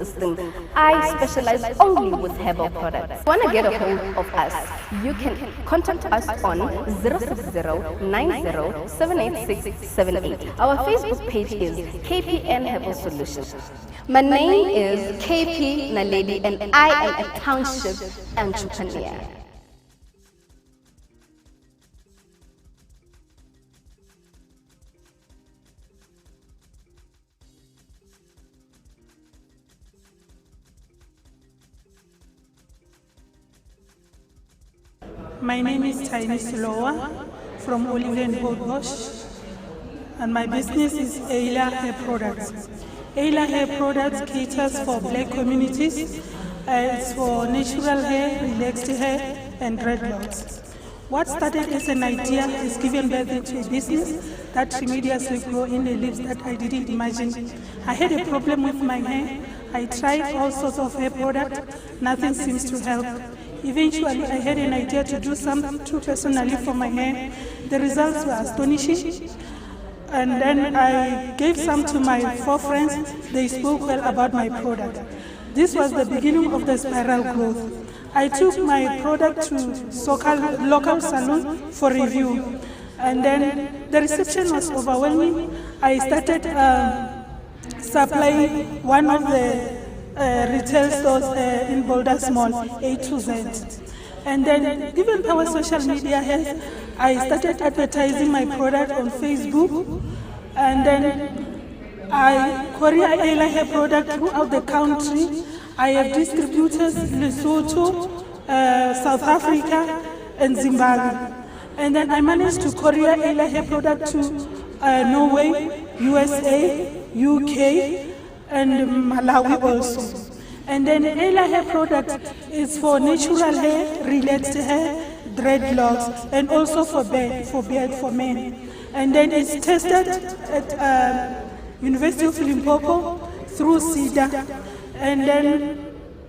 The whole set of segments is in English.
I specialize only with herbal products. If you want to get a hold of us, you can contact us on 060-90-78678. Our Facebook page is KPN Herbal Solutions. My name is KP Naledi and I am a Township entrepreneur. My name is Tiny Silowa from Olive and Bosch, and my business is Ayla Hair Products. Ayla Hair Products caters for black communities. It's for natural hair, relaxed hair, and dreadlocks. What started as an idea has given birth to a business that immediately grew in the leaves that I didn't imagine. I had a problem with my hair. I tried all sorts of hair products. Nothing seems to help. Eventually, I had an idea to do something too personally for my hair. The results were astonishing. And then I gave some to my 4 friends. They spoke well about my product. This was the beginning of the spiral growth. I took my product to local salon for review. And then the reception was overwhelming. I started supplying one of the retail stores in Boulder's Mall, A to Z. And then, given our social media has, I started advertising my product on Facebook, and then I courier Ayla Hair product throughout the country. I have distributors in Lesotho, South Africa, and Zimbabwe. And then I managed to courier Ayla Hair product to Norway, USA, UK, and Malawi also. And then Ayla Hair product is for natural hair, relaxed hair, dreadlocks, and also for beard for men. And then it's tested at University of Limpopo through CEDA. And then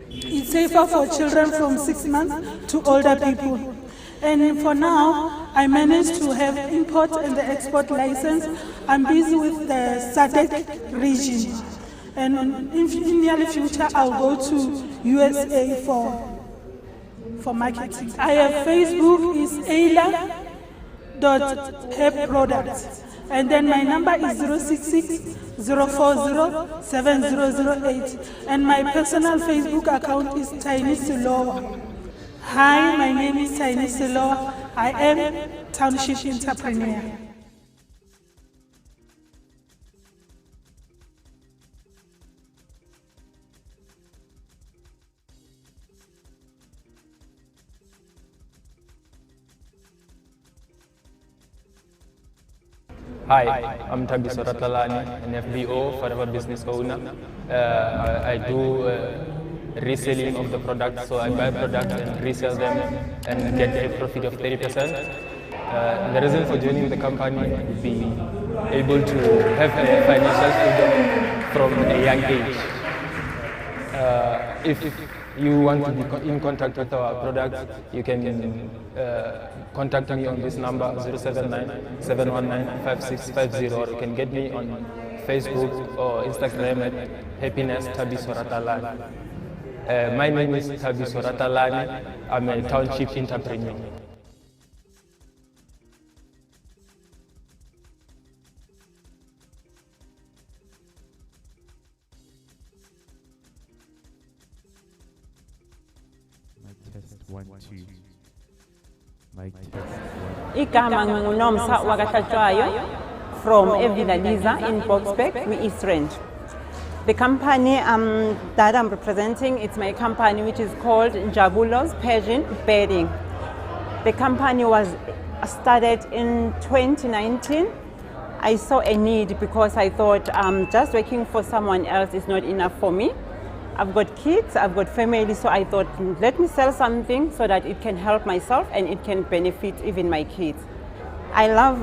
it's safer for children from 6 months to older people. And for now, I managed to have import and the export license. I'm busy with the SADC region. And in the near future, I'll go to USA for marketing. I have Facebook is ayla.hairproducts. And then my number is 066-040-7008. And my personal Facebook account is Tiny Silowa. Hi, my name is Tiny Silowa. I am Township entrepreneur. Hi, I'm Tlhabane, an FBO, forever business owner. I do reselling of the products, so I buy products and resell them and get a profit of 30%. The reason for joining the company would be able to have a financial freedom from a young age. If you want to be in contact with our products, you can contact me on this number 079-719-5650, or you can get me on Facebook or Instagram at Happiness Tlhabane. My name is Tlhabane. I'm a Township entrepreneur. Igama nguNomsa Wakatlatshwayo from Evinaliza in Boksburg, East Rand. The company that I'm representing, it's my company which is called Jabulos Bedding. The company was started in 2019. I saw a need because I thought just working for someone else is not enough for me. I've got kids, I've got family, so I thought, let me sell something so that it can help myself and it can benefit even my kids. I love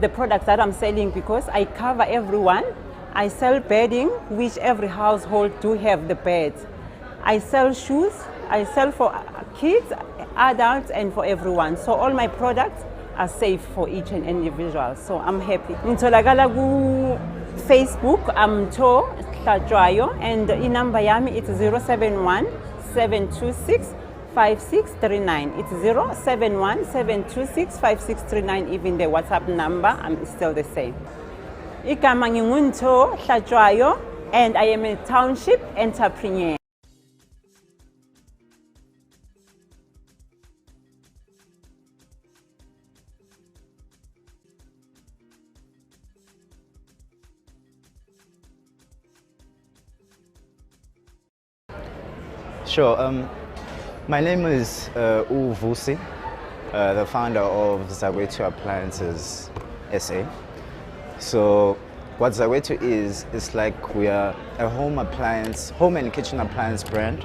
the products that I'm selling because I cover everyone. I sell bedding, which every household do have the beds. I sell shoes, I sell for kids, adults, and for everyone. So all my products are safe for each and individual, so I'm happy. Ngitholakala ku Facebook, I'm Hlatshwayo, and inumber yami it's 071 726 5639. It's 071 726 5639. Even the WhatsApp number is still the same. Igama nginguNtho Hlatshwayo, and I am a township entrepreneur. Sure. My name is Vusi, the founder of Zagatu Appliances SA. So what Zagatu is like we are a home and kitchen appliance brand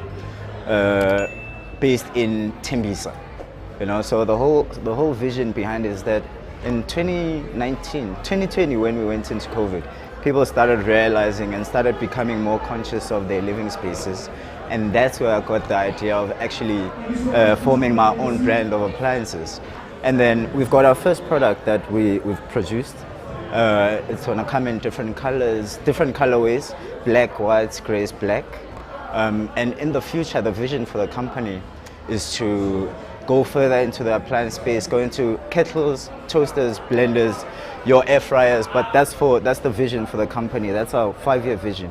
based in Tembisa. You know, so the whole vision behind it is that in 2020, when we went into COVID, people started realizing and started becoming more conscious of their living spaces. And that's where I got the idea of actually forming my own brand of appliances. And then we've got our first product that we've produced. It's gonna come in different colors, different colorways, black, white, grays, black. And in the future, the vision for the company is to go further into the appliance space, go into kettles, toasters, blenders, your air fryers, but that's the vision for the company. That's our 5-year vision.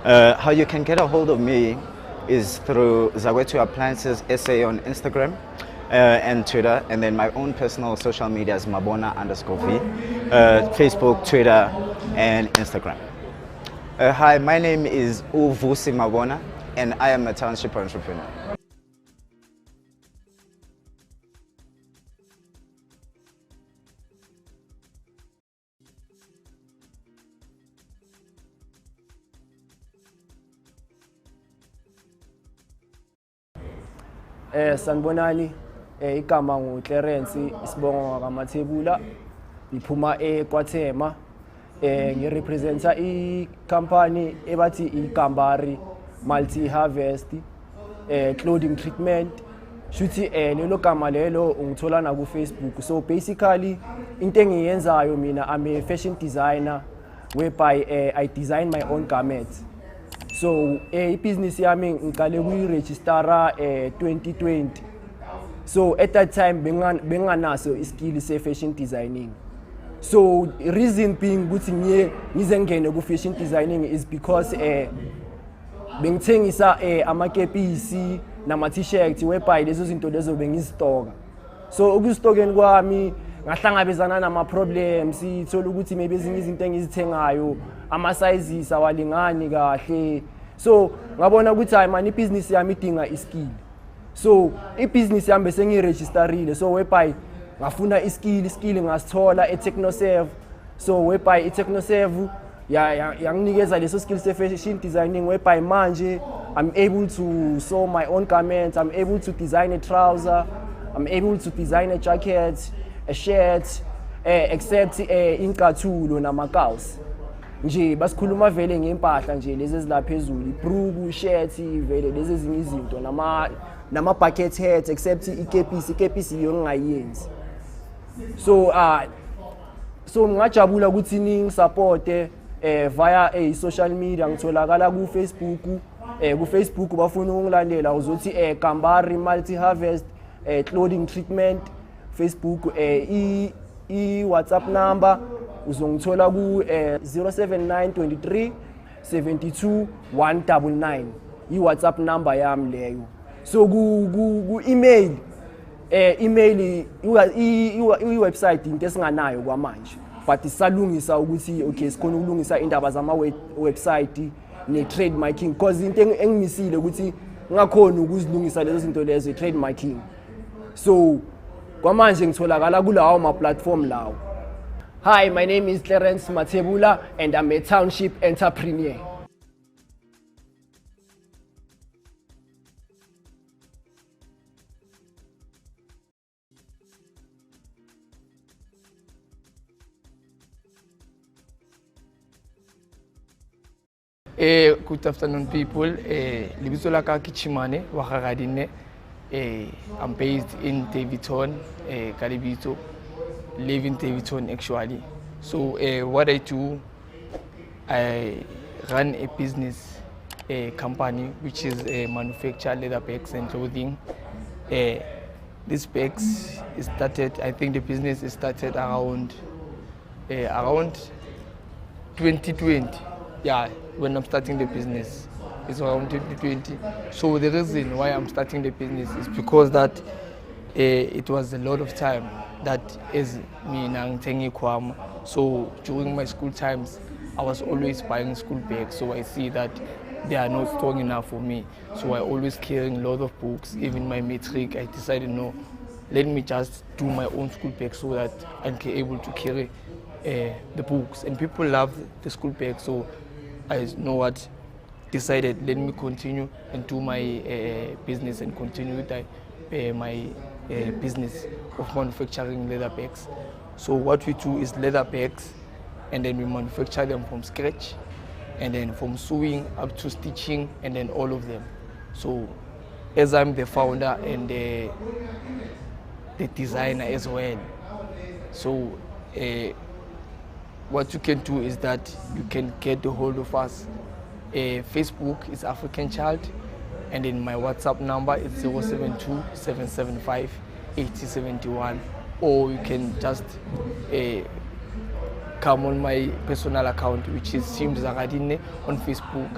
How you can get a hold of me is through Zagatu Appliances SA on Instagram and Twitter, and then my own personal social media is Mabona_V, Facebook, Twitter, and Instagram. Hi, my name is Vusi Mabona, and I am a township entrepreneur. Sanibonani, igama nguClarence Isibongo kaMathebula, ngiphuma eKwathema, ngirepresenta i-company ebathi iGambari Multi Harvest clothing treatment. Shuthi lelo gama lelo ungithola na ku Facebook. So basically into engiyenzayo mina, I'm a fashion designer whereby I design my own garments. So business yami ngiqale kuyiregistera 2020. So at that time benganaso iskill se fashion designing. So reason being ukuthi ngize ngene ku fashion designing is because bengithengisa amakepisi nama t-shirt whereby lezo zinto lezo bengizistoka. So ukustokeni kwami ngahlangabezana nama problems, ithola ukuthi maybe ezinye izinto engizithengayo ama sizes awalingani kahle. So ngabona ukuthi hayi man, ibusiness yami idinga iskill. So ibusiness yami bese ngiregisterile, so whereby ngafuna iskill ngasithola eTechnoserve. So whereby iTechnoserve yanginikeza leso skill se fashion designing, whereby manje I'm able to sew my own garments, I'm able to design a trouser, I'm able to design a jacket, a shirt, except inkathulo namakausi. Nje basikhuluma vele ngempahla nje lezi ezilaphezulu, ibruku, shirt, vele lezi ezinye izinto nama bucket hats, except ikepisi yongayenzi. So ngajabula ukuthi ningisupport via social media. Ngitholakala ku Facebook bafuna ukungilandela uzothi Gambari Multi Harvest clothing treatment Facebook. WhatsApp number uzongithola ku 07923 72 199. WhatsApp number yami leyo. So ku email i-website into esinganayo kwamanje, but isalungisa ukuthi okay sikhona ukulungisa indaba zama website ne trademarking, because into engimisile ukuthi ngakhona ukuzilungisa lezo zinto lezo trademarking. So kwamanje ngitholakala kulawo ma platform lawo. Hi, my name is Clarence Mathebula and I'm a township entrepreneur. Good afternoon, people. Libitso la ka ke Chimane wa Gagadine. I'm based in Davidson, Kalibito, live in Davidson actually. So what I do, I run a business company which is manufacture leather bags and clothing. These bags is started, I think the business is started around 2020. Yeah, when I'm starting the business, it's around 2020. So the reason why I'm starting the business is because that it was a lot of time that is me nangtengi kwam. So during my school times, I was always buying school bags. So I see that they are not strong enough for me. So I always carrying a lot of books. Even my matric, I decided no, let me just do my own school bag so that I'm able to carry the books. And people love the school bag, so I know what, decided let me continue and do my business and continue with my business of manufacturing leather bags. So what we do is leather bags, and then we manufacture them from scratch, and then from sewing up to stitching, and then all of them. So as I'm the founder and the designer as well, so what you can do is that you can get a hold of us. Facebook is African Child, and then my WhatsApp number is 072-775-8071, or you can just come on my personal account, which is Zagatu on Facebook,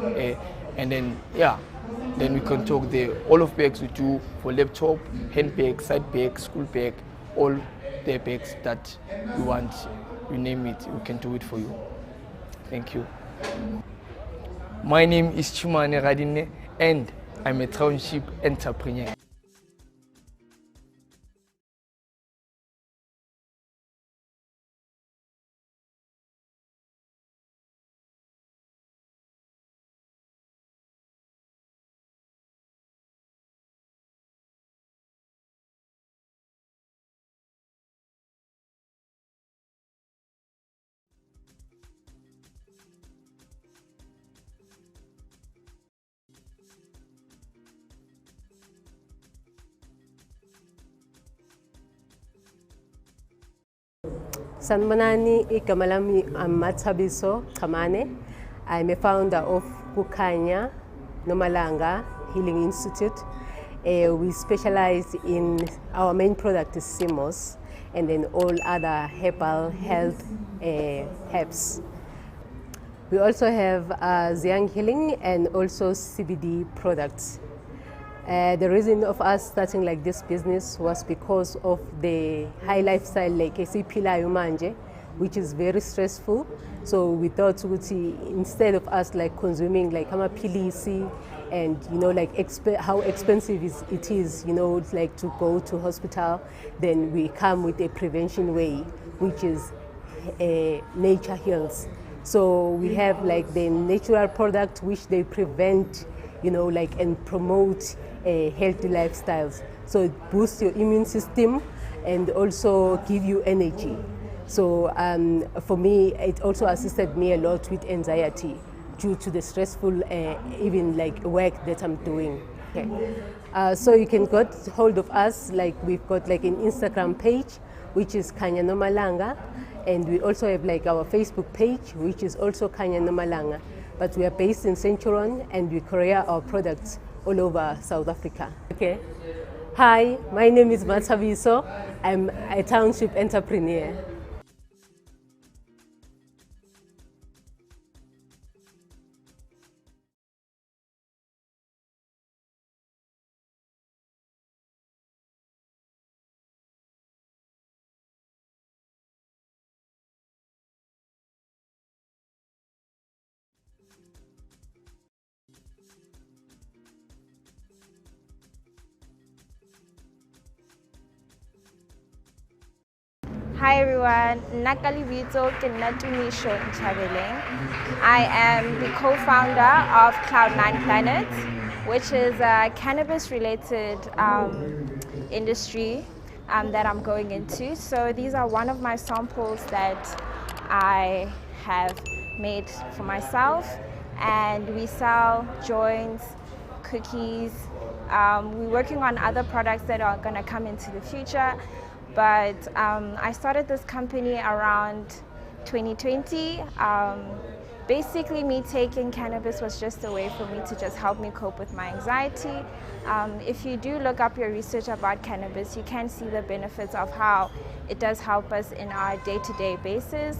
and then then we can talk there. All of bags we do for laptop, handbag, side bag, school bag, all the bags that you want, you name it, we can do it for you. Thank you. My name is Tlhabane, and I'm a Township entrepreneur. Sanmanani ikamalami Matabiso Kamane. I'm a founder of Kukanya Nomalanga Healing Institute. We specialize in, our main product is Simos, and then all other herbal health herbs. We also have Xiang Healing and also CBD products. The reason of us starting like this business was because of the high lifestyle like esipila manje, which is very stressful. So we thought instead of us like consuming like pilisi and like how expensive it is, it's like to go to hospital, then we come with a prevention way, which is nature heals. So we have like the natural product which they prevent, like and promote healthy lifestyles. So it boosts your immune system and also give you energy. So for me, it also assisted me a lot with anxiety due to the stressful even like work that I'm doing. Okay. So you can get hold of us, like we've got like an Instagram page, which is Kanya Nomalanga, and we also have like our Facebook page, which is also Kanya Nomalanga. But we are based in Centurion, and we courier our products all over South Africa. Okay. Hi, my name is Matabiso. I'm a Township entrepreneur. Hi everyone, Nakalibito Kinatumisho in Tlhabane. I am the co-founder of Cloud9 Planet, which is a cannabis-related industry that I'm going into. So these are one of my samples that I have made for myself, and we sell joints, cookies. We're working on other products that are going to come into the future. But I started this company around 2020 Basically, me taking cannabis was just a way for me to just help me cope with my anxiety. If you do look up your research about cannabis, you can see the benefits of how it does help us in our day-to-day basis.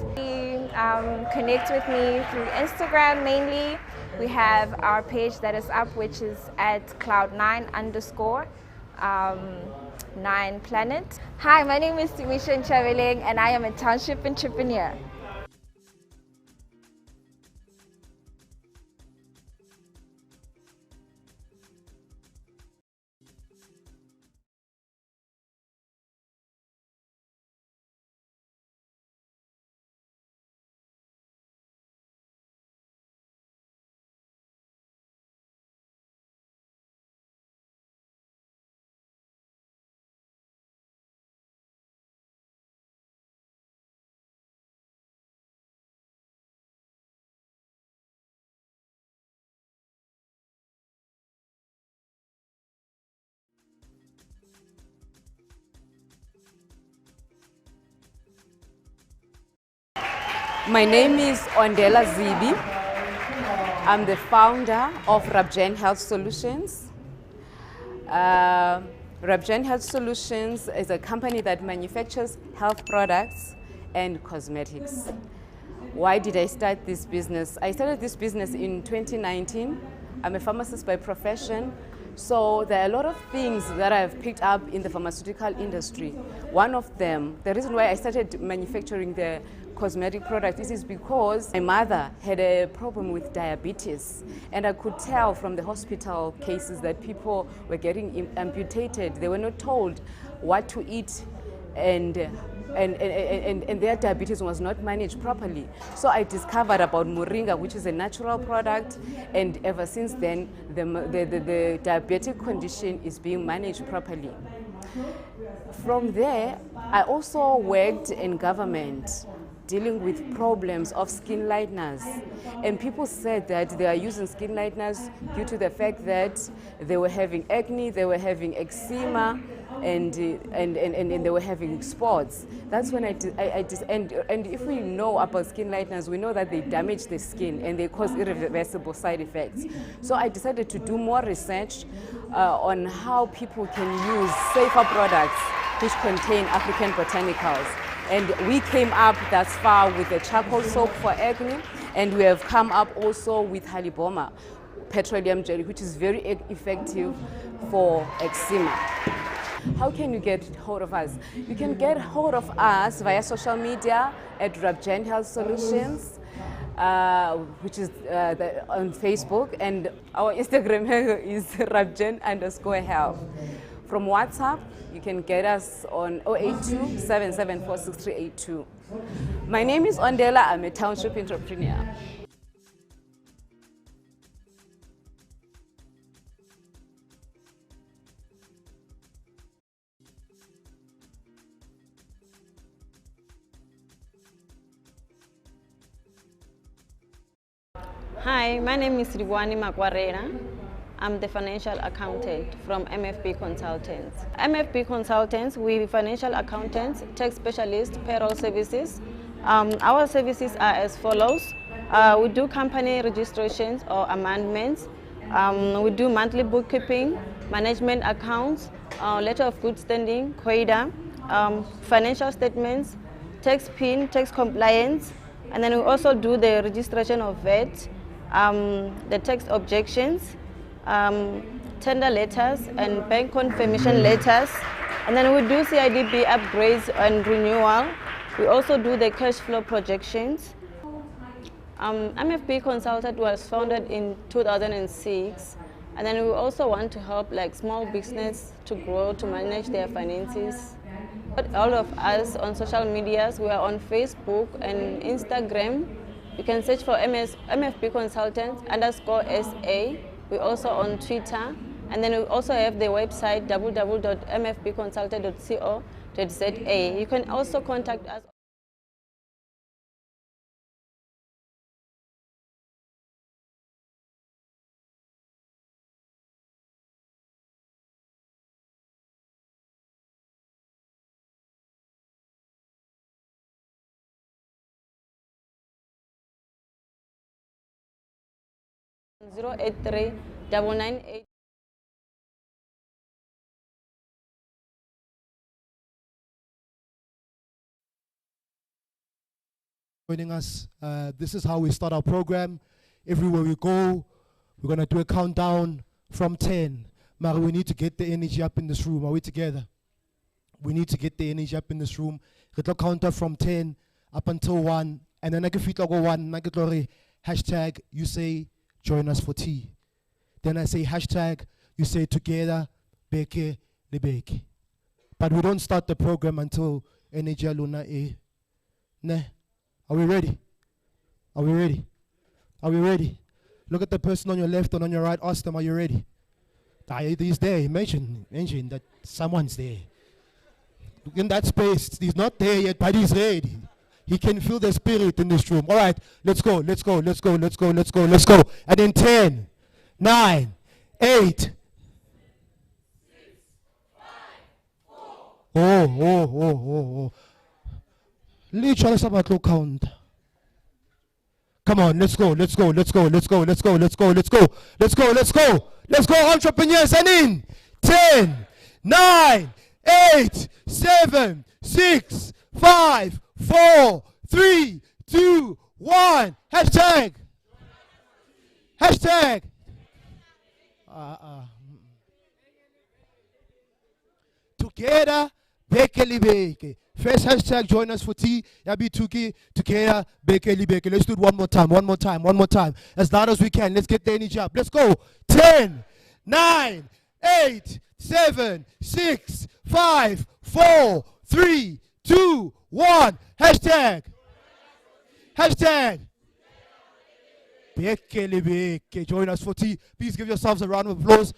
Connect with me through Instagram mainly. We have our page that is up, which is at cloud9_9planet. Hi, my name is Tumisha Tlhabane, and I am a Township entrepreneur. My name is Ondela Zibi. I'm the founder of Rapgen Health Solutions. Rapgen Health Solutions is a company that manufactures health products and cosmetics. Why did I start this business? I started this business in 2019. I'm a pharmacist by profession. So there are a lot of things that I've picked up in the pharmaceutical industry. One of them, the reason why I started manufacturing the cosmetic products is because my mother had a problem with diabetes, and I could tell from the hospital cases that people were getting amputated. They were not told what to eat, and their diabetes was not managed properly. So I discovered about moringa, which is a natural product, and ever since then the diabetic condition is being managed properly. From there, I also worked in government dealing with problems of skin lighteners, and people said that they are using skin lighteners due to the fact that they were having acne, they were having eczema, and they were having spots. That's when and if we know about skin lighteners, we know that they damage the skin and they cause irreversible side effects. So I decided to do more research on how people can use safer products which contain African botanicals. And we came up thus far with the charcoal soap for acne, and we have come up also with haliboma petroleum jelly, which is very effective for eczema. How can you get hold of us? You can get hold of us via social media at Rapgen Health Solutions, which is on Facebook, and our Instagram handle is Rapgen_health. From WhatsApp, you can get us on 082 774 6382. My name is Ondela. I'm a Township entrepreneur. Hi, my name is Ribwani Makwarera. I'm the financial accountant from MFP Consultants. MFP Consultants, we're financial accountants, tax specialists, payroll services. Our services are as follows. We do company registrations or amendments. We do monthly bookkeeping, management accounts, letter of good standing, COIDA, financial statements, tax PIN, tax compliance, and then we also do the registration of VAT, the tax objections, tender letters and bank confirmation letters, and then we do CIDB upgrades and renewal. We also do the cash flow projections. MFP Consultant was founded in 2006, and then we also want to help like small business to grow, to manage their finances. But all of us on social medias, we are on Facebook and Instagram. You can search for MFP Consultant _SA. We're also on Twitter, and then we also have the website www.mfpconsultant.co.za. You can also contact us. 083 998. Joining us. This is how we start our program. Everywhere we go, we're going to do a countdown from 10. Mara, we need to get the energy up in this room. Are we together? We need to get the energy up in this room. It'll count up from 10 up until 1. And then I can go 1. I can hashtag, you say, join us for tea. Then I say hashtag, you say together, beke lebeke. But we don't start the program until energy luna e. Ne? Are we ready? Are we ready? Are we ready? Look at the person on your left and on your right. Ask them, are you ready? He's there. Imagine that someone's there. Look in that space. He's not there yet, but he's ready. He can feel the spirit in this room. All right, let's go, let's go, let's go, let's go, let's go, let's go. And then 10, 9, 8. Oh. Literally about to count. Come on, let's go, let's go, let's go, let's go, let's go, let's go, let's go, let's go, let's go, let's go, entrepreneurs, and in 10, 9, 8, 7, 6, 5, 4, 3, 2, 1. Hashtag. Hashtag. Together, bekeli beke. First hashtag, join us for tea. Yabi tuki, together, bekeli beke. Let's do it one more time, one more time, one more time. As loud as we can. Let's get the energy up. Let's go. 10, 9, 8, 7, 6, 5, 4, 3, 2, 1. Hashtag. Hashtag. Bekeli beke. Join us for tea. Please give yourselves a round of applause.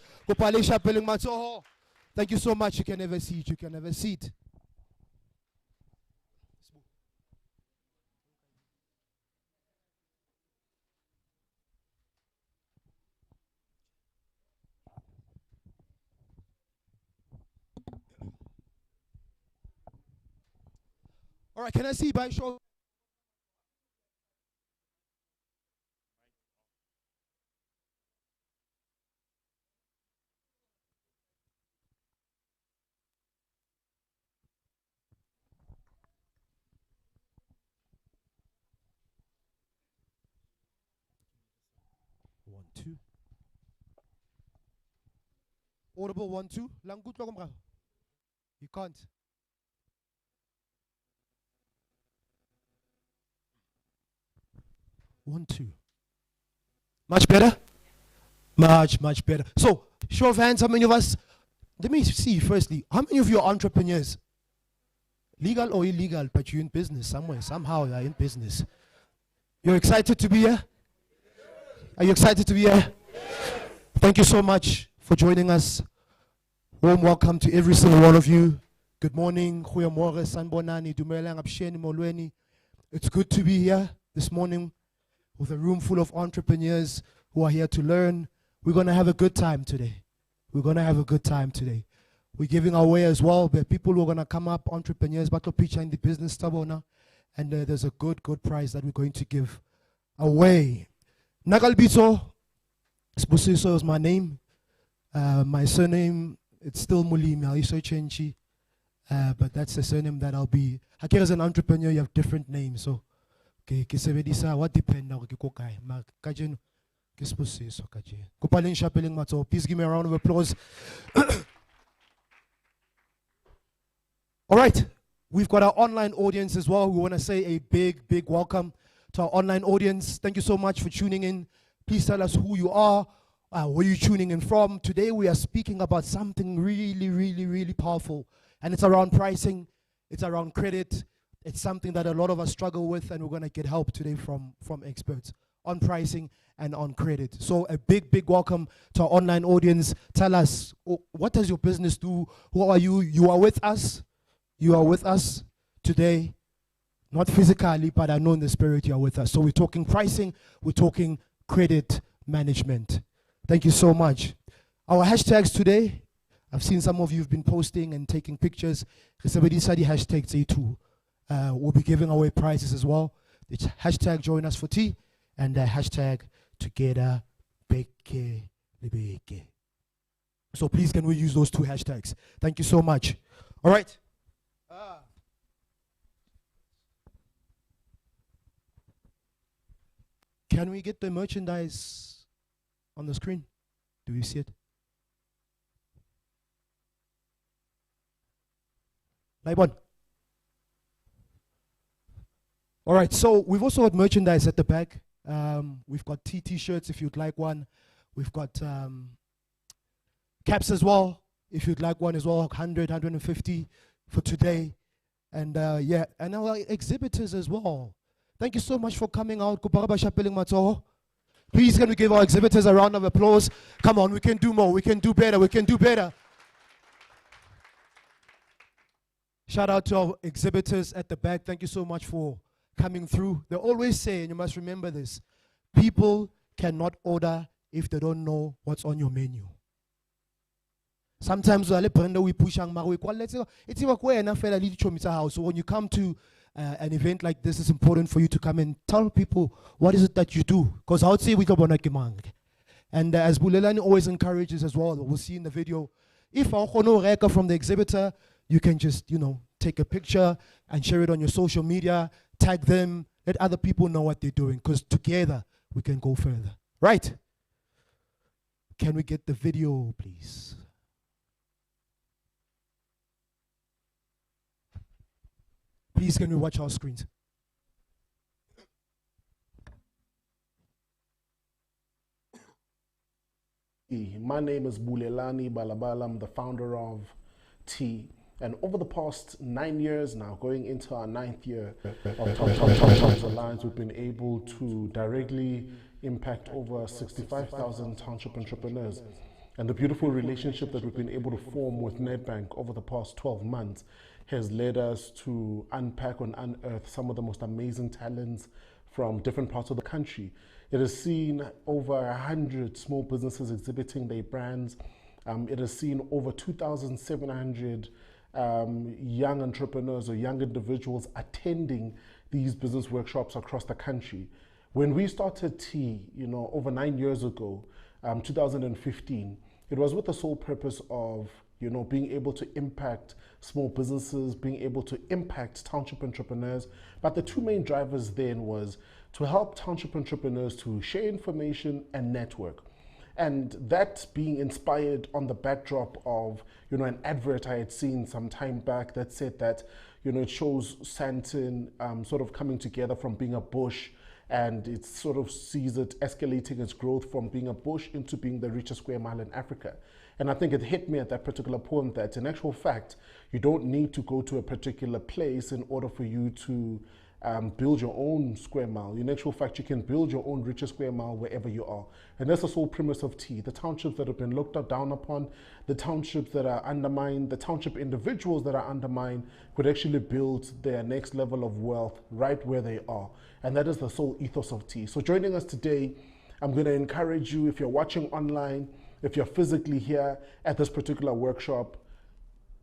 Thank you so much. You can have a seat. You can have a seat. All right, can I see by show? One, two. Audible 1, 2. You can't. One, two. Much better? Much better. So, show of hands, how many of us, let me see firstly, how many of you are entrepreneurs? Legal or illegal, but you're in business somewhere, somehow you're in business. You're excited to be here? Are you excited to be here? Thank you so much for joining us. Warm welcome to every single one of you. Good morning. It's good to be here this morning with a room full of entrepreneurs who are here to learn. We're going to have a good time today. We're going to have a good time today. We're giving away as well, but people who are going to come up, entrepreneurs, battle pitcher in the business, Tlhabane, and there's a good prize that we're going to give away. Nagalbito, Spusiso is my name. My surname, it's still Mulimi, I used to change, but that's the surname that I'll be. Hakir as an entrepreneur, you have different names, so what depend now? Please give me a round of applause. All right, we've got our online audience as well. We want to say a big welcome to our online audience. Thank you so much for tuning in. Please tell us who you are, where you're tuning in from. Today we are speaking about something really powerful, and it's around pricing, it's around credit. It's something that a lot of us struggle with, and we're going to get help today from experts on pricing and on credit. So a big welcome to our online audience. Tell us, what does your business do? Who are you? You are with us. You are with us today. Not physically, but I know in the spirit you are with us. So we're talking pricing, we're talking credit management. Thank you so much. Our hashtags today, I've seen some of you have been posting and taking pictures. Hashtag say too. We'll be giving away prizes as well. It's hashtag join us for tea and hashtag together Beke Lebeke. So please can we use those 2 hashtags? Thank you so much. All right. Can we get the merchandise on the screen? Do you see it? Tlhabane. All right, so we've also got merchandise at the back. We've got T-shirts if you'd like one. We've got caps as well, if you'd like one as well, 100, 150 for today. And yeah, and our exhibitors as well. Thank you so much for coming out. Please can we give our exhibitors a round of applause? Come on, we can do more, we can do better, we can do better. Shout out to our exhibitors at the back. Thank you so much for coming through. They always say, and you must remember this, people cannot order if they don't know what's on your menu. Sometimes we push so when you come to an event like this, it's important for you to come and tell people what is it that you do. Because I would say we don't want to. And as Bulelani always encourages as well, we'll see in the video, if I reka from the exhibitor, you can just, take a picture and share it on your social media, tag them, let other people know what they're doing, because together we can go further. Right? Can we get the video, please? Please, can we watch our screens? My name is Bulelani Balabala. I'm the founder of T. And over the past 9 years now, going into our 9th year of Township Alliance, we've been able to directly impact over 65,000 township entrepreneurs. And the beautiful relationship that we've been able to form with Netbank over the past 12 months has led us to unpack and unearth some of the most amazing talents from different parts of the country. It has seen over 100 small businesses exhibiting their brands. It has seen over 2,700 young entrepreneurs or young individuals attending these business workshops across the country. When we started T, over 9 years ago, 2015, it was with the sole purpose of, being able to impact small businesses, being able to impact township entrepreneurs. But the 2 main drivers then was to help township entrepreneurs to share information and network. And that being inspired on the backdrop of, an advert I had seen some time back that said that, it shows Sandton sort of coming together from being a bush, and it sort of sees it escalating its growth from being a bush into being the richest square mile in Africa. And I think it hit me at that particular point that in actual fact, you don't need to go to a particular place in order for you to build your own square mile. In actual fact, you can build your own richest square mile wherever you are. And that's the sole premise of T. The townships that have been looked down upon, the townships that are undermined, the township individuals that are undermined could actually build their next level of wealth right where they are. And that is the sole ethos of T. So joining us today, I'm going to encourage you, if you're watching online, if you're physically here at this particular workshop,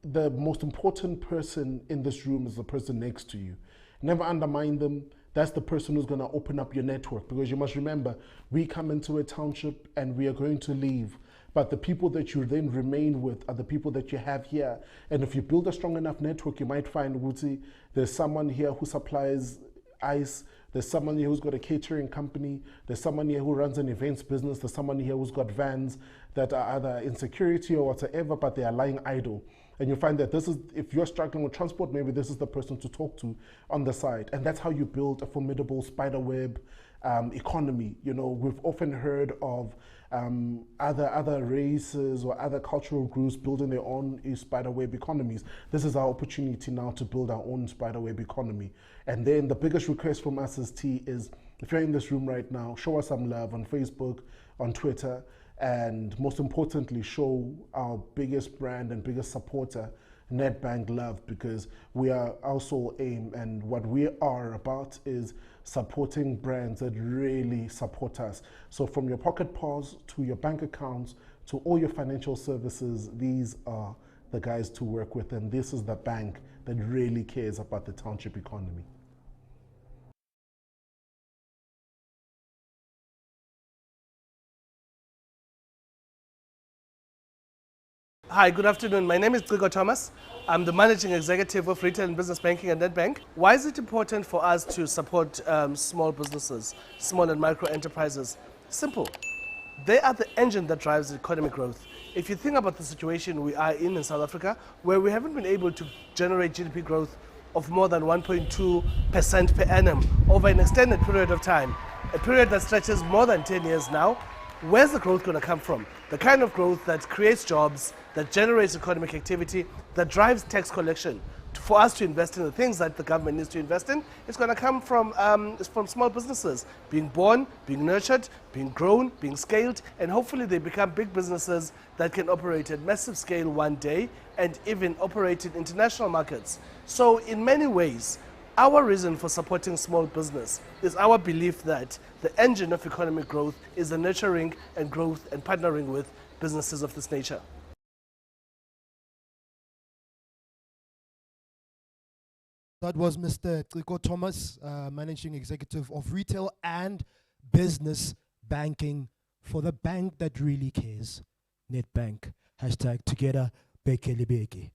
the most important person in this room is the person next to you. Never undermine them. That's the person who's going to open up your network, because you must remember, we come into a township and we are going to leave. But the people that you then remain with are the people that you have here. And if you build a strong enough network, you might find, Wuti, there's someone here who supplies ice, there's someone here who's got a catering company, there's someone here who runs an events business, there's someone here who's got vans that are either in security or whatever, but they are lying idle. And you find that this is, if you're struggling with transport, maybe this is the person to talk to on the side. And that's how you build a formidable spiderweb economy. We've often heard of other races or other cultural groups building their own spiderweb economies. This is our opportunity now to build our own spiderweb economy. And then the biggest request from us as T is, if you're in this room right now, show us some love on Facebook, on Twitter, and most importantly, show our biggest brand and biggest supporter, Netbank, love, because we are also aim, and what we are about is supporting brands that really support us. So from your pocket pause to your bank accounts to all your financial services, these are the guys to work with, and this is the bank that really cares about the township economy. Hi, good afternoon. My name is Zagatu Thomas. I'm the Managing Executive of Retail and Business Banking at Netbank. Why is it important for us to support small businesses, small and micro enterprises? Simple. They are the engine that drives economic growth. If you think about the situation we are in South Africa, where we haven't been able to generate GDP growth of more than 1.2% per annum over an extended period of time, a period that stretches more than 10 years now, where's the growth going to come from? The kind of growth that creates jobs, that generates economic activity, that drives tax collection. For us to invest in the things that the government needs to invest in, it's going to come from small businesses being born, being nurtured, being grown, being scaled, and hopefully they become big businesses that can operate at massive scale one day and even operate in international markets. So in many ways, our reason for supporting small business is our belief that the engine of economic growth is the nurturing and growth and partnering with businesses of this nature. That was Mr. Tlhabane Thomas, Managing Executive of Retail and Business Banking for the bank that really cares, Netbank. # together, Bekele Beke.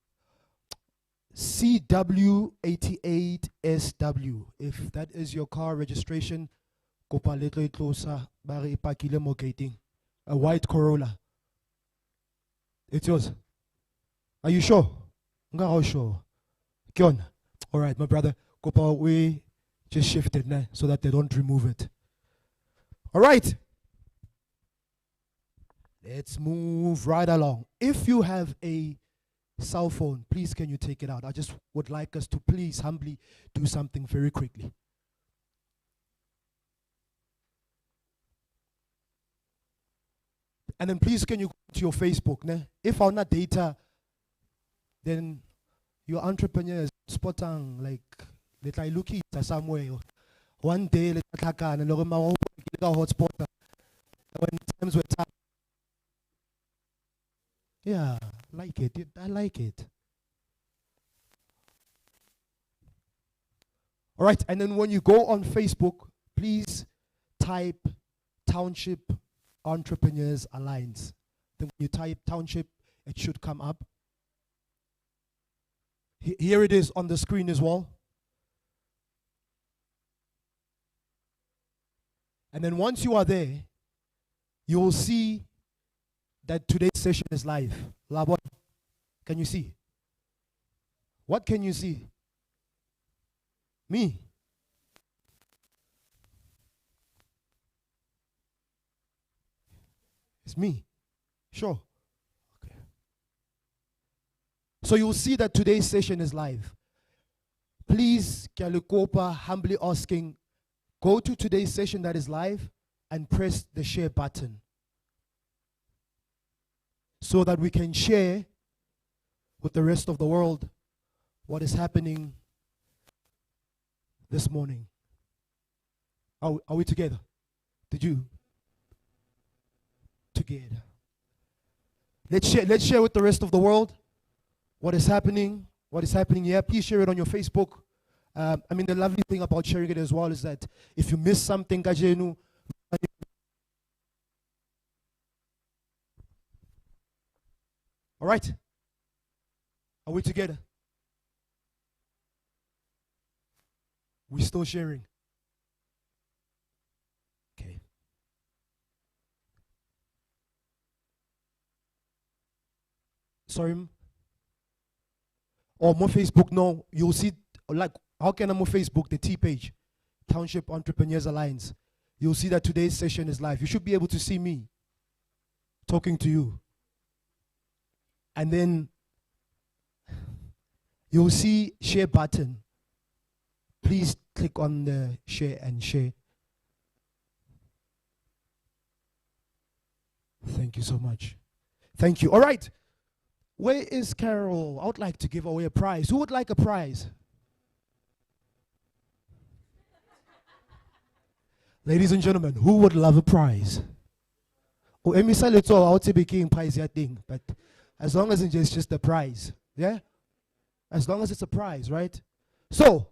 CW88SW. If that is your car registration, kopa letle closer, bari ipakile mo gating. A white Corolla. It's yours. Are you sure? Nga sure. Kion. All right, my brother. Kopa, we just shifted now so that they don't remove it. All right. Let's move right along. If you have a cell phone, please can you take it out? I just would like us to please humbly do something very quickly. And then please can you go to your Facebook? Ne? If on that data, then your entrepreneurs spotang like little looky somewhere. One day let and hotspot when times were tough. Yeah, like it. I like it. All right, and then when you go on Facebook, please type Township Entrepreneurs Alliance. Then when you type Township, it should come up. Here it is on the screen as well. And then once you are there, you will see that today's session is live. What can you see? What can you see? Me. It's me. Sure. Okay. So you'll see that today's session is live. Please, Kyalukopa, humbly asking, go to today's session that is live and press the share button, so that we can share with the rest of the world what is happening this morning. Are we together? Did you? Together. Let's share with the rest of the world what is happening here. Please share it on your Facebook. I mean, the lovely thing about sharing it as well is that if you miss something, Kajenu, all right? Are we together? We're still sharing. Okay. Sorry. Or more Facebook, no. You'll see, like, how can I more Facebook, the T page, Township Entrepreneurs Alliance. You'll see that today's session is live. You should be able to see me talking to you. And then you'll see share button. Please click on the share and share. Thank you so much. Thank you. All right. Where is Carol? I would like to give away a prize. Who would like a prize? Ladies and gentlemen, who would love a prize? Oh, emisal ito, I would say became prize thing, but as long as it's just a prize, yeah? As long as it's a prize, right? So,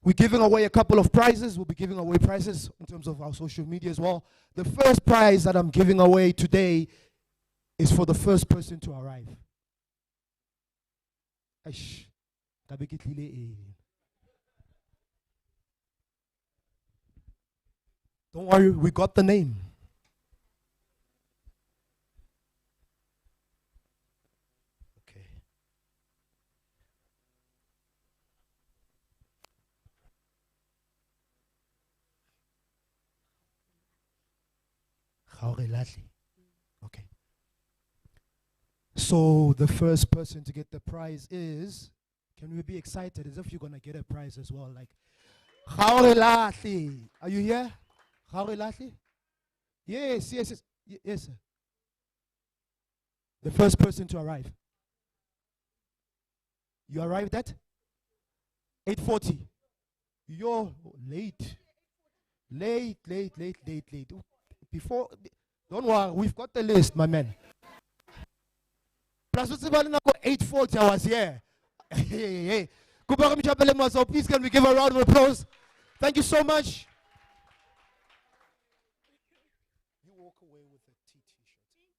we're giving away a couple of prizes. We'll be giving away prizes in terms of our social media as well. The first prize that I'm giving away today is for the first person to arrive. Eish, kabe ke tlile eng. Don't worry, we got the name. Okay. Okay. So the first person to get the prize is, can we be excited as if you're going to get a prize as well? Like, are you here? Yes, yes, yes, yes, sir. The first person to arrive. You arrived at 8:40. You're late. Late. Before, don't worry, we've got the list, my man. Plus, 8:40, I was here. Hey. Please, can we give a round of applause? Thank you so much. You walk away with a t-shirt.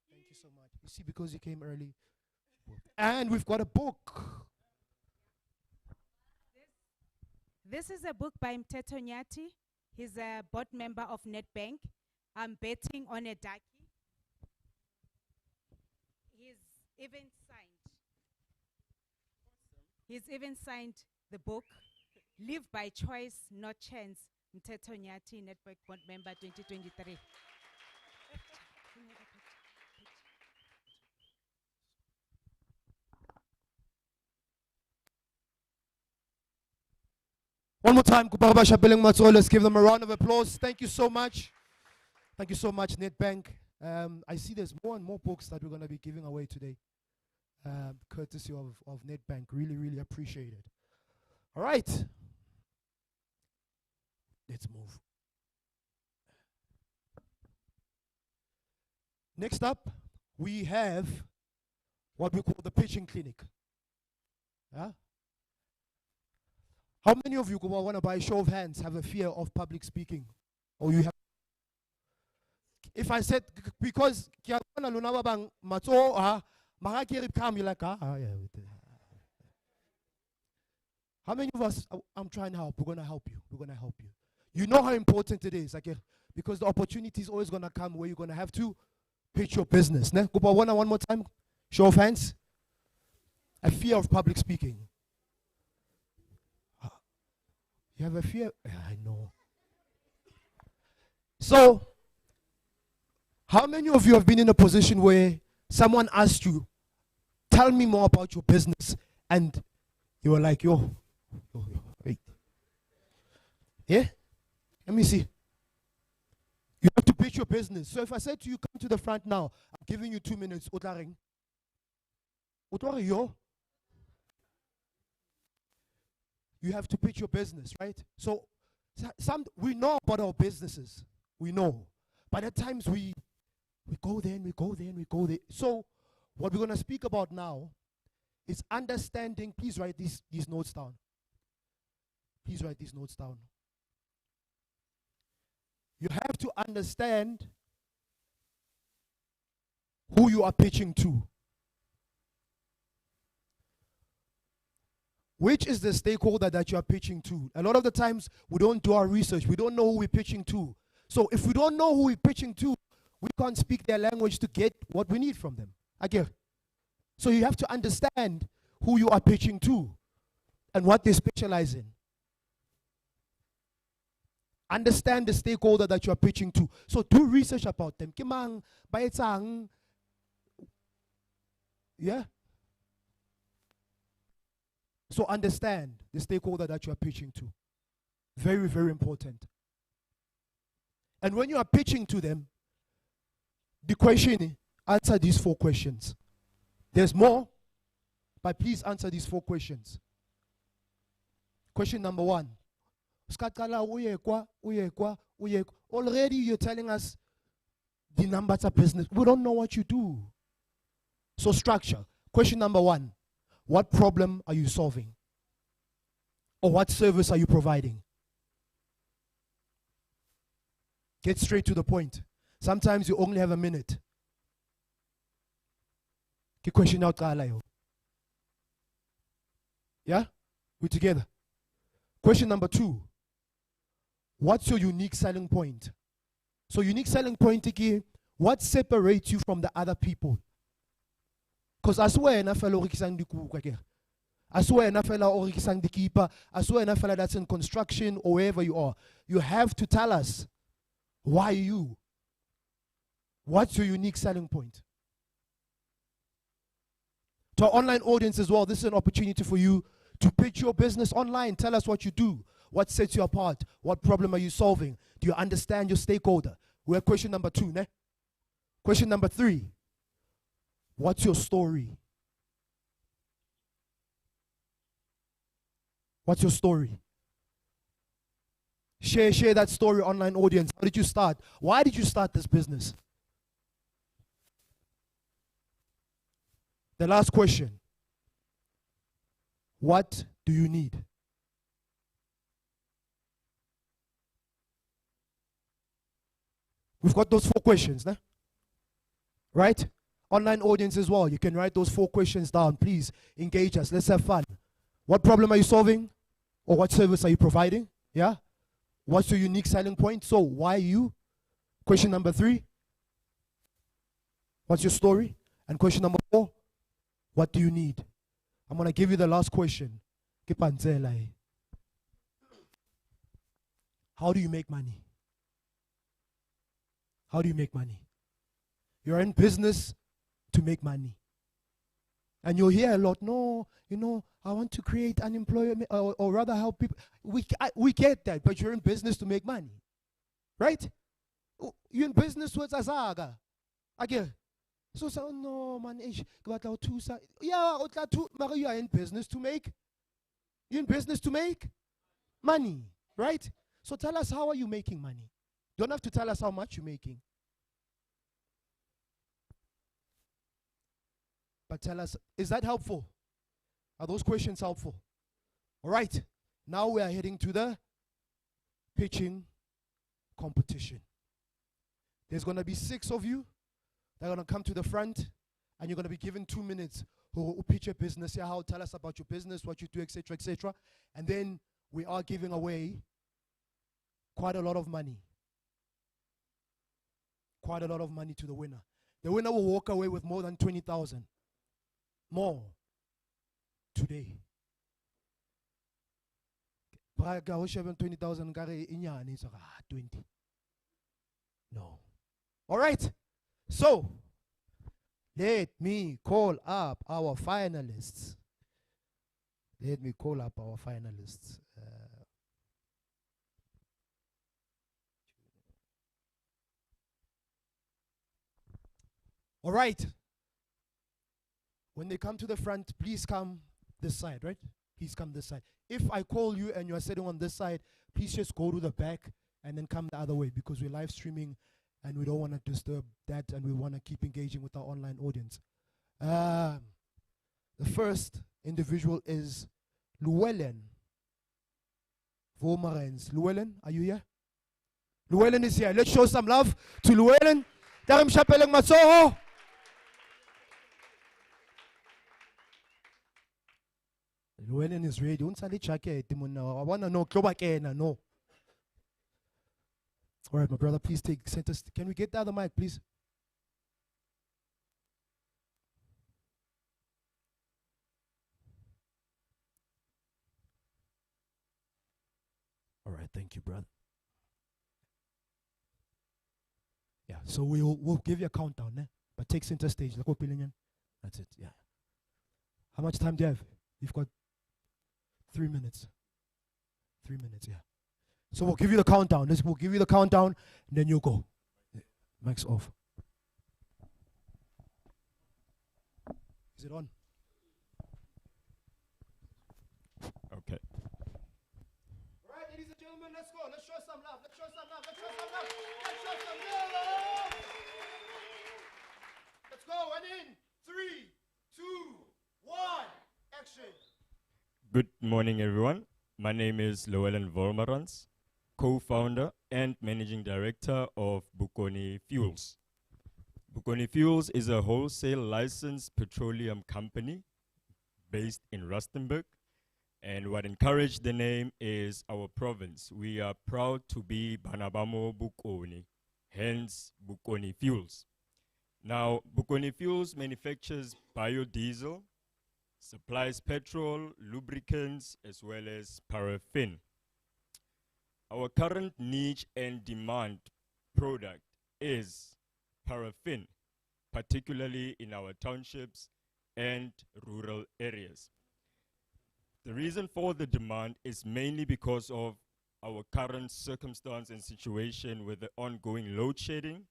Thank you so much. You see, because you came early. And we've got a book. This is a book by Mteto Nyati. He's a board member of Netbank. I'm betting on a ducky. He's even signed the book, Live by Choice, Not Chance, Mteto Nyati, Netbank board member 2023. One more time, let's give them a round of applause. Thank you so much. Thank you so much, Netbank. I see there's more and more books that we're going to be giving away today, courtesy of Netbank. Really appreciate it. All right. Let's move. Next up, we have what we call the pitching clinic. Yeah? How many of you, want to, by show of hands, have a fear of public speaking? Or you have? If I said, because you're like, how many of us, I'm trying to help, we're going to help you. You know how important it is, because the opportunity is always going to come where you're going to have to pitch your business. Ne? One more time, show of hands. A fear of public speaking. You have a fear? Yeah, I know. So, how many of you have been in a position where someone asked you, tell me more about your business, and you were like, yo, wait. Yeah? Let me see. You have to pitch your business. So if I said to you, come to the front now, I'm giving you 2 minutes. You have to pitch your business, right? So we know about our businesses. We know. But at times we go there and we go there and we go there. So what we're going to speak about now is understanding. Please write these notes down. Please write these notes down. You have to understand who you are pitching to. Which is the stakeholder that you are pitching to? A lot of the times, we don't do our research. We don't know who we're pitching to. So if we don't know who we're pitching to, we can't speak their language to get what we need from them. Again. So you have to understand who you are pitching to and what they specialize in. Understand the stakeholder that you are pitching to. So do research about them. Yeah? So understand the stakeholder that you are pitching to. Very important. And when you are pitching to them, the question, answer these 4 questions. There's more, but please answer these 4 questions. Question number 1. Already you're telling us the numbers of business. We don't know what you do. So structure. Question number 1. What problem are you solving? Or what service are you providing? Get straight to the point. Sometimes you only have a minute. Ke question out. Yeah? We together. Question number 2. What's your unique selling point? So unique selling point again, what separates you from the other people? Because I swear na fellow rekisang di kuka ke. I swear na fellow rekisang di keeper. I swear na fellow that's in construction or wherever you are. You have to tell us why you. What's your unique selling point? To our online audience as well, this is an opportunity for you to pitch your business online. Tell us what you do. What sets you apart? What problem are you solving? Do you understand your stakeholder? We have question number 2. Ne? Question number 3. What's your story? What's your story? Share that story, online audience. How did you start? Why did you start this business? The last question. What do you need? We've got those 4 questions, né? Right? Online audience as well. You can write those 4 questions down. Please engage us. Let's have fun. What problem are you solving? Or what service are you providing? Yeah? What's your unique selling point? So, why you? Question number 3. What's your story? And question number 4. What do you need? I'm going to give you the last question. How do you make money? How do you make money? You're in business to make money. And you'll hear a lot, no, I want to create unemployment or rather help people. We get that, but you're in business to make money. Right? You're in business with Azaga. Again. So no man, yeah, you are in business to make. You're in business to make money, right? So tell us, how are you making money? You don't have to tell us how much you're making. But tell us, is that helpful? Are those questions helpful? All right. Now we are heading to the pitching competition. There's going to be 6 of you. They're going to come to the front, and you're going to be given 2 minutes who pitch your business, how tell us about your business, what you do, etc., etc. And then we are giving away quite a lot of money. Quite a lot of money to the winner. The winner will walk away with more than 20,000. More today. 20,000 20. No. All right. So, let me call up our finalists. Let me call up our finalists. All right. When they come to the front, please come this side, right? Please come this side. If I call you and you are sitting on this side, please just go to the back and then come the other way, because we're live streaming and we don't want to disturb that, and we want to keep engaging with our online audience. The first individual is Llewellyn Vormerens. Llewellyn, are you here? Llewellyn is here. Let's show some love to Llewellyn. Darim Shapeleng Masoho. Llewellyn is ready. I want to know. No. All right, my brother, please take center. Can we get the other mic, please? All right, thank you, brother. Yeah, so we'll give you a countdown, eh? But take center stage. That's it, yeah. How much time do you have? You've got 3 minutes. 3 minutes, yeah. So we'll give you the countdown. We'll give you the countdown, and then you go. Mic's off. Is it on? Okay. All right, ladies and gentlemen, let's go. Let's show some love. Let's show some love. Let's show some love. Let's show some love. Let's go. And in 3, 2, 1, action. Good morning, everyone. My name is Llewellyn Vormerens, co-founder and managing director of Bokoni Fuels. Bokoni Fuels is a wholesale licensed petroleum company based in Rustenburg. And what encouraged the name is our province. We are proud to be Banabamo Bukoni, hence Bukoni Fuels. Now, Bukoni Fuels manufactures biodiesel, supplies petrol, lubricants, as well as paraffin. Our current niche and demand product is paraffin, particularly in our townships and rural areas. The reason for the demand is mainly because of our current circumstance and situation with the ongoing load shedding,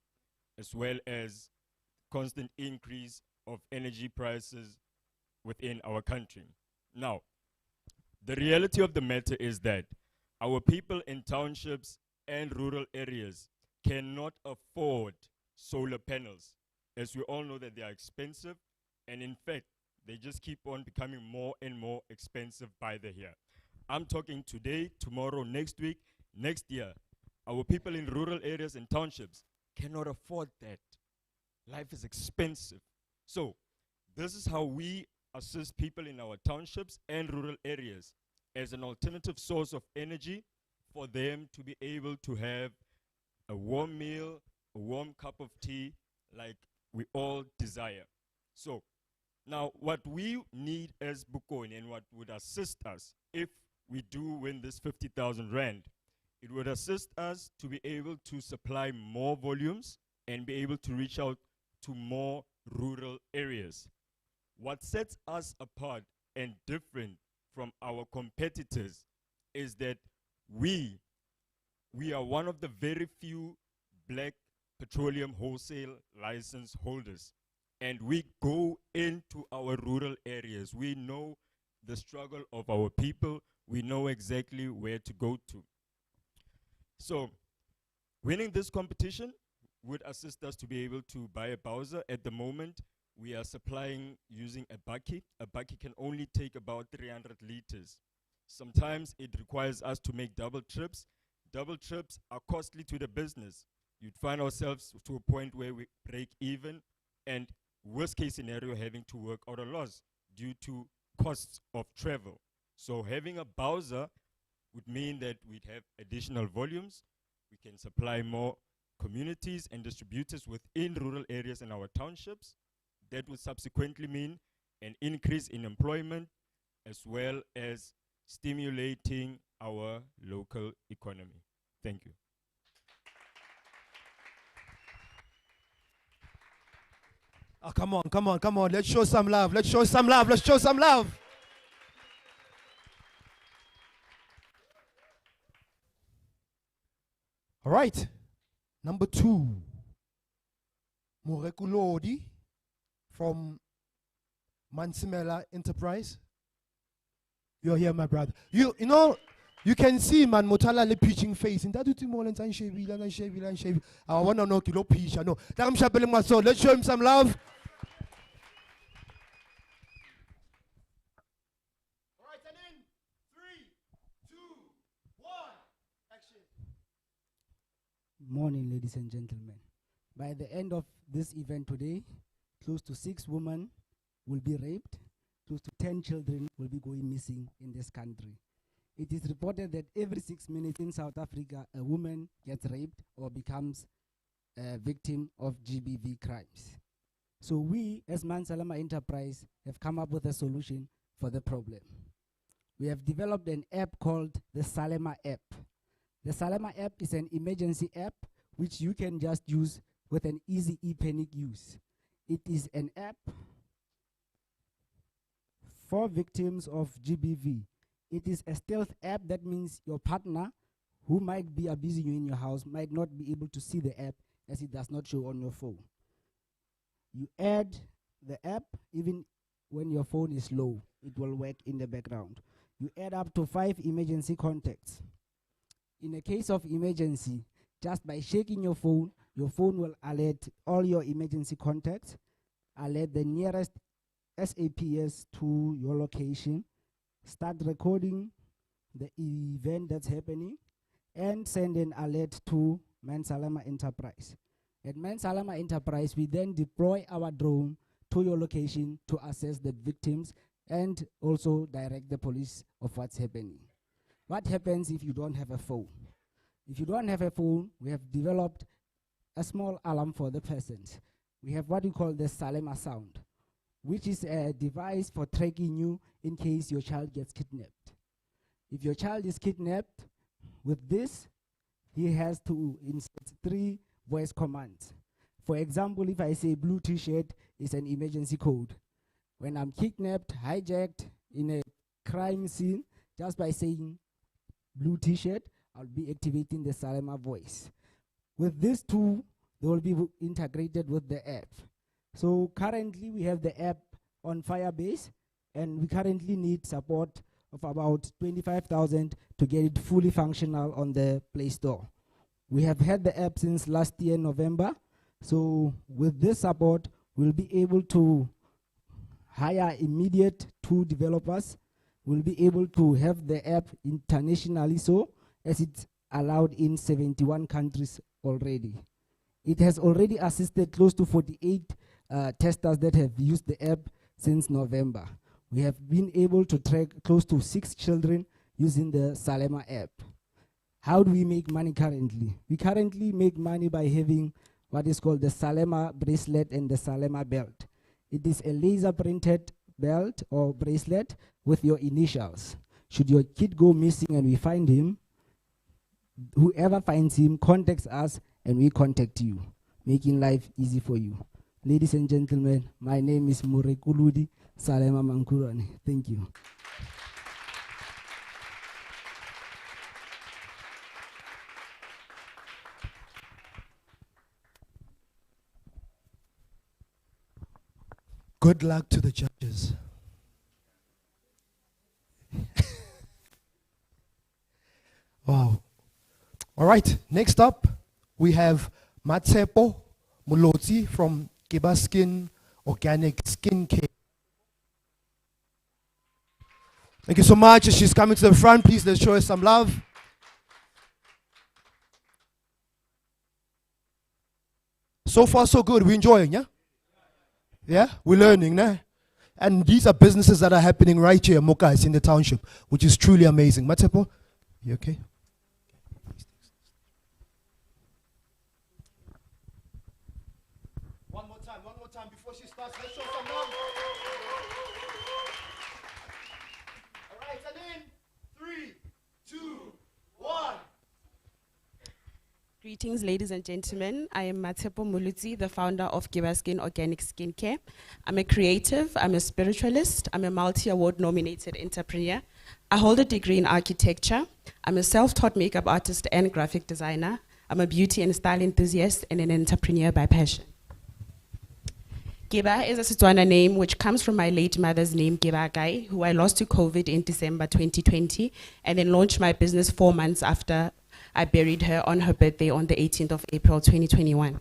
as well as constant increase of energy prices within our country. Now, the reality of the matter is that our people in townships and rural areas cannot afford solar panels, as we all know that they are expensive, and in fact, they just keep on becoming more and more expensive by the year. I'm talking today, tomorrow, next week, next year. Our people in rural areas and townships cannot afford that. Life is expensive. So, this is how we assist people in our townships and rural areas as an alternative source of energy for them to be able to have a warm meal, a warm cup of tea, like we all desire. So, now what we need as Bukoni and what would assist us if we do win this 50,000 Rand, it would assist us to be able to supply more volumes and be able to reach out to more rural areas. What sets us apart and different from our competitors is that we are one of the very few black petroleum wholesale license holders, and we go into our rural areas. We know the struggle of our people. We know exactly where to go to. So winning this competition would assist us to be able to buy a Bowser. At the moment, we are supplying using a bucket. A bucket can only take about 300 liters. Sometimes it requires us to make double trips. Double trips are costly to the business. You'd find ourselves to a point where we break even, and worst case scenario, having to work out a loss due to costs of travel. So having a Bowser would mean that we'd have additional volumes. We can supply more communities and distributors within rural areas and our townships. That would subsequently mean an increase in employment as well as stimulating our local economy. Thank you. Oh, come on, come on, come on. Let's show some love. Let's show some love. Let's show some love. All right. Number 2. Morekulodi from Mansimela Enterprise. You're here, my brother. You know, you can see man Motala le pitching face. In that you think more than shave. I want to know kilo pitch. I know. Let's show him some love. All right, and in 3, 2, 1, action. Morning, ladies and gentlemen. By the end of this event today, close to 6 women will be raped. Close to 10 children will be going missing in this country. It is reported that every 6 minutes in South Africa, a woman gets raped or becomes a victim of GBV crimes. So we, as Mansalama Enterprise, have come up with a solution for the problem. We have developed an app called the Salema app. The Salema app is an emergency app which you can just use with an easy e-panic use. It is an app for victims of GBV. It is a stealth app. That means your partner, who might be abusing you in your house, might not be able to see the app as it does not show on your phone. You add the app, even when your phone is low, it will work in the background. You add up to 5 emergency contacts. In a case of emergency, just by shaking your phone will alert all your emergency contacts, alert the nearest SAPS to your location, start recording the event that's happening, and send an alert to Mansalama Enterprise. At Mansalama Enterprise, we then deploy our drone to your location to assess the victims and also direct the police of what's happening. What happens if you don't have a phone? If you don't have a phone, we have developed a small alarm for the persons. We have what we call the Salema sound, which is a device for tracking you in case your child gets kidnapped. If your child is kidnapped, with this, he has to insert 3 voice commands. For example, if I say blue t-shirt is an emergency code. When I'm kidnapped, hijacked in a crime scene, just by saying blue t-shirt, I'll be activating the Salema voice. With this tool, they will be integrated with the app. So currently we have the app on Firebase, and we currently need support of about 25,000 to get it fully functional on the Play Store. We have had the app since last year, November. So with this support, we'll be able to hire immediate 2 developers. We'll be able to have the app internationally, so as it's allowed in 71 countries already. It has already assisted close to 48 testers that have used the app since November. We have been able to track close to 6 children using the Salema app. How do we make money currently? We currently make money by having what is called the Salema bracelet and the Salema belt. It is a laser printed belt or bracelet with your initials. Should your kid go missing and we find him, whoever finds him contacts us and we contact you, making life easy for you. Ladies and gentlemen, my name is Murekuludi Salema Mankurane. Thank you. Good luck to the judges. Wow. All right, next up, we have Matsepo Muloti from Kibaskin Organic Skincare. Thank you so much. She's coming to the front. Please, let's show her some love. So far, so good. We're enjoying, yeah? Yeah, we're learning, nah? And these are businesses that are happening right here, Mokas, in the township, which is truly amazing. Matsepo, you okay? One more time before she starts. Let's show some love. All right, and in 3, 2, 1. Greetings, ladies and gentlemen. I am Matsepo Muluzi, the founder of Kibaskin Organic Skincare. I'm a creative, I'm a spiritualist, I'm a multi-award nominated entrepreneur. I hold a degree in architecture. I'm a self-taught makeup artist and graphic designer. I'm a beauty and style enthusiast and an entrepreneur by passion. Giba is a Setswana name which comes from my late mother's name, Giba Gai, who I lost to COVID in December 2020, and then launched my business 4 months after I buried her on her birthday on the 18th of April 2021.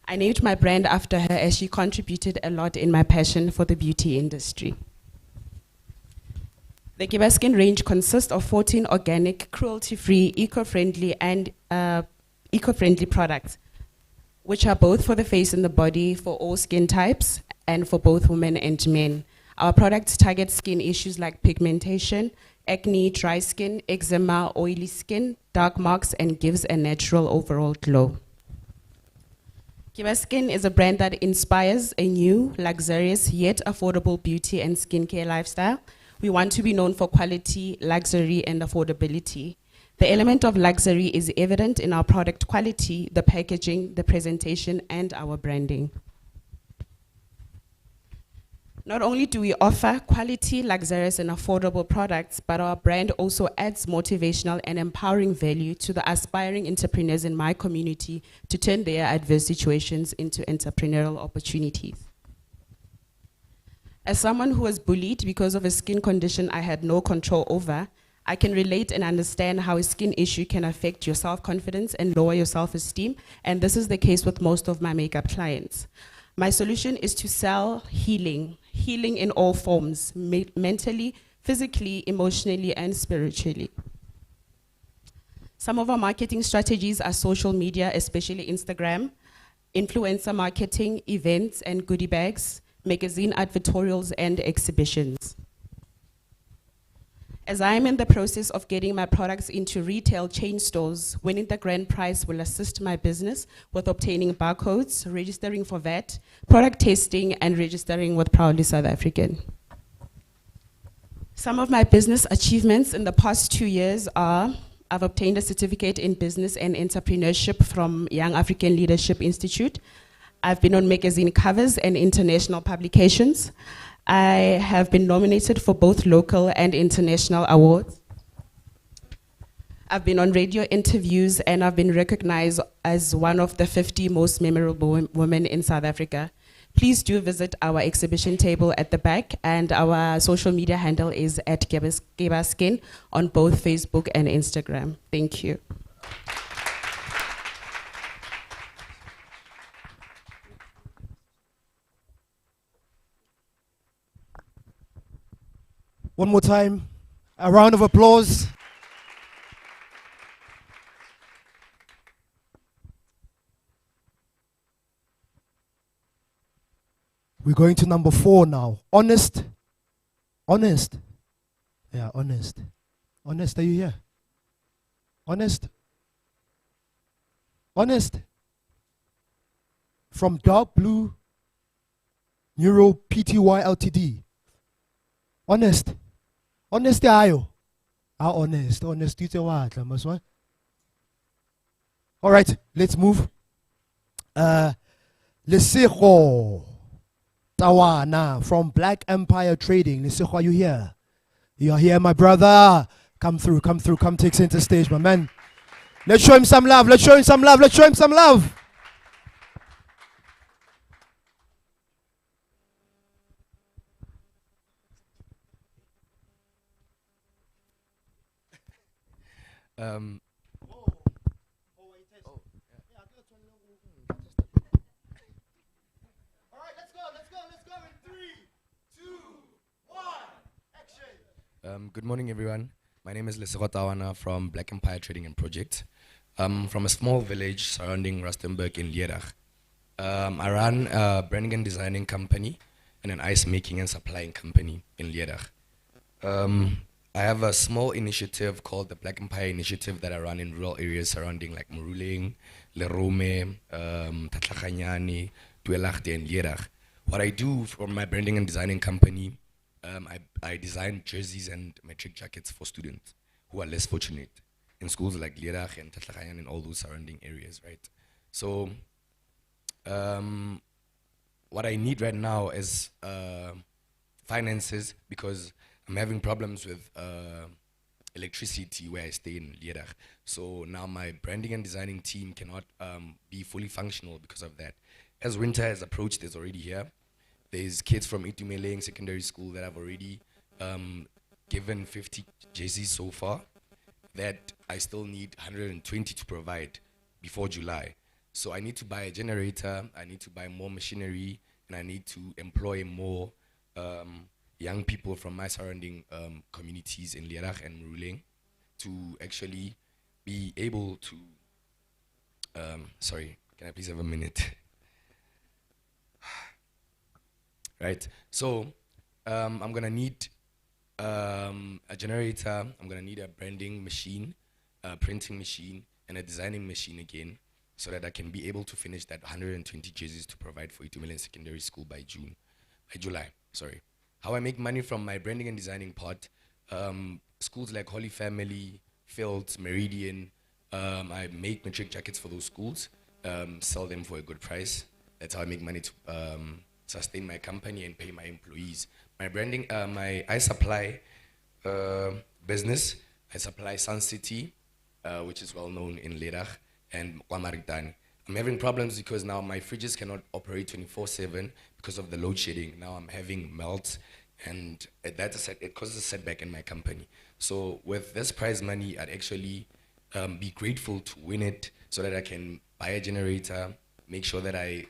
I named my brand after her as she contributed a lot in my passion for the beauty industry. The Kibaskin range consists of 14 organic, cruelty-free, eco-friendly and eco-friendly products, which are both for the face and the body, for all skin types, and for both women and men. Our products target skin issues like pigmentation, acne, dry skin, eczema, oily skin, dark marks, and gives a natural overall glow. Kibaskin is a brand that inspires a new, luxurious, yet affordable beauty and skincare lifestyle. We want to be known for quality, luxury, and affordability. The element of luxury is evident in our product quality, the packaging, the presentation, and our branding. Not only do we offer quality, luxurious, and affordable products, but our brand also adds motivational and empowering value to the aspiring entrepreneurs in my community to turn their adverse situations into entrepreneurial opportunities. As someone who was bullied because of a skin condition I had no control over, I can relate and understand how a skin issue can affect your self-confidence and lower your self-esteem, and this is the case with most of my makeup clients. My solution is to sell healing in all forms, mentally, physically, emotionally, and spiritually. Some of our marketing strategies are social media, especially Instagram, influencer marketing, events and goodie bags, magazine advertorials, and exhibitions. As I am in the process of getting my products into retail chain stores, winning the grand prize will assist my business with obtaining barcodes, registering for VAT, product testing, and registering with Proudly South African. Some of my business achievements in the past 2 years are: I've obtained a certificate in business and entrepreneurship from Young African Leadership Institute. I've been on magazine covers and international publications. I have been nominated for both local and international awards. I've been on radio interviews, and I've been recognized as one of the 50 most memorable women in South Africa. Please do visit our exhibition table at the back, and our social media handle is @Gebaskin on both Facebook and Instagram. Thank you. One more time, a round of applause. We're going to number 4 now. Honest. Honest. Yeah, honest. Honest, are you here? Honest. Honest. From Dark Blue Neuro Pty Ltd. Honest. Honest ayo. Honest. Honest ite watla maswa. All right, let's move. Lesego Tawana from Black Empire Trading. Lesego, are you here? You are here, my brother. Come through, come take center stage, my man. Let's show him some love. Let's show him some love. Let's show him some love. Good morning, everyone. My name is Lesego Tawana from Black Empire Trading and Project. From a small village surrounding Rustenburg in Liedach. I run a branding and designing company and an ice making and supplying company in Liedach. I have a small initiative called the Black Empire Initiative that I run in rural areas surrounding like Moruleng, Lerome, Tatlaganyane, Tuelachte, and Liedach. What I do for my branding and designing company, I design jerseys and metric jackets for students who are less fortunate in schools like Liedach and Tatlaganyane and all those surrounding areas, right? So what I need right now is finances, because I'm having problems with electricity where I stay in Liedach. So now my branding and designing team cannot be fully functional because of that. As winter has approached, it's already here. There's kids from Itumeleng Secondary School that I've already given 50 jerseys so far, that I still need 120 to provide before July. So I need to buy a generator, I need to buy more machinery, and I need to employ more young people from my surrounding communities in Liedach and Moruleng to actually be able to, sorry, can I please have a minute? Right, so I'm gonna need a generator, I'm gonna need a branding machine, a printing machine, and a designing machine again, so that I can be able to finish that 120 jerseys to provide for Itumeleng Secondary School by July, sorry. How I make money from my branding and designing part, schools like Holy Family, Fields, Meridian, I make metric jackets for those schools, sell them for a good price. That's how I make money to sustain my company and pay my employees. My branding, I supply business. I supply Sun City, which is well known in Liedach, and Kwamaritani. I'm having problems because now my fridges cannot operate 24/7 because of the load shedding. Now I'm having melts, and it causes a setback in my company. So with this prize money, I'd actually be grateful to win it so that I can buy a generator, make sure that I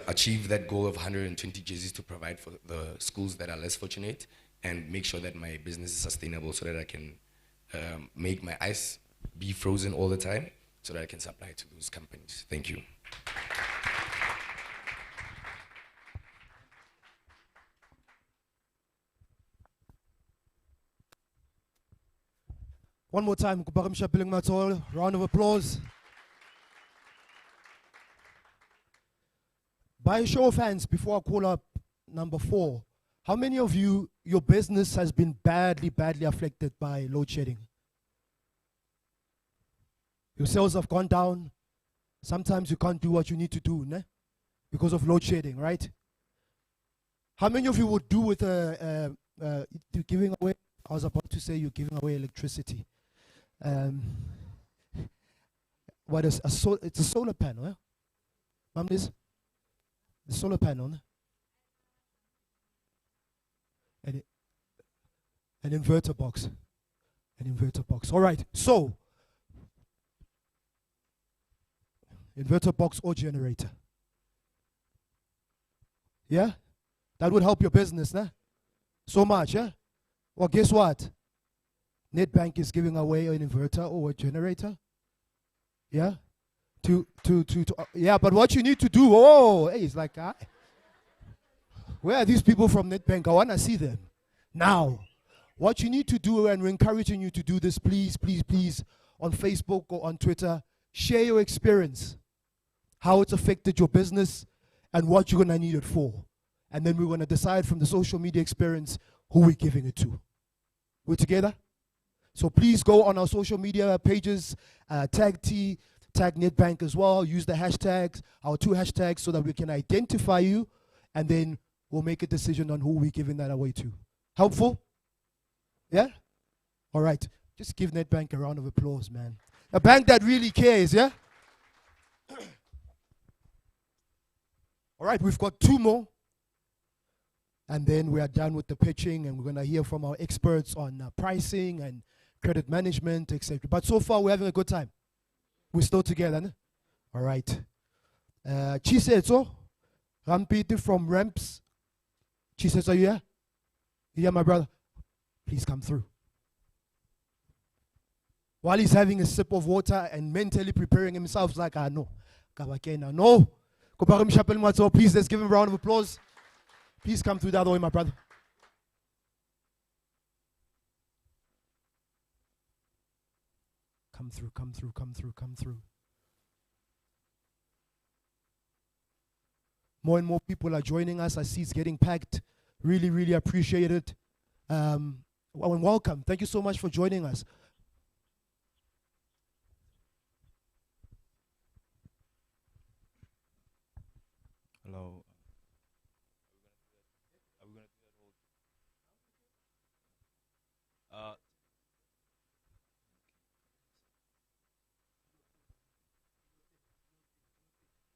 achieve that goal of 120 jerseys to provide for the schools that are less fortunate, and make sure that my business is sustainable so that I can make my ice be frozen all the time so that I can supply to those companies. Thank you. One more time, round of applause. By a show of hands, before I call up number 4, how many of you, your business has been badly affected by load shedding? Your sales have gone down. Sometimes you can't do what you need to do, ne? Because of load shedding, right? How many of you would do with giving away? I was about to say you're giving away electricity. What is it's a solar panel, eh? Mom, this the solar panel, ne? An inverter box. An inverter box. All right. So, inverter box or generator. Yeah? That would help your business, nah? So much, yeah? Well, guess what? Netbank is giving away an inverter or a generator. Yeah? Yeah, but what you need to do, hey, it's like, where are these people from Netbank? I want to see them. Now, what you need to do, and we're encouraging you to do this, please, on Facebook or on Twitter, share your experience, how it's affected your business, and what you're going to need it for. And then we're going to decide from the social media experience who we're giving it to. We're together? So please go on our social media pages, tag Netbank as well, use the hashtags, our 2 hashtags, so that we can identify you, and then we'll make a decision on who we're giving that away to. Helpful? Yeah? All right. Just give Netbank a round of applause, man. A bank that really cares, yeah? All right, we've got 2 more. And then we are done with the pitching, and we're going to hear from our experts on pricing and credit management, etc. But so far, we're having a good time. We're still together, ne? All right. Chisetso, Rampiti from Ramps. Chisetso, are you here? You here, my brother? Please come through. While he's having a sip of water and mentally preparing himself, he's like, no. No. Please, let's give him a round of applause. Please come through the other way, my brother. Come through. More and more people are joining us. I see it's getting packed. Really appreciate it. And welcome. Thank you so much for joining us. Hello.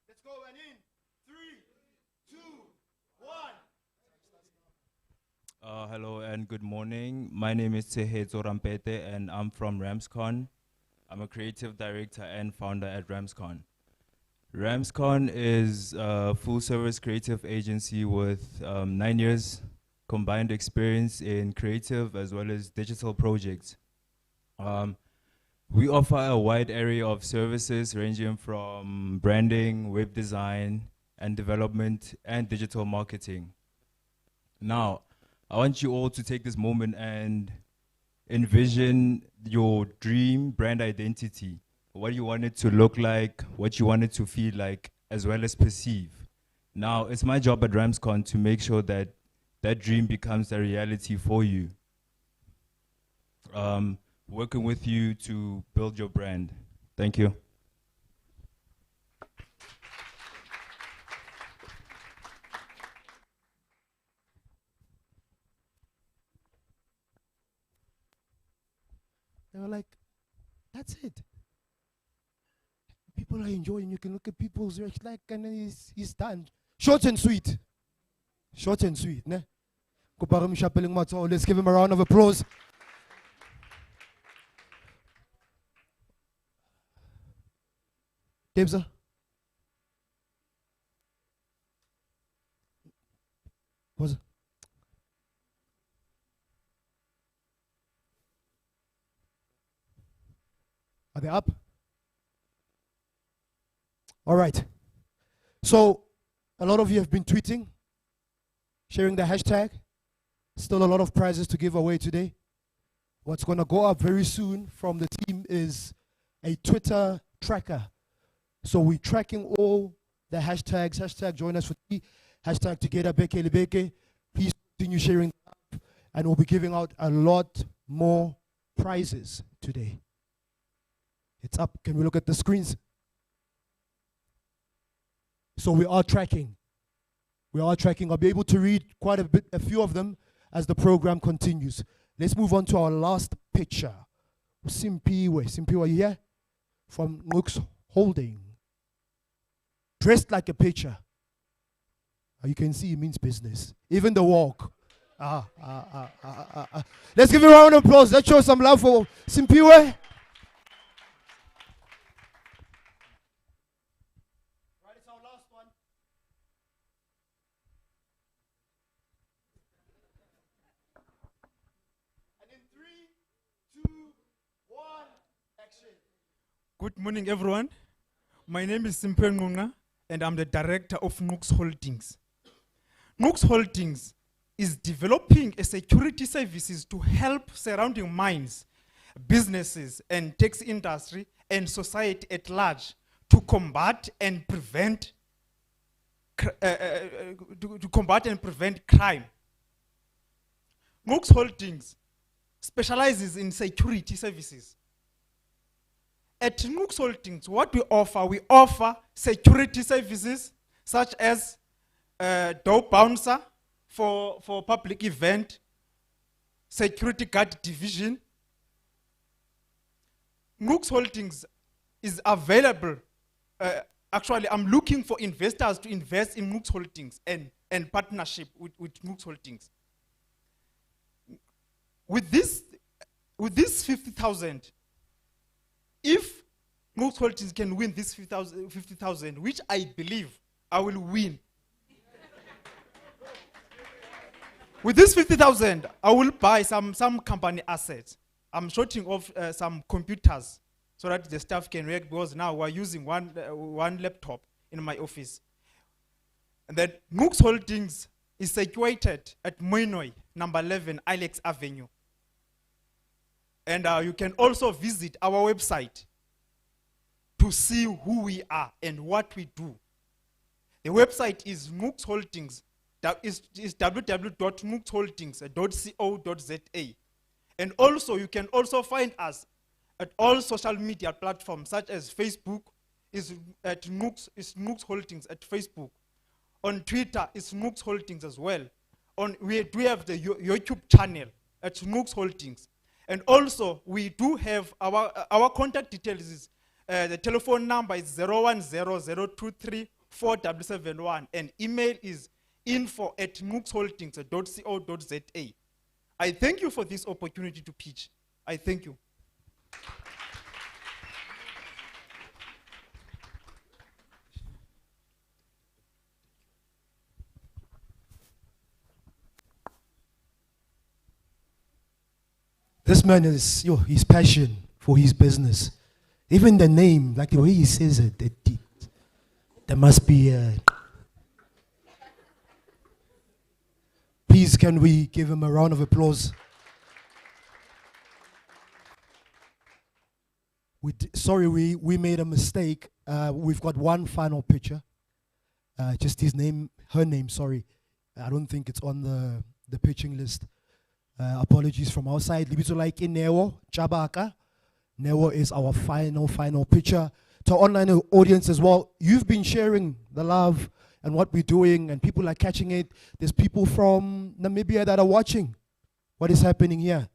Let's go, and in 3, 2, 1. Hello and good morning. My name is Zagatu Appliances and I'm from Rapgen. I'm a creative director and founder at Rapgen. Rapgen is a full-service creative agency with 9 years combined experience in creative as well as digital projects. We offer a wide array of services ranging from branding, web design, and development, and digital marketing. Now, I want you all to take this moment and envision your dream brand identity, what you want it to look like, what you want it to feel like, as well as perceive. Now, it's my job at Rapgen to make sure that that dream becomes a reality for you. Working with you to build your brand. Thank you. They were like, that's it. People are enjoying. You can look at people's reaction, like, and then he's done. Short and sweet. Short and sweet, ne? Let's give him a round of applause. Debza. Was it? Are they up? All right. So, a lot of you have been tweeting, sharing the hashtag. Still a lot of prizes to give away today. what's going to go up very soon from the team is a Twitter tracker. So we're tracking all the hashtags, hashtag join us for tea, hashtag together Beke. Please continue sharing, and we'll be giving out a lot more prizes today. It's up. Can we look at the screens? So we are tracking. We are tracking. I'll be able to read quite a few of them as the program continues. Let's move on to our last picture. Simpiwe, are you here? From Nooks Holding. Dressed like a picture. You can see it means business. Even the walk. Let's give a round of applause. Let's show some love for Simpiwe. Good morning, everyone. My name is Simpiwe Ngunga, and I'm the director of Nooks Holdings. Nooks Holdings is developing a security services to help surrounding mines, businesses, and tax industry and society at large to combat and prevent crime. Nooks Holdings specializes in security services. At Nooks Holdings, what we offer security services such as door bouncer for public event, security guard division. Nooks Holdings is available. Actually, I'm looking for investors to invest in Nooks Holdings and partnership with Nooks Holdings. With this 50,000, if Nooks Holdings can win this 50,000, which I believe I will win. With this 50,000, I will buy some company assets. I'm shorting off some computers so that the staff can work, because now we're using one laptop in my office. And then Nooks Holdings is situated at Moinoi, number 11, Alex Avenue. And you can also visit our website to see who we are and what we do. The website is Nooks Holdings. Is www.nooksholdings.co.za. And also, you can also find us at all social media platforms such as Facebook is Nooks Holdings at Facebook. On Twitter is Nooks Holdings as well. We do have the YouTube channel at Nooks Holdings. And also, we do have our contact details is the telephone number is 010-023-4771, and email is info@nooksholdings.co.za. I thank you for this opportunity to pitch. I thank you. This man is, his passion for his business. Even the name, like the way he says it, there must be a... Please, can we give him a round of applause? Sorry, we made a mistake. We've got one final picture. Just his name, her name, sorry. I don't think it's on the pitching list. Apologies from our side. Libito like in Newo, Chabaka. Newo is our final picture. To online audience as well, you've been sharing the love and what we're doing, and people are catching it. There's people from Namibia that are watching what is happening here.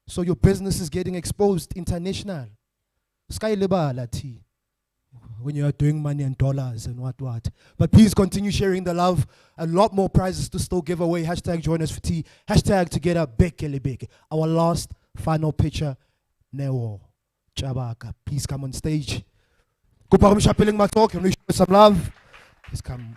So your business is getting exposed international. Sky Lati. When you are doing money and dollars and what. But please continue sharing the love. A lot more prizes to still give away. Hashtag join us for tea. Hashtag together Beke. Our last final picture, Newo Chabaka. Please come on stage. Kuparum Shapiling Matok, can we show some love? Please come.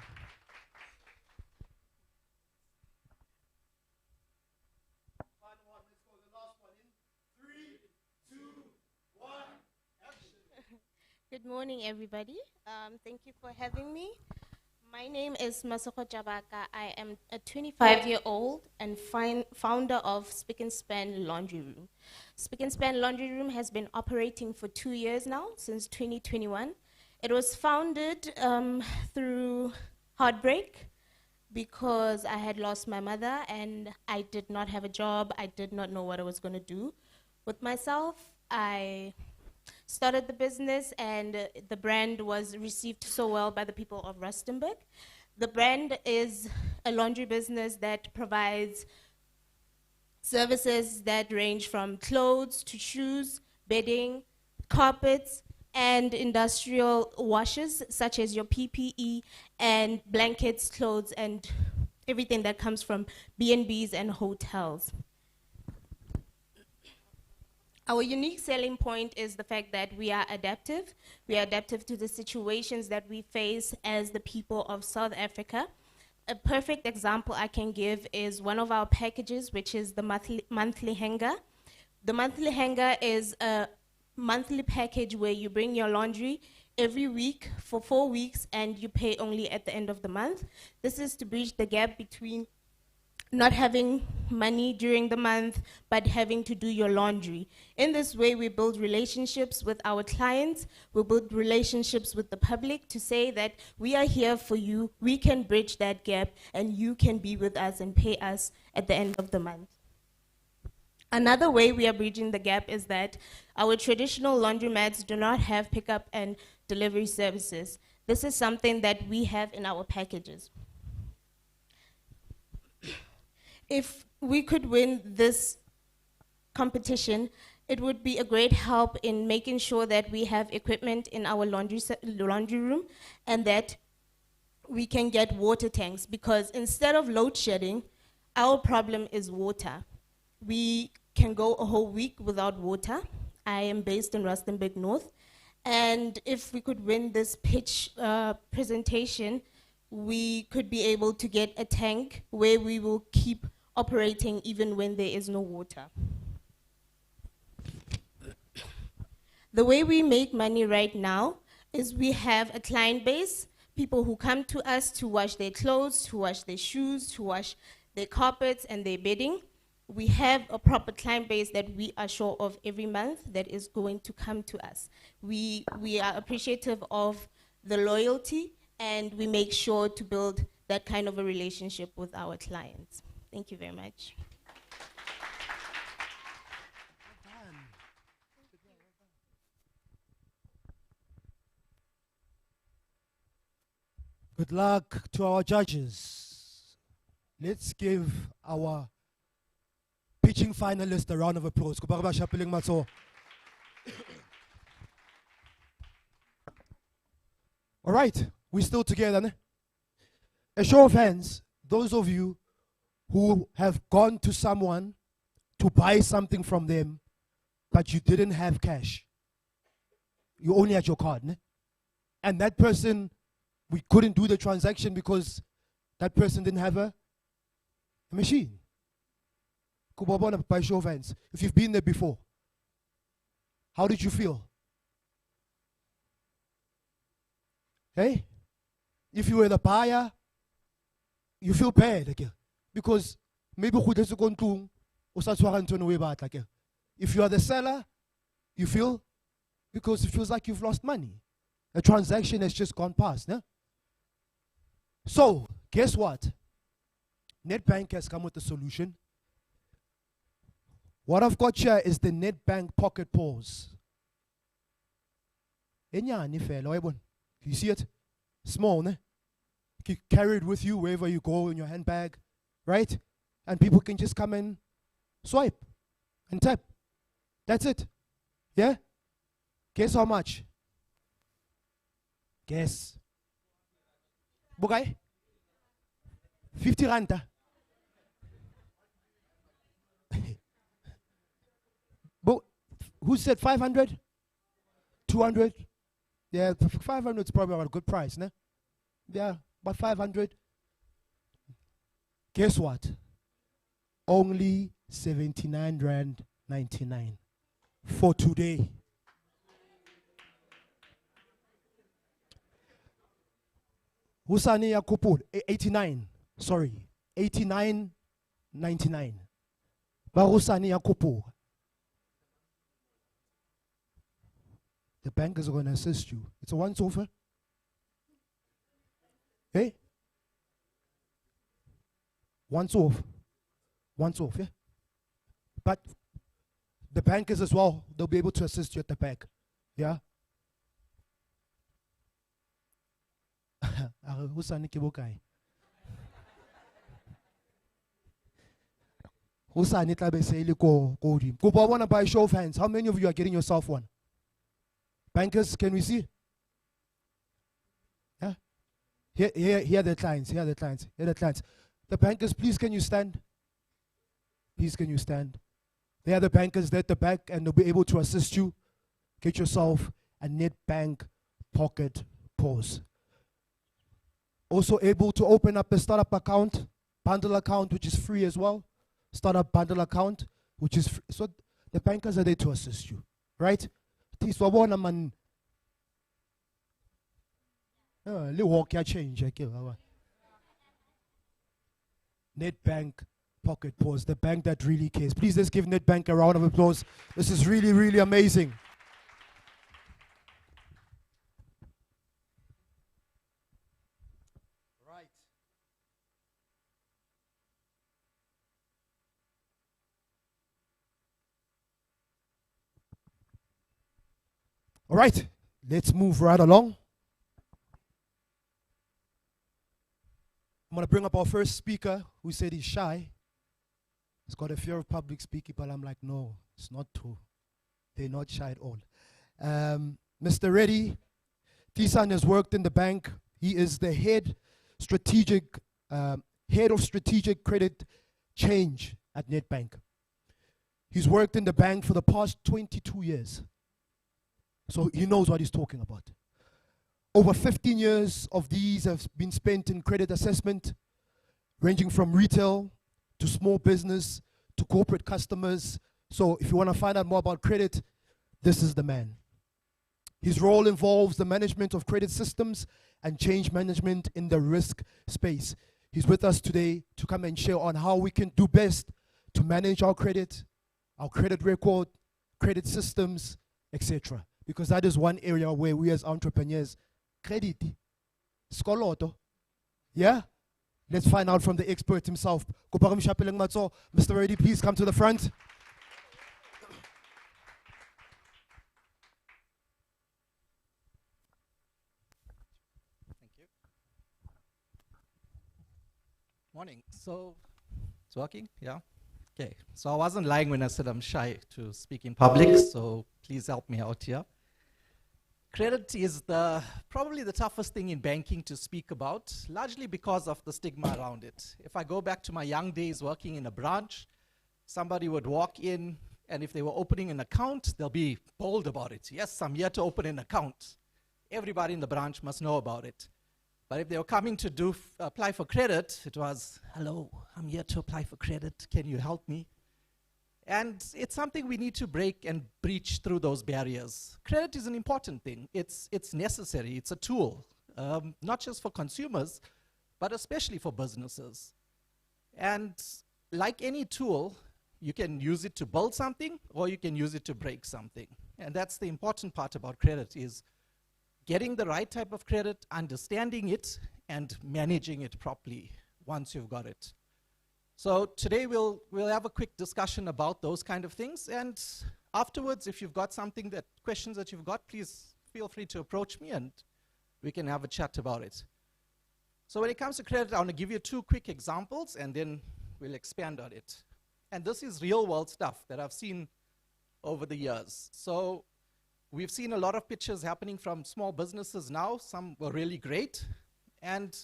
Good morning, everybody. Thank you for having me. My name is Masoko Jabaka. I am a 25-year-old and founder of Spick and Span Laundry Room. Spick and Span Laundry Room has been operating for 2 years now, since 2021. It was founded through heartbreak because I had lost my mother and I did not have a job. I did not know what I was going to do with myself. I started the business and the brand was received so well by the people of Rustenburg. The brand is a laundry business that provides services that range from clothes to shoes, bedding, carpets, and industrial washes such as your PPE and blankets, clothes, and everything that comes from B&Bs and hotels. Our unique selling point is the fact that we are adaptive. We are adaptive to the situations that we face as the people of South Africa. A perfect example I can give is one of our packages, which is the monthly hanger. The monthly hanger is a monthly package where you bring your laundry every week for 4 weeks and you pay only at the end of the month. This is to bridge the gap between not having money during the month, but having to do your laundry. In this way, we build relationships with our clients, we build relationships with the public to say that we are here for you, we can bridge that gap, and you can be with us and pay us at the end of the month. Another way we are bridging the gap is that our traditional laundromats do not have pickup and delivery services. This is something that we have in our packages. If we could win this competition, it would be a great help in making sure that we have equipment in our laundry room and that we can get water tanks, because instead of load shedding, our problem is water. We can go a whole week without water. I am based in Rustenburg North, and if we could win this pitch presentation, we could be able to get a tank where we will keep operating even when there is no water. The way we make money right now is we have a client base, people who come to us to wash their clothes, to wash their shoes, to wash their carpets and their bedding. We have a proper client base that we are sure of every month that is going to come to us. We are appreciative of the loyalty, and we make sure to build that kind of a relationship with our clients. Thank you very much. Good luck to our judges. Let's give our pitching finalist a round of applause. All right, we're still together. Ne? A show of hands, those of you who have gone to someone to buy something from them, but you didn't have cash. You only had your card. Ne? And that person, we couldn't do the transaction because that person didn't have a machine. By show of hands, if you've been there before, how did you feel? Hey? If you were the buyer, you feel bad again. Because maybe if you are the seller, you feel, because it feels like you've lost money. A transaction has just gone past. Ne? So, guess what? Netbank has come with a solution. What I've got here is the Netbank Pocket Pause. You see it? Small, ne? You carry it with you wherever you go in your handbag, right? And people can just come and swipe and tap. That's it. Yeah? Guess how much? Guess. Bugay? 50 rand. Who said 500? 200? Yeah, 500 is probably a good price, ne? Yeah, but 500. Guess what? Only 79 rand 99 for today. Usani ya kupur, 89, sorry, 89.99. Ba usani ya kupur. The bankers are going to assist you. It's a once-off. Hey? Once-off. Once-off, yeah? But the bankers as well, they'll be able to assist you at the back. Yeah? Usani kibukai. Usani tlabe seili ko dim. Kupa wanna buy show of hands. How many of you are getting yourself one? Bankers, can we see? Yeah? Here are the clients, here are the clients, here are the clients. The bankers, please can you stand? Please can you stand? They are the bankers, they're at the back, and they'll be able to assist you. Get yourself a Netbank pocket pause. Also able to open up a startup account, bundle account, which is free as well. Startup bundle account, which is free. So the bankers are there to assist you, right? Tiswabona man. Little walk ya change. Netbank pocket pause, the bank that really cares. Please let's give Netbank a round of applause. This is really, really amazing. Right. All right, let's move right along. I'm going to bring up our first speaker who said he's shy. He's got a fear of public speaking, but I'm like, no, it's not true. They're not shy at all. Mr. Reddy, Tisan has worked in the bank. He is the head of strategic credit change at Netbank. He's worked in the bank for the past 22 years. So he knows what he's talking about. Over 15 years of these have been spent in credit assessment, ranging from retail to small business to corporate customers. So if you want to find out more about credit, this is the man. His role involves the management of credit systems and change management in the risk space. He's with us today to come and share on how we can do best to manage our credit record, credit systems, etc. Because that is one area where we as entrepreneurs, credit, skoloto, yeah? Let's find out from the expert himself. Mr. Reddy, please come to the front. Thank you. Morning. So, it's working? Yeah? Okay. So I wasn't lying when I said I'm shy to speak in public, so please help me out here. Credit is probably the toughest thing in banking to speak about, largely because of the stigma around it. If I go back to my young days working in a branch, somebody would walk in, and if they were opening an account, they'll be bold about it. Yes, I'm here to open an account. Everybody in the branch must know about it. But if they were coming to apply for credit, it was, hello, I'm here to apply for credit. Can you help me? And it's something we need to break and breach through those barriers. Credit is an important thing. It's necessary. It's a tool, not just for consumers, but especially for businesses. And like any tool, you can use it to build something, or you can use it to break something. And that's the important part about credit, is getting the right type of credit, understanding it, and managing it properly once you've got it. So today we'll have a quick discussion about those kind of things, and afterwards, if you've got questions that you've got, please feel free to approach me and we can have a chat about it. So when it comes to credit, I want to give you 2 quick examples and then we'll expand on it. And this is real world stuff that I've seen over the years. So we've seen a lot of pitches happening from small businesses now. Some were really great, and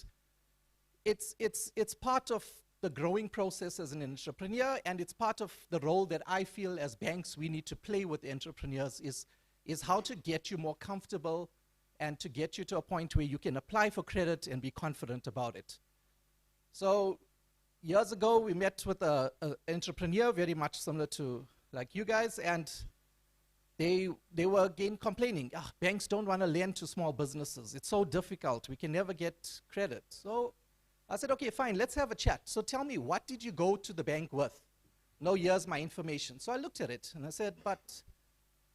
it's part of the growing process as an entrepreneur, and it's part of the role that I feel as banks we need to play with entrepreneurs is how to get you more comfortable and to get you to a point where you can apply for credit and be confident about it. So years ago, we met with an entrepreneur very much similar to like you guys, and they were again complaining, banks don't want to lend to small businesses. It's so difficult. We can never get credit. So I said, okay, fine, let's have a chat. So tell me, what did you go to the bank with? No, here's my information. So I looked at it and I said,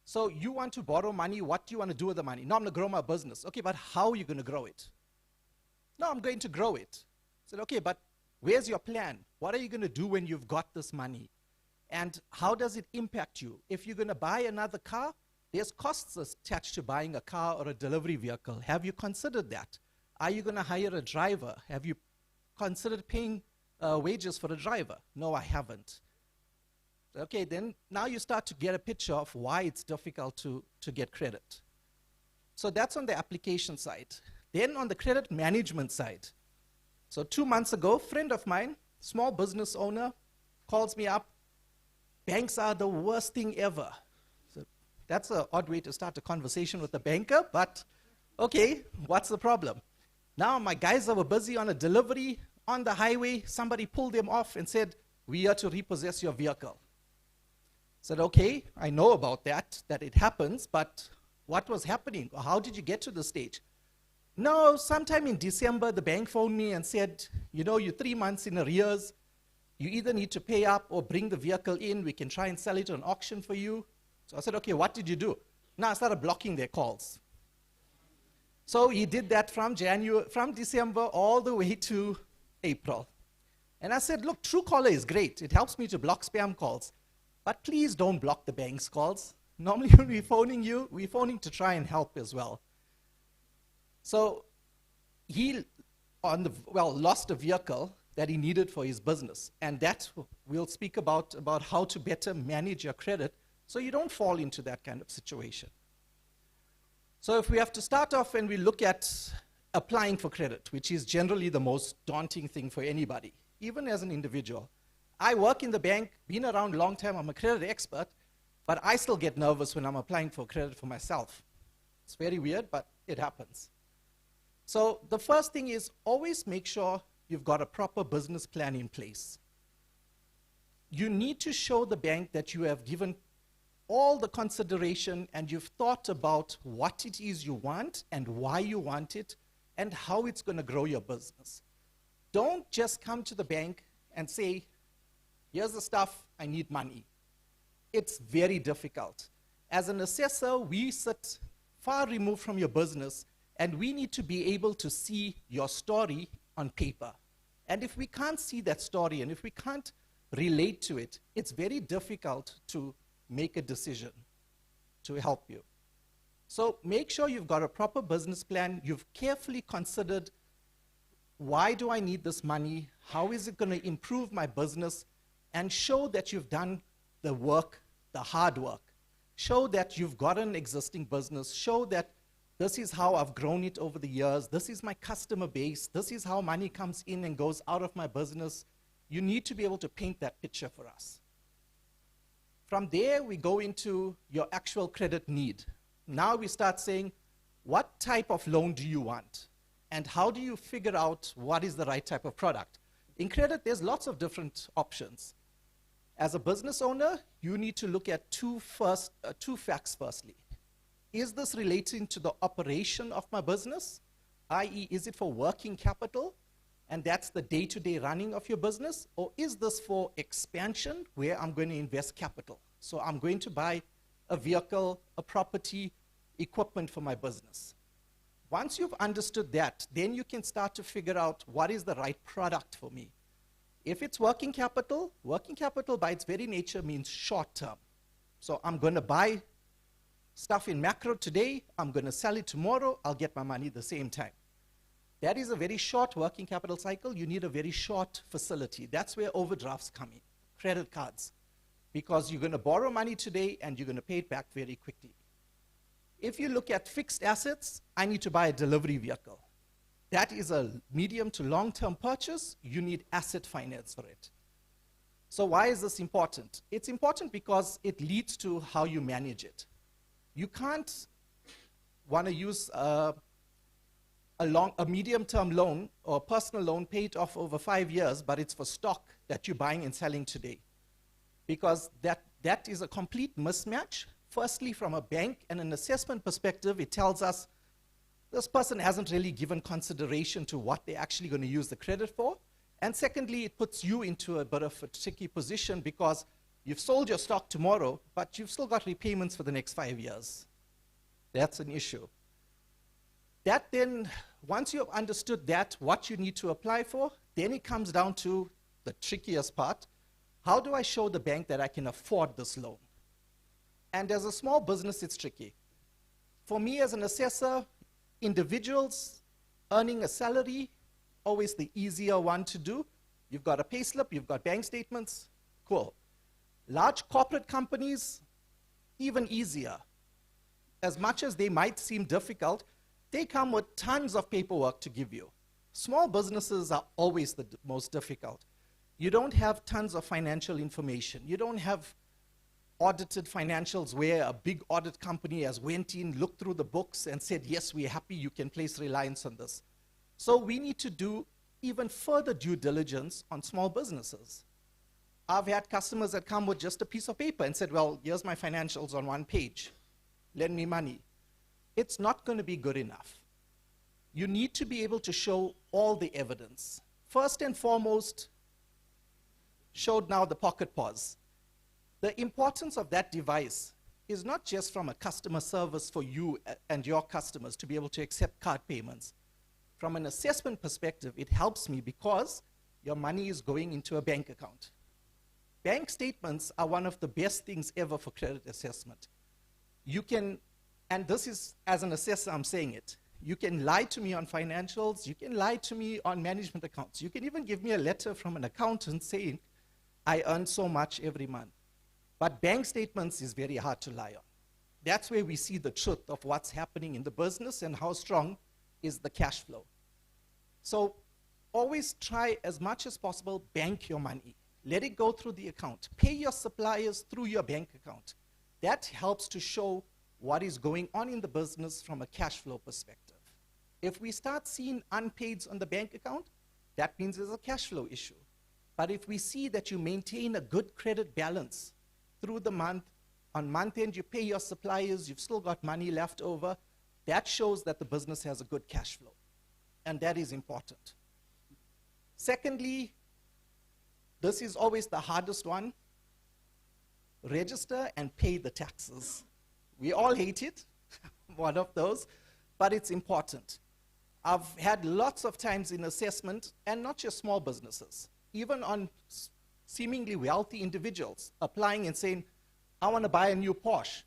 so you want to borrow money, what do you want to do with the money? No, I'm going to grow my business. Okay, but how are you going to grow it? No, I'm going to grow it. I said, okay, but where's your plan? What are you going to do when you've got this money? And how does it impact you? If you're going to buy another car, there's costs attached to buying a car or a delivery vehicle. Have you considered that? Are you going to hire a driver? Have you considered paying wages for a driver? No, I haven't. Okay, then now you start to get a picture of why it's difficult to get credit. So that's on the application side. Then on the credit management side. So 2 months ago, a friend of mine, small business owner, calls me up. Banks are the worst thing ever. So that's an odd way to start a conversation with a banker, but okay, what's the problem? Now my guys were busy on a delivery on the highway. Somebody pulled them off and said, we are to repossess your vehicle. I said, okay, I know about that it happens, but what was happening? How did you get to the stage? No, sometime in December, the bank phoned me and said, you know, you're 3 months in arrears. You either need to pay up or bring the vehicle in. We can try and sell it on auction for you. So I said, okay, what did you do? Now I started blocking their calls. So he did that from December all the way to April. And I said, look, Truecaller is great. It helps me to block spam calls. But please don't block the bank's calls. Normally when we're phoning you, we're phoning to try and help as well. So he lost a vehicle that he needed for his business. And that we'll speak about how to better manage your credit so you don't fall into that kind of situation. So if we have to start off and we look at applying for credit, which is generally the most daunting thing for anybody, even as an individual. I work in the bank, been around a long time, I'm a credit expert, but I still get nervous when I'm applying for credit for myself. It's very weird, but it happens. So the first thing is always make sure you've got a proper business plan in place. You need to show the bank that you have given all the consideration and you've thought about what it is you want and why you want it and how it's going to grow your business. Don't just come to the bank and say, here's the stuff, I need money. It's very difficult. As an assessor, we sit far removed from your business and we need to be able to see your story on paper. And if we can't see that story and if we can't relate to it, it's very difficult to make a decision to help you. So make sure you've got a proper business plan. You've carefully considered, why do I need this money? How is it going to improve my business? And show that you've done the work, the hard work. Show that you've got an existing business. Show that this is how I've grown it over the years. This is my customer base. This is how money comes in and goes out of my business. You need to be able to paint that picture for us. From there, we go into your actual credit need. Now we start saying, what type of loan do you want? And how do you figure out what is the right type of product? In credit, there's lots of different options. As a business owner, you need to look at two facts firstly. Is this relating to the operation of my business? I.e., is it for working capital? And that's the day-to-day running of your business? Or is this for expansion where I'm going to invest capital? So I'm going to buy a vehicle, a property, equipment for my business. Once you've understood that, then you can start to figure out what is the right product for me. If it's working capital by its very nature means short term. So I'm going to buy stuff in macro today, I'm going to sell it tomorrow, I'll get my money the same time. That is a very short working capital cycle. You need a very short facility. That's where overdrafts come in, credit cards. Because you're going to borrow money today and you're going to pay it back very quickly. If you look at fixed assets, I need to buy a delivery vehicle. That is a medium to long-term purchase. You need asset finance for it. So why is this important? It's important because it leads to how you manage it. You can't want to use a medium-term loan or a personal loan paid off over 5 years, but it's for stock that you're buying and selling today. Because that is a complete mismatch. Firstly, from a bank and an assessment perspective, it tells us this person hasn't really given consideration to what they're actually going to use the credit for. And secondly, it puts you into a bit of a tricky position because you've sold your stock tomorrow, but you've still got repayments for the next 5 years. That's an issue. That then, once you've understood that, what you need to apply for, then it comes down to the trickiest part. How do I show the bank that I can afford this loan? And as a small business, it's tricky. For me as an assessor, individuals earning a salary, always the easier one to do. You've got a payslip, you've got bank statements, cool. Large corporate companies, even easier. As much as they might seem difficult, they come with tons of paperwork to give you. Small businesses are always the most difficult. You don't have tons of financial information. You don't have audited financials where a big audit company has went in, looked through the books and said, yes, we're happy, you can place reliance on this. So we need to do even further due diligence on small businesses. I've had customers that come with just a piece of paper and said, well, here's my financials on one page. Lend me money. It's not going to be good enough. You need to be able to show all the evidence. First and foremost, showed now the pocket pause. The importance of that device is not just from a customer service for you and your customers to be able to accept card payments. From an assessment perspective, it helps me because your money is going into a bank account. Bank statements are one of the best things ever for credit assessment. You can, and this is, as an assessor, I'm saying it, you can lie to me on financials, you can lie to me on management accounts. You can even give me a letter from an accountant saying, I earn so much every month. But bank statements is very hard to lie on. That's where we see the truth of what's happening in the business and how strong is the cash flow. So always try as much as possible, bank your money. Let it go through the account. Pay your suppliers through your bank account. That helps to show what is going on in the business from a cash flow perspective. If we start seeing unpaids on the bank account, that means there's a cash flow issue. But if we see that you maintain a good credit balance through the month, on month end you pay your suppliers, you've still got money left over, that shows that the business has a good cash flow. And that is important. Secondly, this is always the hardest one. Register and pay the taxes. We all hate it, one of those, but it's important. I've had lots of times in assessment, and not just small businesses, even on seemingly wealthy individuals applying and saying, I want to buy a new Porsche.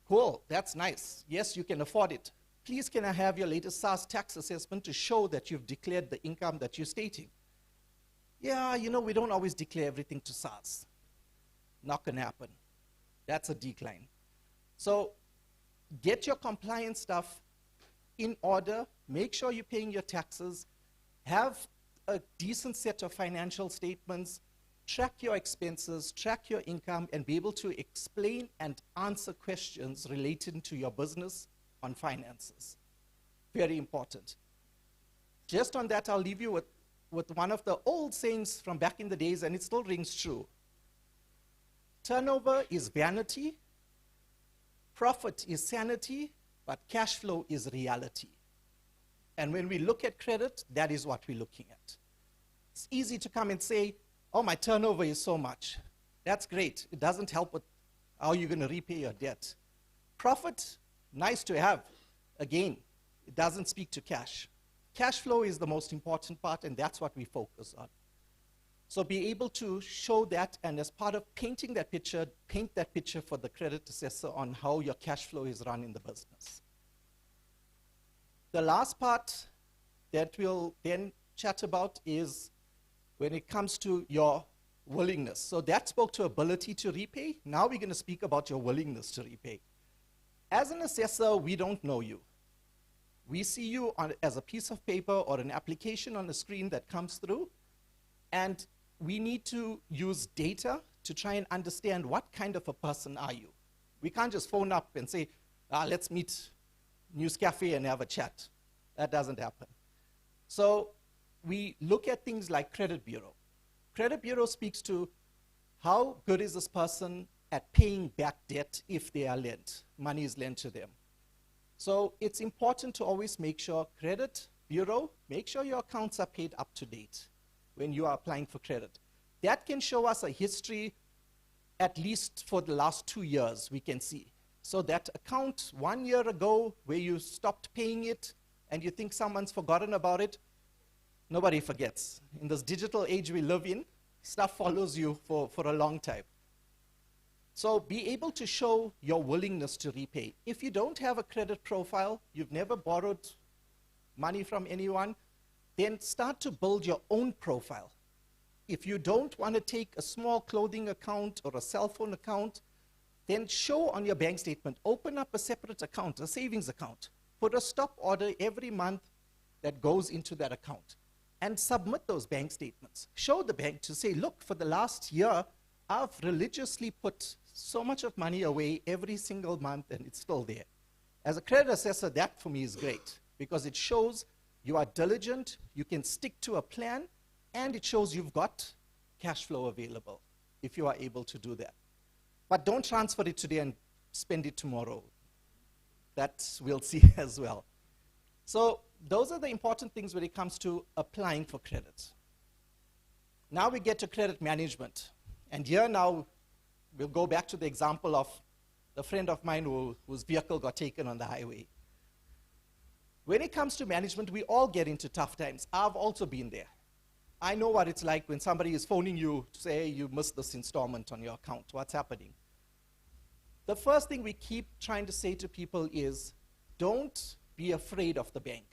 Cool, that's nice. Yes, you can afford it. Please can I have your latest SARS tax assessment to show that you've declared the income that you're stating? Yeah, you know, we don't always declare everything to SARS. Not going to happen. That's a decline. So get your compliance stuff in order. Make sure you're paying your taxes. Have a decent set of financial statements. Track your expenses, track your income, and be able to explain and answer questions relating to your business on finances. Very important. Just on that, I'll leave you with one of the old sayings from back in the days, and it still rings true. Turnover is vanity, profit is sanity, but cash flow is reality. And when we look at credit, that is what we're looking at. It's easy to come and say, oh, my turnover is so much. That's great. It doesn't help with how you're going to repay your debt. Profit, nice to have. Again, it doesn't speak to cash. Cash flow is the most important part, and that's what we focus on. So be able to show that, and as part of painting that picture, paint that picture for the credit assessor on how your cash flow is run in the business. The last part that we'll then chat about is when it comes to your willingness. So that spoke to ability to repay. Now we're going to speak about your willingness to repay. As an assessor, we don't know you. We see you as a piece of paper or an application on the screen that comes through, and we need to use data to try and understand what kind of a person are you. We can't just phone up and say, let's meet News Cafe and have a chat. That doesn't happen. So we look at things like credit bureau. Credit bureau speaks to how good is this person at paying back debt if they are lent, money is lent to them. So it's important to always make sure, credit bureau, make sure your accounts are paid up to date when you are applying for credit. That can show us a history, at least for the last 2 years, we can see. So that account 1 year ago where you stopped paying it and you think someone's forgotten about it, nobody forgets. In this digital age we live in, stuff follows you for a long time. So be able to show your willingness to repay. If you don't have a credit profile, you've never borrowed money from anyone, then start to build your own profile. If you don't want to take a small clothing account or a cell phone account, then show on your bank statement, open up a separate account, a savings account. Put a stop order every month that goes into that account and submit those bank statements. Show the bank to say, look, for the last year, I've religiously put so much of money away every single month and it's still there. As a credit assessor, that for me is great because it shows you are diligent, you can stick to a plan, and it shows you've got cash flow available if you are able to do that. But don't transfer it today and spend it tomorrow. That we'll see as well. So those are the important things when it comes to applying for credit. Now we get to credit management. And here now, we'll go back to the example of the friend of mine whose vehicle got taken on the highway. When it comes to management, we all get into tough times. I've also been there. I know what it's like when somebody is phoning you to say, hey, you missed this installment on your account. What's happening? The first thing we keep trying to say to people is, don't be afraid of the bank.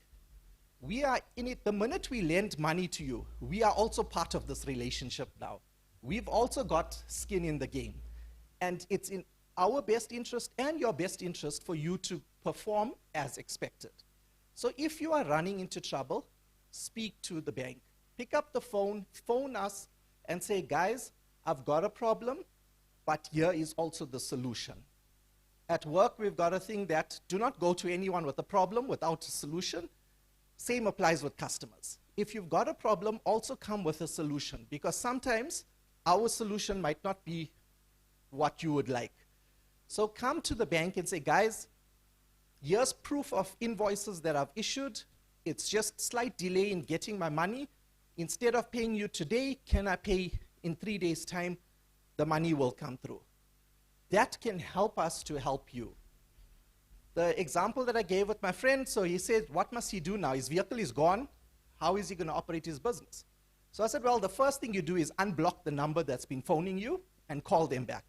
We are in it. The minute we lend money to you, we are also part of this relationship now. We've also got skin in the game. And it's in our best interest and your best interest for you to perform as expected. So if you are running into trouble, speak to the bank. Pick up the phone, phone us, and say, guys, I've got a problem, but here is also the solution. At work, we've got a thing that do not go to anyone with a problem without a solution. Same applies with customers. If you've got a problem, also come with a solution, because sometimes our solution might not be what you would like. So come to the bank and say, guys, here's proof of invoices that I've issued. It's just slight delay in getting my money. Instead of paying you today, can I pay in 3 days' time? The money will come through. That can help us to help you. The example that I gave with my friend, so he said, what must he do now? His vehicle is gone. How is he going to operate his business? So I said, well, the first thing you do is unblock the number that's been phoning you and call them back.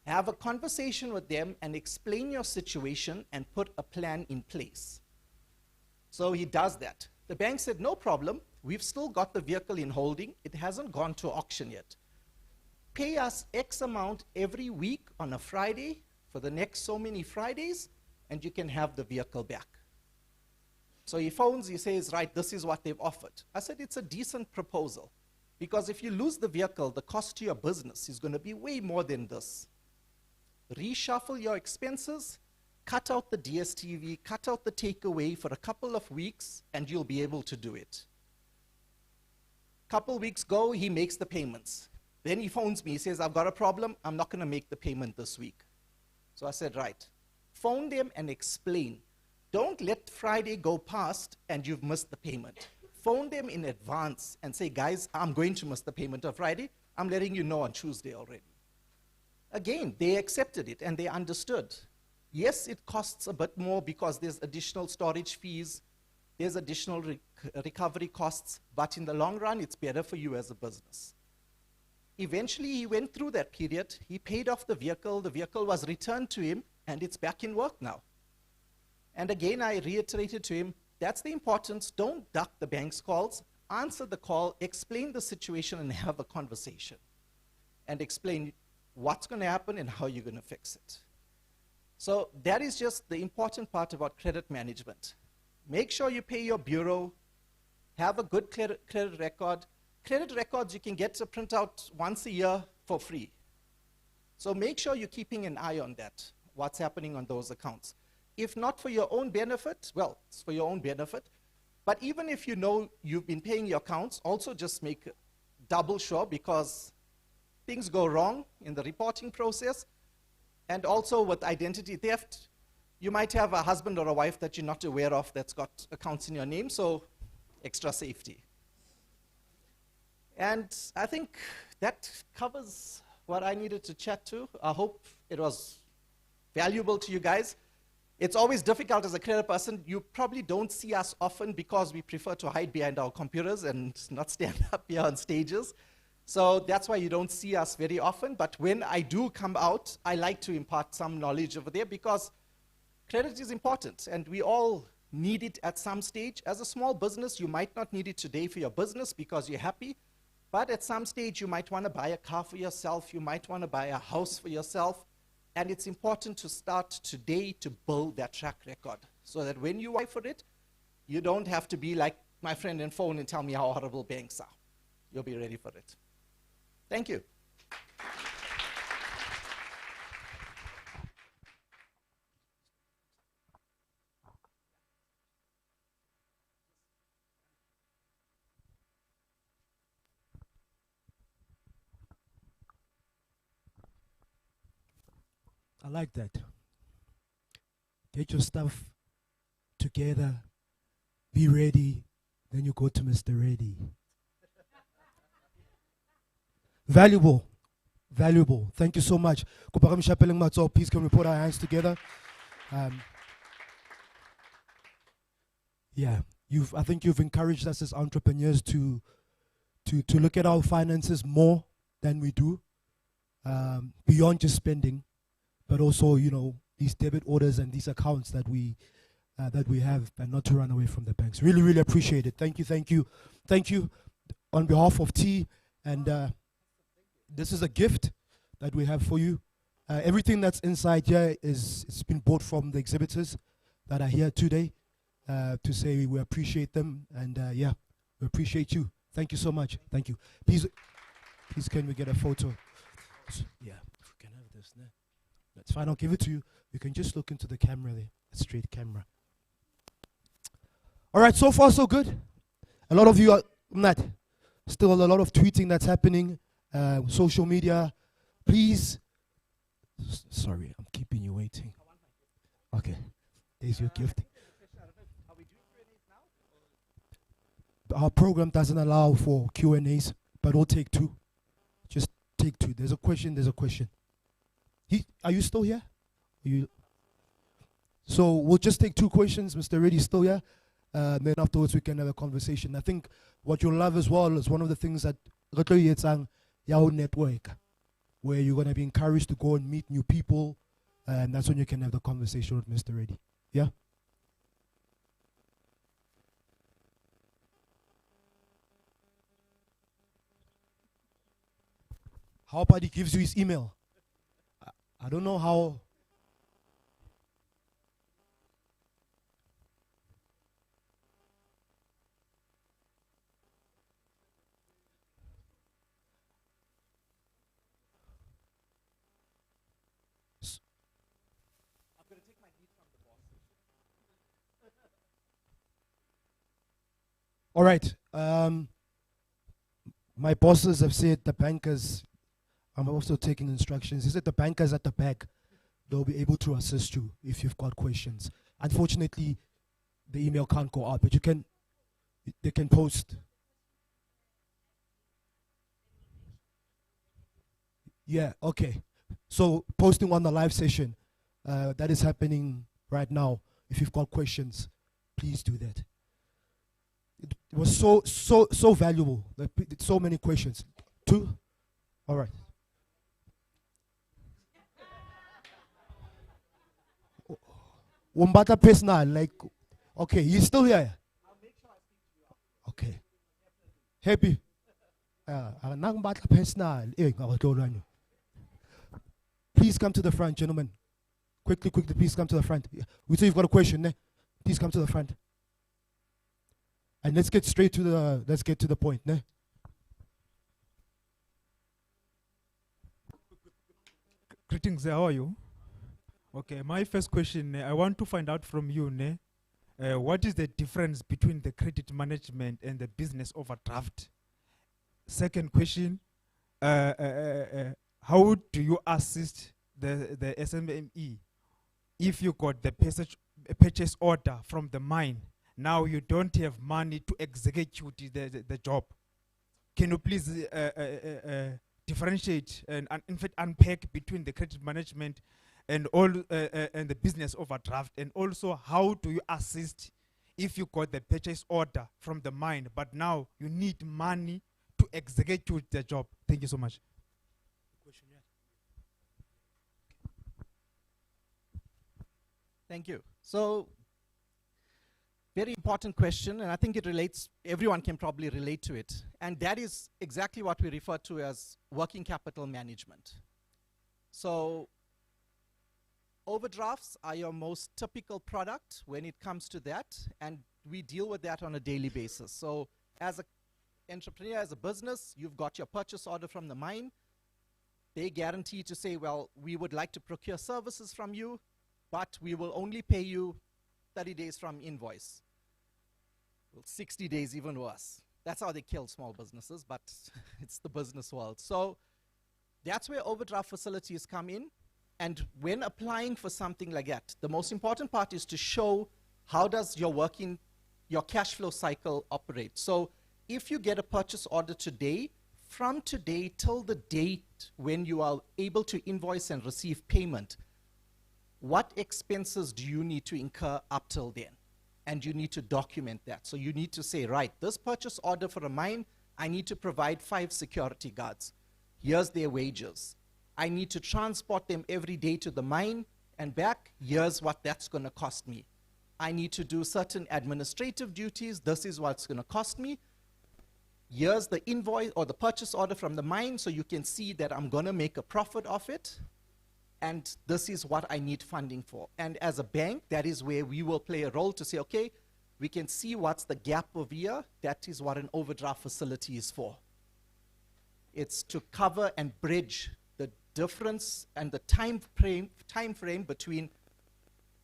Have a conversation with them and explain your situation and put a plan in place. So he does that. The bank said, no problem. We've still got the vehicle in holding. It hasn't gone to auction yet. Pay us X amount every week on a Friday for the next so many Fridays, and you can have the vehicle back. So he phones, he says, right, this is what they've offered. I said, it's a decent proposal, because if you lose the vehicle, the cost to your business is going to be way more than this. Reshuffle your expenses, cut out the DSTV, cut out the takeaway for a couple of weeks, and you'll be able to do it. Couple weeks go, he makes the payments. Then he phones me, he says, I've got a problem, I'm not going to make the payment this week. So I said, right. Phone them and explain. Don't let Friday go past and you've missed the payment. Phone them in advance and say, guys, I'm going to miss the payment of Friday. I'm letting you know on Tuesday already. Again, they accepted it and they understood. Yes, it costs a bit more because there's additional storage fees, there's additional recovery costs, but in the long run, it's better for you as a business. Eventually, he went through that period. He paid off the vehicle was returned to him, and it's back in work now. And again, I reiterated to him, that's the importance. Don't duck the bank's calls. Answer the call, explain the situation, and have a conversation. And explain what's going to happen and how you're going to fix it. So that is just the important part about credit management. Make sure you pay your bureau, have a good credit record. Credit records you can get to print out once a year for free. So make sure you're keeping an eye on that, what's happening on those accounts. If not for your own benefit, well, it's for your own benefit. But even if you know you've been paying your accounts, also just make double sure, because things go wrong in the reporting process, and also with identity theft, you might have a husband or a wife that you're not aware of that's got accounts in your name, so extra safety. And I think that covers what I needed to chat to. I hope it was valuable to you guys. It's always difficult as a credit person. You probably don't see us often because we prefer to hide behind our computers and not stand up here on stages. So that's why you don't see us very often. But when I do come out, I like to impart some knowledge over there because credit is important and we all need it at some stage. As a small business, you might not need it today for your business because you're happy. But at some stage, you might want to buy a car for yourself. You might want to buy a house for yourself. And it's important to start today to build that track record so that when you apply for it, you don't have to be like my friend on phone and tell me how horrible banks are. You'll be ready for it. Thank you. I like that. Get your stuff together, be ready, then you go to Mr. Ready. Valuable, valuable. Thank you so much. Please can we put our hands together? Yeah, I think you've encouraged us as entrepreneurs to look at our finances more than we do, beyond just spending. But also, you know, these debit orders and these accounts that we have, and not to run away from the banks. Really, really appreciate it. Thank you, thank you, thank you. On behalf of T, and this is a gift that we have for you. Everything that's inside here it's been bought from the exhibitors that are here today to say we appreciate them, and yeah, we appreciate you. Thank you so much. Thank you. Please can we get a photo? Yeah, if we can have this now. That's fine, I'll give it to you. You can just look into the camera there, a straight camera. All right, so far so good. A lot of you are not. Still a lot of tweeting that's happening, social media. Please, sorry, I'm keeping you waiting. Okay, there's your gift. Our program doesn't allow for Q&As, but we'll take two. Just take two. There's a question, there's a question. Are you still here? So we'll just take two questions. Mr. Reddy's still here. Then afterwards we can have a conversation. I think what you'll love as well is one of the things that it's your network, where you're going to be encouraged to go and meet new people, and that's when you can have the conversation with Mr. Reddy. Yeah? How about he gives you his email? I don't know how. I'm going to take my lead from the boss. All right. My bosses have said the bankers, I'm also taking instructions. He said the bankers at the back, they'll be able to assist you if you've got questions. Unfortunately, the email can't go out, but they can post. Yeah, okay. So posting on the live session, that is happening right now. If you've got questions, please do that. It was so valuable. So many questions. Two? All right. Wombata personal, like, okay, he's still here. I'll make sure I speak to you. Okay. Happy. Please come to the front, gentlemen. Quickly, please come to the front. We say you've got a question, eh? Please come to the front. And let's get straight to the point, eh? Greetings, how are you? Okay, my first question, I want to find out from you, what is the difference between the credit management and the business overdraft? Second question, how do you assist the SMME if you got the purchase order from the mine? Now you don't have money to execute the job. Can you please differentiate and in fact unpack between the credit management and all and the business overdraft, and also how do you assist if you got the purchase order from the mine but now you need money to execute the job? Thank you so much. Thank you. So, very important question, and I think it relates, everyone can probably relate to it. And that is exactly what we refer to as working capital management. So, overdrafts are your most typical product when it comes to that, and we deal with that on a daily basis. So, as an entrepreneur, as a business, you've got your purchase order from the mine. They guarantee to say, well, we would like to procure services from you, but we will only pay you 30 days from invoice. Well, 60 days, even worse. That's how they kill small businesses, but it's the business world. So that's where overdraft facilities come in. And when applying for something like that, the most important part is to show how does your cash flow cycle operate. So if you get a purchase order today, from today till the date when you are able to invoice and receive payment, what expenses do you need to incur up till then? And you need to document that. So you need to say, right, this purchase order for a mine, I need to provide 5 security guards. Here's their wages. I need to transport them every day to the mine and back. Here's what that's going to cost me. I need to do certain administrative duties. This is what's going to cost me. Here's the invoice or the purchase order from the mine, so you can see that I'm going to make a profit off it. And this is what I need funding for. And as a bank, that is where we will play a role to say, okay, we can see what's the gap over here. That is what an overdraft facility is for. It's to cover and bridge the difference and the time frame between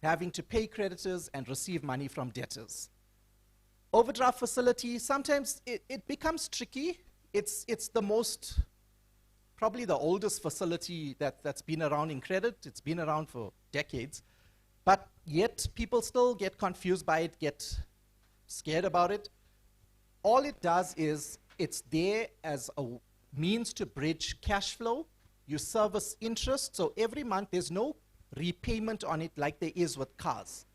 having to pay creditors and receive money from debtors. Overdraft facility, sometimes it becomes tricky. It's the most, probably the oldest facility that's been around in credit. It's been around for decades. But yet people still get confused by it, get scared about it. All it does is it's there as a means to bridge cash flow. You service interest. So every month there's no repayment on it like there is with cars.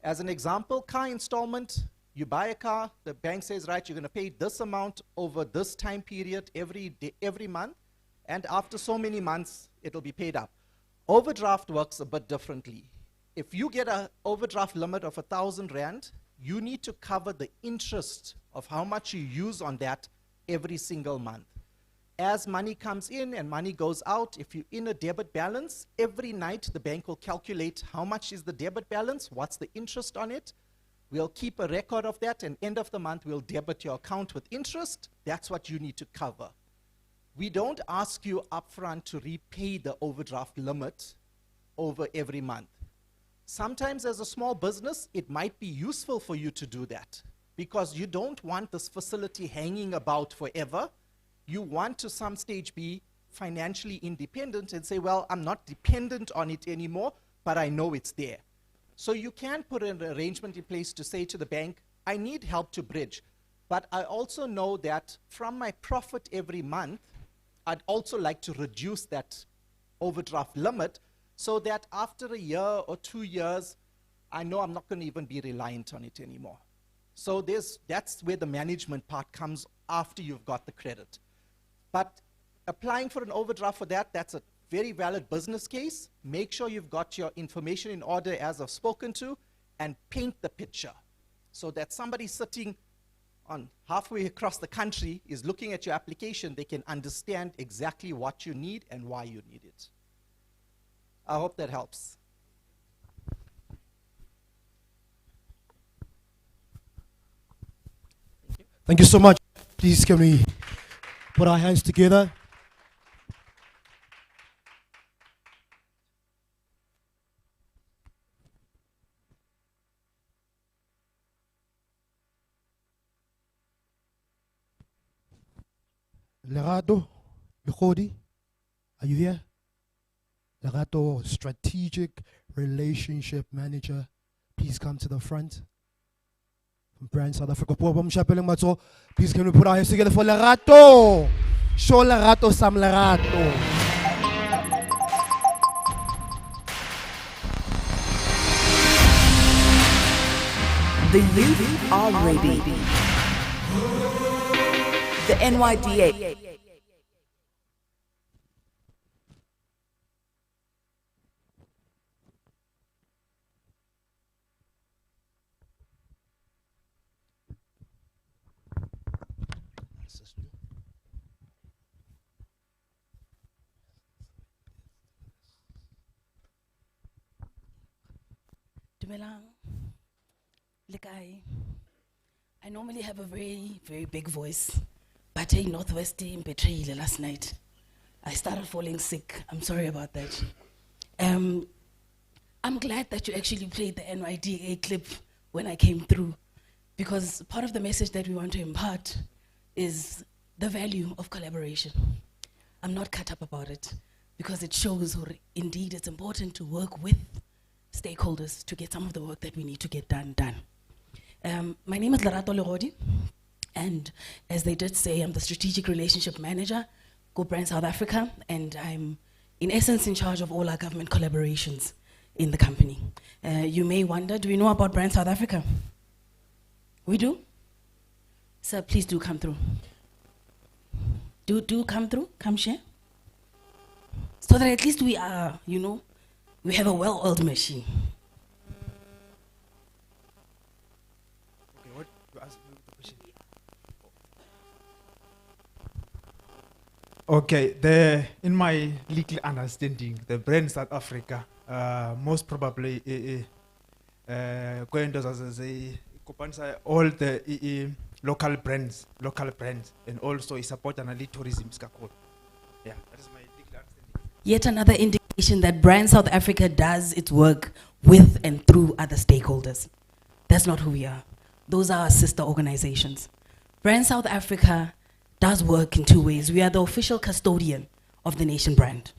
As an example, car installment, you buy a car, the bank says, right, you're going to pay this amount over this time period every month. And after so many months, it'll be paid up. Overdraft works a bit differently. If you get an overdraft limit of 1,000 Rand, you need to cover the interest of how much you use on that every single month. As money comes in and money goes out, if you're in a debit balance, every night the bank will calculate how much is the debit balance, what's the interest on it. We'll keep a record of that, and end of the month, we'll debit your account with interest. That's what you need to cover. We don't ask you upfront to repay the overdraft limit over every month. Sometimes as a small business, it might be useful for you to do that because you don't want this facility hanging about forever. You want to some stage be financially independent and say, well, I'm not dependent on it anymore, but I know it's there. So you can put an arrangement in place to say to the bank, I need help to bridge, but I also know that from my profit every month, I'd also like to reduce that overdraft limit so that after a year or 2 years, I know I'm not going to even be reliant on it anymore. So that's where the management part comes after you've got the credit. But applying for an overdraft for that, that's a very valid business case. Make sure you've got your information in order as I've spoken to, and paint the picture so that somebody sitting on halfway across the country is looking at your application, they can understand exactly what you need and why you need it. I hope that helps. Thank you so much. Please can we put our hands together? Lerato, Lugodi, are you here? Zagatu, Strategic Relationship Manager. Please come to the front. From Brand South Africa. Please can we put our hands together for Lerato? Show Lerato some Lerato. The youth are ready. The NYDA. Dumelang. I normally have a very, very big voice, but a Northwest team betrayed last night. I started falling sick. I'm sorry about that. I'm glad that you actually played the NYDA clip when I came through, because part of the message that we want to impart is the value of collaboration. I'm not cut up about it, because it shows indeed it's important to work with stakeholders to get some of the work that we need to get done. My name is Lerato Lugodi, and as they did say, I'm the Strategic Relationship Manager, Go Brand South Africa, and I'm in essence in charge of all our government collaborations in the company. You may wonder, do we know about Brand South Africa? We do? Sir, please do come through. Do come through, come share. So that at least we are, we have a well-oiled machine. Okay, in my legal understanding, the brand South Africa, most probably, all the local brands, and also support and tourism. Yeah, that is my legal understanding. Yet another indication that Brand South Africa does its work with and through other stakeholders. That's not who we are. Those are our sister organizations. Brand South Africa does work in two ways. We are the official custodian of the nation brand.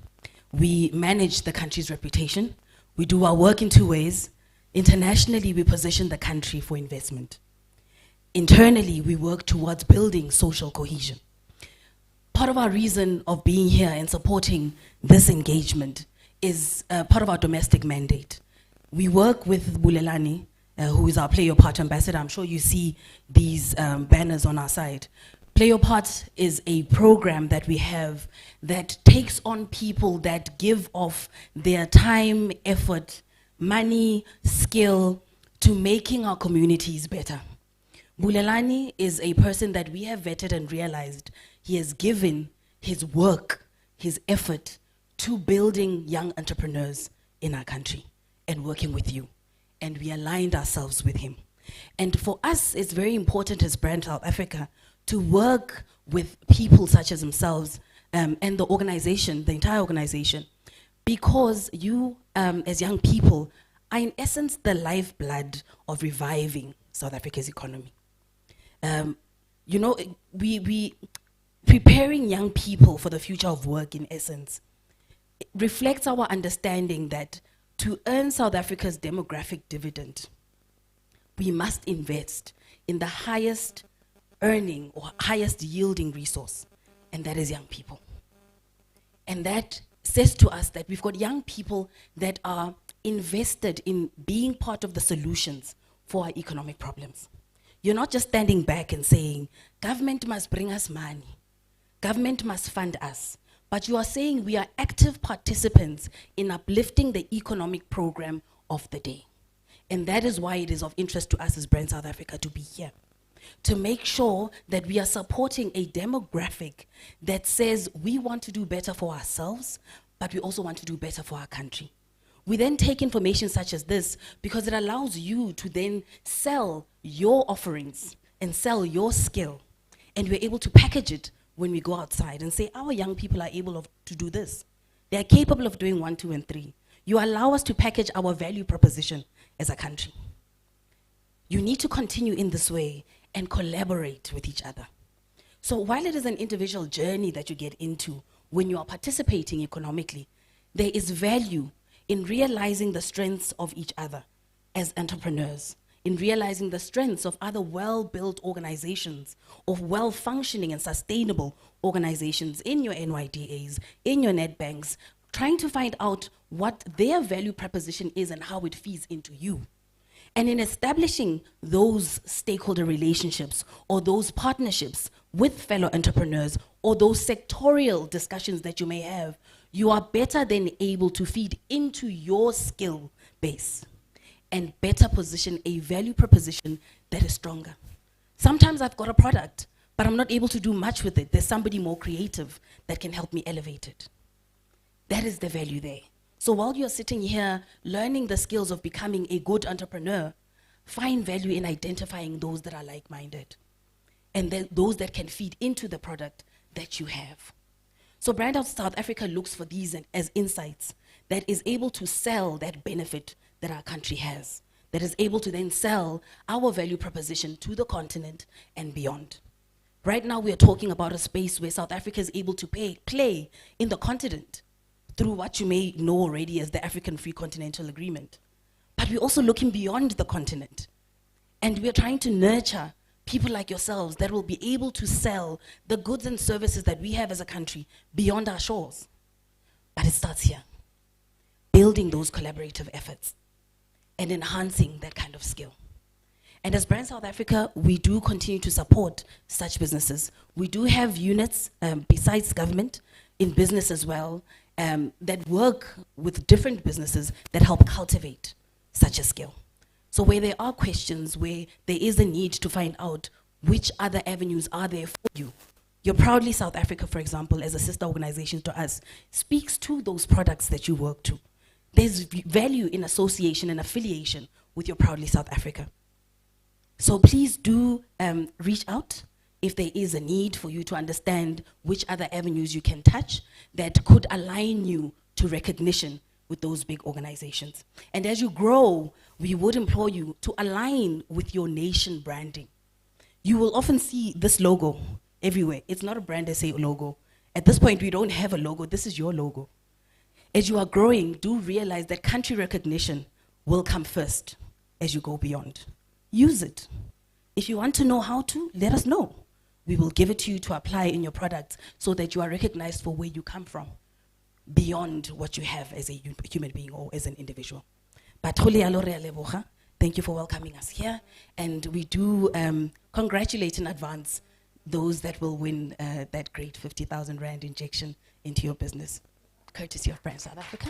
We manage the country's reputation. We do our work in two ways. Internationally, we position the country for investment. Internally, we work towards building social cohesion. Part of our reason of being here and supporting this engagement is part of our domestic mandate. We work with Bulelani, who is our Play Your Part ambassador. I'm sure you see these banners on our side. Play Your Part is a program that we have that takes on people that give off their time, effort, money, skill to making our communities better. Bulelani is a person that we have vetted and realized he has given his work, his effort to building young entrepreneurs in our country and working with you. And we aligned ourselves with him. And for us, it's very important as Brand South Africa to work with people such as themselves and the organization, the entire organization, because you, as young people, are in essence the lifeblood of reviving South Africa's economy. We preparing young people for the future of work, in essence, reflects our understanding that to earn South Africa's demographic dividend, we must invest in the highest earning or highest yielding resource, and that is young people. And that says to us that we've got young people that are invested in being part of the solutions for our economic problems. You're not just standing back and saying, government must bring us money, government must fund us, but you are saying we are active participants in uplifting the economic program of the day. And that is why it is of interest to us as Brand South Africa to be here, to make sure that we are supporting a demographic that says we want to do better for ourselves, but we also want to do better for our country. We then take information such as this because it allows you to then sell your offerings and sell your skill. And we're able to package it when we go outside and say, our young people are able to do this. They are capable of doing 1, 2, and 3. You allow us to package our value proposition as a country. You need to continue in this way and collaborate with each other. So while it is an individual journey that you get into when you are participating economically, there is value in realizing the strengths of each other as entrepreneurs, in realizing the strengths of other well-built organizations, of well-functioning and sustainable organizations in your NYDAs, in your Netbanks, trying to find out what their value proposition is and how it feeds into you. And in establishing those stakeholder relationships or those partnerships with fellow entrepreneurs or those sectorial discussions that you may have, you are better then able to feed into your skill base and better position a value proposition that is stronger. Sometimes I've got a product, but I'm not able to do much with it. There's somebody more creative that can help me elevate it. That is the value there. So while you're sitting here learning the skills of becoming a good entrepreneur, find value in identifying those that are like-minded and those that can feed into the product that you have. So Brand Out South Africa looks for these as insights that is able to sell that benefit that our country has, that is able to then sell our value proposition to the continent and beyond. Right now we are talking about a space where South Africa is able to play in the continent through what you may know already as the African Free Continental Agreement. But we're also looking beyond the continent. And we're trying to nurture people like yourselves that will be able to sell the goods and services that we have as a country beyond our shores. But it starts here, building those collaborative efforts and enhancing that kind of skill. And as Brand South Africa, we do continue to support such businesses. We do have units, besides government, in business as well, that work with different businesses that help cultivate such a skill. So where there are questions, where there is a need to find out which other avenues are there for you, your Proudly South Africa, for example, as a sister organization to us, speaks to those products that you work to. There's value in association and affiliation with your Proudly South Africa. So please do reach out if there is a need for you to understand which other avenues you can touch that could align you to recognition with those big organizations. And as you grow, we would implore you to align with your nation branding. You will often see this logo everywhere. It's not a Brand SA logo. At this point, we don't have a logo. This is your logo. As you are growing, do realize that country recognition will come first as you go beyond. Use it. If you want to know how to, let us know. We will give it to you to apply in your products so that you are recognized for where you come from, beyond what you have as a human being or as an individual. But thank you for welcoming us here. And we do congratulate in advance those that will win that great 50,000 Rand injection into your business, courtesy of Brand South Africa.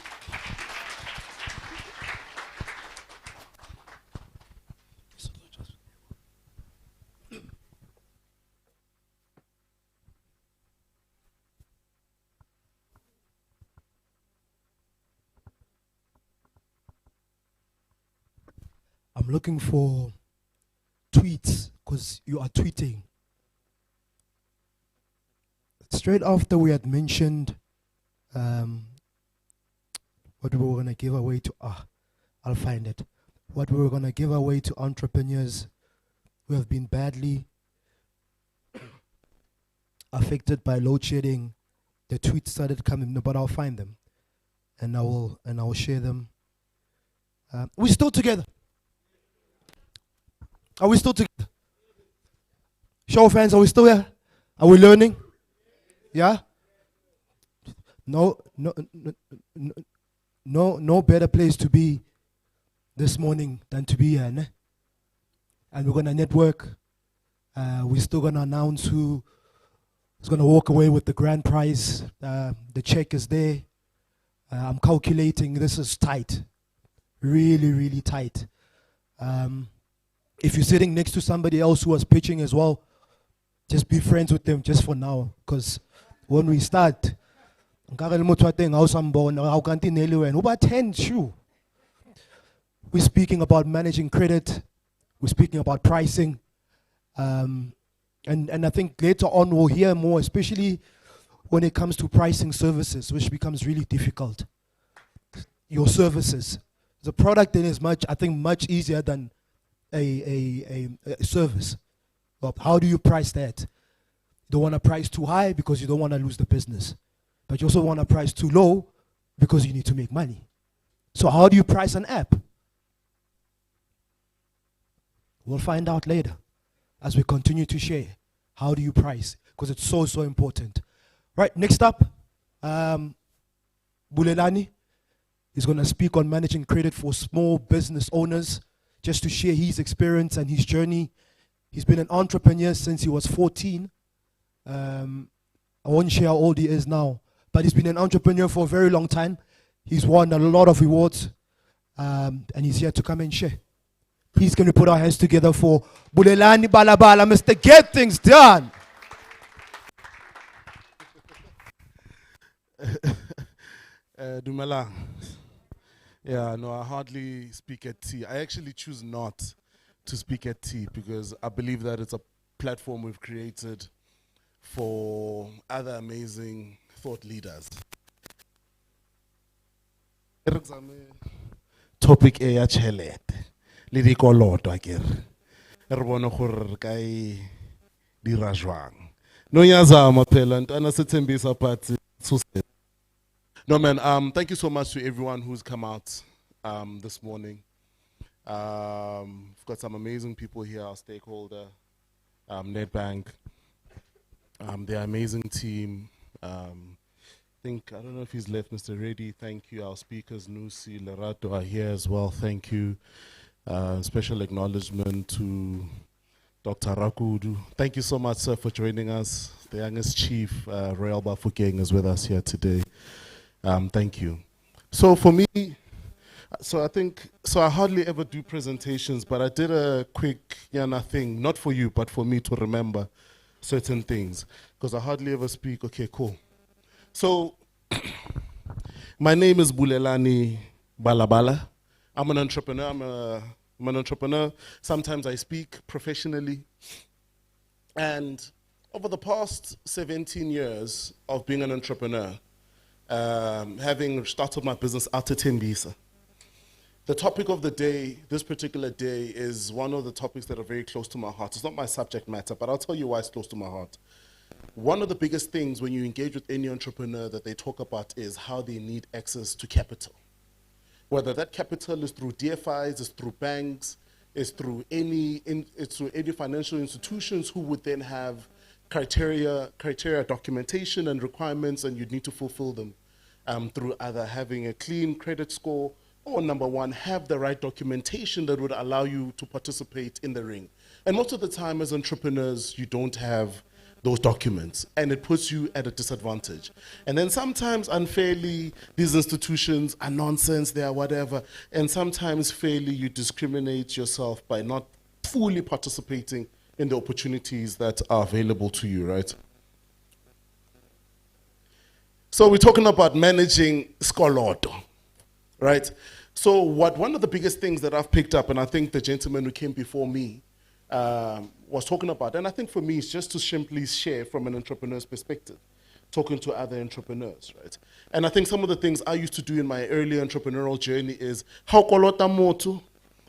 I'm looking for tweets because you are tweeting. Straight after we had mentioned what we were going to give away to, I'll find it. What we were going to give away to entrepreneurs who have been badly affected by load shedding. The tweets started coming, but I'll find them and I will share them. We're still together. Are we still together? Show of hands, are we still here? Are we learning? Yeah? No better place to be this morning than to be here, ne? And we're gonna network. We're still gonna announce who is gonna walk away with the grand prize. The check is there. I'm calculating, this is tight. Really, really tight. If you're sitting next to somebody else who was pitching as well, just be friends with them just for now. Because when we start, we're speaking about managing credit. We're speaking about pricing. And I think later on we'll hear more, especially when it comes to pricing services, which becomes really difficult. Your services. The product then is much easier than a service. Well, how do you price that? You don't want to price too high because you don't want to lose the business. but you also want to price too low because you need to make money. So how do you price an app? We'll find out later as we continue to share. How do you price? Because it's so, so important. Right, next up, Bulelani is going to speak on managing credit for small business owners, just to share his experience and his journey. He's been an entrepreneur since he was 14. I won't share how old he is now, but he's been an entrepreneur for a very long time. He's won a lot of rewards, and he's here to come and share. Please can we put our hands together for Bulelani Balabala, Mr. Get Things Done. Dumelang. Yeah, no, I hardly speak at tea. I actually choose not to speak at tea because I believe that it's a platform we've created for other amazing thought leaders. Topic e ya tšhelete le dikoloto akere re bone gore re ka e dira jwang no nyazama phela ntana se thembisa phatsi tsuse. No man, thank you so much to everyone who's come out this morning. We've got some amazing people here, our stakeholder, Netbank, their amazing team. I don't know if he's left, Mr. Reddy, thank you. Our speakers, Nusi, Lerato are here as well, thank you. Special acknowledgement to Dr. Rakudu. Thank you so much, sir, for joining us. The youngest chief, Royal Bafokeng, is with us here today. Thank you. So for me, I hardly ever do presentations, but I did a quick thing, not for you, but for me to remember certain things, because I hardly ever speak. Okay, cool. So my name is Bulelani Balabala. I'm an entrepreneur. I'm an entrepreneur. Sometimes I speak professionally. And over the past 17 years of being an entrepreneur, having started my business out at Tembisa, the topic of the day, this particular day, is one of the topics that are very close to my heart. It's not my subject matter, but I'll tell you why it's close to my heart. One of the biggest things when you engage with any entrepreneur that they talk about is how they need access to capital. Whether that capital is through DFIs, is through banks, is through any financial institutions who would then have criteria, documentation and requirements, and you'd need to fulfill them through either having a clean credit score or, number one, have the right documentation that would allow you to participate in the ring. And most of the time as entrepreneurs, you don't have those documents, and it puts you at a disadvantage. And then sometimes unfairly, these institutions are nonsense, they are whatever, and sometimes fairly you discriminate yourself by not fully participating in the opportunities that are available to you, right? So we're talking about managing skoloto, right? So one of the biggest things that I've picked up, and I think the gentleman who came before me was talking about, and I think for me it's just to simply share from an entrepreneur's perspective, talking to other entrepreneurs, right? And I think some of the things I used to do in my early entrepreneurial journey is, how kolota motu?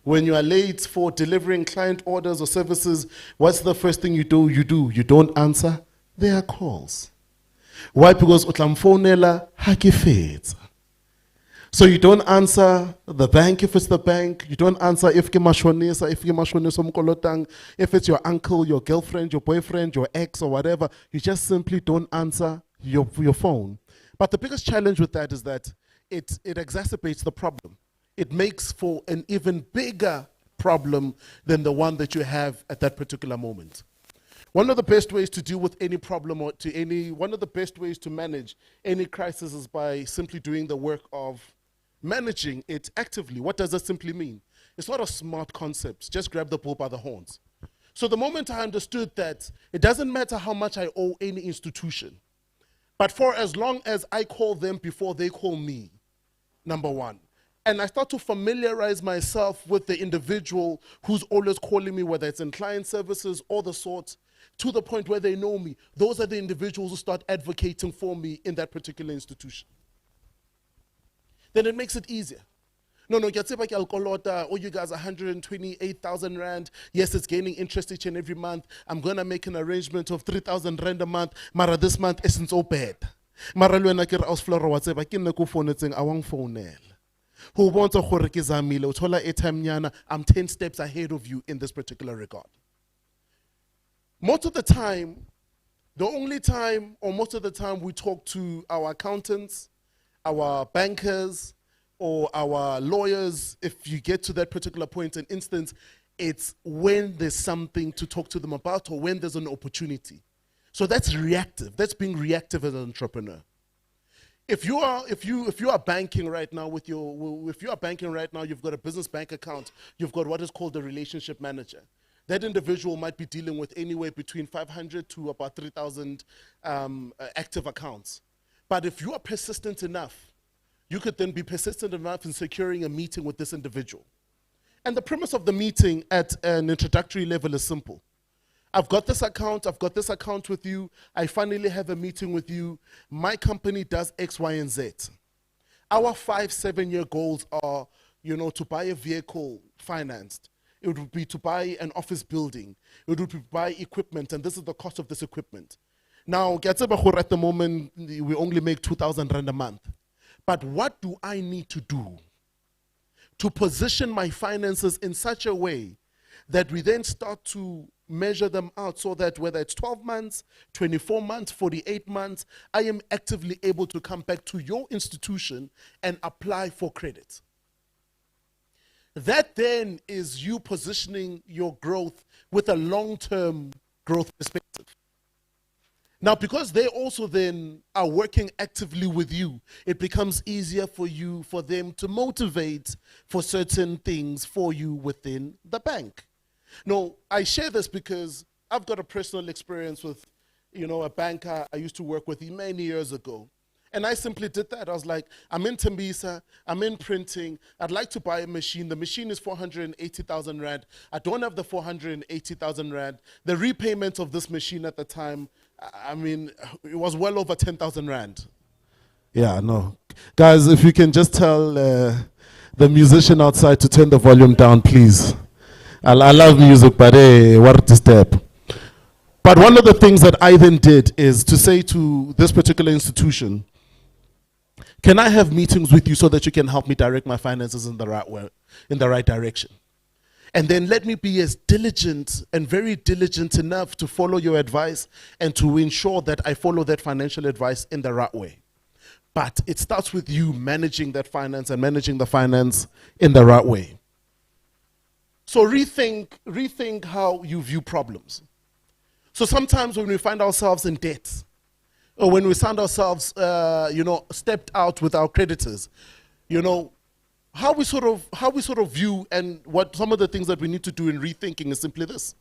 When you are late for delivering client orders or services, what's the first thing you do? You don't answer their calls. Why? Because utlamfonela hakifetsa. So you don't answer the bank if it's the bank. You don't answer if it's your uncle, your girlfriend, your boyfriend, your ex or whatever. You just simply don't answer your phone. But the biggest challenge with that is that it exacerbates the problem. It makes for an even bigger problem than the one that you have at that particular moment. One of the best ways to deal with any problem or one of the best ways to manage any crisis is by simply doing the work of managing it actively. What does that simply mean? It's not a smart concept. Just grab the bull by the horns. So the moment I understood that it doesn't matter how much I owe any institution, but for as long as I call them before they call me, number one, and I start to familiarize myself with the individual who's always calling me, whether it's in client services or the sort, to the point where they know me, those are the individuals who start advocating for me in that particular institution. Then it makes it easier. No, you guys 128,000 rand. Yes, it's gaining interest each and every month. I'm going to make an arrangement of 3,000 rand a month. Mara, this month isn't so bad. Mara le wena ke re ausflora wa tseba ke nne ko founetseng a wang founela. Ho bontsha gore ke zamile o thola airtime nyana, I'm 10 steps ahead of you in this particular regard. Most of the time, the only time or most of the time we talk to our accountants, our bankers, or our lawyers, if you get to that particular point in instance, it's when there's something to talk to them about or when there's an opportunity. So that's reactive. That's being reactive as an entrepreneur. If you are banking right now with if you are banking right now, you've got a business bank account, you've got what is called a relationship manager. That individual might be dealing with anywhere between 500 to about 3,000 active accounts. But if you are persistent enough, you could then be persistent enough in securing a meeting with this individual. And the premise of the meeting at an introductory level is simple. I've got this account with you. I finally have a meeting with you. My company does X, Y, and Z. Our 5-7 year goals are, to buy a vehicle financed. It would be to buy an office building. It would be to buy equipment, and this is the cost of this equipment. Now, at the moment, we only make 2,000 Rand a month. But what do I need to do to position my finances in such a way that we then start to measure them out so that whether it's 12 months, 24 months, 48 months, I am actively able to come back to your institution and apply for credit. That then is you positioning your growth with a long-term growth perspective. Now, because they also then are working actively with you, it becomes easier for them to motivate for certain things for you within the bank. Now, I share this because I've got a personal experience with, a banker I used to work with many years ago. And I simply did that. I was like, I'm in Tembisa, I'm in printing, I'd like to buy a machine. The machine is 480,000 Rand. I don't have the 480,000 Rand. The repayment of this machine at the time, it was well over 10,000 Rand. Yeah, no. Guys, if you can just tell the musician outside to turn the volume down, please. I love music, but hey, what a step. But one of the things that I then did is to say to this particular institution, can I have meetings with you so that you can help me direct my finances in the right way, in the right direction? And then let me be as diligent and very diligent enough to follow your advice and to ensure that I follow that financial advice in the right way. But it starts with you managing that finance and managing the finance in the right way. So rethink how you view problems. So sometimes when we find ourselves in debt, or when we find ourselves, stepped out with our creditors, how we sort of view and what some of the things that we need to do in rethinking is simply this.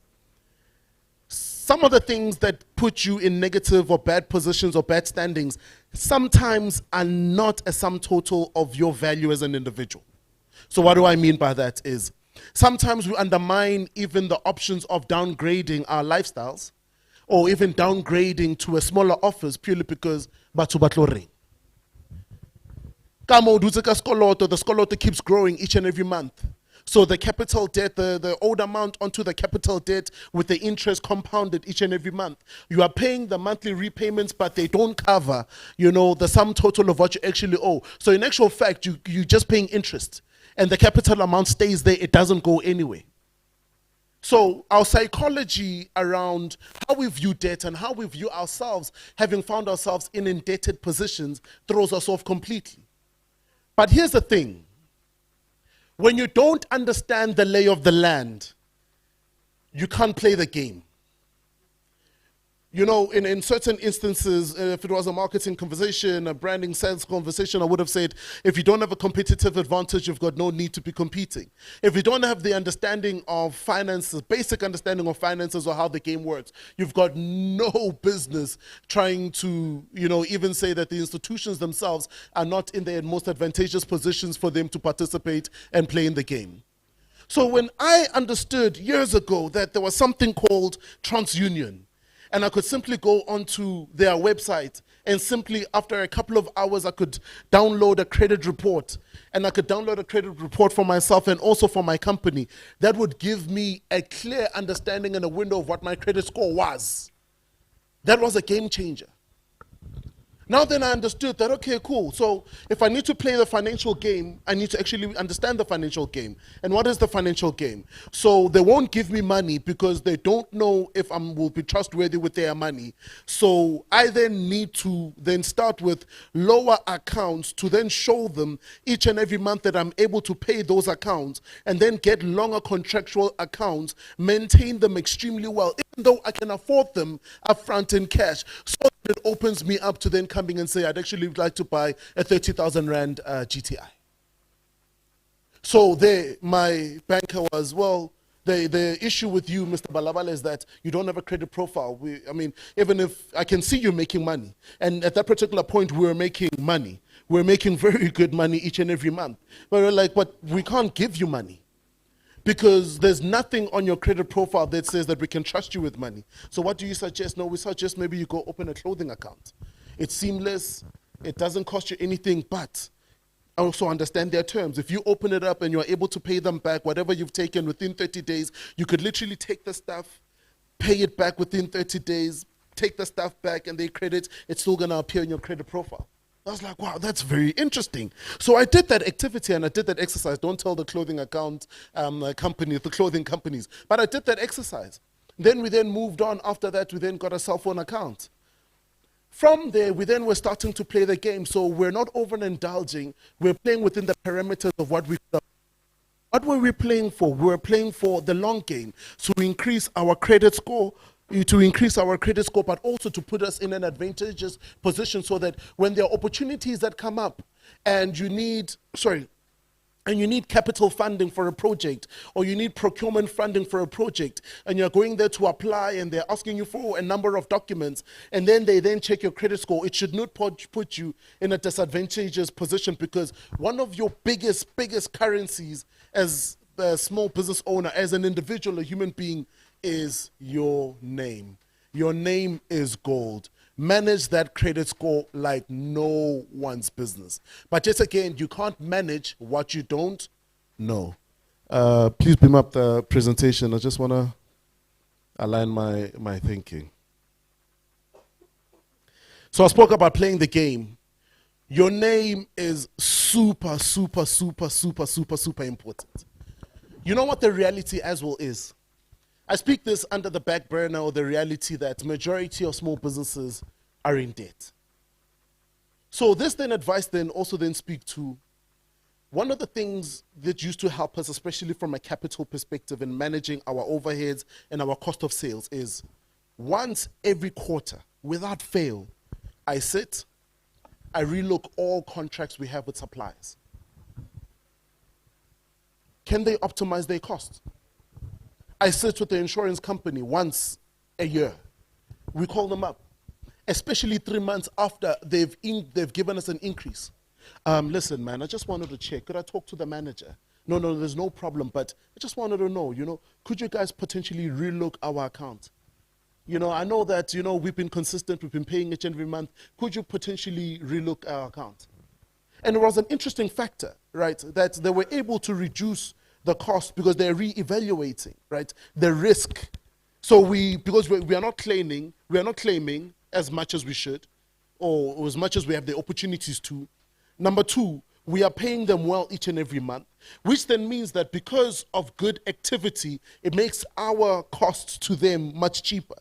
Some of the things that put you in negative or bad positions or bad standings sometimes are not a sum total of your value as an individual. So what do I mean by that is, sometimes we undermine even the options of downgrading our lifestyles or even downgrading to a smaller office purely because batho ba tlo reng. Kamo dutse ka skoloto, the skoloto keeps growing each and every month. So the capital debt, the old amount onto the capital debt with the interest compounded each and every month. You are paying the monthly repayments, but they don't cover, the sum total of what you actually owe. So in actual fact, you're just paying interest. And the capital amount stays there, it doesn't go anywhere. So our psychology around how we view debt and how we view ourselves, having found ourselves in indebted positions, throws us off completely. But here's the thing. When you don't understand the lay of the land, you can't play the game. In certain instances, if it was a marketing conversation, a branding sales conversation, I would have said, if you don't have a competitive advantage, you've got no need to be competing. If you don't have the understanding of finances, basic understanding of finances or how the game works, you've got no business trying to, even say that the institutions themselves are not in their most advantageous positions for them to participate and play in the game. So when I understood years ago that there was something called TransUnion, and I could simply go onto their website and simply, after a couple of hours, I could download a credit report. And I could download a credit report for myself and also for my company. That would give me a clear understanding and a window of what my credit score was. That was a game changer. Now then I understood that, okay, cool. So if I need to play the financial game, I need to actually understand the financial game. And what is the financial game? So they won't give me money because they don't know if I will be trustworthy with their money. So I then need to then start with lower accounts to then show them each and every month that I'm able to pay those accounts, and then get longer contractual accounts, maintain them extremely well, even though I can afford them upfront in cash. So it opens me up to then coming and say, I'd actually like to buy a 30,000 Rand GTI. So there, my banker was, well, the issue with you, Mr. Balabala, is that you don't have a credit profile. I mean, even if I can see you making money, and at that particular point, we were making money. We're making very good money each and every month. But we're like, but we can't give you money, because there's nothing on your credit profile that says that we can trust you with money. So what do you suggest? No, we suggest maybe you go open a clothing account. It's seamless. It doesn't cost you anything, but also understand their terms. If you open it up and you're able to pay them back whatever you've taken within 30 days, you could literally take the stuff, pay it back within 30 days, take the stuff back, and they credit, it's still going to appear in your credit profile. I was like, wow, that's very interesting. So I did that activity and I did that exercise. Don't tell the clothing account company, the clothing companies. But I did that exercise. Then we then moved on. After that, we then got a cell phone account. From there, we then were starting to play the game. So we're not over-indulging. We're playing within the parameters of what we could have. What were we playing for? We were playing for the long game, to increase our credit score, but also to put us in an advantageous position so that when there are opportunities that come up and you need capital funding for a project, or you need procurement funding for a project, and you're going there to apply and they're asking you for a number of documents, and then they then check your credit score, it should not put you in a disadvantageous position, because one of your biggest currencies as a small business owner, as an individual, a human being, is your name. Your name is gold. Manage that credit score like no one's business. But just again, you can't manage what you don't know. Please beam up the presentation. I just want to align my thinking. So I spoke about playing the game. Your name is super, super, super, super, super, super important. You know what the reality as well is? I speak this under the back burner, or the reality that majority of small businesses are in debt. So this then advice then also then speak to one of the things that used to help us, especially from a capital perspective in managing our overheads and our cost of sales, is once every quarter, without fail, I sit, I relook all contracts we have with suppliers. Can they optimize their costs? I sit with the insurance company once a year. We call them up, especially 3 months after they've given us an increase. Listen, man, I just wanted to check. Could I talk to the manager? No, there's no problem, but I just wanted to know, could you guys potentially relook our account? I know that, we've been consistent, we've been paying each and every month. Could you potentially relook our account? And it was an interesting factor, right, that they were able to reduce the cost because they're re-evaluating, right, the risk. So because we are not claiming as much as we should, or as much as we have the opportunities to. Number two, we are paying them well each and every month, which then means that because of good activity, it makes our costs to them much cheaper.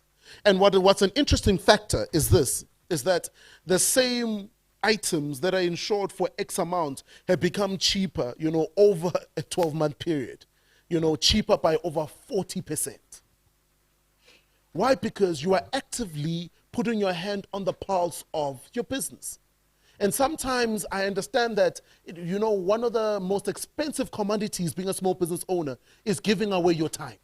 And what's an interesting factor is that the same items that are insured for X amount have become cheaper, over a 12-month period, cheaper by over 40%. Why? Because you are actively putting your hand on the pulse of your business. And sometimes I understand that, one of the most expensive commodities being a small business owner is giving away your time.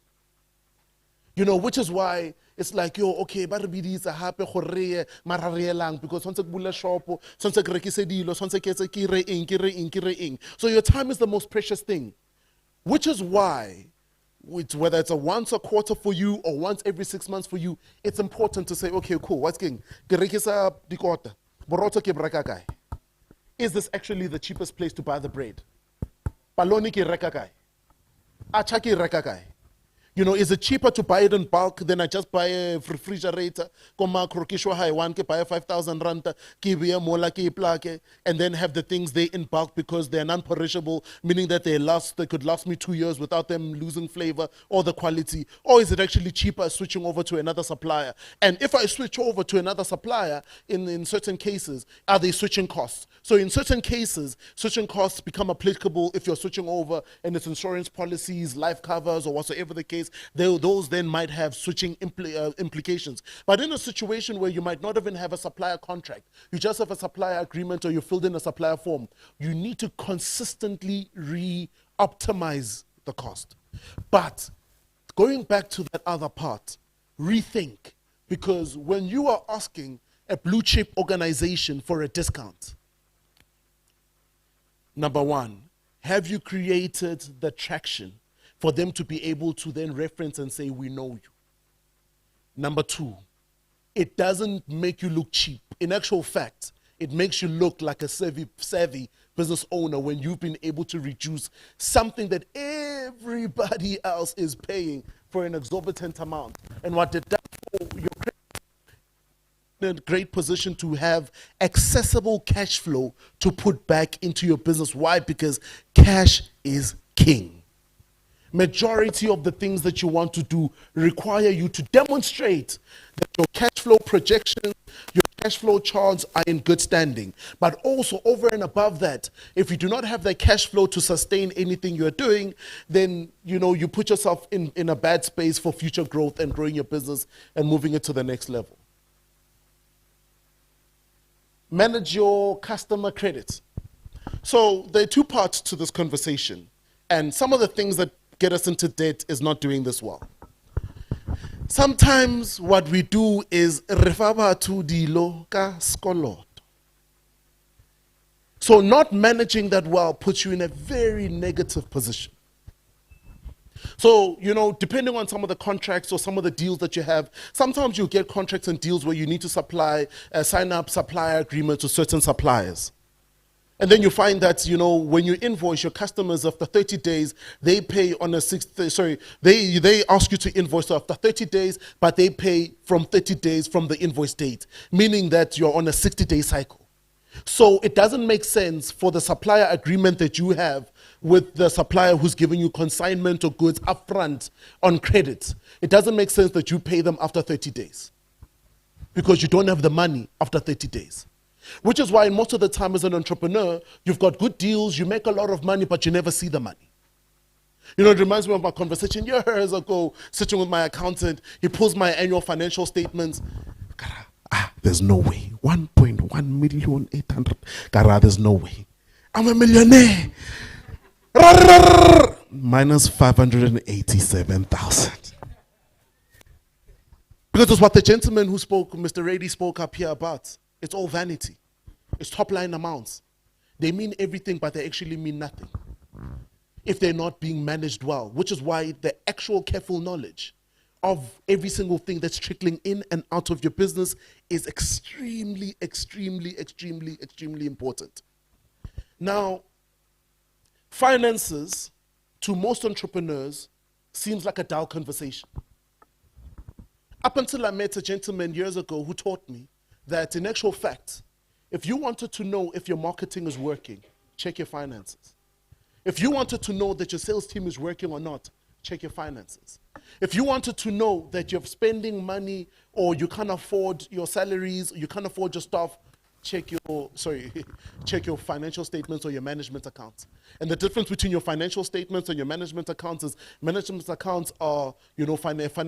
Which is why it's like, okay, ba re biditse hape gore mara re elang, because sonse ke bula shop, sonse ke rekise dilo, sonse ke etse ke re eng. So your time is the most precious thing. Which is why, whether it's a once a quarter for you or once every 6 months for you, it's important to say, okay, cool, what's king? Ke rekisa dikota, boroto ke breka kae? Is this actually the cheapest place to buy the bread? Paloni ke reka kae? Acha ke reka kae? You know, is it cheaper to buy it in bulk than I just buy a refrigerator? Buy 5,000 rand, and then have the things they in bulk because they're non-perishable, meaning that they could last me 2 years without them losing flavor or the quality? Or is it actually cheaper switching over to another supplier? And if I switch over to another supplier, in certain cases, are they switching costs? So in certain cases, switching costs become applicable if you're switching over and it's insurance policies, life covers, or whatsoever the case. Those then might have switching implications. But in a situation where you might not even have a supplier contract, you just have a supplier agreement or you filled in a supplier form, you need to consistently re-optimize the cost. But going back to that other part, rethink. Because when you are asking a blue chip organization for a discount, number one, have you created the traction for them to be able to then reference and say, we know you? Number two, it doesn't make you look cheap. In actual fact, it makes you look like a savvy business owner when you've been able to reduce something that everybody else is paying for an exorbitant amount. And what did that for? You're in a great position to have accessible cash flow to put back into your business. Why? Because cash is king. Majority of the things that you want to do require you to demonstrate that your cash flow projections, your cash flow charts are in good standing. But also over and above that, if you do not have the cash flow to sustain anything you're doing, then you put yourself in a bad space for future growth and growing your business and moving it to the next level. Manage your customer credit. So there are two parts to this conversation. And some of the things that get us into debt is not doing this well. Sometimes what we do is refaba to dilo ka skolot. So not managing that well puts you in a very negative position. So, depending on some of the contracts or some of the deals that you have, sometimes you'll get contracts and deals where you need to sign up supplier agreements with certain suppliers. And then you find that, when you invoice your customers after 30 days, they pay on they ask you to invoice after 30 days, but they pay from 30 days from the invoice date, meaning that you're on a 60-day cycle. So it doesn't make sense for the supplier agreement that you have with the supplier who's giving you consignment of goods upfront on credit. It doesn't make sense that you pay them after 30 days because you don't have the money after 30 days. Which is why most of the time as an entrepreneur, you've got good deals, you make a lot of money, but you never see the money. It reminds me of my conversation years ago, sitting with my accountant. He pulls my annual financial statements. There's no way. 1.1,800,000. There's no way. I'm a millionaire. Minus 587,000. Because it's what the gentleman who spoke, Mr. Rady, spoke up here about. It's all vanity. It's top line amounts. They mean everything, but they actually mean nothing if they're not being managed well, which is why the actual careful knowledge of every single thing that's trickling in and out of your business is extremely, extremely, extremely, extremely important. Now, finances, to most entrepreneurs, seems like a dull conversation. Up until I met a gentleman years ago who taught me that in actual fact, if you wanted to know if your marketing is working, check your finances. If you wanted to know that your sales team is working or not, check your finances. If you wanted to know that you're spending money or you can't afford your salaries, you can't afford your staff, check your financial statements or your management accounts. And the difference between your financial statements and your management accounts is management accounts are,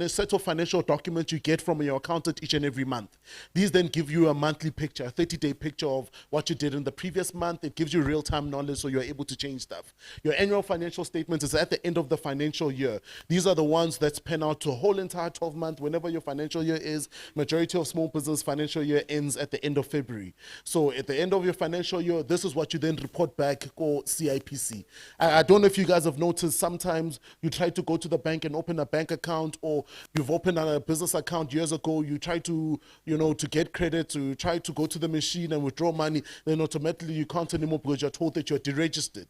set of financial documents you get from your accountant each and every month. These then give you a monthly picture, a 30-day picture of what you did in the previous month. It gives you real-time knowledge so you're able to change stuff. Your annual financial statement is at the end of the financial year. These are the ones that span out to a whole entire 12 months, whenever your financial year is. Majority of small business financial year ends at the end of February. So at the end of your financial year, this is what you then report back or CIPC. I don't know if you guys have noticed, sometimes you try to go to the bank and open a bank account, or you've opened a business account years ago, you try to, to get credit, to try to go to the machine and withdraw money, then automatically you can't anymore because you're told that you're deregistered.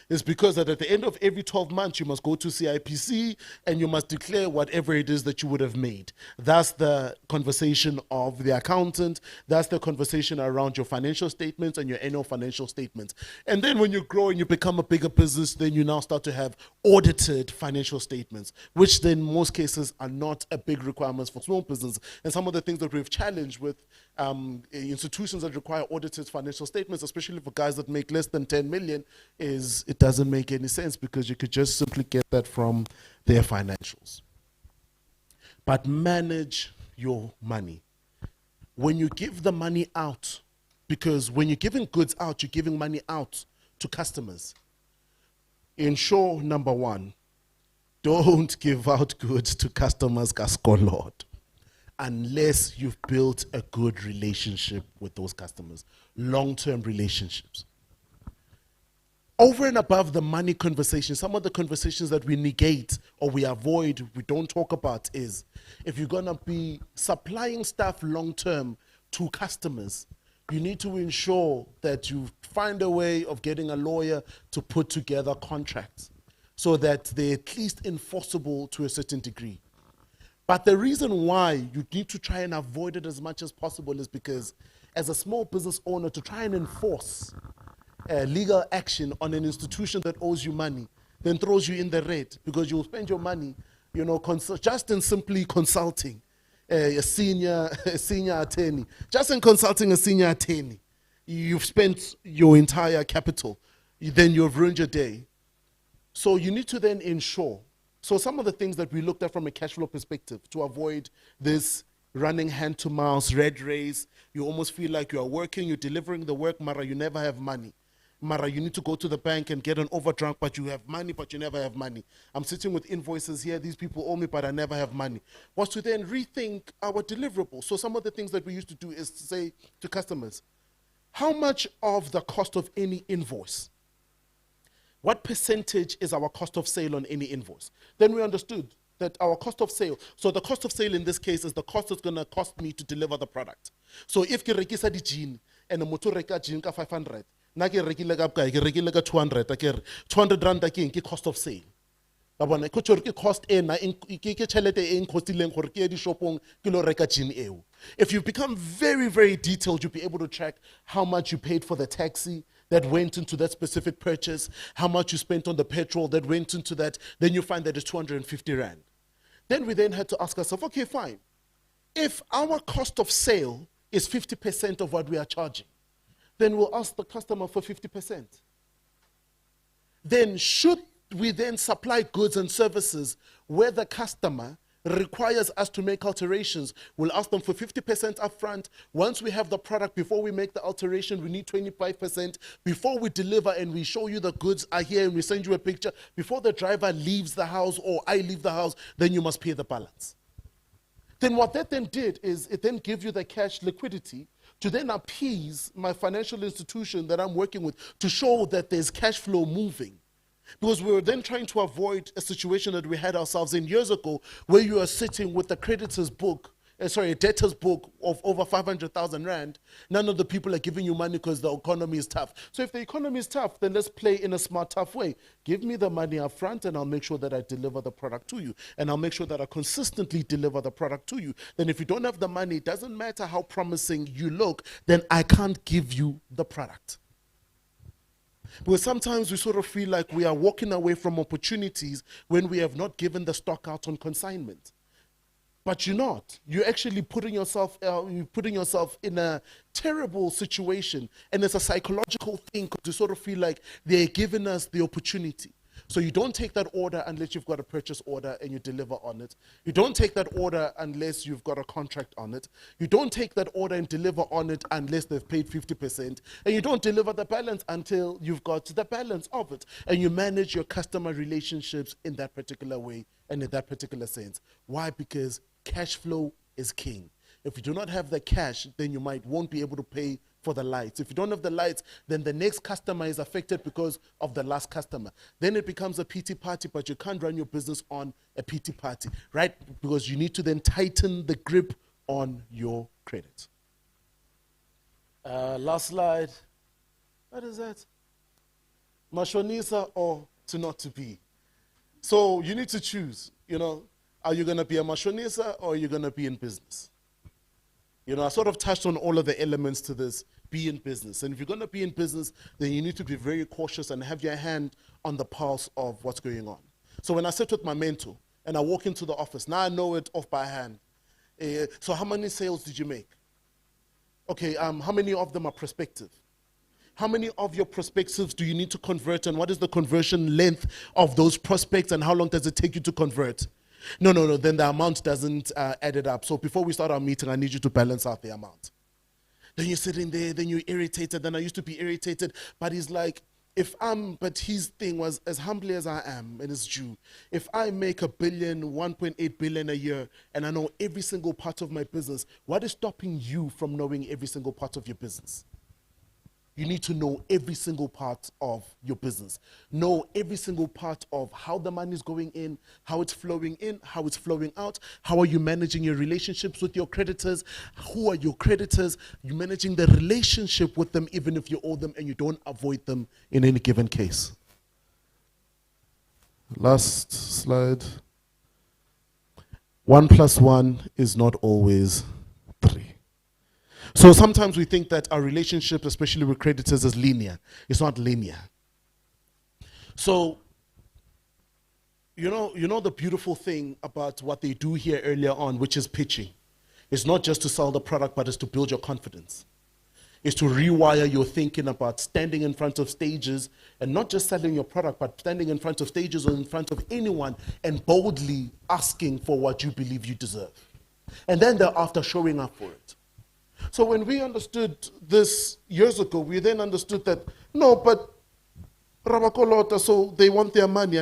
It's because that at the end of every 12 months, you must go to CIPC and you must declare whatever it is that you would have made. That's the conversation of the accountant. That's the conversation around your financial statements and your annual financial statements. And then when you grow and you become a bigger business, then you now start to have audited financial statements, which then in most cases are not a big requirement for small business. And some of the things that we've challenged with institutions that require audited financial statements, especially for guys that make less than 10 million, is it doesn't make any sense because you could just simply get that from their financials. But manage your money. When you give the money out, because when you're giving goods out, you're giving money out to customers. Ensure, number one, don't give out goods to customers Lord, unless you've built a good relationship with those customers, long-term relationships. Over and above the money conversation, some of the conversations that we negate or we avoid, we don't talk about is, if you're gonna be supplying stuff long-term to customers, you need to ensure that you find a way of getting a lawyer to put together contracts so that they're at least enforceable to a certain degree. But the reason why you need to try and avoid it as much as possible is because as a small business owner, to try and enforce legal action on an institution that owes you money, then throws you in the red because you'll spend your money, you know, just in simply consulting a senior attorney. Just in consulting a senior attorney, you've spent your entire capital. Then you've ruined your day. So you need to then ensure. So some of the things that we looked at from a cash flow perspective to avoid this running hand to mouth, red race, you almost feel like you are working, you're delivering the work, Mara, you never have money. Mara, you need to go to the bank and get an overdraft, but you have money, but you never have money. I'm sitting with invoices here, these people owe me, but I never have money. Was to then rethink our deliverables. So some of the things that we used to do is to say to customers, how much of the cost of any invoice, what percentage is our cost of sale on any invoice? Then we understood that our cost of sale, so the cost of sale in this case is the cost that's going to cost me to deliver the product. So if you rekisa di jean and a motor reka jean ka 500, na ke rekile ka bokae? Ke rekile ka 200, akere 200 rand ke cost of sale. Ba bona ke tshore ke cost ena ke tšhelete e costileng gore ke di shopong ke lo reka jean eo. If you become very, very detailed, you'll be able to track how much you paid for the taxi that went into that specific purchase, how much you spent on the petrol that went into that. Then you find that it's 250 rand. Then we then had to ask ourselves, okay, fine. If our cost of sale is 50% of what we are charging, then we'll ask the customer for 50%. Then should we then supply goods and services where the customer requires us to make alterations, we'll ask them for 50% upfront. Once we have the product, before we make the alteration, we need 25%. Before we deliver and we show you the goods are here and we send you a picture, before the driver leaves the house or I leave the house, then you must pay the balance. Then what that then did is it then gives you the cash liquidity to then appease my financial institution that I'm working with to show that there's cash flow moving. Because we were then trying to avoid a situation that we had ourselves in years ago where you are sitting with the creditor's book, a debtor's book of over 500,000 rand. None of the people are giving you money because the economy is tough. So if the economy is tough, then let's play in a smart, tough way. Give me the money up front and I'll make sure that I deliver the product to you. And I'll make sure that I consistently deliver the product to you. Then if you don't have the money, it doesn't matter how promising you look, then I can't give you the product. Because sometimes we sort of feel like we are walking away from opportunities when we have not given the stock out on consignment. But you're not. You're actually putting yourself in a terrible situation. And it's a psychological thing because you sort of feel like they're giving us the opportunity. So you don't take that order unless you've got a purchase order and you deliver on it. You don't take that order unless you've got a contract on it. You don't take that order and deliver on it unless they've paid 50%. And you don't deliver the balance until you've got the balance of it. And you manage your customer relationships in that particular way and in that particular sense. Why? Because cash flow is king. If you do not have the cash, then you won't be able to pay for the lights. If you don't have the lights, then the next customer is affected because of the last customer. Then it becomes a pity party, but you can't run your business on a pity party, right? Because you need to then tighten the grip on your credit. Last slide. What is that? mashonisa or to not to be. So you need to choose, are you going to be a mashonisa or are you going to be in business? I sort of touched on all of the elements to this, be in business. And if you're going to be in business, then you need to be very cautious and have your hand on the pulse of what's going on. So when I sit with my mentor and I walk into the office, now I know it off by hand. So how many sales did you make? Okay, how many of them are prospective? How many of your prospectives do you need to convert, and what is the conversion length of those prospects, and how long does it take you to convert? No, then the amount doesn't add it up. So before we start our meeting, I need you to balance out the amount. Then you're sitting there, then you're irritated. Then I used to be irritated, but he's like, but his thing was, as humbly as I am, and it's Jew, if I make $1 billion, 1.8 billion a year, and I know every single part of my business, what is stopping you from knowing every single part of your business? You need to know every single part of your business. Know every single part of how the money is going in, how it's flowing in, how it's flowing out. How are you managing your relationships with your creditors? Who are your creditors? You're managing the relationship with them even if you owe them and you don't avoid them in any given case. Last slide. 1 + 1 is not always 3. So sometimes we think that our relationship, especially with creditors, is linear. It's not linear. So, you know the beautiful thing about what they do here earlier on, which is pitching. It's not just to sell the product, but it's to build your confidence. It's to rewire your thinking about standing in front of stages and not just selling your product, but standing in front of stages or in front of anyone and boldly asking for what you believe you deserve. And then thereafter showing up for it. So when we understood this years ago, we then understood that, no, but Rabakolota, so they want their money,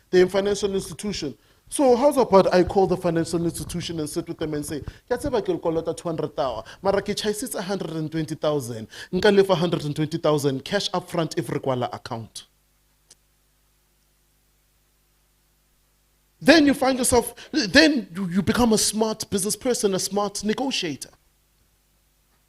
they're a financial institution. So how's about I call the financial institution and sit with them and say, "Yatseba ke kolota 200,000, mara ke chaisitse 120,000, nka lefa 120,000 cash up front if requala account." Then you find yourself, then you become a smart business person, a smart negotiator.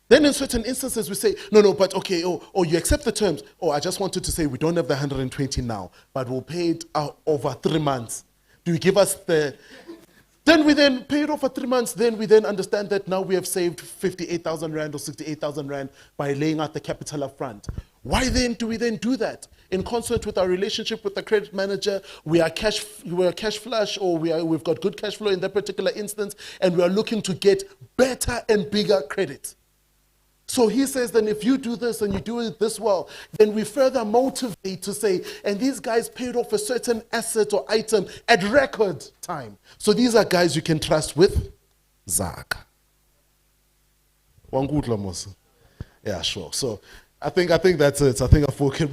Then in certain instances we say, no, but okay, you accept the terms. I just wanted to say we don't have the 120 now, but we'll pay it out over 3 months. Do you give us the... Then we then pay it over 3 months. Then we then understand that now we have saved 58,000 Rand or 68,000 Rand by laying out the capital up front. Why then do we then do that? In concert with our relationship with the credit manager, we are cash flush, or we've got good cash flow in that particular instance, and we are looking to get better and bigger credit. So he says, then if you do this and you do it this well, then we further motivate to say, and these guys paid off a certain asset or item at record time. So these are guys you can trust with Zag. Yeah, sure. So I think that's it. I think I've spoken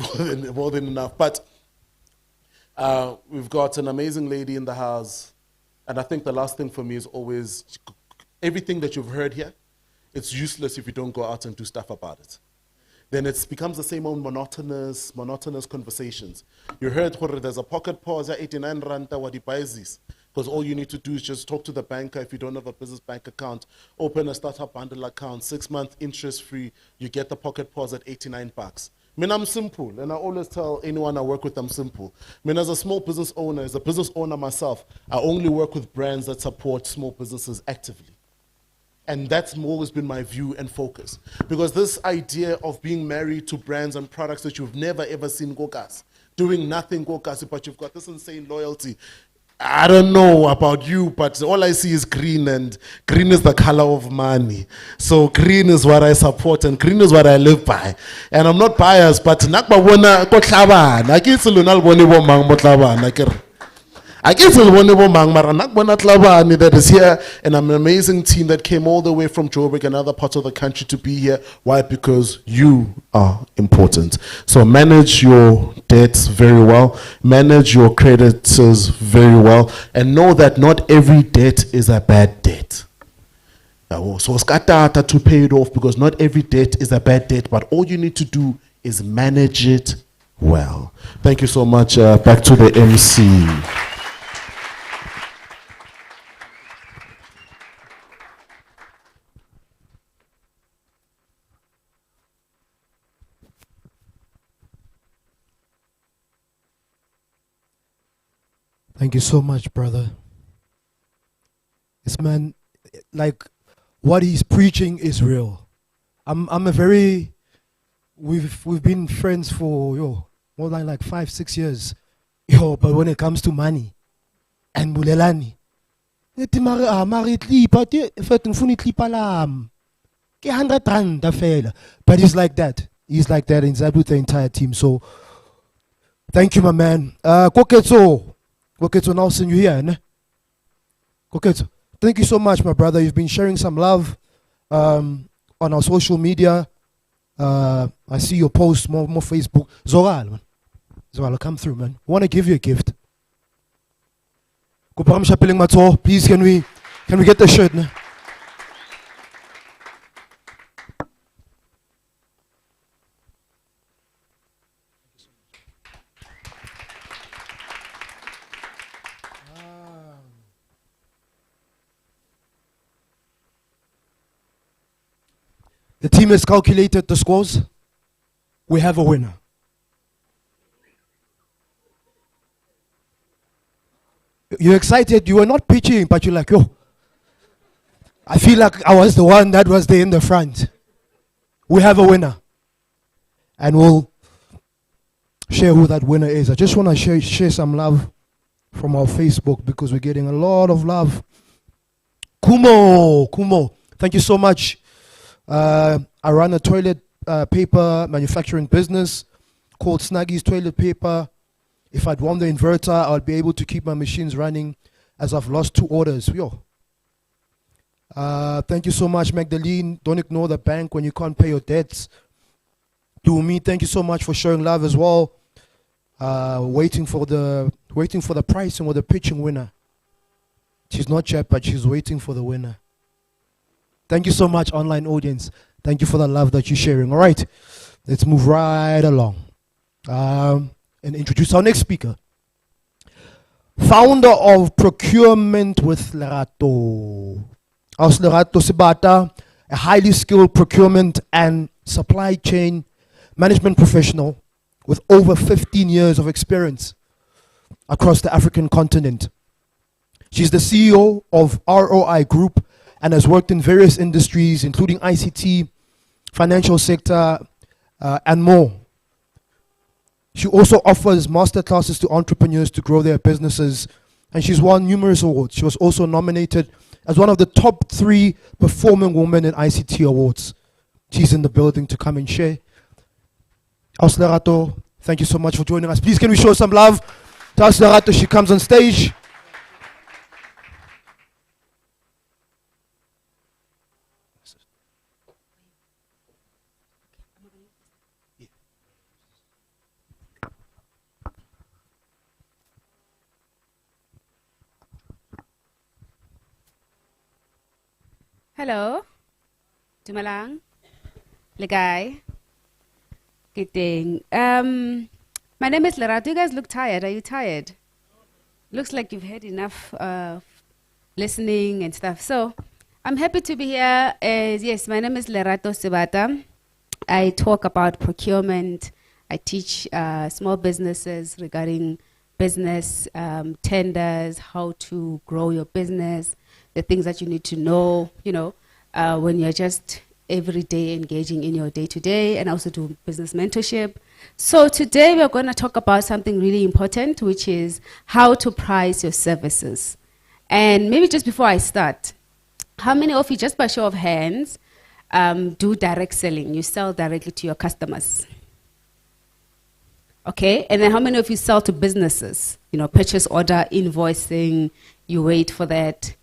more than enough. But we've got an amazing lady in the house. And I think the last thing for me is always everything that you've heard here. It's useless if you don't go out and do stuff about it. Then it becomes the same old monotonous conversations. You heard there's a pocket pause at 89 ranta, what he buys this. Because all you need to do is just talk to the banker if you don't have a business bank account, open a startup bundle account, 6-month interest free, you get the pocket pause at 89 bucks. I mean, I'm simple, and I always tell anyone I work with I'm simple. I mean, as a small business owner, as a business owner myself, I only work with brands that support small businesses actively. And that's always been my view and focus. Because this idea of being married to brands and products that you've never ever seen Gokas, doing nothing Gokas, but you've got this insane loyalty. I don't know about you, but all I see is green, and green is the color of money. So green is what I support, and green is what I live by. And I'm not biased, but nakbabona ko Tlhabane. Akitse lona le bone bo mang mo Tlhabane akere. That is here, and an amazing team that came all the way from Joburg and other parts of the country to be here. Why? Because you are important. So manage your debts very well, manage your creditors very well, and know that not every debt is a bad debt. So skatata to pay it off, because not every debt is a bad debt, but all you need to do is manage it well. Thank you so much. Back to the MC. Thank you so much, brother. This man, like, what he's preaching is real. I'm a very, we've been friends for more than like 5-6 years. But when it comes to money and bulelani, but he's like that. He's like that in Zabu, the entire team. So thank you, my man. Koketso Nelson, you here? Ne? Koketso. Thank you so much, my brother. You've been sharing some love on our social media. I see your posts, more Facebook. Zoral, man. Zoral, come through, man. I want to give you a gift. Please, can we get the shirt? Ne? The team has calculated the scores. We have a winner. You're excited. You were not pitching, but you're like, yo, I feel like I was the one that was there in the front. We have a winner. And we'll share who that winner is. I just want to share some love from our Facebook because we're getting a lot of love. Kumo, thank you so much. I run a toilet paper manufacturing business called Snuggy's Toilet Paper. If I'd won the inverter, I would be able to keep my machines running as I've lost 2 orders. Thank you so much, Magdalene. Don't ignore the bank when you can't pay your debts. To me, thank you so much for showing love as well. Waiting for the pricing or the pitching winner. She's not yet, but she's waiting for the winner. Thank you so much, online audience. Thank you for the love that you're sharing. All right, let's move right along and introduce our next speaker. Founder of Procurement with Lerato. Aus Lerato Sibata, a highly skilled procurement and supply chain management professional with over 15 years of experience across the African continent. She's the CEO of ROI Group and has worked in various industries, including ICT, financial sector, and more. She also offers masterclasses to entrepreneurs to grow their businesses, and she's won numerous awards. She was also nominated as one of the top 3 performing women in ICT awards. She's in the building to come and share. Aus Lerato, thank you so much for joining us. Please, can we show some love to Aus Lerato? She comes on stage. Hello. Dumalang. Legai. Good thing. My name is Lerato. You guys look tired. Are you tired? Looks like you've had enough listening and stuff. So I'm happy to be here. Yes, my name is Lerato Sibata. I talk about procurement. I teach small businesses regarding business tenders, how to grow your business, the things that you need to know, when you're just every day engaging in your day-to-day, and also do business mentorship. So today we're going to talk about something really important, which is how to price your services. And maybe just before I start, how many of you, just by show of hands, do direct selling? You sell directly to your customers. Okay, and then how many of you sell to businesses? Purchase order, invoicing, you wait for that.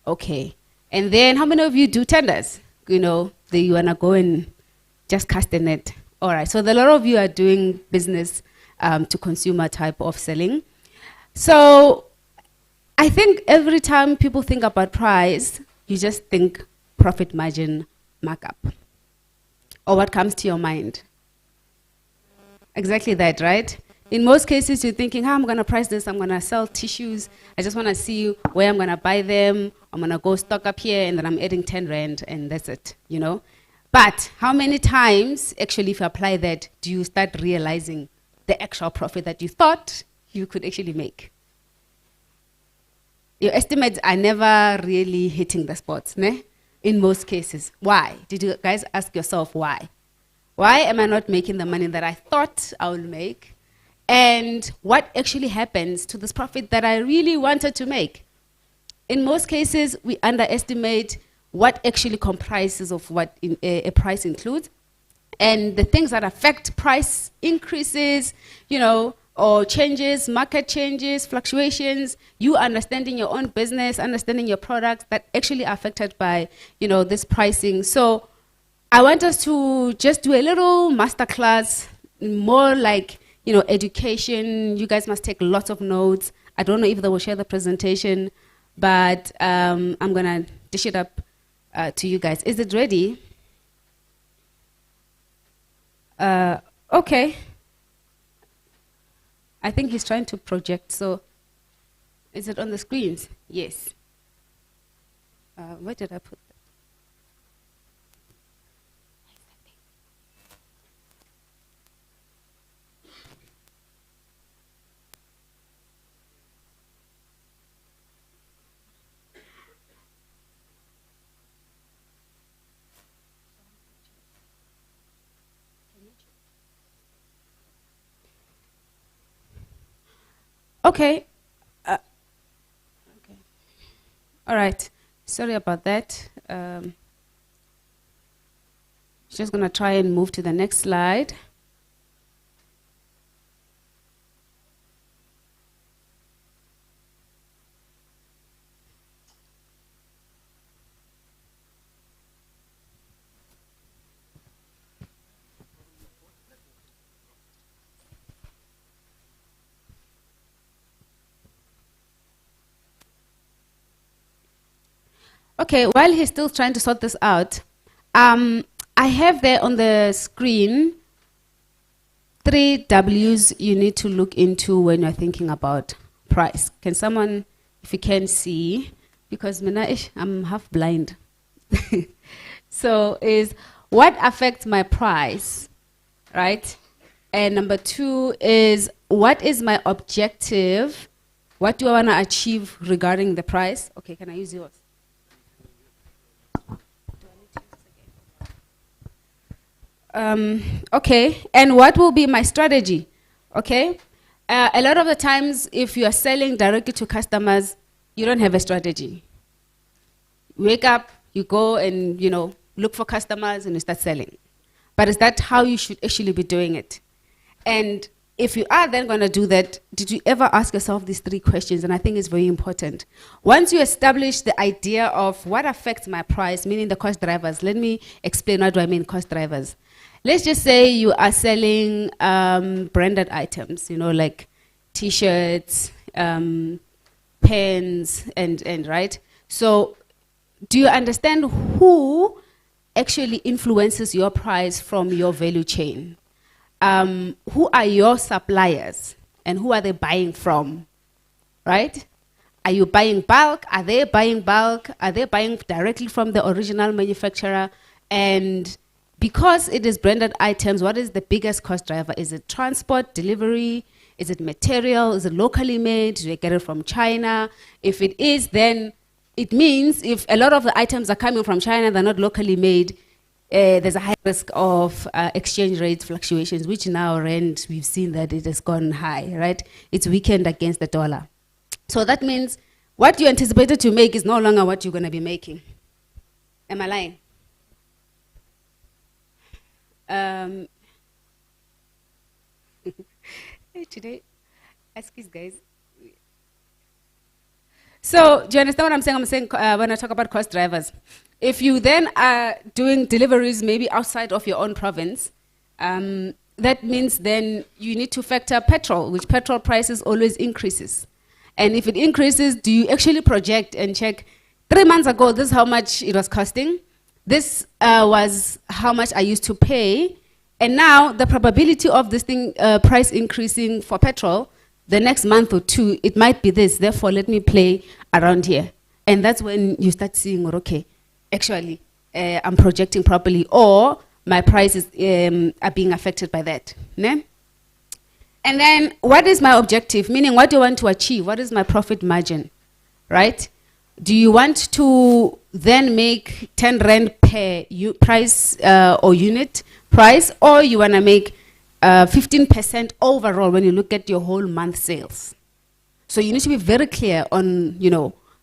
Okay, and then how many of you do tenders? You want to go and just cast a net. All right, so a lot of you are doing business to consumer type of selling. So I think every time people think about price, you just think profit margin markup. Or what comes to your mind? Exactly that, right? In most cases, you're thinking, I'm going to price this, I'm going to sell tissues, I just want to see where I'm going to buy them, I'm going to go stock up here, and then I'm adding 10 rand, and that's it, But how many times, actually, if you apply that, do you start realizing the actual profit that you thought you could actually make? your estimates are never really hitting the spots, ne? In most cases. Why? Did you guys ask yourself why? Why am I not making the money that I thought I would make? And what actually happens to this profit that I really wanted to make? In most cases, we underestimate what actually comprises of what a price includes. And the things that affect price increases, you know, or changes, market changes, fluctuations, you understanding your own business, understanding your products that actually are affected by, you know, this pricing. So I want us to just do a little masterclass, more like, you know, education. You guys must take lots of notes. I don't know if they will share the presentation, but I'm gonna dish it up to you guys. Is it ready? Okay. I think he's trying to project, so is it on the screens? Yes. Where did I put that? Okay. Okay. All right. Sorry about that. Just going to try and move to the next slide. Okay, while he's still trying to sort this out, I have there on the screen 3 W's you need to look into when you're thinking about price. Can someone, if you can see, because I'm half blind. So is what affects my price, right? And number 2 is what is my objective? What do I want to achieve regarding the price? Okay, can I use yours? Okay, and what will be my strategy? Okay, a lot of the times if you are selling directly to customers, you don't have a strategy. Wake up, you go and, you know, look for customers and you start selling. But is that how you should actually be doing it? And if you are then going to do that, did you ever ask yourself these 3 questions? And I think it's very important. Once you establish the idea of what affects my price, meaning the cost drivers, let me explain what do I mean cost drivers. Let's just say you are selling branded items, you know, like T-shirts, pens, and right? So do you understand who actually influences your price from your value chain? Who are your suppliers and who are they buying from, right? Are you buying bulk? Are they buying bulk? Are they buying directly from the original manufacturer? And because it is branded items, what is the biggest cost driver? Is it transport, delivery? Is it material? Is it locally made? Do they get it from China? If it is, then it means if a lot of the items are coming from China, they're not locally made, there's a high risk of exchange rate fluctuations, which now rand, we've seen that it has gone high, right? It's weakened against the dollar. So that means what you anticipated to make is no longer what you're going to be making. Am I lying? Today, excuse guys. So do you understand what I'm saying? I'm saying when I talk about cost drivers. If you then are doing deliveries maybe outside of your own province, that means then you need to factor petrol, which petrol prices always increases. And if it increases, do you actually project and check, 3 months ago, this is how much it was costing. This was how much I used to pay. And now the probability of this thing price increasing for petrol, the next month or 2, it might be this. Therefore, let me play around here. And that's when you start seeing, okay, actually, I'm projecting properly, or my prices are being affected by that. Ne? And then, what is my objective? Meaning, what do I want to achieve? What is my profit margin? right? Do you want to then make 10 rand per price or unit price, or you want to make 15% overall when you look at your whole month sales? So you need to be very clear on,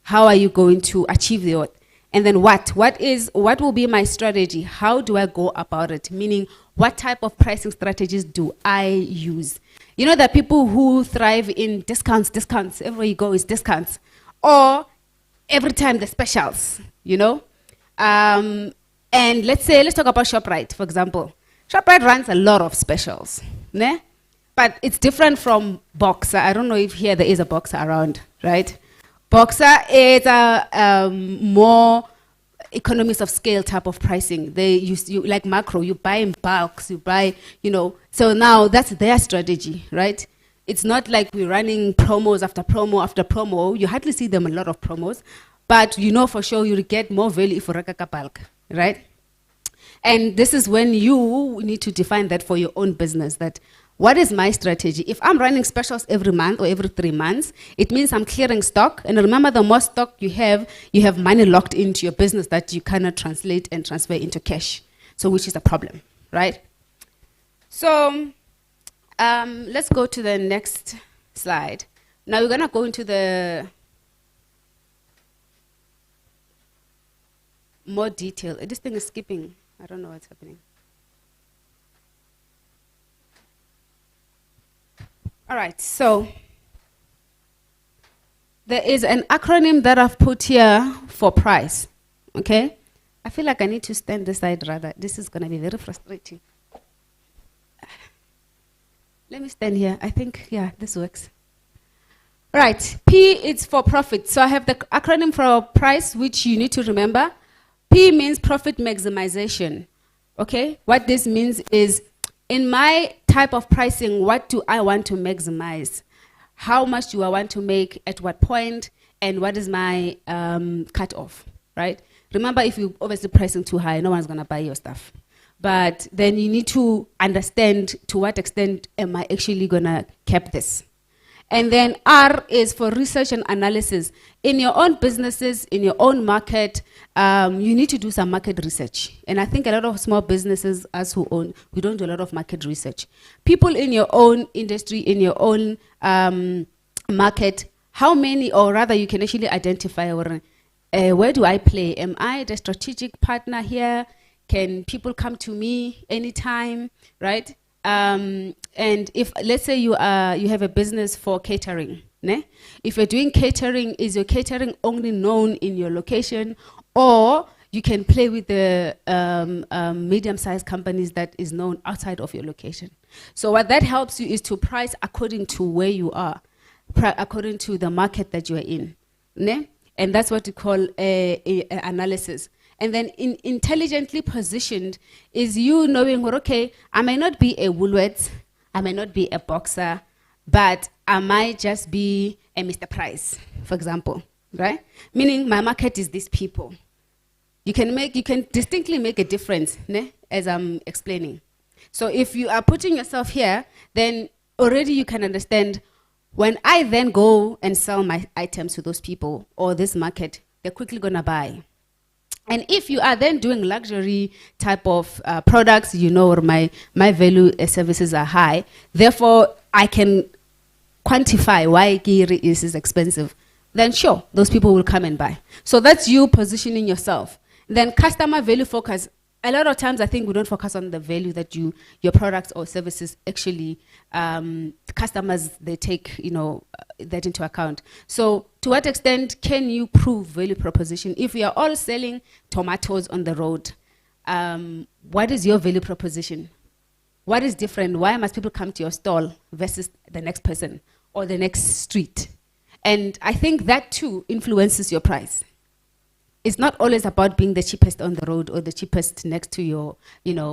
how are you going to achieve the and then what will be my strategy? How do I go about it? Meaning, what type of pricing strategies do I use? You know, there are people who thrive in discounts. Everywhere you go is discounts. Or every time the specials, And let's talk about ShopRite, for example. ShopRite runs a lot of specials, ne? But it's different from Boxer. I don't know if here there is a Boxer around, right? Boxer is a more economies of scale type of pricing. They use like macro, you buy in bulks, you buy, So now that's their strategy, right? It's not like we're running promos after promo after promo. You hardly see them a lot of promos, but for sure you get more value if you reka bulk, right? And this is when you need to define that for your own business, that what is my strategy? If I'm running specials every month or every 3 months, it means I'm clearing stock. And remember, the more stock you have money locked into your business that you cannot translate and transfer into cash. So which is a problem, right? So let's go to the next slide. Now we're going to go into the more detail. This thing is skipping. I don't know what's happening. All right, so there is an acronym that I've put here for price, okay? I feel like I need to stand this side rather. This is going to be very frustrating. Let me stand here. I think, this works. All right, P is for profit. So I have the acronym for price, which you need to remember. P means profit maximization, okay? What this means is, in my type of pricing, what do I want to maximize? How much do I want to make at what point? And what is my cutoff, right? Remember, if you're obviously pricing too high, no one's going to buy your stuff. But then you need to understand to what extent am I actually going to cap this. And then R is for research and analysis. In your own businesses, in your own market, you need to do some market research. And I think a lot of small businesses, us who own, we don't do a lot of market research. People in your own industry, in your own market, how many, or rather you can actually identify where do I play? Am I the strategic partner here? Can people come to me anytime, right? And if, let's say you have a business for catering, ne? If you're doing catering, is your catering only known in your location, or you can play with the medium-sized companies that is known outside of your location? So what that helps you is to price according to where you are, according to the market that you are in, ne? And that's what we call a analysis. And then intelligently positioned is you knowing, okay, I may not be a Woolworths, I may not be a Boxer, but I might just be a Mr. Price, for example, right? Meaning my market is these people. You can distinctly make a difference, ne? As I'm explaining. So if you are putting yourself here, then already you can understand, when I then go and sell my items to those people or this market, they're quickly gonna buy. And if you are then doing luxury type of products, or my value services are high, therefore I can quantify why Giri is expensive, then sure, those people will come and buy. So that's you positioning yourself. Then customer value focus. A lot of times I think we don't focus on the value that your products or services actually, customers, they take, that into account. So to what extent can you prove value proposition? If we are all selling tomatoes on the road, what is your value proposition? What is different? Why must people come to your stall versus the next person or the next street? And I think that too influences your price. It's not always about being the cheapest on the road or the cheapest next to your,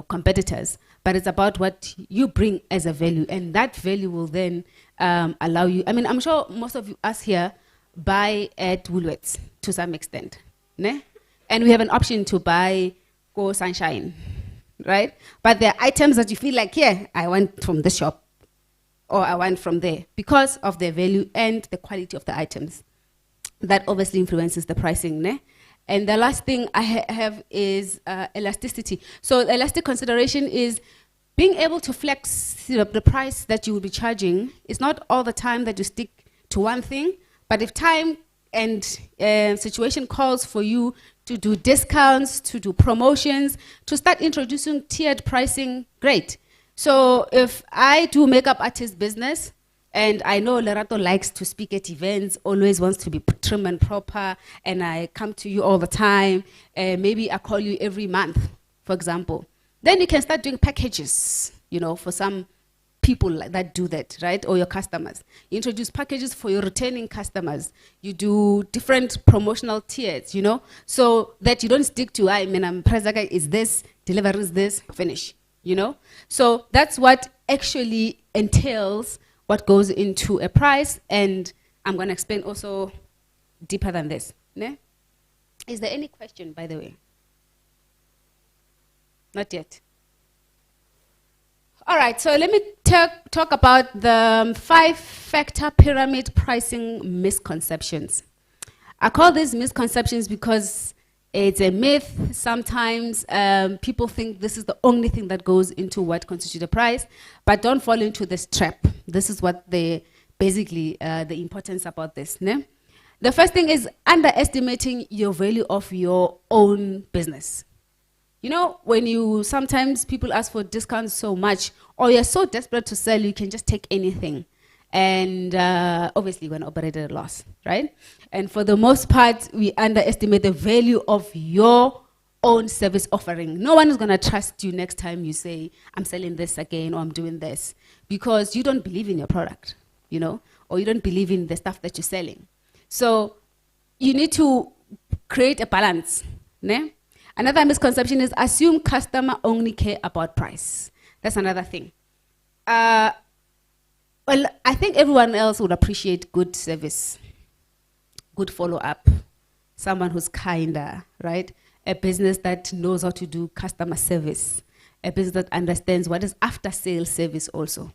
competitors, but it's about what you bring as a value, and that value will then allow you. I mean, I'm sure most of us here buy at Woolworths to some extent, ne? And we have an option to buy Go Sunshine, right? But there are items that you feel like, I want from this shop, or I want from there, because of their value and the quality of the items. that obviously influences the pricing. Ne? And the last thing I have is elasticity. So elastic consideration is being able to flex the price that you will be charging. It's not all the time that you stick to one thing, but if time and situation calls for you to do discounts, to do promotions, to start introducing tiered pricing, great. So if I do makeup artist business, and I know Lerato likes to speak at events, always wants to be trim and proper, and I come to you all the time, maybe I call you every month, for example. Then you can start doing packages, for some people that do that, right? Or your customers. You introduce packages for your returning customers. You do different promotional tiers, so that you don't stick to, price is this, delivery is this, finish, So that's what actually entails what goes into a price, and I'm going to explain also deeper than this. Ne? Is there any question, by the way? Not yet. All right, so let me talk about the 5-factor pyramid pricing misconceptions. I call these misconceptions because it's a myth. Sometimes people think this is the only thing that goes into what constitutes a price, but don't fall into this trap. This is what basically the importance about this. Ne? The first thing is underestimating your value of your own business. When sometimes people ask for discounts so much, or you're so desperate to sell, you can just take anything. And obviously you're going to operate at a loss, right? And for the most part, we underestimate the value of your own service offering. No one is going to trust you next time you say, I'm selling this again, or I'm doing this, because you don't believe in your product, or you don't believe in the stuff that you're selling. So you need to create a balance. Ne? Another misconception is assume customer only care about price. That's another thing. Well, I think everyone else would appreciate good service, good follow-up, someone who's kinder, right? A business that knows how to do customer service, a business that understands what is after-sales service also.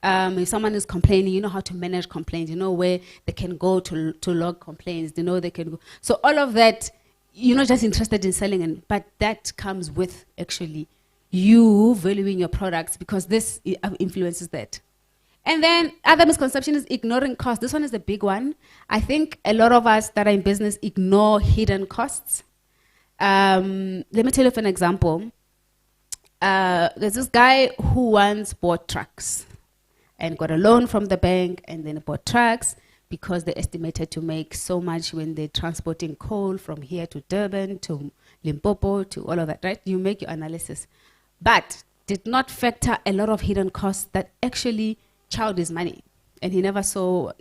If someone is complaining, you know how to manage complaints, you know where they can go to log complaints, they can go. So all of that, you're not just interested in selling, but that comes with actually you valuing your products, because this influences that. And then other misconception is ignoring costs. This one is the big one. I think a lot of us that are in business ignore hidden costs. Let me tell you an example. There's this guy who once bought trucks and got a loan from the bank, and then bought trucks because they estimated to make so much when they're transporting coal from here to Durban, to Limpopo, to all of that, right? You make your analysis. But did not factor a lot of hidden costs that actually chowed his money. And he never saw,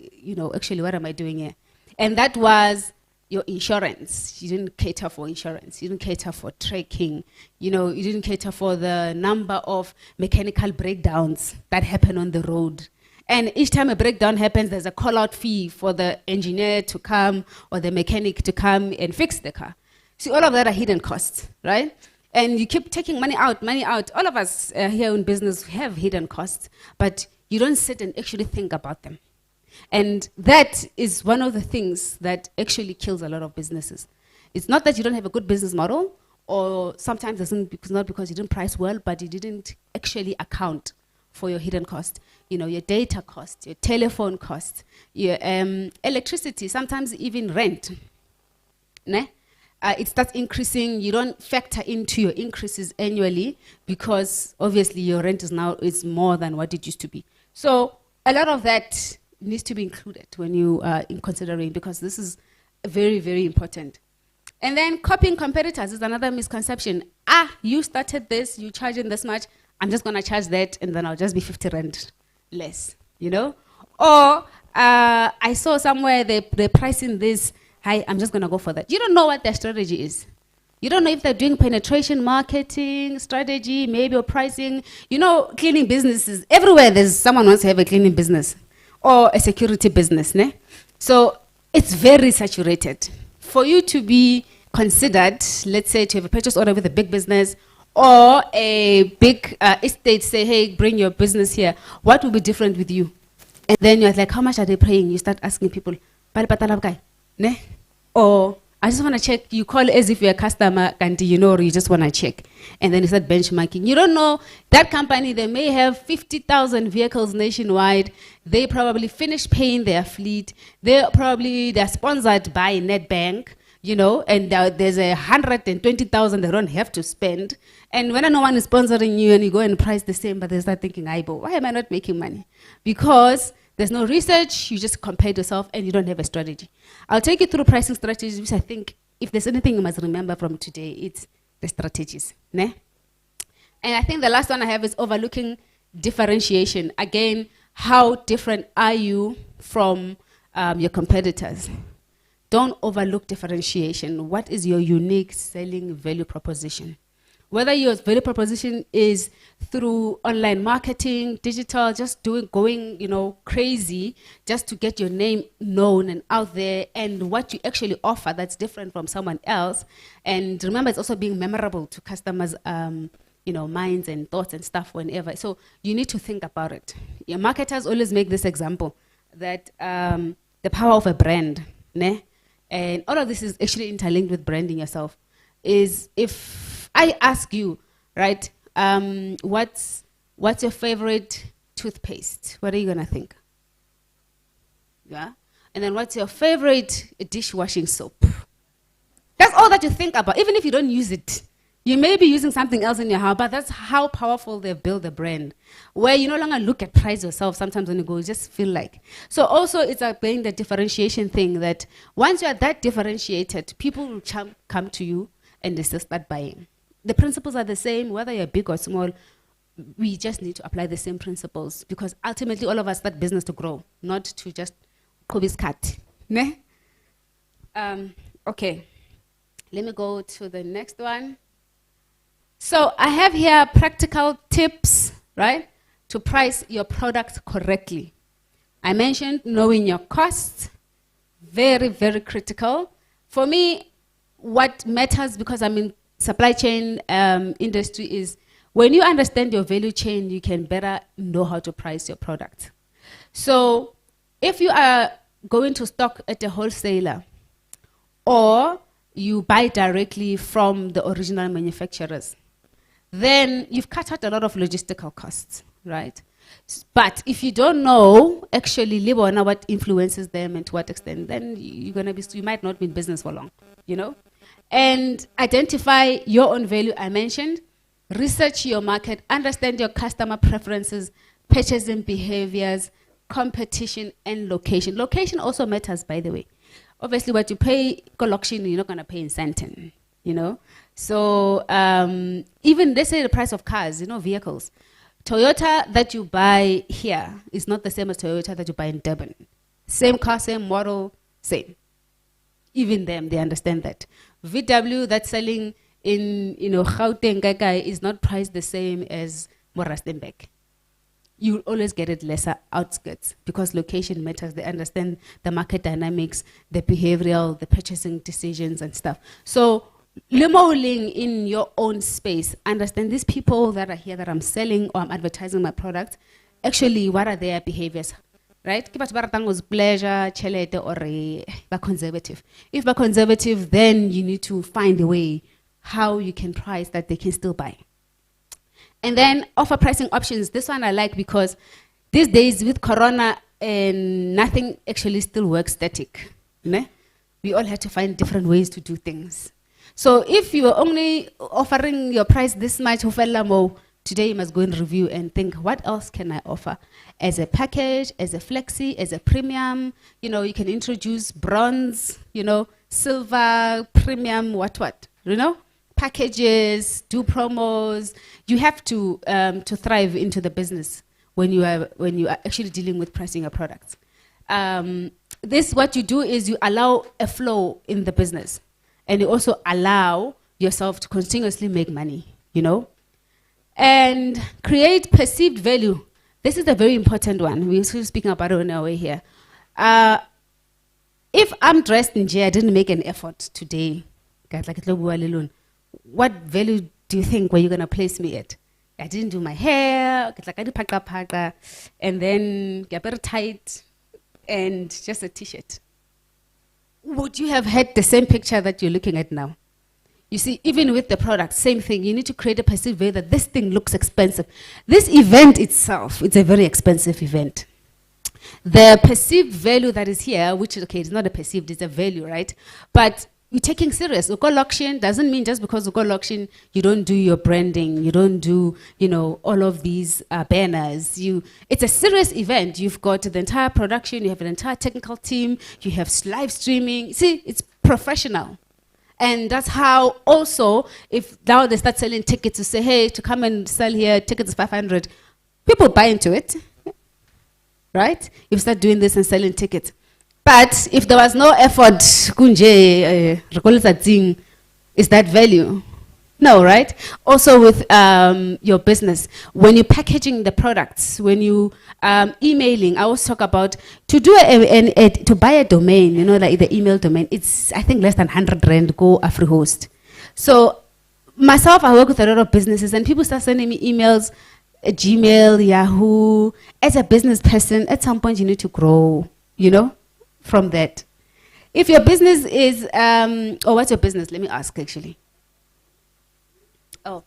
actually what am I doing here? And that was your insurance. You didn't cater for insurance. You didn't cater for trekking. You didn't cater for the number of mechanical breakdowns that happen on the road. And each time a breakdown happens, there's a call-out fee for the engineer to come or the mechanic to come and fix the car. See, all of that are hidden costs, right? And you keep taking money out. All of us here in business have hidden costs, but you don't sit and actually think about them. And that is one of the things that actually kills a lot of businesses. It's not that you don't have a good business model, or sometimes it's not because you didn't price well, but you didn't actually account for your hidden cost. Your data cost, your telephone cost, your electricity, sometimes even rent. Ne? It starts increasing. You don't factor into your increases annually because obviously your rent is more than what it used to be. So a lot of that needs to be included when you are in considering, because this is very, very important. And then copying competitors is another misconception. You started this, you charging this much, I'm just going to charge that, and then I'll just be 50 rand less, Or I saw somewhere they're pricing this, hi, I'm just going to go for that. You don't know what their strategy is. You don't know if they're doing penetration marketing strategy, maybe, or pricing. Cleaning businesses, everywhere there's someone wants to have a cleaning business or a security business. Ne? So it's very saturated. For you to be considered, let's say to have a purchase order with a big business or a big estate, say, hey, bring your business here, what will be different with you? And then you're like, how much are they paying? You start asking people, Ne? Or I just want to check, you call as if you're a customer, and you know, or you just want to check. And then you start benchmarking. You don't know, that company, they may have 50,000 vehicles nationwide. They probably finished paying their fleet. They're sponsored by Netbank, you know, and there's 120,000 they don't have to spend. And when no one is sponsoring you and you go and price the same, but they start thinking, why am I not making money? Because there's no research, you just compare yourself and you don't have a strategy. I'll take you through pricing strategies, which I think if there's anything you must remember from today, it's the strategies. Ne? And I think the last one I have is overlooking differentiation. Again, how different are you from your competitors? Don't overlook differentiation. What is your unique selling value proposition? Whether your value proposition is through online marketing, digital, just going, you know, crazy, just to get your name known and out there, and what you actually offer that's different from someone else. And remember, it's also being memorable to customers' you know, minds and thoughts and stuff whenever. So you need to think about it. Your marketers always make this example that the power of a brand, ne? And all of this is actually interlinked with branding yourself. Is if I ask you, right, what's your favorite toothpaste? What are you gonna think? Yeah? And then what's your favorite dishwashing soap? That's all that you think about, even if you don't use it. You may be using something else in your house, but that's how powerful they've built the brand. Where you no longer look at price yourself, sometimes when you go, you just feel like. So also it's playing the differentiation thing, that once you're that differentiated, people will come to you and they still start buying. The principles are the same, whether you're big or small. We just need to apply the same principles, because ultimately all of us start business to grow, not to just cut. Ne? Okay, let me go to the next one. So I have here practical tips, right, to price your product correctly. I mentioned knowing your costs, very, very critical. For me, what matters, because I'm in supply chain industry, is when you understand your value chain, you can better know how to price your product. So if you are going to stock at a wholesaler, or you buy directly from the original manufacturers, then you've cut out a lot of logistical costs, right? But if you don't know actually what influences them and to what extent, then you might not be in business for long, you know? And identify your own value, I mentioned. Research your market, understand your customer preferences, purchasing behaviors, competition, and location. Location also matters, by the way. Obviously, what you pay collection, you're not going to pay in Santon, you know? So even, let's say the price of cars, you know, vehicles. Toyota that you buy here is not the same as Toyota that you buy in Durban. Same car, same model, same. Even them, they understand that. VW that's selling in, you know, Gauteng is not priced the same as Morastenbeek. You always get it lesser outskirts, because location matters. They understand the market dynamics, the behavioral, the purchasing decisions and stuff. So limoling in your own space, understand these people that are here that I'm selling or I'm advertising my product, actually what are their behaviors, right? Was pleasure, chelete, or conservative. If they're conservative, then you need to find a way how you can price that they can still buy. And then offer pricing options. This one I like, because these days with Corona, nothing actually still works static. Ne? We all have to find different ways to do things. So if you are only offering your price this much, today you must go and review and think, what else can I offer? As a package, as a flexi, as a premium, you know, you can introduce bronze, you know, silver, premium, what, you know? Packages, do promos. You have to thrive into the business when you are actually dealing with pricing your products. What you do is you allow a flow in the business, and you also allow yourself to continuously make money, you know? And create perceived value. This is a very important one. We're still speaking about it on our way here. If I'm dressed in J, I didn't make an effort today. What value do you think were you going to place me at? I didn't do my hair, and then get very tight, and just a t-shirt. would you have had the same picture that you're looking at now? You see, even with the product, same thing. You need to create a perceived value that this thing looks expensive. This event itself, it's a very expensive event. The perceived value that is here, which is, okay, it's not a perceived, it's a value, right? But we're taking serious. Uko auction doesn't mean just because Uko auction, you don't do your branding, you don't do, you know, all of these banners. It's a serious event. You've got the entire production, you have an entire technical team, you have live streaming. See, it's professional. And that's how also, if now they start selling tickets to say, hey, to come and sell here, tickets is 500, people buy into it, right? If you start doing this and selling tickets. But if there was no effort, is that value? No, right? Also with your business, when you're packaging the products, when you emailing, I always talk about to buy a domain, you know, like the email domain, it's I think less than 100 rand, go a free host. So myself, I work with a lot of businesses and people start sending me emails, Gmail, Yahoo. As a business person, at some point you need to grow, you know, from that. If your business is, or what's your business? Let me ask actually. Oh.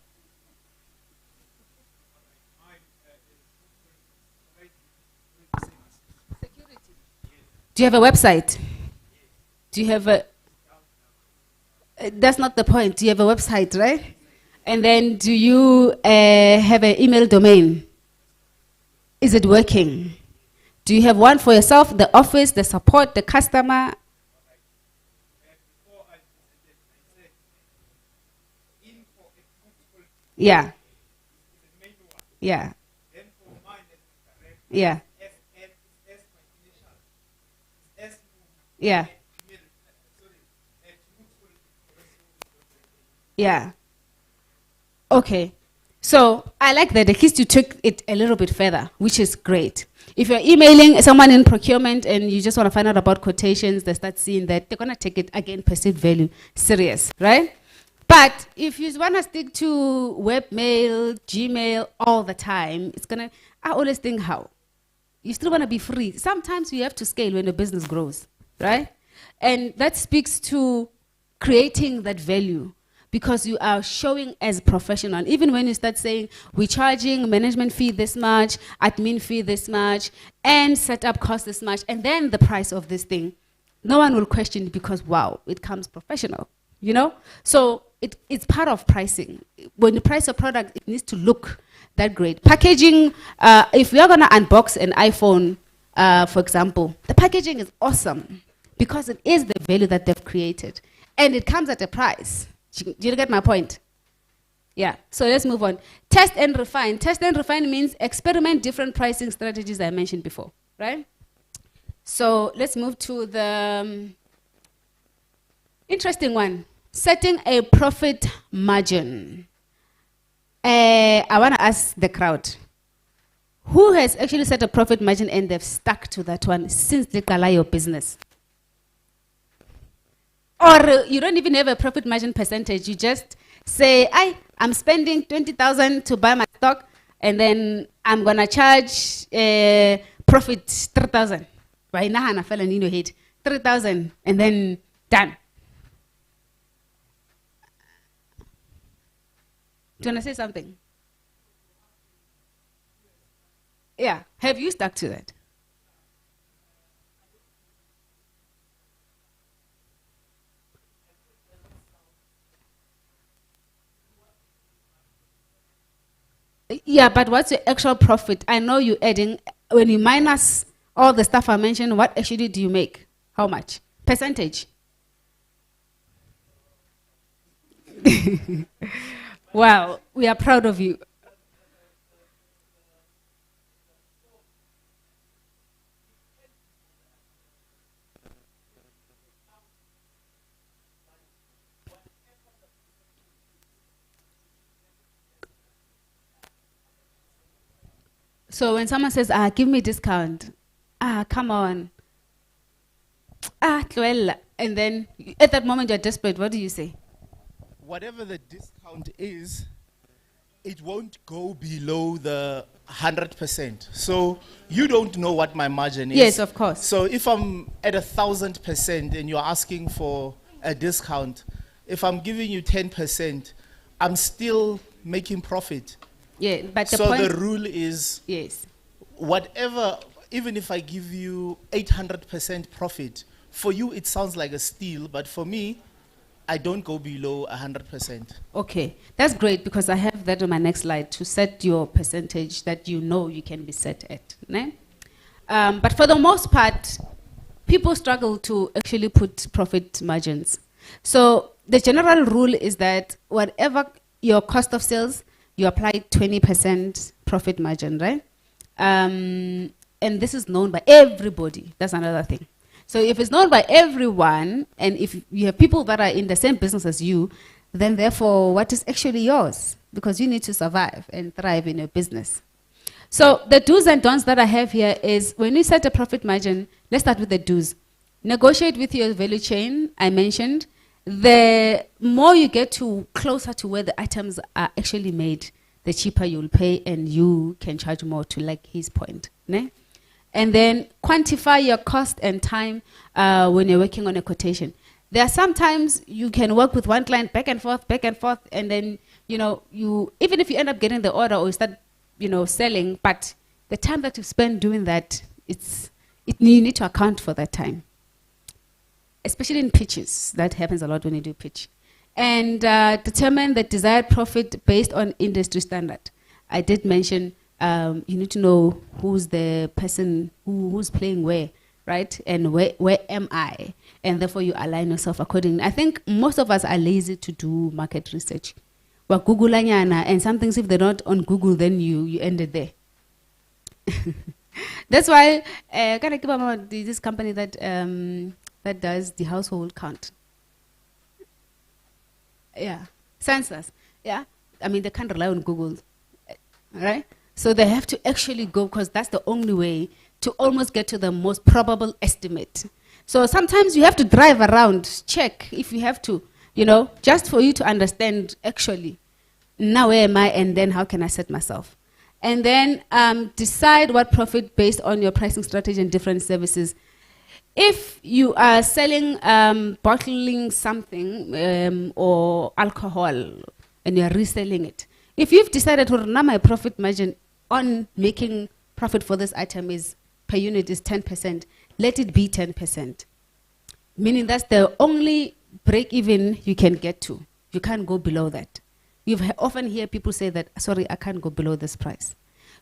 Do you have a website? Do you have a, that's not the point. Do you have a website, right? And then do you have an email domain? Is it working? Do you have one for yourself, the office, the support, the customer? Yeah. Yeah. Yeah. Yeah. Yeah. Okay. So I like that. At least you took it a little bit further, which is great. If you're emailing someone in procurement and you just want to find out about quotations, they start seeing that, they're going to take it, again, perceived value, serious, right? But if you want to stick to webmail, Gmail all the time, it's going to, I always think how? You still want to be free. Sometimes you have to scale when the business grows, right? And that speaks to creating that value because you are showing as professional. Even when you start saying, we're charging management fee this much, admin fee this much, and setup cost this much, and then the price of this thing, no one will question it because, wow, it comes professional, you know? So it's part of pricing. When you price a product, it needs to look that great. Packaging, if we are gonna unbox an iPhone, for example, the packaging is awesome because it is the value that they've created. And it comes at a price. Do you get my point? Yeah, so let's move on. Test and refine. Test and refine means experiment different pricing strategies I mentioned before, right? So let's move to the interesting one. Setting a profit margin. I want to ask the crowd, who has actually set a profit margin and they've stuck to that one since they call your business? Or you don't even have a profit margin percentage. You just say, I'm spending 20,000 to buy my stock, and then I'm going to charge profit 3,000. Right now, I'm feeling in your head, 3,000, and then done. Do you want to say something? Yeah. Have you stuck to that? Yeah, but what's your actual profit? I know you're adding, when you minus all the stuff I mentioned, what actually do you make? How much? Percentage? Wow, we are proud of you. So when someone says, give me a discount, come on, Tluella, and then at that moment you're desperate, what do you say? Whatever the discount is, it won't go below the 100%. So you don't know what my margin is. Yes, of course. So if I'm at 1,000% and you're asking for a discount, if I'm giving you 10%, I'm still making profit. Yeah, but the so point, the rule is yes, whatever, even if I give you 800% profit, for you it sounds like a steal, but for me, I don't go below 100%. okay, that's great because I have that on my next slide to set your percentage that you know you can be set at. Ne? But for the most part, people struggle to actually put profit margins. So the general rule is that whatever your cost of sales, you apply 20% profit margin, right? And this is known by everybody. That's another thing. So if it's known by everyone, and if you have people that are in the same business as you, then therefore what is actually yours? Because you need to survive and thrive in your business. So the do's and don'ts that I have here is when you set a profit margin, let's start with the do's. Negotiate with your value chain, I mentioned. The more you get to closer to where the items are actually made, the cheaper you'll pay and you can charge more, to like his point. Ne? And then quantify your cost and time when you're working on a quotation. There are sometimes you can work with one client back and forth, and then, you know, even if you end up getting the order or you start, you know, selling, but the time that you spend doing that, you need to account for that time. Especially in pitches, that happens a lot when you do pitch. And determine the desired profit based on industry standard. I did mention you need to know who's the person who's playing where, right? And where am I? And therefore you align yourself accordingly. I think most of us are lazy to do market research. We're Googleanyana, and some things, if they're not on Google, then you end it there. That's why can I keep about this company that that does the household count. Yeah, census. Yeah, I mean they can't rely on Google, right? So they have to actually go, because that's the only way to almost get to the most probable estimate. So sometimes you have to drive around, check if you have to, you know, just for you to understand actually, now where am I and then how can I set myself? And then decide what profit based on your pricing strategy and different services. If you are selling, bottling something or alcohol and you're reselling it, if you've decided to now my profit margin on making profit for this item is per unit is 10%, let it be 10%. Meaning that's the only break even you can get to. You can't go below that. You've often hear people say that, sorry, I can't go below this price.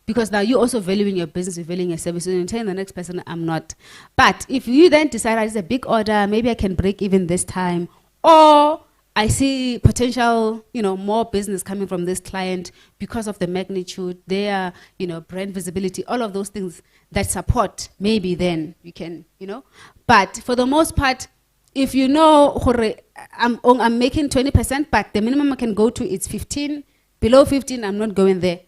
Because now you're also valuing your business, you're valuing your service, and you're telling the next person, I'm not. But if you then decide it's a big order, maybe I can break even this time, or I see potential, you know, more business coming from this client because of the magnitude, their, you know, brand visibility, all of those things that support, maybe then you can, you know. But for the most part, if you know, I'm making 20%, but the minimum I can go to is 15, below 15, I'm not going there,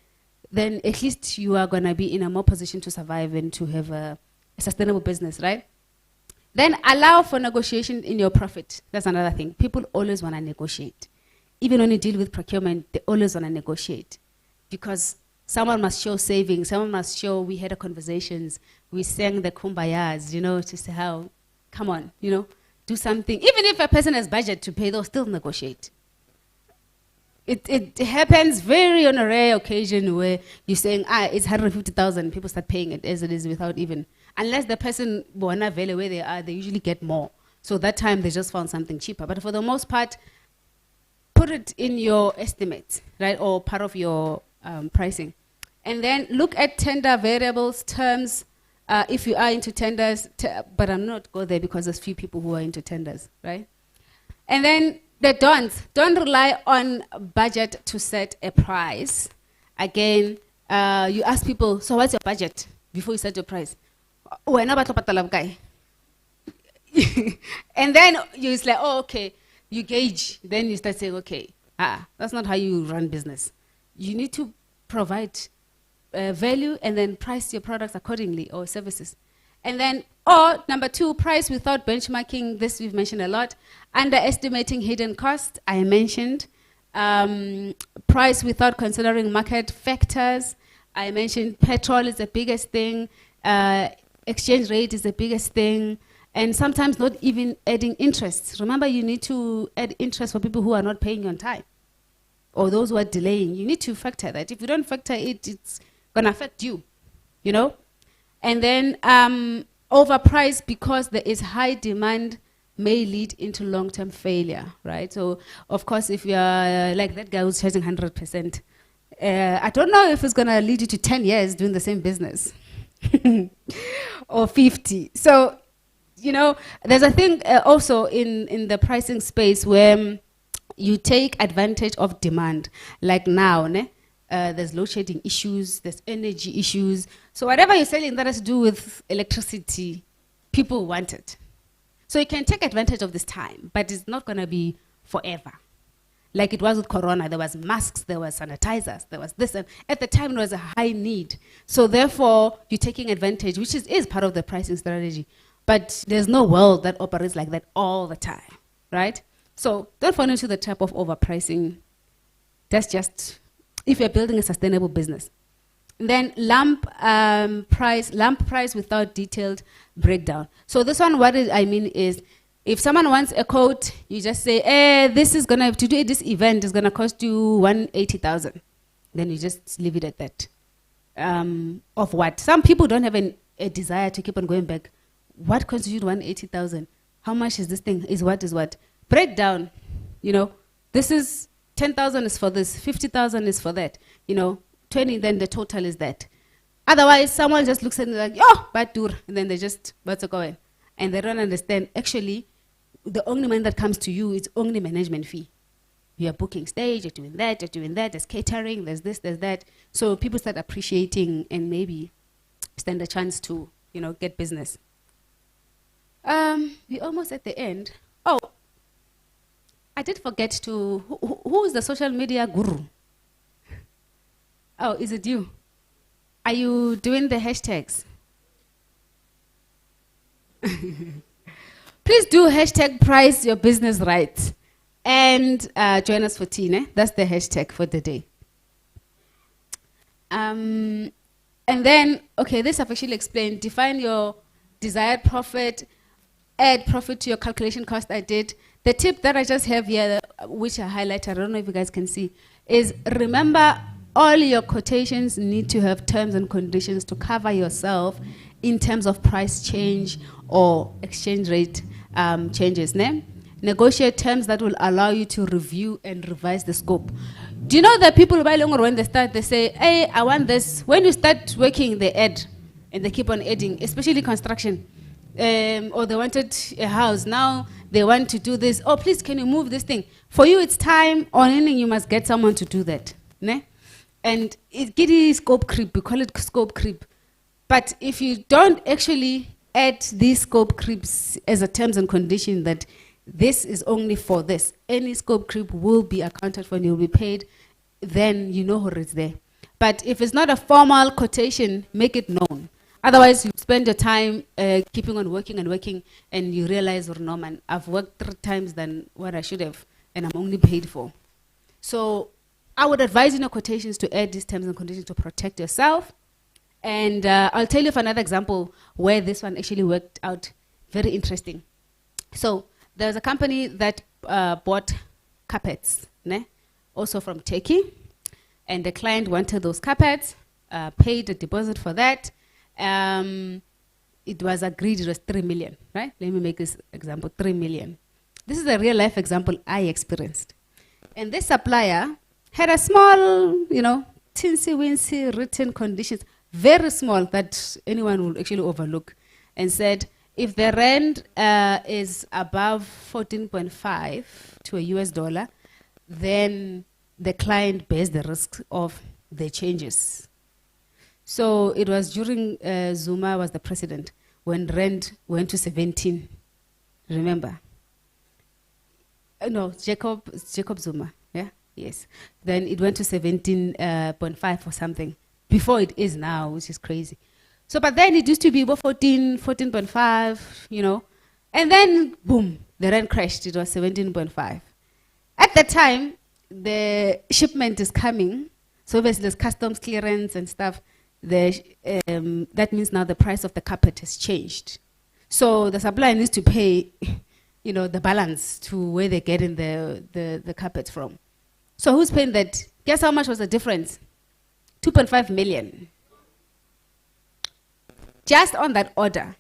then at least you are going to be in a more position to survive and to have a sustainable business, right? Then allow for negotiation in your profit. That's another thing. People always want to negotiate. Even when you deal with procurement, they always want to negotiate. Because someone must show savings, someone must show we had a conversations, we sang the kumbayas, you know, to say how, come on, you know, do something. Even if a person has budget to pay, they'll still negotiate. It happens very on a rare occasion where you're saying, it's 150,000, people start paying it as it is without even, unless the person, where they are, they usually get more. So that time they just found something cheaper. But for the most part, put it in your estimates, right, or part of your pricing. And then look at tender variables, terms, if you are into tenders, but I'm not go there because there's few people who are into tenders, right? And then the don'ts. Don't rely on budget to set a price. Again, you ask people, so what's your budget before you set your price? And then you say, oh, okay, you gauge. Then you start saying, okay, that's not how you run business. You need to provide value and then price your products accordingly or services. And then, or number 2, price without benchmarking. This we've mentioned a lot. Underestimating hidden costs, I mentioned. Price without considering market factors. I mentioned petrol is the biggest thing. Exchange rate is the biggest thing. And sometimes not even adding interest. Remember, you need to add interest for people who are not paying you on time, or those who are delaying. You need to factor that. If you don't factor it, it's going to affect you, you know? And then overpriced because there is high demand may lead into long-term failure, right? So, of course, if you are like that guy who's charging 100%, I don't know if it's going to lead you to 10 years doing the same business or 50. So, you know, there's a thing also in the pricing space where you take advantage of demand. Like now, there's load shedding issues, there's energy issues. So whatever you're selling that has to do with electricity, people want it. So you can take advantage of this time, but it's not going to be forever. Like it was with Corona, there was masks, there was sanitizers, there was this, and at the time there was a high need. So therefore, you're taking advantage, which is part of the pricing strategy. But there's no world that operates like that all the time, right? So don't fall into the trap of overpricing. That's just if you're building a sustainable business. And then lump price without detailed breakdown. So this one, what I mean is, if someone wants a quote, you just say, this is gonna, to do this event is gonna cost you 180,000. Then you just leave it at that. Of what? Some people don't have a desire to keep on going back. What constitutes 180,000? How much is this thing? Is what? Breakdown, you know, this is 10,000 is for this, 50,000 is for that, you know, 20, then the total is that. Otherwise, someone just looks at it like, oh, badur, and then they just, what's going? And they don't understand, actually, the only money that comes to you is only management fee. You're booking stage, you're doing that, there's catering, there's this, there's that. So people start appreciating and maybe stand a chance to, you know, get business. We're almost at the end. Oh, I did forget to, who is the social media guru? Oh, is it you? Are you doing the hashtags? Please do hashtag price your business right. And join us for tea, That's the hashtag for the day. And then, okay, this I've actually explained. Define your desired profit. Add profit to your calculation cost I did. The tip that I just have here, which I highlighted, I don't know if you guys can see, is remember all your quotations need to have terms and conditions to cover yourself in terms of price change or exchange rate changes. Negotiate terms that will allow you to review and revise the scope. Do you know that people buy longer when they start, they say, hey, I want this. When you start working, they add, and they keep on adding, especially construction. Or they wanted a house, now they want to do this. Oh, please, can you move this thing? For you, it's time, or anything, you must get someone to do that. And it gives scope creep, we call it scope creep. But if you don't actually add these scope creeps as a terms and condition that this is only for this, any scope creep will be accounted for and you'll be paid, then you know who is there. But if it's not a formal quotation, make it known. Otherwise, you spend your time keeping on working and working, and you realize, oh, no, man, I've worked 3 times than what I should have, and I'm only paid for. So I would advise in your quotations to add these terms and conditions to protect yourself. And I'll tell you of another example where this one actually worked out very interesting. So there's a company that bought carpets, also from Turkey, and the client wanted those carpets, paid a deposit for that. It was agreed it was 3 million, right? Let me make this example, 3 million. This is a real life example I experienced. And this supplier had a small, you know, teensy-weensy written conditions, very small that anyone would actually overlook, and said, if the rent is above 14.5 to a US dollar, then the client bears the risk of the changes. So it was during Zuma was the president when rent went to 17. Remember? No, Jacob Zuma. Yeah, yes. Then it went to 17.5 or something before it is now, which is crazy. So, but then it used to be about 14.5, you know, and then boom, the rent crashed. It was 17.5. At that time, the shipment is coming, so obviously there's customs clearance and stuff, that means now the price of the carpet has changed. So the supplier needs to pay, the balance to where they're getting the carpet from. So who's paying that? Guess how much was the difference? 2.5 million. Just on that order.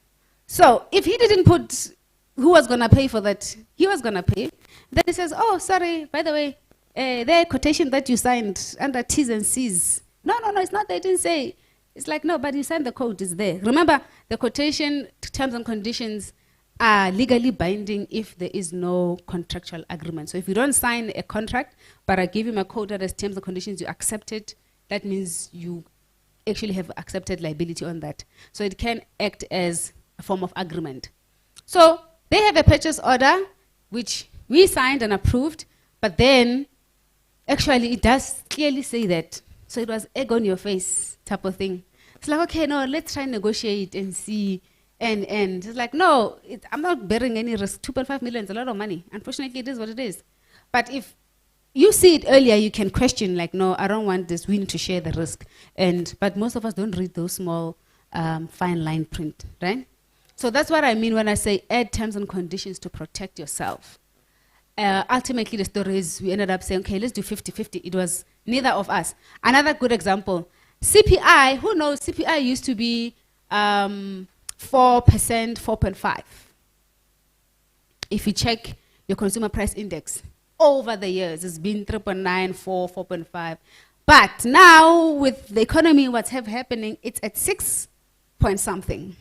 So if he didn't put who was going to pay for that, he was going to pay. Then he says, oh, sorry, by the way, the quotation that you signed under T's and C's. No, it's not. They didn't say. It's like, no, but you signed the code, it's there. Remember, the quotation terms and conditions are legally binding if there is no contractual agreement. So if you don't sign a contract, but I give him a code that has terms and conditions, you accept it, that means you actually have accepted liability on that. So it can act as a form of agreement. So they have a purchase order, which we signed and approved, but then actually it does clearly say that. So it was egg on your face type of thing. It's like, okay, no, let's try and negotiate and see. And it's like, no, I'm not bearing any risk. 2.5 million is a lot of money. Unfortunately, it is what it is. But if you see it earlier, you can question, like, no, I don't want this. We need to share the risk. But most of us don't read those small fine line print, right? So that's what I mean when I say add terms and conditions to protect yourself. Ultimately, the story is we ended up saying, okay, let's do 50-50. It was neither of us. Another good example, CPI, who knows, CPI used to be 4%, 4.5. If you check your consumer price index, over the years, it's been 3.9, 4, 4.5. But now, with the economy, what's happening, it's at 6 point something.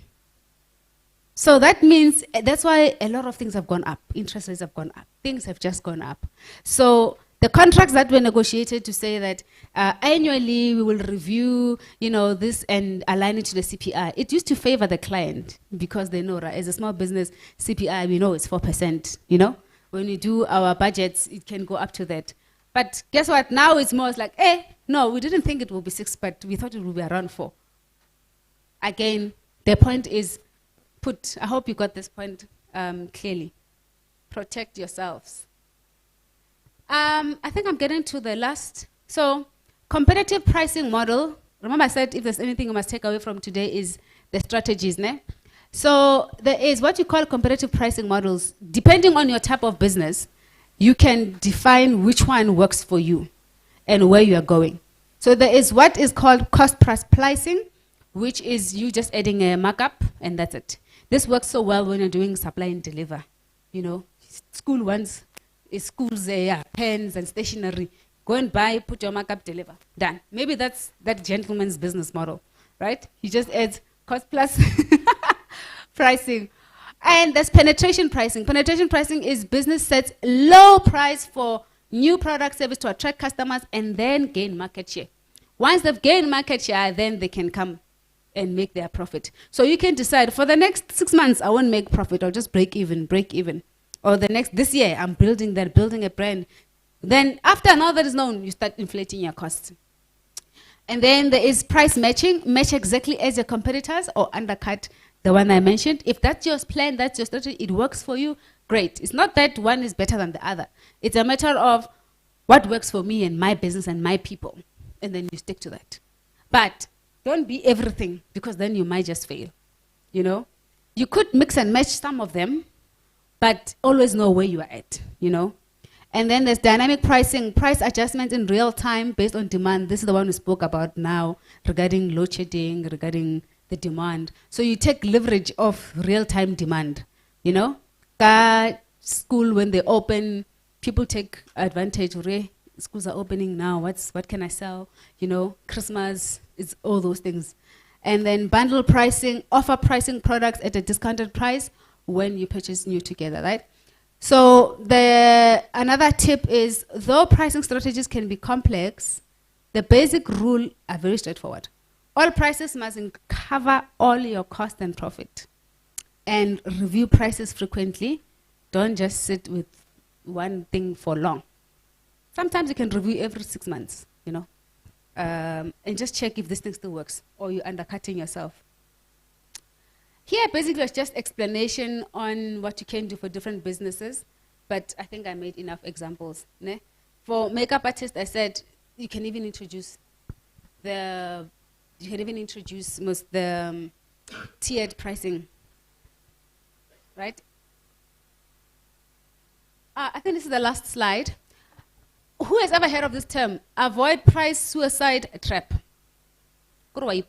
So that means, that's why a lot of things have gone up. Interest rates have gone up. Things have just gone up. So the contracts that were negotiated to say that annually we will review, this and align it to the CPI. It used to favor the client because they know, right, as a small business, CPI, we know it's 4%, When we do our budgets, it can go up to that. But guess what? Now it's more like, no, we didn't think it will be 6, but we thought it would be around 4. Again, the point is, I hope you got this point clearly. Protect yourselves. I think I'm getting to the last. So, competitive pricing model. Remember I said if there's anything you must take away from today is the strategies, ne? So, there is what you call competitive pricing models. Depending on your type of business, you can define which one works for you and where you are going. So, there is what is called cost plus pricing, which is you just adding a markup and that's it. This works so well when you're doing supply and deliver. School ones, schools, pens and stationery. Go and buy, put your markup, deliver. Done. Maybe that's that gentleman's business model, right? He just adds cost plus pricing. And there's penetration pricing. Penetration pricing is business sets low price for new product service to attract customers and then gain market share. Once they've gained market share, then they can come and make their profit. So you can decide for the next 6 months, I won't make profit, I'll just break even. Or this year, I'm building a brand. Then after now that is known, you start inflating your costs. And then there is price matching. Match exactly as your competitors or undercut the one I mentioned. If that's your plan, that's your strategy, it works for you, great. It's not that one is better than the other. It's a matter of what works for me and my business and my people. And then you stick to that. But don't be everything, because then you might just fail. You could mix and match some of them, but always know where you are at, And then there's dynamic pricing, price adjustment in real time based on demand. This is the one we spoke about now regarding load shedding, regarding the demand. So you take leverage of real-time demand, School, when they open, people take advantage. Schools are opening now. What can I sell? Christmas, it's all those things. And then bundle pricing, offer pricing products at a discounted price when you purchase new together, right? So another tip is, though pricing strategies can be complex, the basic rule are very straightforward. All prices must cover all your cost and profit. And review prices frequently. Don't just sit with one thing for long. Sometimes you can review every 6 months, and just check if this thing still works or you're undercutting yourself. Here, basically, it's just explanation on what you can do for different businesses, but I think I made enough examples. Ne? For makeup artists, I said you can even introduce most the tiered pricing, right? I think this is the last slide. Who has ever heard of this term? Avoid price suicide trap. Every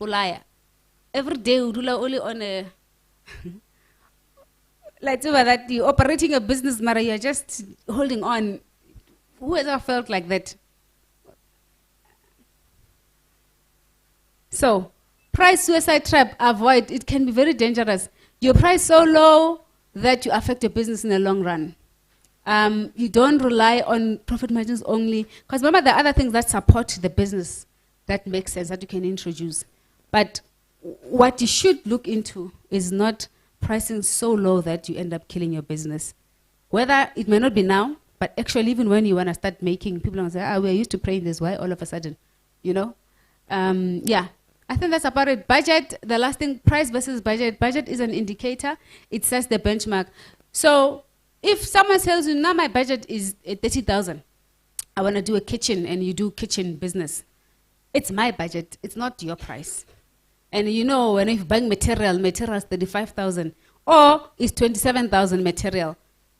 day we do only on a like that you're operating a business, Mara, you're just holding on. Who has ever felt like that? So, price suicide trap, avoid. It can be very dangerous. You price so low that you affect your business in the long run. You don't rely on profit margins only. Because remember, there are other things that support the business that make sense, that you can introduce. But what you should look into is not pricing so low that you end up killing your business. Whether it may not be now, but actually even when you want to start making, people are going to say, we're used to praying this, why all of a sudden? You know? Yeah. I think that's about it. Budget, the last thing, price versus budget. Budget is an indicator. It sets the benchmark. So if someone tells you, now my budget is 30,000, I want to do a kitchen, and you do kitchen business, it's my budget. It's not your price. And you know, when you buy material is 35,000, or it's 27,000 material.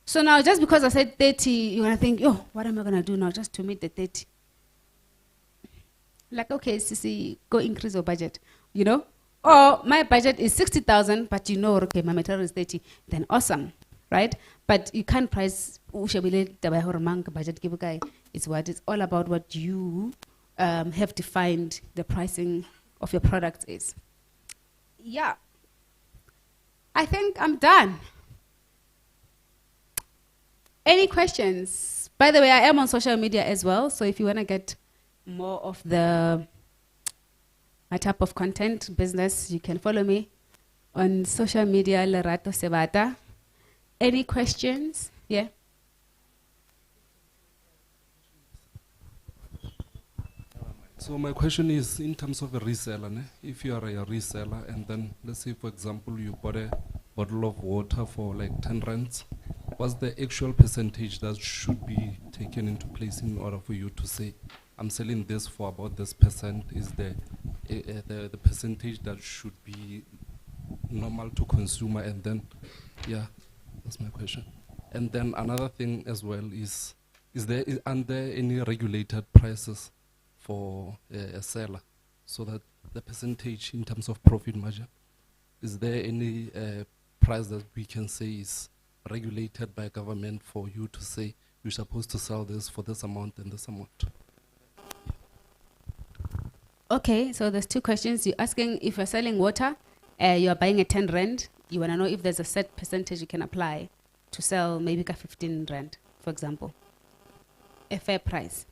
So now, just because I said 30, you're going to think, oh, what am I going to do now just to meet the 30? Like, okay, Sisi, go increase your budget, you know? Or my budget is 60,000, but you know, okay, my material is 30, then awesome, right? But you can't price, budget. It's what it's all about, what you have defined the pricing of your product is. Yeah. I think I'm done. Any questions? By the way, I am on social media as well, so if you want to get more of my type of content, business, you can follow me on social media, Lerato Sebata. Any questions? Yeah? So my question is, in terms of a reseller, if you are a reseller and then, let's say, for example, you bought a bottle of water for like 10 rands, what's the actual percentage that should be taken into place in order for you to say, I'm selling this for about this percent? Is the percentage that should be normal to consumer? And then, yeah, that's my question. And then another thing as well is aren't there any regulated prices for a seller, so that the percentage in terms of profit margin, is there any price that we can say is regulated by government for you to say you're supposed to sell this for this amount and this amount? Okay, so there's two questions. You're asking if you're selling water, you're buying a 10 rand, you want to know if there's a set percentage you can apply to sell maybe 15 rand, for example. A fair price.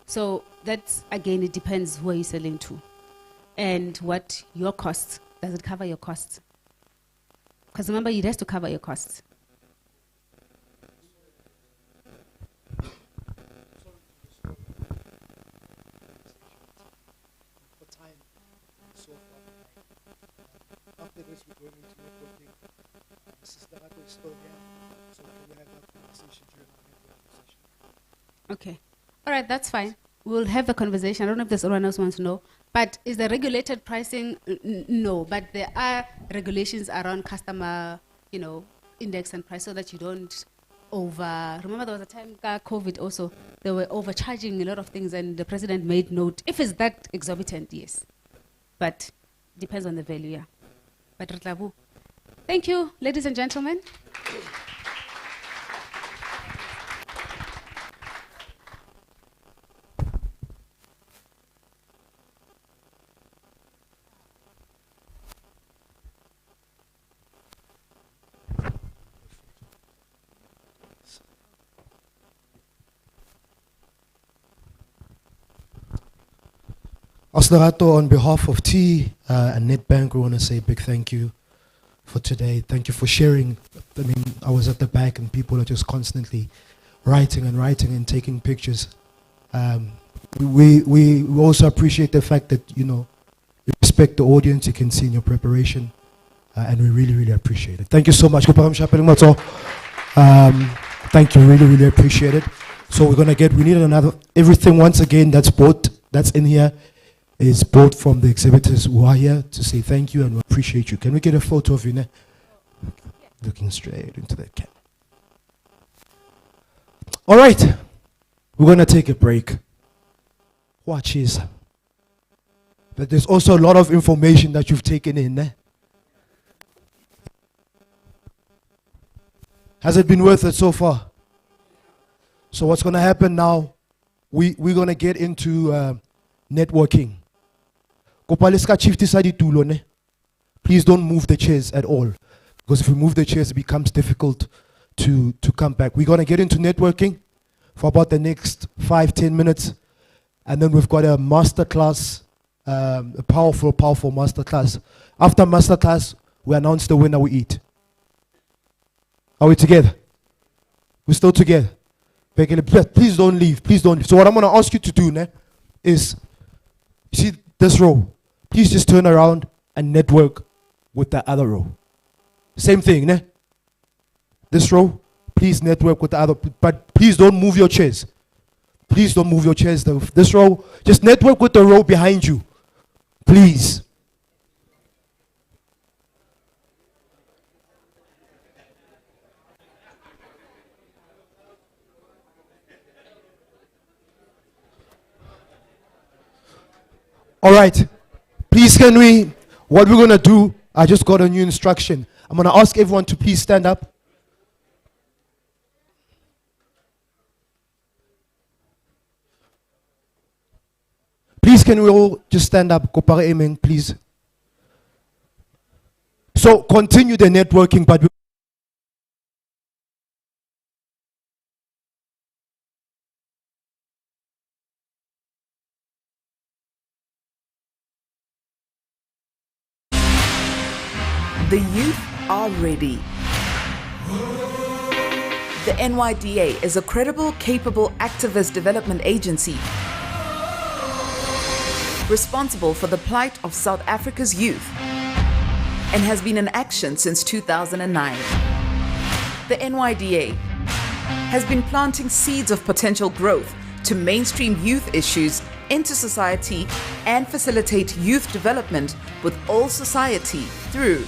So that's, again, it depends who you're selling to and what your costs. Does it cover your costs? Because remember, it has to cover your costs. After this, we're going into networking. Mrs. Zagatu is still here, so we have that conversation during our networking session. Okay. All right, that's fine. We'll have the conversation. I don't know if there's anyone else wants to know. But is the regulated pricing? No, but there are regulations around customer, index and price, so that you don't remember there was a time, COVID also, they were overcharging a lot of things, and the president made note. If it's that exorbitant, yes. But depends on the value, yeah. But thank you, ladies and gentlemen. Zagatu, on behalf of T and Netbank, we want to say a big thank you for today. Thank you for sharing. I mean, I was at the back and people are just constantly writing and taking pictures. We also appreciate the fact that, you respect the audience. You can see in your preparation, and we really, really appreciate it. Thank you so much. Thank you, really, really appreciate it. So we need another, everything once again that's bought, that's in here, is bought from the exhibitors who are here to say thank you and we appreciate you. Can we get a photo of you now? Looking straight into that camera. All right, we're going to take a break. Watch this. But there's also a lot of information that you've taken in. Has it been worth it so far? So what's going to happen now, we're going to get into networking. Please don't move the chairs at all. Because if we move the chairs, it becomes difficult to come back. We're going to get into networking for about the next 5-10 minutes. And then we've got a masterclass, a powerful masterclass. After masterclass, we announce the winner we eat. Are we together? We're still together. Please don't leave. Please don't leave. So what I'm going to ask you to do is, you see this row? Please just turn around and network with the other row. Same thing, ne? This row, please network with the other, but please don't move your chairs. Please don't move your chairs. This row, just network with the row behind you. Please. All right. Please what we're going to do, I just got a new instruction. I'm going to ask everyone to please stand up. Please, can we all just stand up? Kopare amen, please. So continue the networking, but The youth are ready. The NYDA is a credible, capable activist development agency responsible for the plight of South Africa's youth and has been in action since 2009. The NYDA has been planting seeds of potential growth to mainstream youth issues into society and facilitate youth development with all society through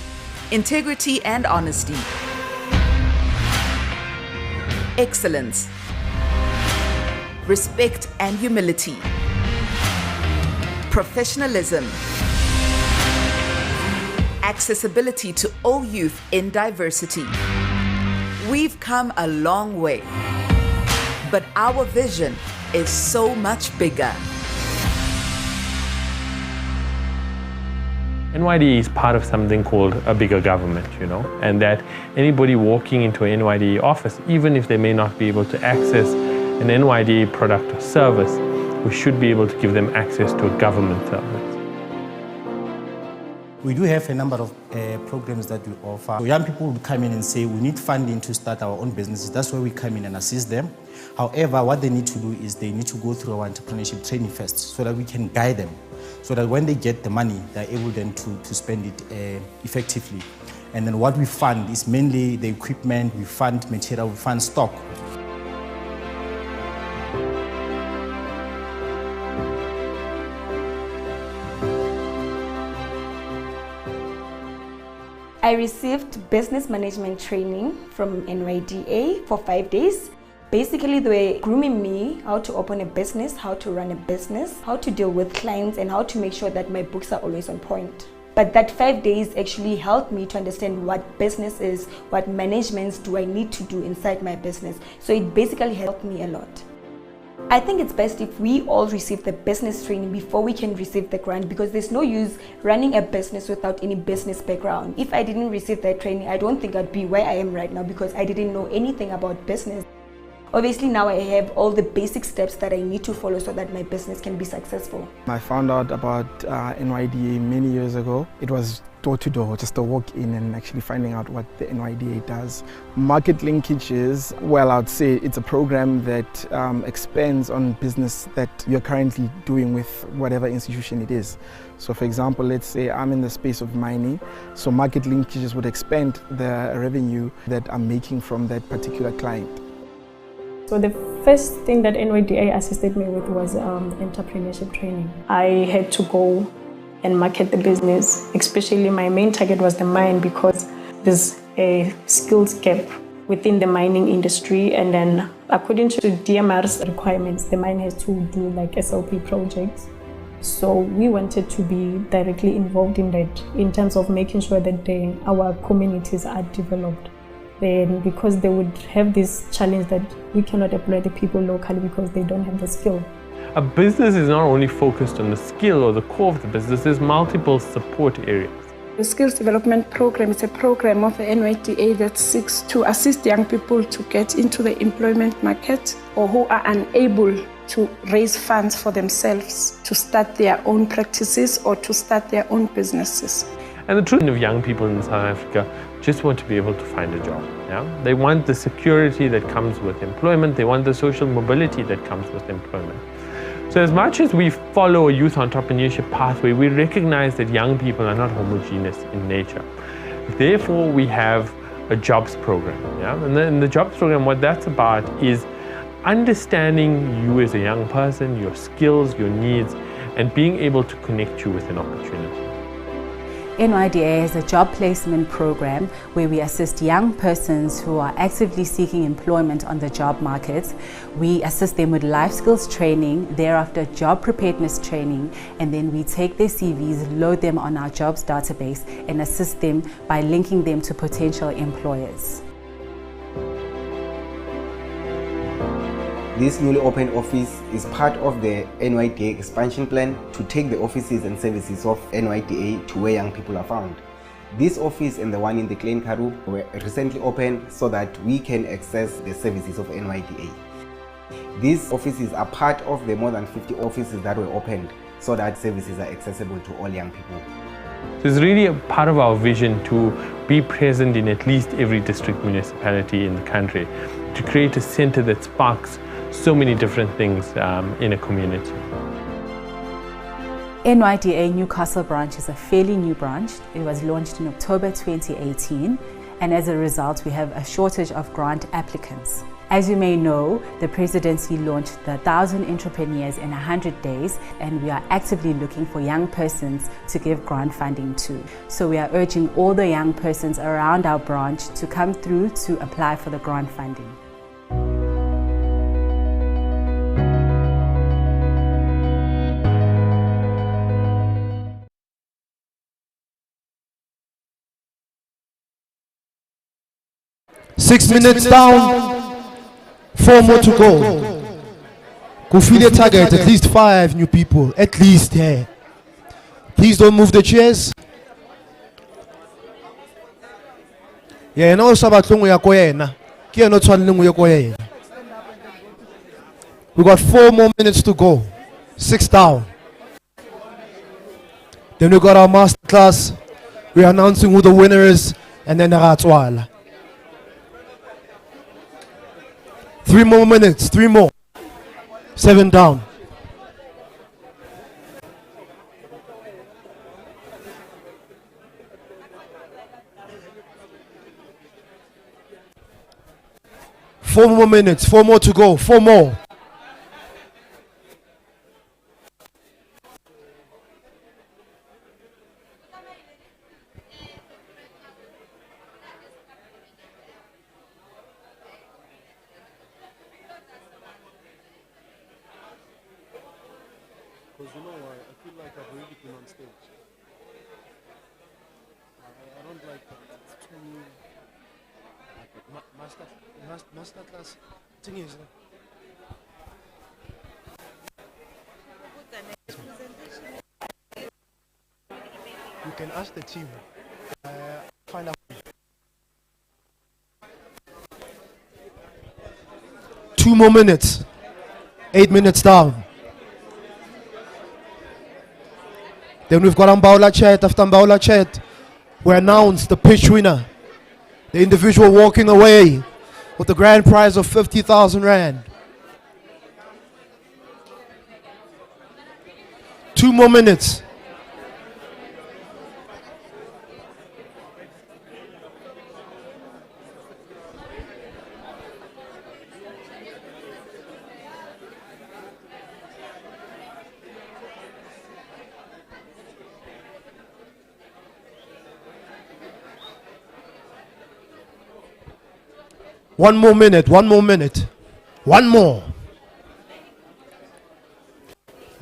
integrity and honesty, excellence, respect and humility, professionalism, accessibility to all youth in diversity. We've come a long way, but our vision is so much bigger. NYDA is part of something called a bigger government, and that anybody walking into an NYDA office, even if they may not be able to access an NYDA product or service, we should be able to give them access to a government service. We do have a number of programs that we offer. So young people will come in and say, we need funding to start our own businesses. That's where we come in and assist them. However, what they need to do is they need to go through our entrepreneurship training first so that we can guide them. So that when they get the money, they're able then to spend it effectively. And then what we fund is mainly the equipment, we fund material, we fund stock. I received business management training from NYDA for 5 days. Basically, they were grooming me how to open a business, how to run a business, how to deal with clients, and how to make sure that my books are always on point. But that 5 days actually helped me to understand what business is, what managements do I need to do inside my business. So it basically helped me a lot. I think it's best if we all receive the business training before we can receive the grant, because there's no use running a business without any business background. If I didn't receive that training, I don't think I'd be where I am right now because I didn't know anything about business. Obviously now I have all the basic steps that I need to follow so that my business can be successful. I found out about NYDA many years ago. It was door to door, just a walk in and actually finding out what the NYDA does. Market linkages, well, I'd say it's a program that expands on business that you're currently doing with whatever institution it is. So for example, let's say I'm in the space of mining, so market linkages would expand the revenue that I'm making from that particular client. So the first thing that NYDA assisted me with was entrepreneurship training. I had to go and market the business, especially my main target was the mine because there's a skills gap within the mining industry, and then according to DMR's requirements, the mine has to do like SLP projects. So we wanted to be directly involved in that in terms of making sure that our communities are developed. Then because they would have this challenge that we cannot employ the people locally because they don't have the skill. A business is not only focused on the skill or the core of the business, there's multiple support areas. The Skills Development Program is a program of the NYDA that seeks to assist young people to get into the employment market or who are unable to raise funds for themselves to start their own practices or to start their own businesses. And the truth of young people in South Africa just want to be able to find a job. Yeah? They want the security that comes with employment. They want the social mobility that comes with employment. So as much as we follow a youth entrepreneurship pathway, we recognize that young people are not homogeneous in nature. Therefore, we have a jobs program. Yeah? And then the jobs program, what that's about is understanding you as a young person, your skills, your needs, and being able to connect you with an opportunity. NYDA is a job placement program where we assist young persons who are actively seeking employment on the job market. We assist them with life skills training, thereafter job preparedness training, and then we take their CVs, load them on our jobs database, and assist them by linking them to potential employers. This newly opened office is part of the NYDA expansion plan to take the offices and services of NYDA to where young people are found. This office and the one in the Klein Karoo were recently opened so that we can access the services of NYDA. These offices are part of the more than 50 offices that were opened so that services are accessible to all young people. So it's really a part of our vision to be present in at least every district municipality in the country, to create a center that sparks so many different things in a community. NYDA Newcastle branch is a fairly new branch. It was launched in October 2018, and as a result we have a shortage of grant applicants. As you may know, the presidency launched the 1,000 entrepreneurs in 100 days, and we are actively looking for young persons to give grant funding to. So we are urging all the young persons around our branch to come through to apply for the grant funding. Six minutes down, 4 more to go. Go feel your target, at least 5 new people, at least, yeah. Please don't move the chairs. Yeah, you know about we got 4 more minutes to go. 6 down. Then we got our masterclass. We're announcing who the winner is, and then the Ratswala. 3 more minutes, 3 more. 7 down. Four more minutes, 4 more to go, 4 more. Because you know why? I feel like I've already been on stage. I don't like that. It's too... Masterclass thing is... You can ask the team. Find out. 2 more minutes. 8 minutes down. Then we've got Mbaula Chat. After Mbaula Chat, we announce the pitch winner. The individual walking away with the grand prize of 50,000 Rand. 2 more minutes. One more minute, one more minute. One more.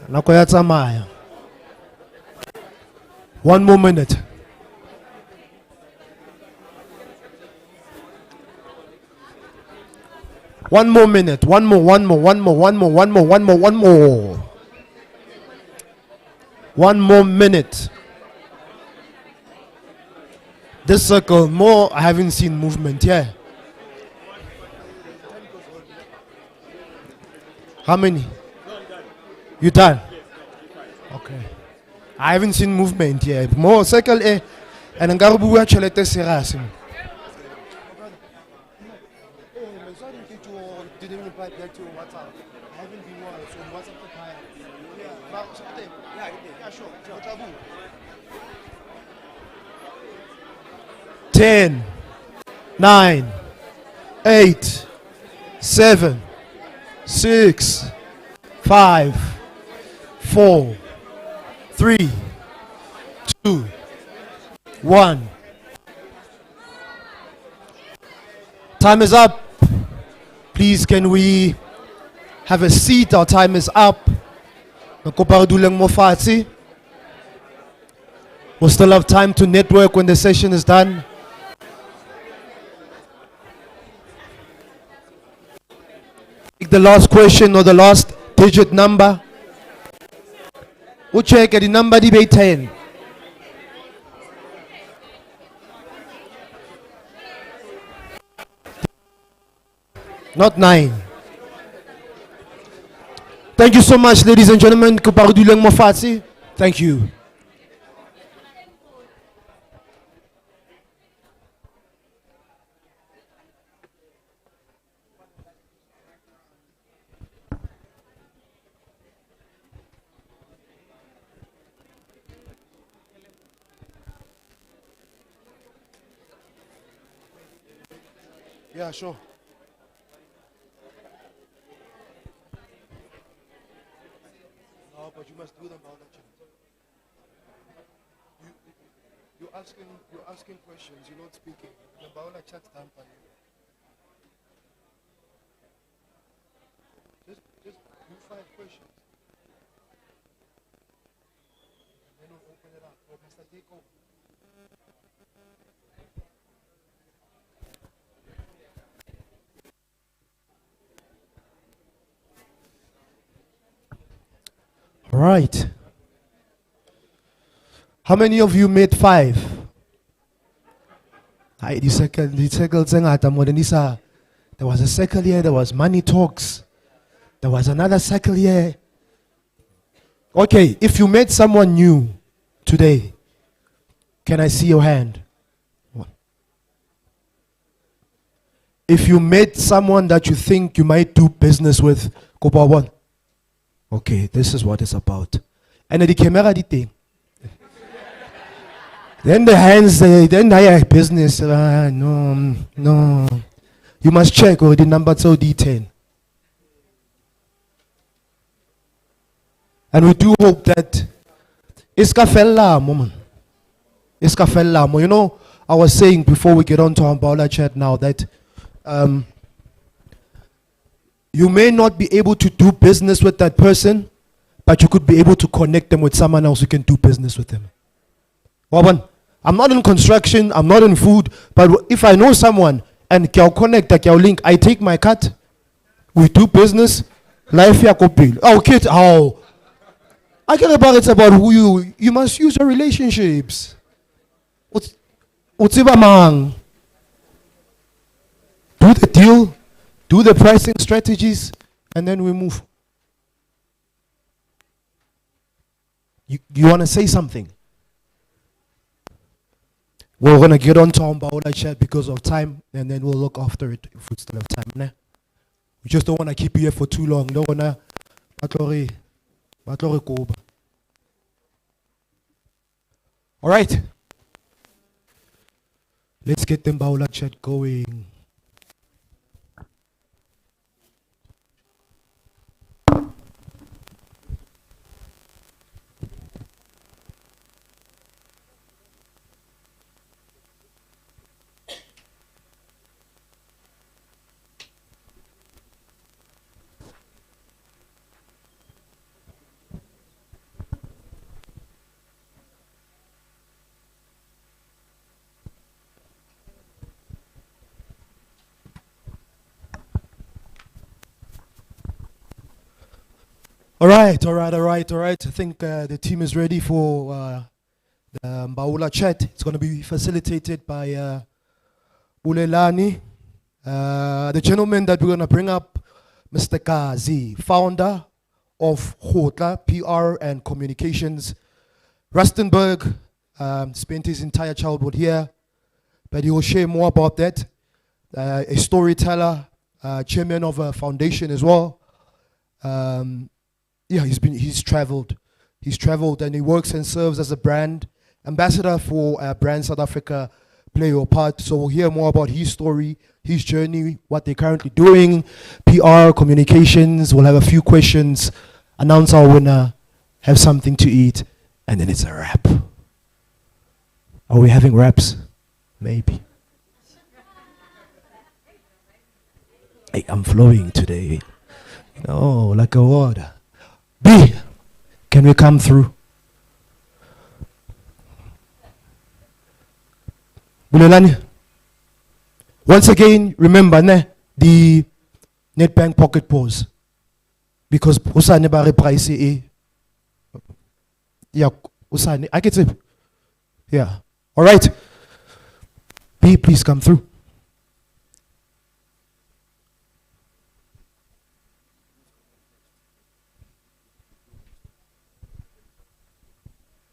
Nako ya tsamaya. One more minute. One more minute. One more, one more, one more, one more, one more, one more, one more. One more minute. This circle, more I haven't seen movement, yeah. How many? You done? Okay. I haven't seen movement yet. More circle A and Ngarubu chelete serasi. Ten, 9, 8, 7, 6, 5, 4, 3, 2, 1. Time is up. Please, can we have a seat? Our time is up. We'll still have time to network when the session is done. The last question or the last digit number. We'll check the number debate 10. Not 9. Thank you so much, ladies and gentlemen. Thank you. Yeah, sure. No, but you must do them all that chat. You're asking questions, you're not speaking. The Baula chat's done for you. Just do 5 questions. And then we'll open it up. Or Mr. Take over. Right. How many of you made 5? The circle there was a circle here, there was money talks. There was another circle here. Okay, if you met someone new today, can I see your hand? If you met someone that you think you might do business with, go one. Okay, this is what it's about. And the camera the thing. Then the hands, then I have business. No. You must check the number so D10. And we do hope that Iskafella, woman. Iskafella. You know, I was saying before we get on to our Baula chat now that you may not be able to do business with that person, but you could be able to connect them with someone else who can do business with them. Waban, I'm not in construction, I'm not in food, but if I know someone and can connect, can link, I take my cut, we do business, life ya kopil. Oh, kid, how? I care about it's about who you must use your relationships. What's mang? Do the deal, do the pricing strategies, and then we move. You want to say something? We're going to get on to Baula chat because of time, and then we'll look after it if we still have time. Ne? We just don't want to keep you here for too long. Don't want to all right. Let's get them Baula chat going. All right. I think the team is ready for the Mbawula chat. It's going to be facilitated by Bulelani. The gentleman that we're going to bring up, Mr. Kazi, founder of Hotla PR and Communications. Rustenburg, spent his entire childhood here, but he will share more about that. A storyteller, chairman of a foundation as well. He's traveled and he works and serves as a brand ambassador for Brand South Africa Play Your Part. So we'll hear more about his story, his journey, what they're currently doing, PR, communications. We'll have a few questions, announce our winner, have something to eat, and then it's a wrap. Are we having wraps? Maybe. Hey, I'm flowing today. No, like a water. B, can we come through? Bulelani. Once again, remember the Netbank pocket pause. Because usane ba re price e. Yeah, usane. I get it. Yeah. All right. B, please come through.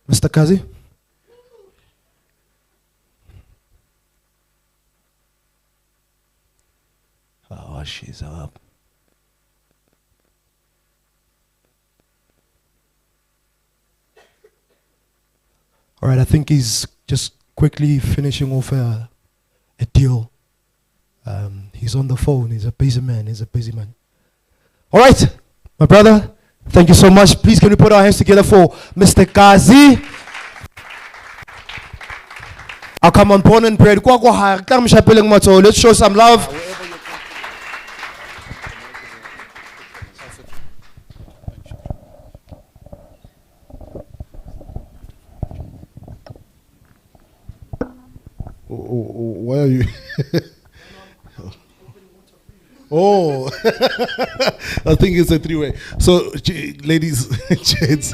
Mr. Kazi? Oh, she's up. All right, I think he's just quickly finishing off a deal. He's on the phone. He's a busy man. All right, my brother, thank you so much. Please, can we put our hands together for Mr. Kazi? I'll come on, born and bred. Let's show some love. Why are you? Oh, I think it's a three-way. So, ladies and gents,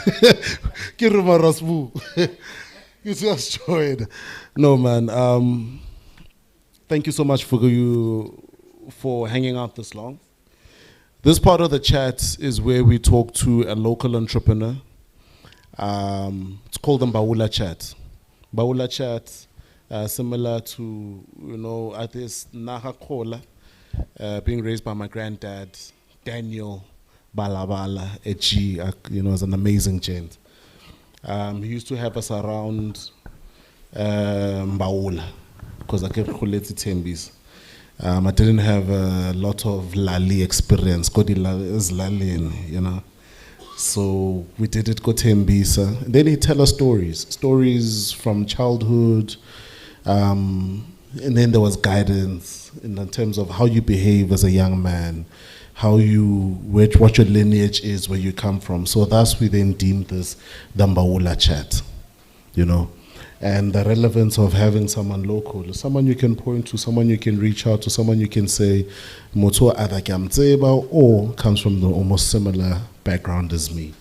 you just joined. No, man. Thank you so much for hanging out this long. This part of the chat is where we talk to a local entrepreneur. It's called the Mbawula chat. Mbawula chat, similar to, at this Naha Kola. Being raised by my granddad, Daniel Balabala, a G, is an amazing gent. He used to have us around Mbawula, because I kept Khuleti Tembis. I didn't have a lot of Lali experience, is Lali, So we did it, go Tembisa. Then he tell us stories from childhood, and then there was guidance in terms of how you behave as a young man, what your lineage is, where you come from. So thus we then deemed this the Mbawula chat, and the relevance of having someone local, someone you can point to, someone you can reach out to, someone you can say, Moto Adakamtseba, or comes from the almost similar background as me.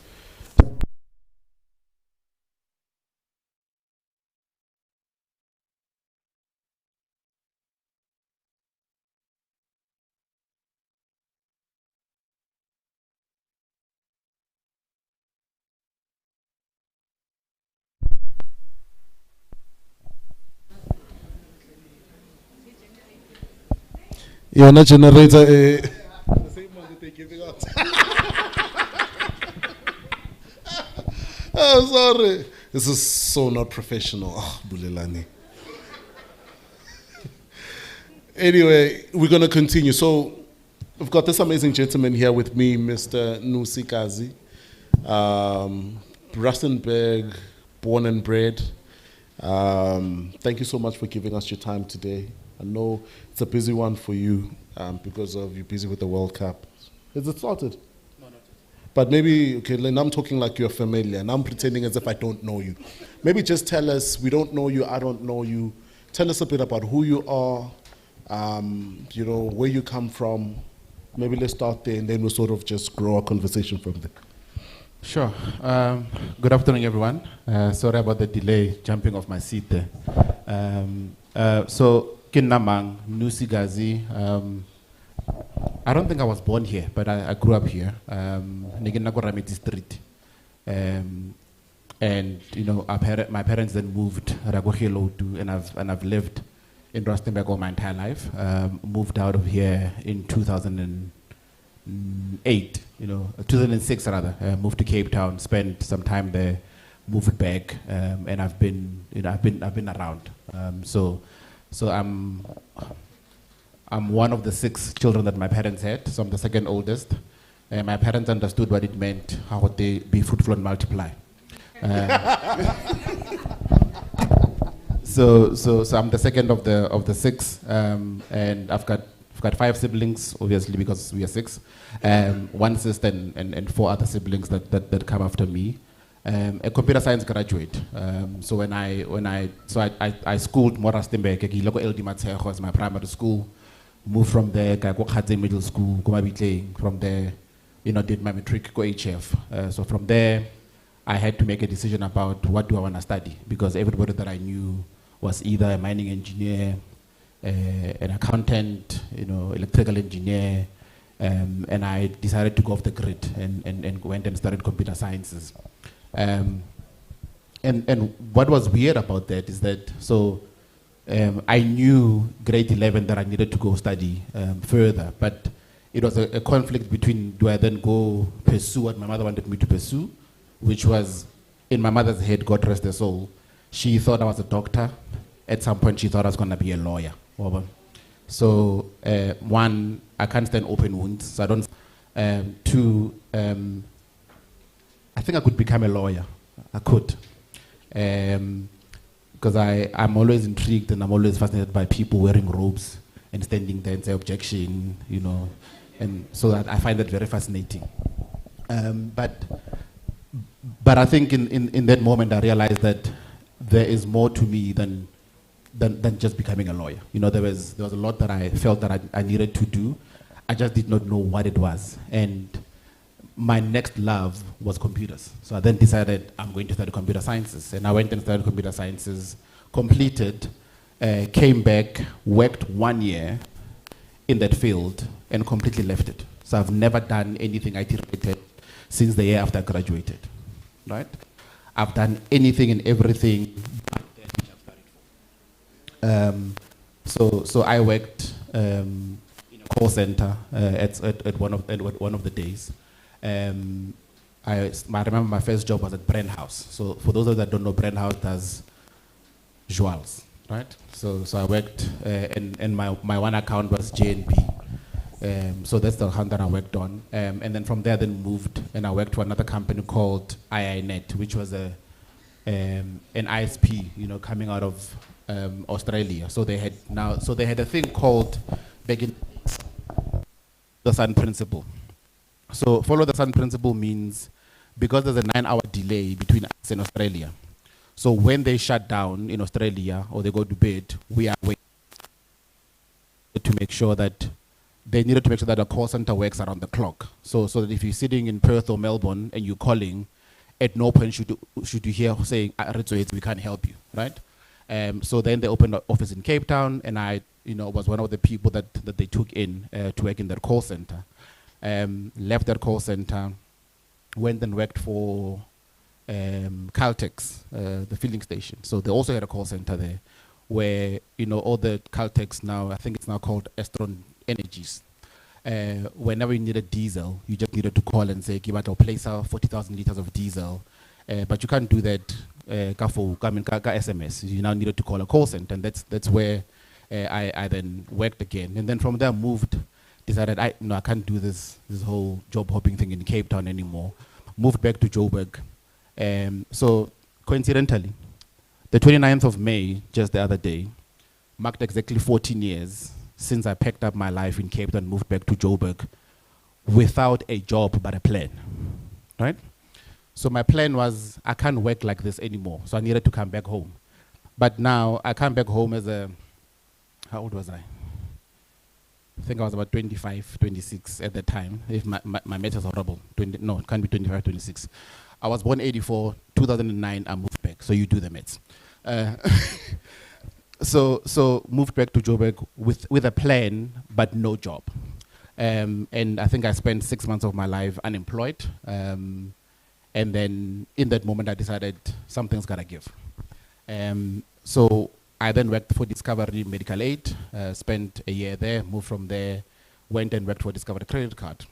You're not generator. The same one that they're giving out. Oh, sorry. This is so not professional. Oh, Bulelani. Anyway, we're going to continue. So, we've got this amazing gentleman here with me, Mr. Nusi Kazi. Rustenburg, born and bred. Thank you so much for giving us your time today. I know it's a busy one for you because of you're busy with the World Cup. Is it started? No, not yet. But maybe, okay, then I'm talking like you're familiar, and I'm pretending as if I don't know you. Maybe just tell us, we don't know you, I don't know you. Tell us a bit about who you are, where you come from. Maybe let's start there, and then we'll sort of just grow our conversation from there. Sure. Good afternoon, everyone. Sorry about the delay jumping off my seat there. So, Kinnamang, Nusigazi. I don't think I was born here, but I grew up here. Niginagoramiti Street. And you know, my parents then moved Ragohelo to, and I've lived in Rustenburg all my entire life. Moved out of here in 2008, 2006 rather. Moved to Cape Town, spent some time there, moved back, and I've been around. So I'm one of the 6 children that my parents had, so I'm the second oldest. My parents understood what it meant, how would they be fruitful and multiply. So I'm the second of the 6, and I've got 5 siblings, obviously because we are 6, 1 sister and 4 other siblings that come after me. A computer science graduate. So I schooled more Rustenburg. I was my primary school. Moved from there, I go Khadze Middle School, from there, did my matric, go HF. So from there, I had to make a decision about what do I want to study, because everybody that I knew was either a mining engineer, an accountant, electrical engineer, and I decided to go off the grid and went and studied computer sciences. And what was weird about that is that, I knew grade 11 that I needed to go study further, but it was a conflict between, do I then go pursue what my mother wanted me to pursue, which was, in my mother's head, God rest her soul, she thought I was a doctor. At some point, she thought I was going to be a lawyer. So, 1, I can't stand open wounds, so I don't. 2, I think I could become a lawyer. I could. Because I'm always intrigued and I'm always fascinated by people wearing robes and standing there and say objection, and so that I find that very fascinating. But I think in that moment I realized that there is more to me than just becoming a lawyer. There was a lot that I felt that I needed to do. I just did not know what it was. And my next love was computers. So I then decided I'm going to study computer sciences. And I went and studied computer sciences, completed, came back, worked 1 year in that field, and completely left it. So I've never done anything IT related since the year after I graduated, right? I've done anything and everything but that which I've studied for. So I worked in a call center at one of the days. I remember my first job was at Brand House. So for those of you that don't know, Brand House does jewels, right? So I worked, and my one account was JNB. So that's the account that I worked on. And then from there, then moved, and I worked for another company called IINet, which was an ISP, coming out of Australia. So they had a thing called back in the Sun Principle. So follow the sun principle means, because there's a 9-hour delay between us and Australia. So when they shut down in Australia or they go to bed, we are waiting to make sure that the call center works around the clock. So that if you're sitting in Perth or Melbourne and you're calling, at no point should you hear saying, we can't help you, right? So then they opened an office in Cape Town, and I was one of the people that they took in to work in their call center. Left that call center, went and worked for Caltex, the filling station. So they also had a call center there where, all the Caltex now, I think it's now called Estron Energies. Whenever you needed diesel, you just needed to call and say, give out or place out 40,000 liters of diesel. But you can't do that SMS. You now needed to call a call center, and that's where I then worked again. And then from there moved, decided I can't do this whole job hopping thing in Cape Town anymore. Moved back to Joburg. So coincidentally, the 29th of May, just the other day, marked exactly 14 years since I packed up my life in Cape Town, moved back to Joburg without a job but a plan, right? So my plan was, I can't work like this anymore, so I needed to come back home. But now I come back home as how old was I? I think I was about 25, 26 at the time. If my math is horrible. No, it can't be 25, 26. I was born 84, 2009, I moved back. So you do the maths. So moved back to Joburg with a plan, but no job. And I think I spent 6 months of my life unemployed. And then in that moment, I decided something's gotta give. So I then worked for Discovery Medical Aid, spent a year there, moved from there, went and worked for Discovery Credit Card.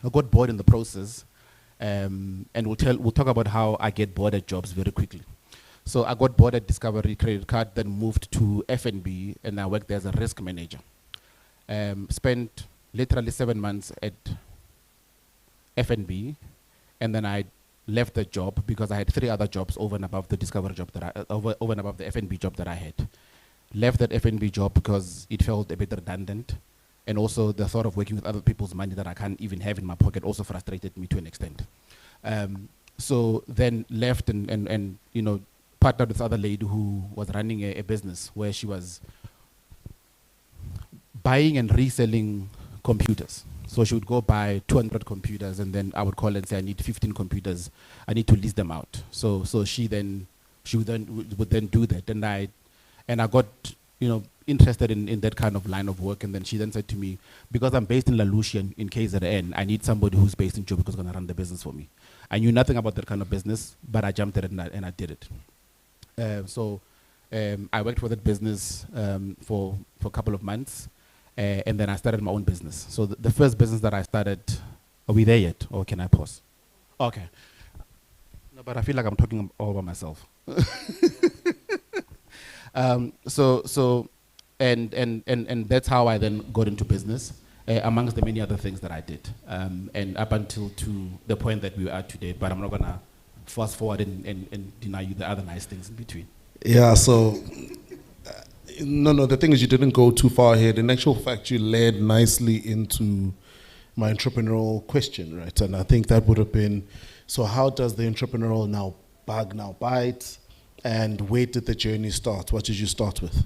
I got bored in the process, and we'll talk about how I get bored at jobs very quickly. So I got bored at Discovery Credit Card, then moved to F&B, and I worked there as a risk manager. Spent literally 7 months at F&B, and then I left the job because I had 3 other jobs over and above the Discovery job over and above the F&B job that I had. Left that F&B job because it felt a bit redundant, and also the thought of working with other people's money that I can't even have in my pocket also frustrated me to an extent. So then left and you know, partnered with other lady who was running a business where she was buying and reselling computers. So she would go buy 200 computers, and then I would call and say, I need 15 computers. I need to lease them out. So she would then do that. And I got, you know, interested in that kind of line of work. And then she then said to me, because I'm based in La Lucia in KZN, I need somebody who's based in Joburg who's going to run the business for me. I knew nothing about that kind of business, but I jumped at it and I did it. I worked for that business for a couple of months. And then I started my own business. So the first business that I started, are we there yet? Or can I pause? Okay. No, but I feel like I'm talking all by myself. And that's how I then got into business, amongst the many other things that I did. And up until to the point that we are at today, but I'm not gonna fast forward and deny you the other nice things in between. Yeah, so no, the thing is you didn't go too far ahead. In actual fact, you led nicely into my entrepreneurial question, right? And I think that would have been, so how does the entrepreneurial bug now bite? And where did the journey start? What did you start with?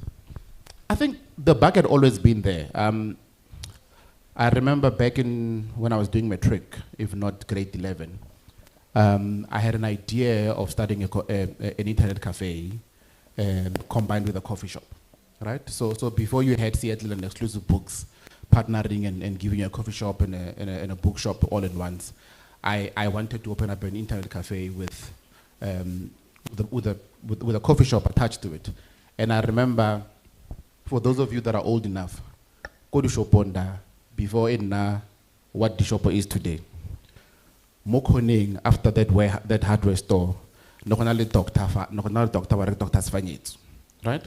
I think the bug had always been there. I remember back when I was doing matric, if not grade 11, I had an idea of starting an internet cafe combined with a coffee shop. Right, so before you had Seattle and Exclusive Books partnering and giving you a coffee shop and a bookshop all at once, I wanted to open up an internet cafe with a coffee shop attached to it. And I remember, for those of you that are old enough, go to Shoponda before what the shop is today. Mokoning after that hardware store, Dr. Sfanyetsu, right?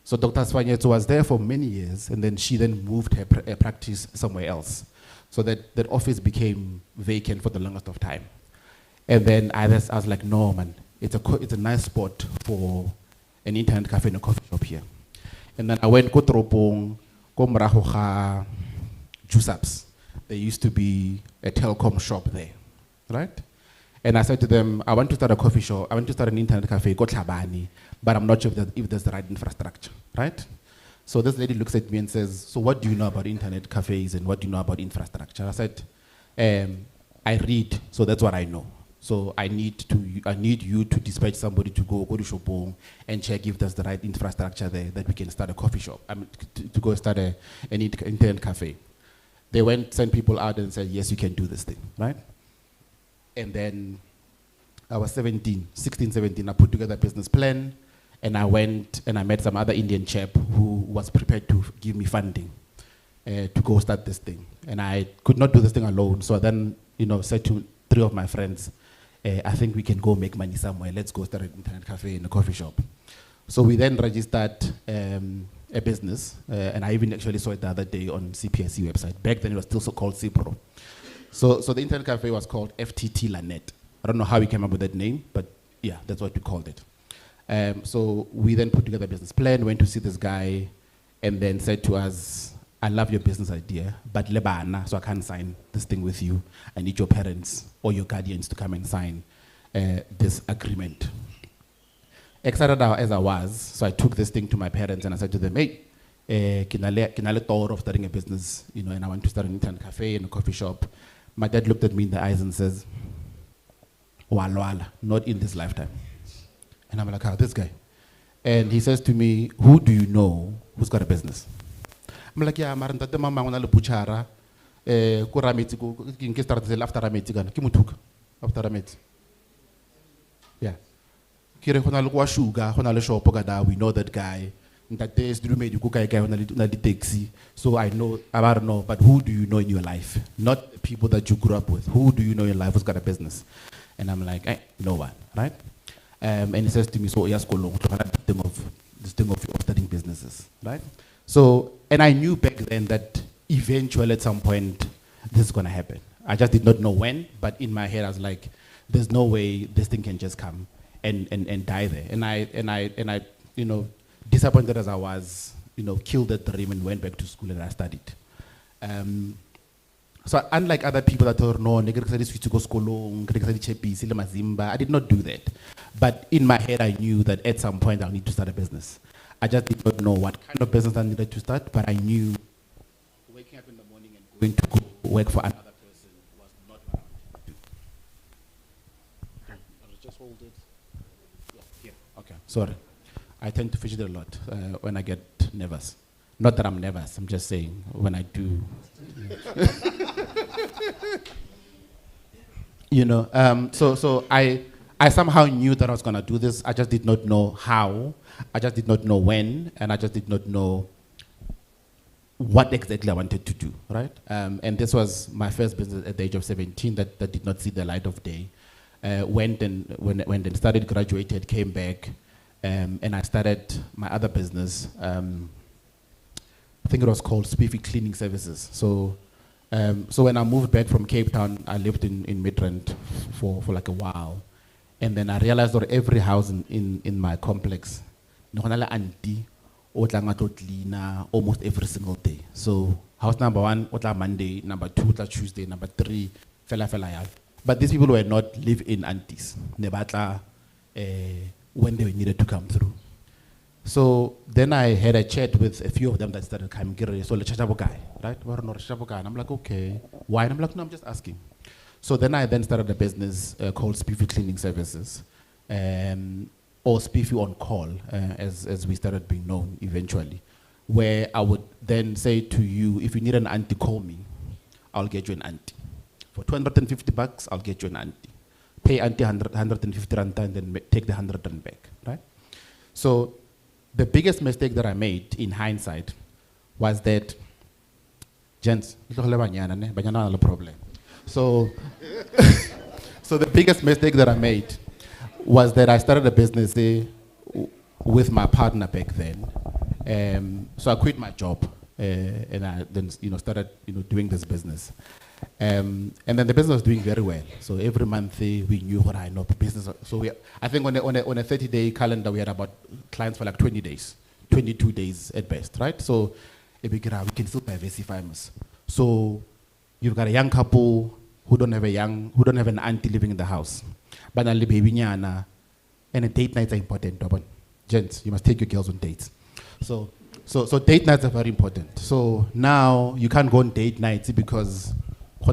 So Dr. Sfanyetsu was there for many years, and then she then moved her practice somewhere else. So that office became vacant for the longest of time. And then I was like, no, man, it's a nice spot for an internet cafe and a coffee shop here. And then I went to Tropong, Komrahoha, Juice Ups. There used to be a telecom shop there, right? And I said to them, I want to start a coffee shop, I want to start an internet cafe, go Tlhabane, but I'm not sure if there's the right infrastructure, right? So this lady looks at me and says, so what do you know about internet cafes and what do you know about infrastructure? I said, I read, so that's what I know. So I need you to dispatch somebody to go to Shopong and check if there's the right infrastructure there that we can start a coffee shop, to go start an internet cafe. They went, sent people out and said, yes, you can do this thing, right? And then I was 16, 17, I put together a business plan, and I went and I met some other Indian chap who was prepared to give me funding to go start this thing. And I could not do this thing alone, so I then said to 3 of my friends, I think we can go make money somewhere, let's go start an internet cafe and a coffee shop. So we then registered a business, and I even actually saw it the other day on CPSC website. Back then it was still so called CPRO. So the internet cafe was called FTT Lanet. I don't know how we came up with that name, but yeah, that's what we called it. So we then put together a business plan, went to see this guy, and then said to us, I love your business idea, but lebana, so I can't sign this thing with you. I need your parents or your guardians to come and sign this agreement. Excited as I was, so I took this thing to my parents and I said to them, hey, ke na le thought of starting a business, you know, and I want to start an internet cafe and a coffee shop. My dad looked at me in the eyes and says, wala, not in this lifetime. And I'm like, oh, this guy. And he says to me, who do you know who's got a business? I'm like, yeah, marantate mama ngona le buchara, ko rameti ko ke start after rameti kana ke mothuka after rameti. Yeah. Kire khona le kwa sugar, khona le shop ka da, we know that guy. That days do made you go guy on the taxi. So I know, I don't know, but who do you know in your life? Not the people that you grew up with. Who do you know in your life who's got a business? And I'm like, no one, right? And he says to me, so yes, go long, this thing of starting businesses, right? So, and I knew back then that eventually at some point this is gonna happen. I just did not know when, but in my head I was like, there's no way this thing can just come and die there. And I, you know, disappointed as I was, you know, killed that dream and went back to school and I studied. So unlike other people that thought, no, I did not do that. But in my head, I knew that at some point I'll need to start a business. I just did not know what kind of business I needed to start, but I knew waking up in the morning and going to go work for another person was not what I wanted to do. I'll just hold it. Yeah, okay, sorry. I tend to fidget a lot when I get nervous. Not that I'm nervous, I'm just saying when I do. You know, so I somehow knew that I was gonna do this. I just did not know how. I just did not know when, and I just did not know what exactly I wanted to do, right? And this was my first business at the age of 17 that did not see the light of day. Went and studied, graduated, came back. And I started my other business. I think it was called Spiffy Cleaning Services. So when I moved back from Cape Town, I lived in Midrand for like a while. And then I realized that every house in my complex, auntie, cleaner almost every single day. So house number 1, Monday, number 2, Tuesday, number 3, fella. But these people were not live-in aunties. When they needed to come through. So then I had a chat with a few of them that started coming. So let's chat about guy, right? And I'm like, okay. Why? And I'm like, no, I'm just asking. So then I started a business called Spiffy Cleaning Services, or Spiffy on Call, as we started being known eventually, where I would then say to you, if you need an auntie, call me. I'll get you an auntie. For $250, I'll get you an auntie. Pay auntie 150 rand and then take the 100 rand back, right? So the biggest mistake that I made in hindsight was that, gents, problem. So, so the biggest mistake that I made was that I started a business with my partner back then. So I quit my job and I then started doing this business. And then the business was doing very well. So every month we knew what I know business. So I think on a 30-day calendar we had about clients for like 20 days, 22 days at best, right? So we can still diversify. So you've got a young couple who don't have an auntie living in the house, but only baby nyana, and a date nights are important. Gents, you must take your girls on dates. So date nights are very important. So now you can't go on date nights because so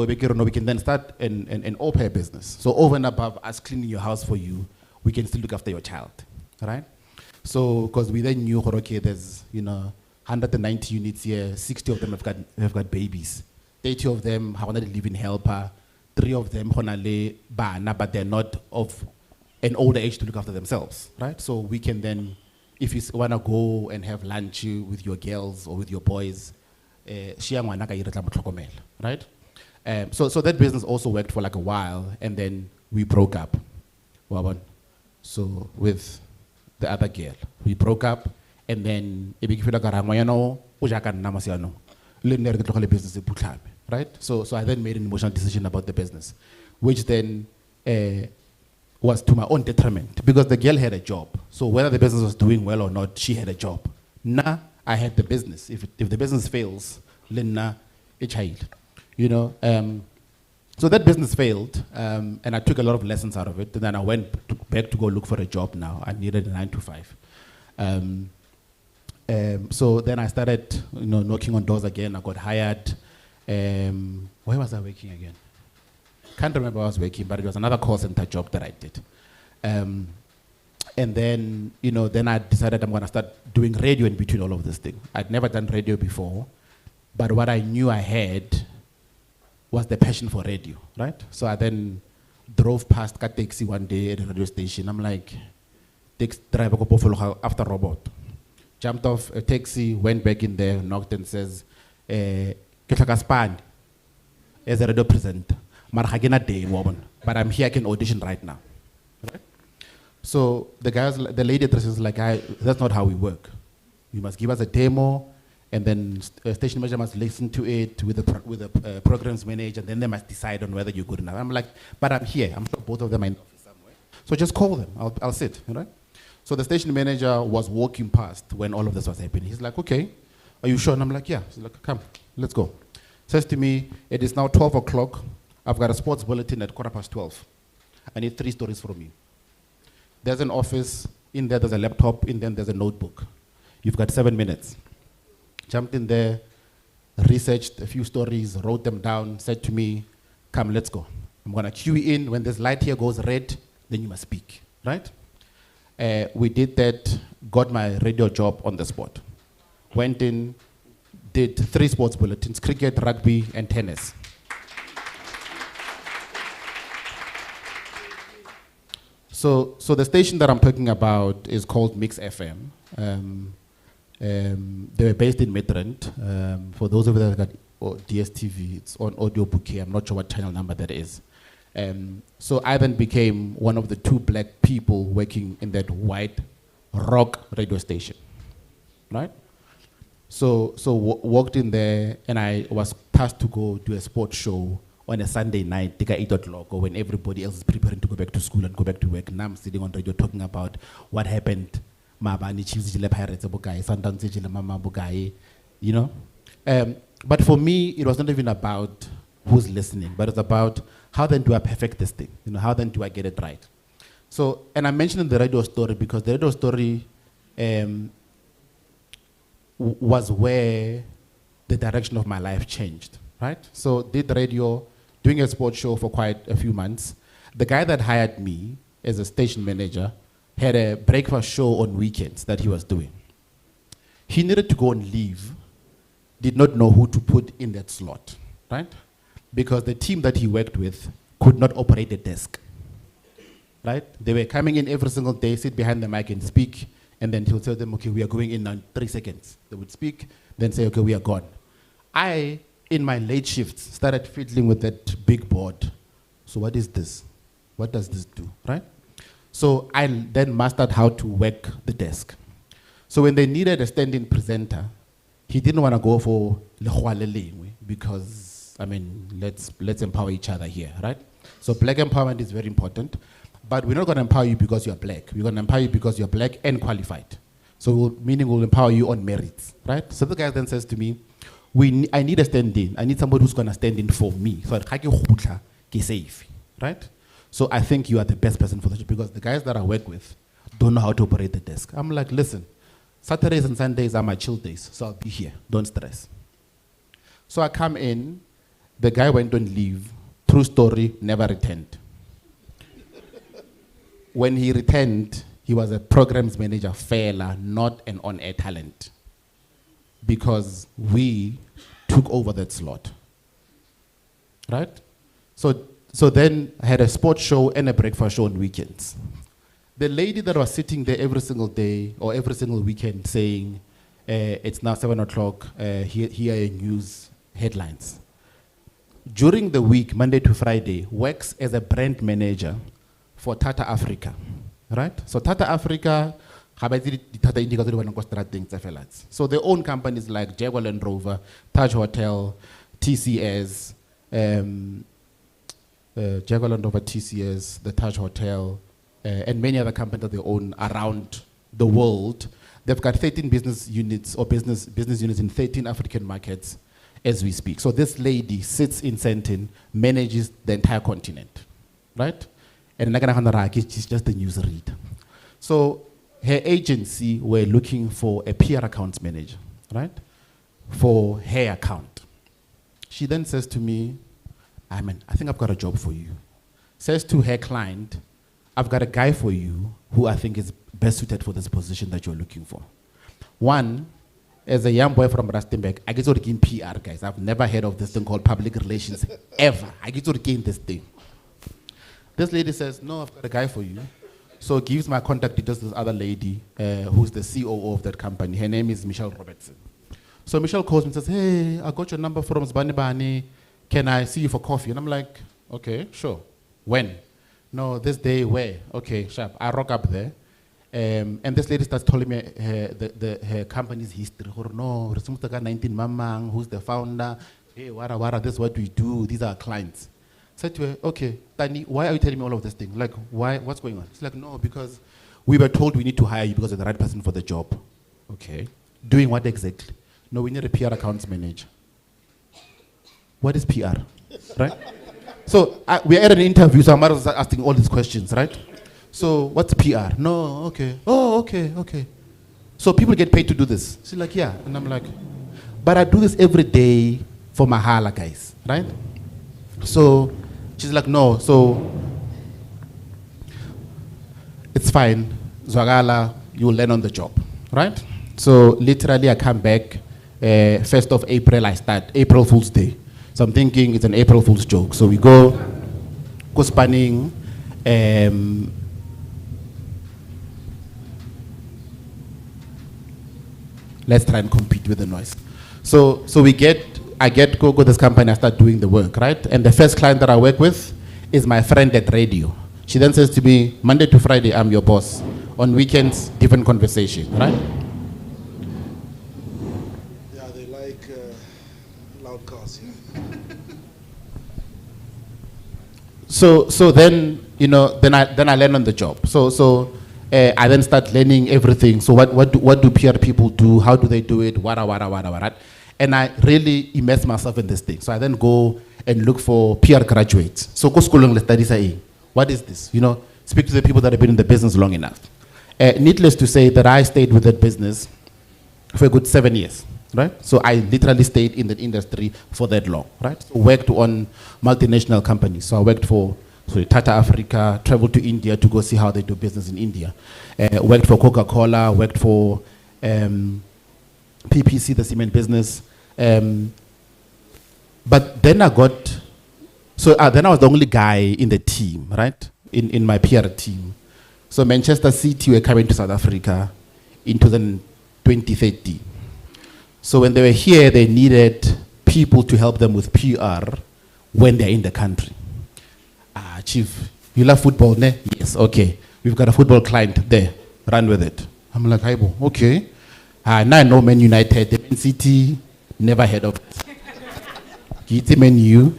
we can then start an au pair business. So over and above us cleaning your house for you, we can still look after your child, right? So because we then knew, okay, there's 190 units here, 60 of them have got babies, 30 of them have a living helper, 3 of them but they're not of an older age to look after themselves, right? So we can then, if you want to go and have lunch with your girls or with your boys, right? So that business also worked for like a while, and then we broke up. So with the other girl, we broke up, and then right? So I then made an emotional decision about the business, which then was to my own detriment because the girl had a job. So whether the business was doing well or not, she had a job. I had the business. If the business fails, Lina, a child, So that business failed, and I took a lot of lessons out of it. And then I went back to go look for a job now. I needed a 9 to 5. So then I started, knocking on doors again. I got hired. Where was I working again? Can't remember where I was working, but it was another call center job that I did. And then, then I decided I'm going to start doing radio in between all of this thing. I'd never done radio before, but what I knew I had was the passion for radio, right? So I then drove past a taxi one day at a radio station. I'm like, taxi driver after robot. Jumped off a taxi, went back in there, knocked and says, Span as a radio presenter. But I'm here, I can audition right now. Right? So the lady addresses like, that's not how we work. You must give us a demo, and then a station manager must listen to it with the programs manager, and then they must decide on whether you're good enough. I'm like, but I'm here. I'm sure both of them are in office somewhere. So just call them. I'll sit. Right? So the station manager was walking past when all of this was happening. He's like, okay, are you sure? And I'm like, yeah. He's like, come, let's go. Says to me, it is now 12 o'clock. I've got a sports bulletin at 12:15. I need 3 stories from you. There's an office, in there there's a laptop, in there there's a notebook. You've got 7 minutes. Jumped in there, researched a few stories, wrote them down, said to me, come, let's go. I'm gonna cue you in. When this light here goes red, then you must speak, right? We did that, got my radio job on the spot. Went in, did 3 sports bulletins, cricket, rugby, and tennis. So the station that I'm talking about is called Mix FM. They were based in Midrand. For those of you that got DSTV, it's on audio bouquet. I'm not sure what channel number that is. So I then became one of the 2 black people working in that white rock radio station, right? So walked in there, and I was tasked to go do a sports show on a Sunday night, take 8 o'clock, or when everybody else is preparing to go back to school and go back to work. Now I'm sitting on radio talking about what happened. You know? But for me, it was not even about who's listening, but it's about how then do I perfect this thing? How then do I get it right? So, and I mentioned the radio story because the radio story was where the direction of my life changed, right? So did radio, doing a sports show for quite a few months. The guy that hired me as a station manager had a breakfast show on weekends that he was doing. He needed to go and leave, did not know who to put in that slot, right? Because the team that he worked with could not operate the desk, right? They were coming in every single day, sit behind the mic and speak, and then he'll tell them, okay, we are going in in 3 seconds. They would speak, then say, okay, we are gone. I, in my late shifts, started fiddling with that big board. So what is this? What does this do, right? So I then mastered how to work the desk. So when they needed a stand-in presenter, he didn't want to go for because, I mean, let's empower each other here, right? So black empowerment is very important, but we're not going to empower you because you're black. We're going to empower you because you're black and qualified. So meaning we'll empower you on merits, right? So the guy then says to me, I need a stand-in. I need somebody who's going to stand in for me. So safe, right? So I think you are the best person for the job because the guys that I work with don't know how to operate the desk. I'm like, listen, Saturdays and Sundays are my chill days, so I'll be here. Don't stress. So I come in. The guy went on leave. True story, never returned. When he returned, he was a programs manager, fella, not an on-air talent. Because we took over that slot, right? So then I had a sports show and a breakfast show on weekends. The lady that was sitting there every single day or every single weekend saying, it's now 7 o'clock, here are news headlines. During the week, Monday to Friday, works as a brand manager for Tata Africa, right? So Tata Africa, so they own companies like Jaguar Land Rover, Taj Hotel, TCS, Jaguar Land Rover, TCS, the Taj Hotel, and many other companies that they own around the world. They've got 13 business units or business units in 13 African markets as we speak. So this lady sits in Sentin, manages the entire continent, right? And she's just a newsreader. So her agency were looking for a PR accounts manager, right? For her account. She then says to me, I think I've got a job for you. Says to her client, I've got a guy for you who I think is best suited for this position that you're looking for. One, as a young boy from Rustenburg, I get to work in PR, guys. I've never heard of this thing called public relations, ever. I get to work in this thing. This lady says, no, I've got a guy for you. So gives my contact details to this other lady who's the COO of that company. Her name is Michelle Robertson. So Michelle calls me and says, hey, I got your number from Zbani Bani. Can I see you for coffee? And I'm like, okay, sure. When? No, this day, where? Okay, sharp. I rock up there. And this lady starts telling me her company's history. No, 19 Mamang, who's the founder? Hey, wara, this is what we do. These are our clients. I said to her, okay, Tani, why are you telling me all of this thing? Like, why? What's going on? She's like, no, because we were told we need to hire you because you're the right person for the job. Okay. Doing what exactly? No, we need a PR accounts manager. What is PR? Right? So we're at an interview, so I'm asking all these questions, right? So what's PR? No, okay. Oh, okay. So people get paid to do this. She's like, yeah. And I'm like, but I do this every day for Mahala, guys, right? So she's like, no, so it's fine. Zwagala, you'll learn on the job, right? So literally I come back, 1st of April I start, April Fool's Day. So I'm thinking it's an April Fool's joke. So we go spanning, let's try and compete with the noise. So I get go this company, I start doing the work, right? And the first client that I work with is my friend at radio. She then says to me, Monday to Friday, I'm your boss. On weekends, different conversation, right? Yeah, they like loud cars. Yeah. So then, then I learn on the job. So I then start learning everything. So what do PR people do? How do they do it? Wara. And I really immerse myself in this thing. So I then go and look for PR graduates. So go school and study. What is this? Speak to the people that have been in the business long enough. Needless to say that I stayed with that business for a good 7 years, right? So I literally stayed in the industry for that long, right? So worked on multinational companies. So I worked for Tata Africa, traveled to India to go see how they do business in India. Worked for Coca-Cola, worked for PPC, the cement business. But then then I was the only guy in the team, right? In my PR team. So Manchester City were coming to South Africa in 2013. So when they were here, they needed people to help them with PR when they're in the country. Chief, you love football, ne? Yes, okay. We've got a football client there. Run with it. I'm like, Aibo, okay. Now I know Man United, Man City, never heard of it. Giti Man U.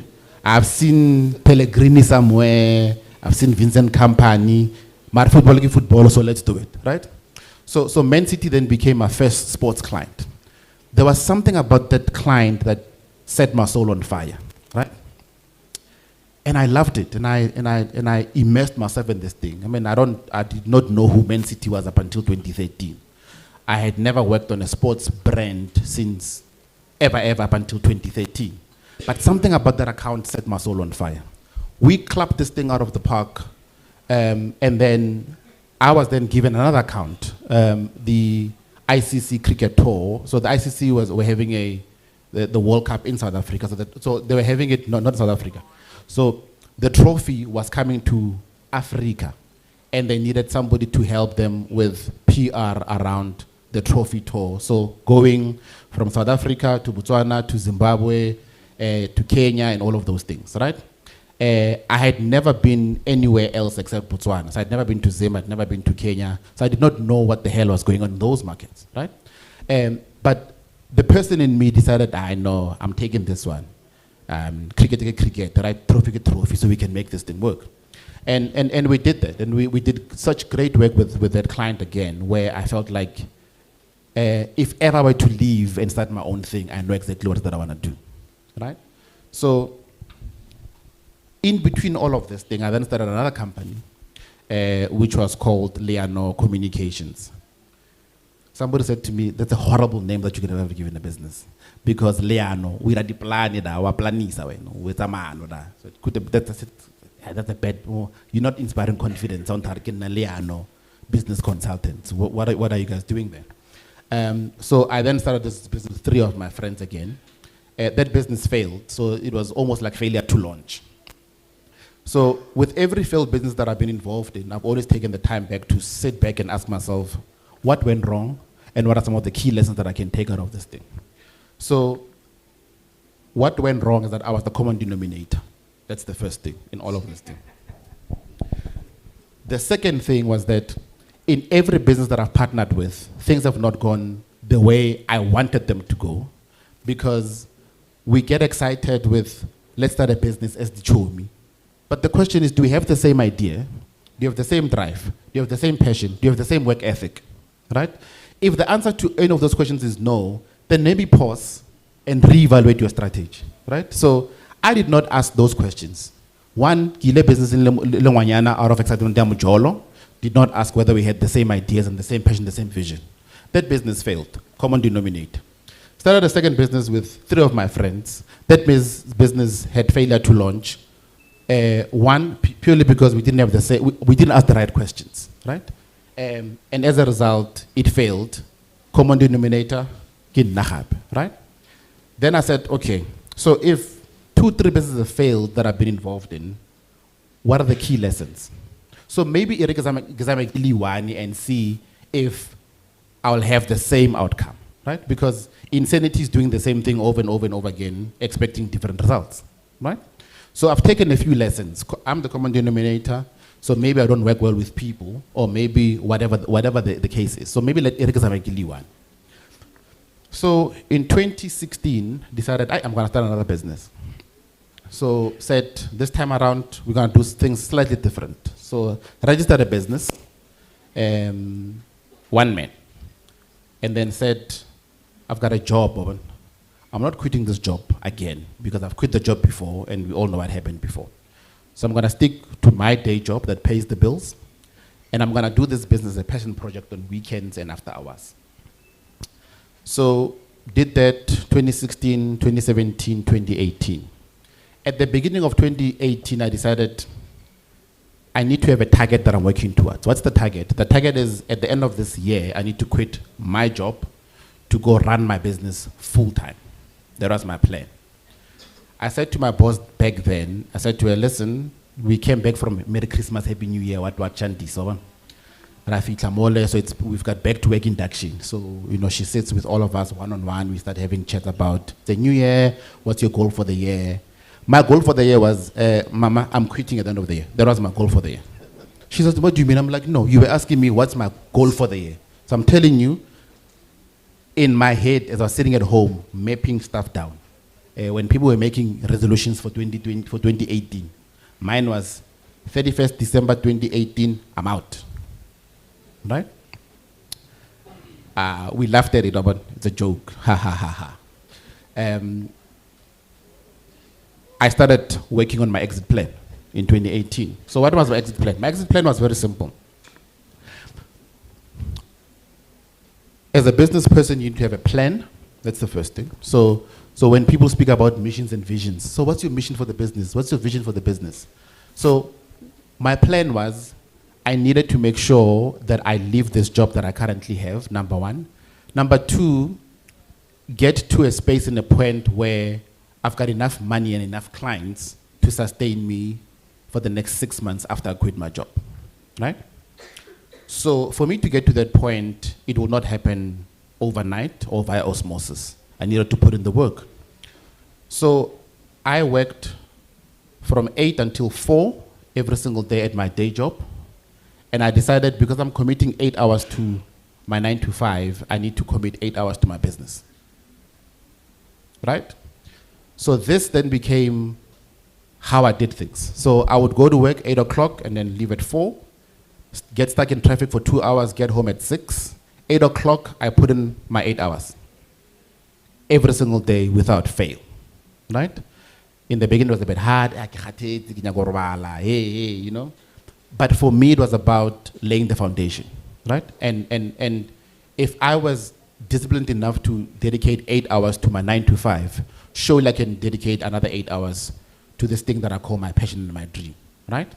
I've seen Pellegrini somewhere. I've seen Vincent Kompany. My football, so let's do it, right? So Man City then became my first sports client. There was something about that client that set my soul on fire, right? And I loved it, and I immersed myself in this thing. I did not know who Man City was up until 2013. I had never worked on a sports brand since ever up until 2013. But something about that account set my soul on fire. We clapped this thing out of the park, and then I was then given another account, the ICC Cricket Tour. So the ICC were having the World Cup in South Africa. So they were having it, not in South Africa. So the trophy was coming to Africa, and they needed somebody to help them with PR around the trophy tour. So going from South Africa to Botswana to Zimbabwe to Kenya and all of those things, right? I had never been anywhere else except Botswana. So I'd never been to Zim, I'd never been to Kenya. So I did not know what the hell was going on in those markets, right? But the person in me decided, I know, I'm taking this one. Cricket, right? Trophy, so we can make this thing work. And we did that. And we did such great work with that client again, where I felt like if ever I were to leave and start my own thing, I know exactly what that I want to do, right? So in between all of this thing, I then started another company. which was called Leano Communications. Somebody said to me, that's a horrible name that you could have ever given a business. Because Leano, we are the plan, we planisa, with a man. So it could have, that's a bad, you're not inspiring confidence on target Leano business consultants. What are you guys doing there? So I then started this business with 3 of my friends again. That business failed, so it was almost like failure to launch. So with every failed business that I've been involved in, I've always taken the time back to sit back and ask myself, what went wrong, and what are some of the key lessons that I can take out of this thing? So what went wrong is that I was the common denominator. That's the first thing in all of this thing. The second thing was that in every business that I've partnered with, things have not gone the way I wanted them to go, because we get excited with, let's start a business as the Chomi. But the question is, do we have the same idea? Do you have the same drive? Do you have the same passion? Do you have the same work ethic? Right? If the answer to any of those questions is no, then maybe pause and reevaluate your strategy. Right? So I did not ask those questions. One, Gile business in Lengwanyana out of excitement Mujolo did not ask whether we had the same ideas and the same passion, the same vision. That business failed. Common denominator. Started a second business with 3 of my friends. That business had failure to launch. One, purely because we didn't have we didn't ask the right questions, right? And as a result, it failed. Common denominator, right? Then I said, okay, so if 2-3 businesses have failed that I've been involved in, what are the key lessons? So maybe Liwani and see if I'll have the same outcome, right? Because insanity is doing the same thing over and over and over again, expecting different results, right? So I've taken a few lessons. I'm the common denominator, so maybe I don't work well with people, or maybe whatever the case is. So maybe let Eric Zamekili one. So in 2016, decided I'm going to start another business. So said, this time around, we're going to do things slightly different. So registered a business, 1 man. And then said, I've got a job, I'm not quitting this job again, because I've quit the job before, and we all know what happened before. So I'm going to stick to my day job that pays the bills, and I'm going to do this business as a passion project on weekends and after hours. So did that 2016, 2017, 2018. At the beginning of 2018, I decided I need to have a target that I'm working towards. What's the target? The target is, at the end of this year, I need to quit my job to go run my business full time. That was my plan. I said to my boss back then, I said to her, listen, we came back from Merry Christmas, Happy New Year, what chanti, so we've got back to work induction. So, she sits with all of us one-on-one. We start having chats about the new year, what's your goal for the year? My goal for the year was, Mama, I'm quitting at the end of the year. That was my goal for the year. She says, what do you mean? I'm like, no, you were asking me what's my goal for the year. So I'm telling you, in my head, as I was sitting at home, mapping stuff down, when people were making resolutions for 2020, for 2018, mine was 31st December 2018, I'm out. Right? We laughed at it, but it's a joke. Ha ha ha ha. I started working on my exit plan in 2018. So what was my exit plan? My exit plan was very simple. As a business person, you need to have a plan. That's the first thing. So when people speak about missions and visions, so what's your mission for the business? What's your vision for the business? So my plan was, I needed to make sure that I leave this job that I currently have, number 1. Number 2, get to a space and a point where I've got enough money and enough clients to sustain me for the next 6 months after I quit my job, right? So for me to get to that point, it will not happen overnight or via osmosis. I needed to put in the work. So I worked from 8 until 4 every single day at my day job. And I decided, because I'm committing 8 hours to my 9 to 5, I need to commit 8 hours to my business. Right? So this then became how I did things. So I would go to work 8 o'clock and then leave at 4, get stuck in traffic for 2 hours, get home at 6. 8 o'clock, I put in my 8 hours. Every single day without fail. Right? In the beginning, it was a bit hard. Hey, you know. But for me, it was about laying the foundation, right? And if I was disciplined enough to dedicate 8 hours to my 9 to 5, surely I can dedicate another 8 hours to this thing that I call my passion and my dream, right?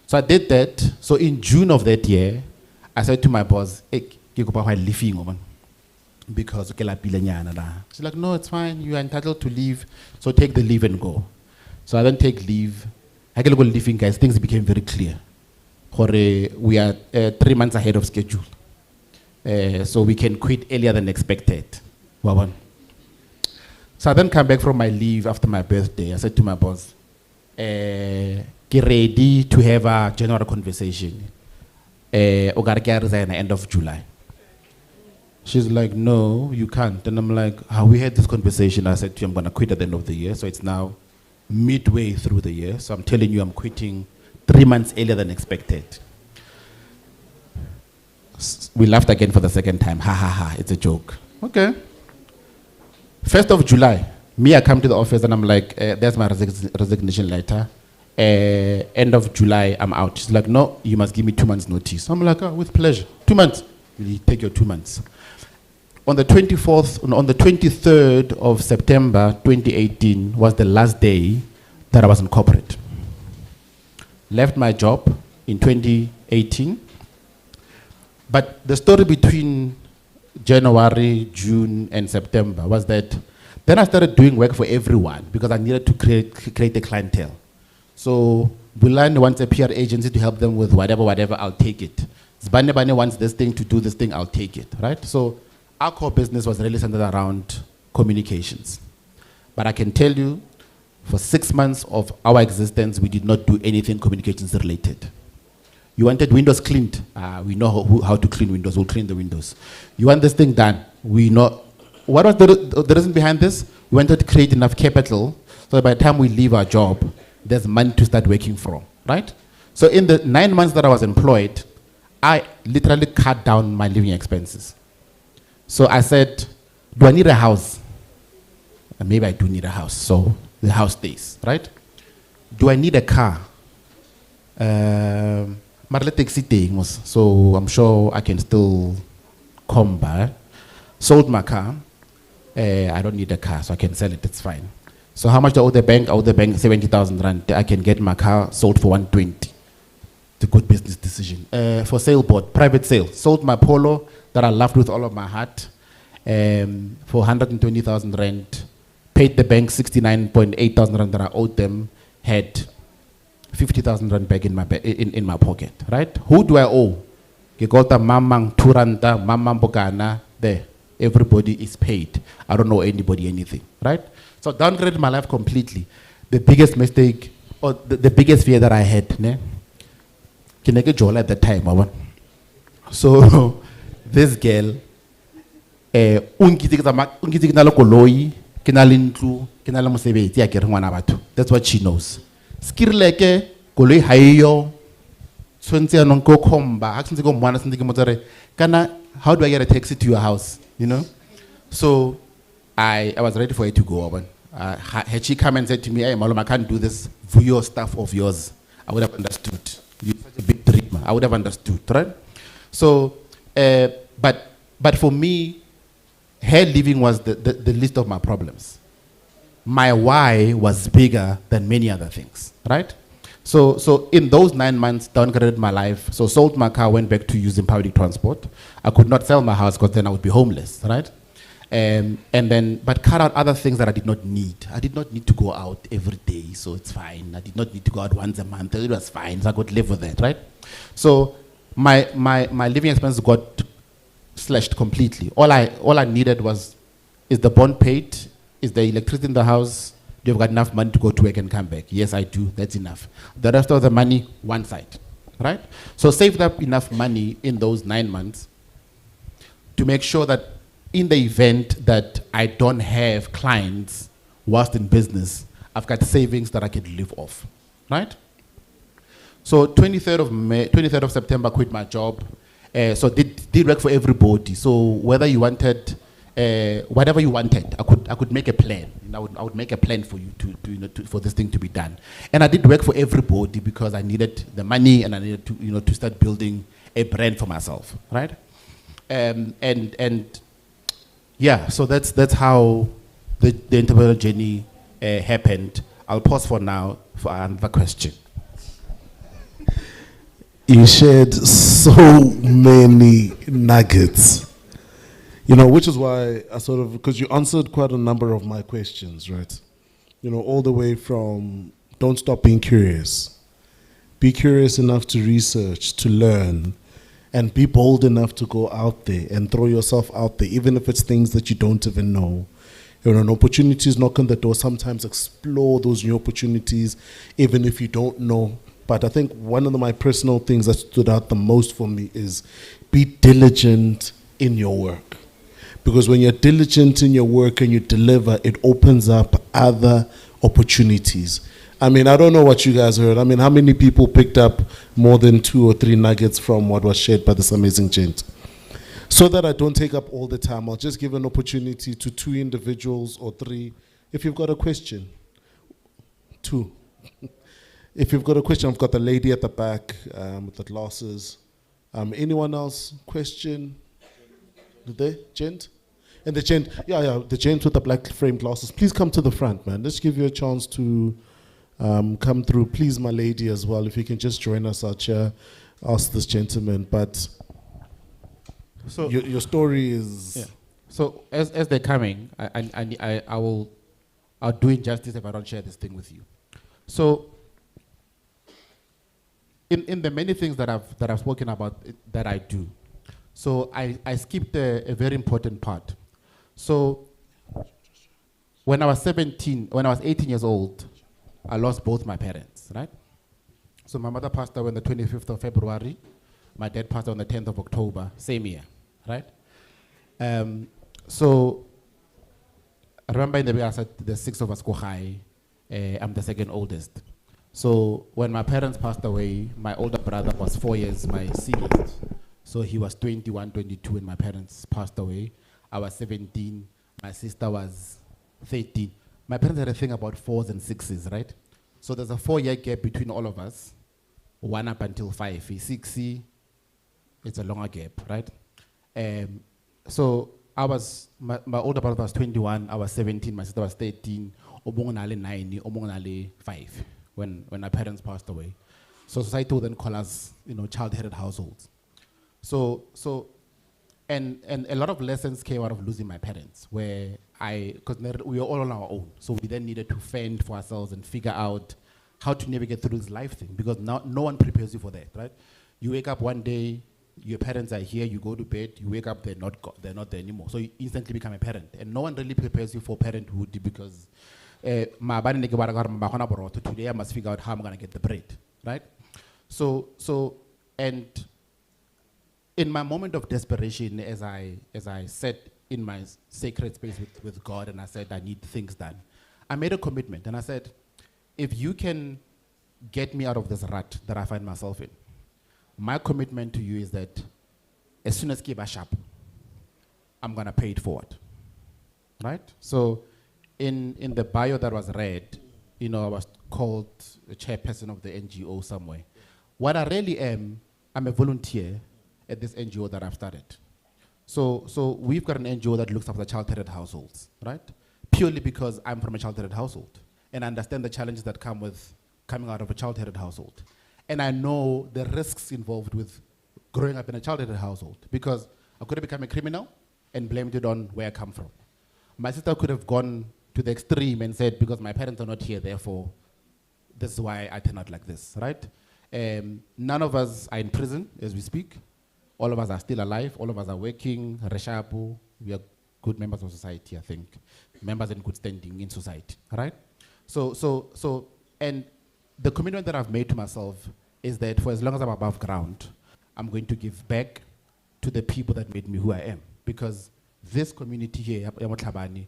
So I did that. So in June of that year, I said to my boss, hey, because she's like, no, it's fine. You are entitled to leave. So take the leave and go. So I then take leave. I get go leaving, guys. Things became very clear. We are 3 months ahead of schedule. So we can quit earlier than expected. So I then come back from my leave after my birthday. I said to my boss, get ready to have a general conversation. Ogarke resign at the end of July. She's like, no, you can't. And I'm like, we had this conversation. I said to you, I'm going to quit at the end of the year. So it's now midway through the year. So I'm telling you, I'm quitting 3 months earlier than expected. We laughed again for the second time. Ha, ha, ha, it's a joke. Okay. 1st of July, I come to the office and I'm like, there's my resignation letter. End of July, I'm out. She's like, no, you must give me 2 months notice. I'm like, with pleasure. 2 months. You take your 2 months. On the 23rd of September 2018 was the last day that I was in corporate. Left my job in 2018. But the story between January, June, and September was that then I started doing work for everyone because I needed to create a clientele. So Bulani wants a PR agency to help them with whatever, I'll take it. Zbane wants this thing to do this thing, I'll take it, right? So our core business was really centered around communications. But I can tell you, for 6 months of our existence, we did not do anything communications related. You wanted windows cleaned. We know how to clean windows. We'll clean the windows. You want this thing done. We know. What was the reason behind this? We wanted to create enough capital so that by the time we leave our job, there's money to start working from, right? So in the 9 months that I was employed, I literally cut down my living expenses. So I said, do I need a house? And maybe I do need a house, so the house stays, right? Do I need a car? So I'm sure I can still come by. Sold my car. I don't need a car, so I can sell it, it's fine. So how much do I owe the bank? I owe the bank 70,000 rand. I can get my car sold for 120. It's a good business decision. For sale board, private sale. Sold my Polo that I loved with all of my heart for 120,000 rand. Paid the bank 69.8 thousand rand that I owed them. Had 50,000 rand back in my pocket, right? Who do I owe? Gegota mamang turanta mamang bogana. There, everybody is paid. I don't owe anybody anything, right? So downgraded my life completely. The biggest mistake, or the biggest fear that I had, ne? Kineke jola at that time, mama. So this girl, that's what she knows. Skirleke koloi hayo tshwantse anong go khomba ha tsentse go mwana sentse ke motsare kana how do I get a taxi to your house, you know? So I was ready for her to go. Had she come and said to me, hey Maloma, I can't do this Vuyo stuff of yours, I would have understood. You're such a big dreamer. I would have understood, right? So but for me, her leaving was the least of my problems. My why was bigger than many other things, right? So in those 9 months, downgraded my life. So sold my car, went back to using public transport. I could not sell my house because then I would be homeless, right? But cut out other things that I did not need. I did not need to go out every day, so it's fine. I did not need to go out once a month. It was fine, so I could live with that, right? So my living expenses got slashed completely. All I needed is the bond paid? Is the electricity in the house? Do you have got enough money to go to work and come back? Yes, I do. That's enough. The rest of the money, one side, right? So saved up enough money in those 9 months to make sure that in the event that I don't have clients whilst in business, I've got savings that I can live off, right? So 23rd of September, quit my job. So did work for everybody. So whether you wanted whatever you wanted, I could make a plan. You know, I would make a plan for you for this thing to be done. And I did work for everybody because I needed the money and I needed to start building a brand for myself, right? And yeah, so that's how the entrepreneurial journey happened. I'll pause for now for another question. You shared so many nuggets, which is why I because you answered quite a number of my questions, right? All the way from don't stop being curious. Be curious enough to research, to learn, and be bold enough to go out there and throw yourself out there, even if it's things that you don't even know. Opportunities knock on the door. Sometimes explore those new opportunities, even if you don't know. But I think one of my personal things that stood out the most for me is be diligent in your work. Because when you're diligent in your work and you deliver, it opens up other opportunities. I mean, I don't know what you guys heard. I mean, how many people picked up more than 2 or 3 nuggets from what was shared by this amazing gent? So that I don't take up all the time, I'll just give an opportunity to 2 individuals or 3. If you've got a question, 2. If you've got a question, I've got the lady at the back with the glasses. Anyone else? Question? The gent? And the gent, the gent with the black frame glasses. Please come to the front, man. Let's give you a chance to come through. Please, my lady, as well, if you can just join us out here, ask this gentleman. But so your story is... Yeah. So as they're coming, I'll do injustice if I don't share this thing with you. So in the many things that I've spoken about that I do, so I skipped a very important part. So when I was 18 years old, I lost both my parents, right? So my mother passed away on the 25th of February. My dad passed away on the 10th of October, same year, right? So I remember in the beginning, I said the 6 of us go high. I'm the second oldest. So when my parents passed away, my older brother was 4 years my senior. So he was 21, 22 when my parents passed away. I was 17, my sister was 13. My parents had a thing about 4s and 6s, right? So there's a 4-year gap between all of us, 1 up until 5. 6, it's a longer gap, right? So I was, my older brother was 21, I was 17, my sister was 13, Omongonale 9, Omongonale 5, when my parents passed away. So society would then call us, child-headed households. So, and a lot of lessons came out of losing my parents, where because we were all on our own. So we then needed to fend for ourselves and figure out how to navigate through this life thing, because no one prepares you for that, right? You wake up one day, your parents are here, you go to bed, you wake up, they're not there anymore. So you instantly become a parent. And no one really prepares you for parenthood, because today I must figure out how I'm gonna get the bread, right? And in my moment of desperation, as I sat in my sacred space with God and I said, I need things done, I made a commitment and I said, if you can get me out of this rut that I find myself in, my commitment to you is that as soon as Kiba sharp, I'm gonna pay it forward, right? So in the bio that was read, I was called a chairperson of the NGO somewhere. What I really am, I'm a volunteer at this NGO that I've started. So we've got an NGO that looks after child-headed households, right? Purely because I'm from a child-headed household and I understand the challenges that come with coming out of a child-headed household. And I know the risks involved with growing up in a child-headed household, because I could have become a criminal and blamed it on where I come from. My sister could have gone to the extreme and said, because my parents are not here, therefore, this is why I turn out like this, right? None of us are in prison as we speak. All of us are still alive. All of us are working. Reshapu, we are good members of society, I think. Members in good standing in society, right? And the commitment that I've made to myself is that for as long as I'm above ground, I'm going to give back to the people that made me who I am. Because this community here, Tlhabane,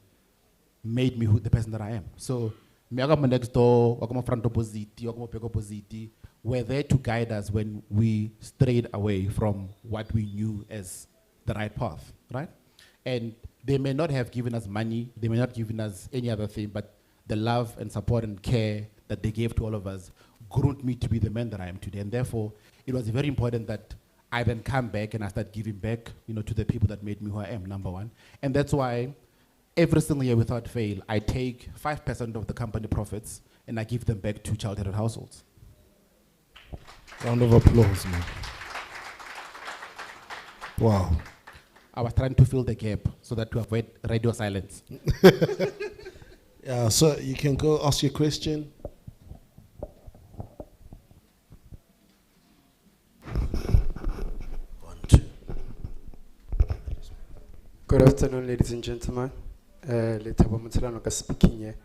made me the person that I am. So, me next door, front opposite, back opposite, were there to guide us when we strayed away from what we knew as the right path, right? And They may not have given us money, they may not have given us any other thing, but the love and support and care that they gave to all of us groomed me to be the man that I am today. And therefore, it was very important that I then come back and I start giving back, to the people that made me who I am, number one. And that's why every single year without fail, I take 5% of the company profits and I give them back to child-headed households. Round of applause, man. Wow. I was trying to fill the gap so that to avoid radio silence. Yeah, so you can go ask your question. Good afternoon, ladies and gentlemen. Tlhabane speaking here,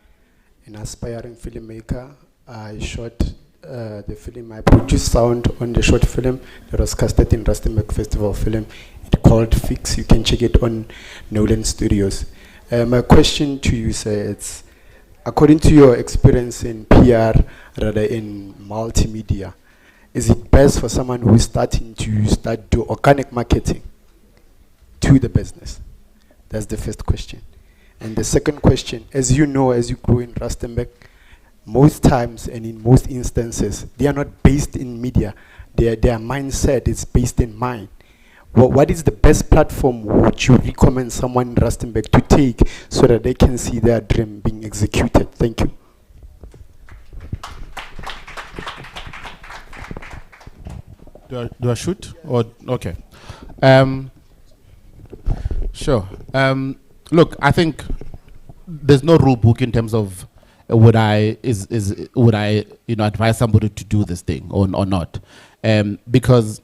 an aspiring filmmaker. I shot the film. I produced sound on the short film that was casted in Rustenburg Festival film. It's called Fix. You can check it on Nolan Studios. My question to you, sir, it's according to your experience in PR, rather in multimedia, is it best for someone who is starting to do organic marketing to the business? That's the first question. And the second question, as you know, as you grow in Rustenburg, most times and in most instances, they are not based in media. Their mindset is based in mind. What is the best platform would you recommend someone in Rustenburg to take so that they can see their dream being executed? Thank you. Do I shoot? Or okay. Sure. Look, I think there's no rule book in terms of would I advise somebody to do this thing or not, because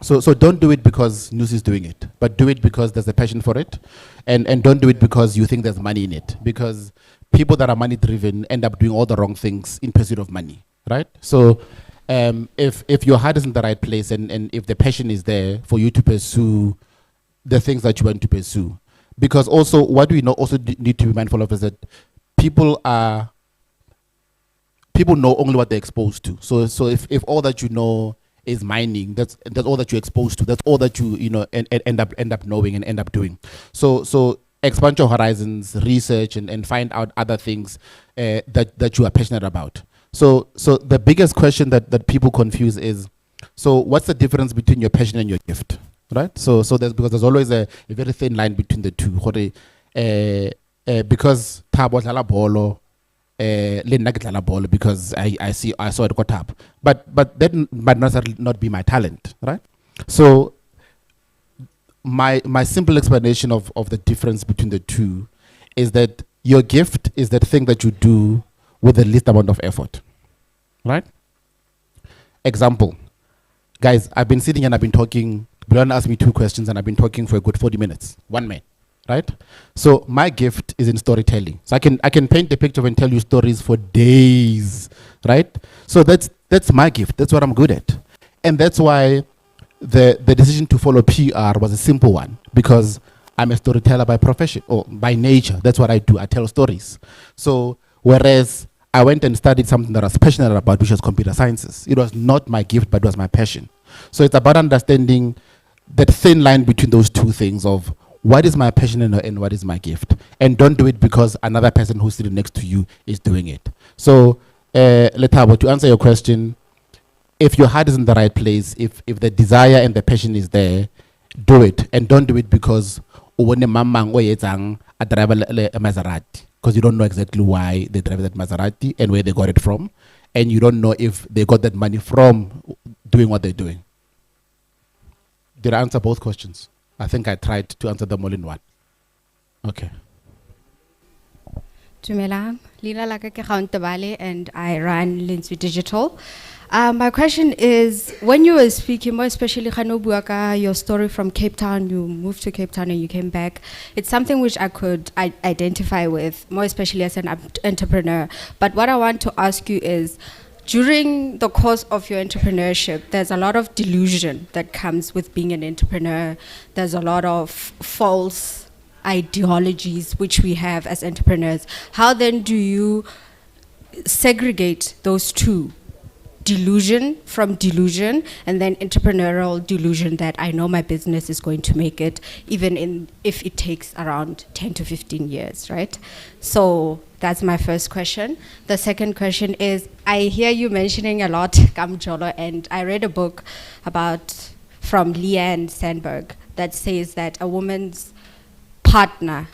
so don't do it because news is doing it, but do it because there's a passion for it, and don't do it because you think there's money in it, because people that are money driven end up doing all the wrong things in pursuit of money, right? So if your heart is in the right place and if the passion is there for you to pursue the things that you want to pursue, because also what we need to be mindful of is that people know only what they're exposed to. So if all that you know is mining, that's all that you're exposed to, that's all that you end up knowing and end up doing. So expand your horizons, research and find out other things that you are passionate about. So the biggest question that people confuse is, so what's the difference between your passion and your gift? Right? So there's always a very thin line between the two. Because Thabo dlala bolo, le nna ke dlala bolo because I saw it got up. But that might not be my talent, right? So my simple explanation of the difference between the two is that your gift is that thing that you do with the least amount of effort, right? Example, guys, I've been sitting and I've been talking. Brian asked me 2 questions and I've been talking for a good 40 minutes. One man, right? So my gift is in storytelling. So I can paint the picture and tell you stories for days, right? So that's my gift. That's what I'm good at. And that's why the decision to follow PR was a simple one, because I'm a storyteller by profession or by nature. That's what I do. I tell stories. So whereas I went and studied something that I was passionate about, which was computer sciences. It was not my gift, but it was my passion. So it's about understanding that thin line between those two things of what is my passion and what is my gift. And don't do it because another person who's sitting next to you is doing it. So, Lethabo, to answer your question, if your heart is in the right place, if the desire and the passion is there, do it. And don't do it because a drive a Maserati, because you don't know exactly why they drive that Maserati and where they got it from. And you don't know if they got that money from doing what they're doing. Did I answer both questions? I think I tried to answer them all in one. Okay. Dumelang, Lila Lakake Tlhabane, and I run Lindsay Digital. My question is, when you were speaking, more especially Khanobuaka, your story from Cape Town, you moved to Cape Town and you came back. It's something which I could identify with, more especially as an entrepreneur. But what I want to ask you is, during the course of your entrepreneurship, there's a lot of delusion that comes with being an entrepreneur. There's a lot of false ideologies which we have as entrepreneurs. How then do you segregate those two delusion from delusion, and then entrepreneurial delusion that I know my business is going to make it, even if it takes around 10 to 15 years, right? So that's my first question. The second question is, I hear you mentioning a lot Kamjolo, and I read a book from Leanne Sandberg that says that a woman's partner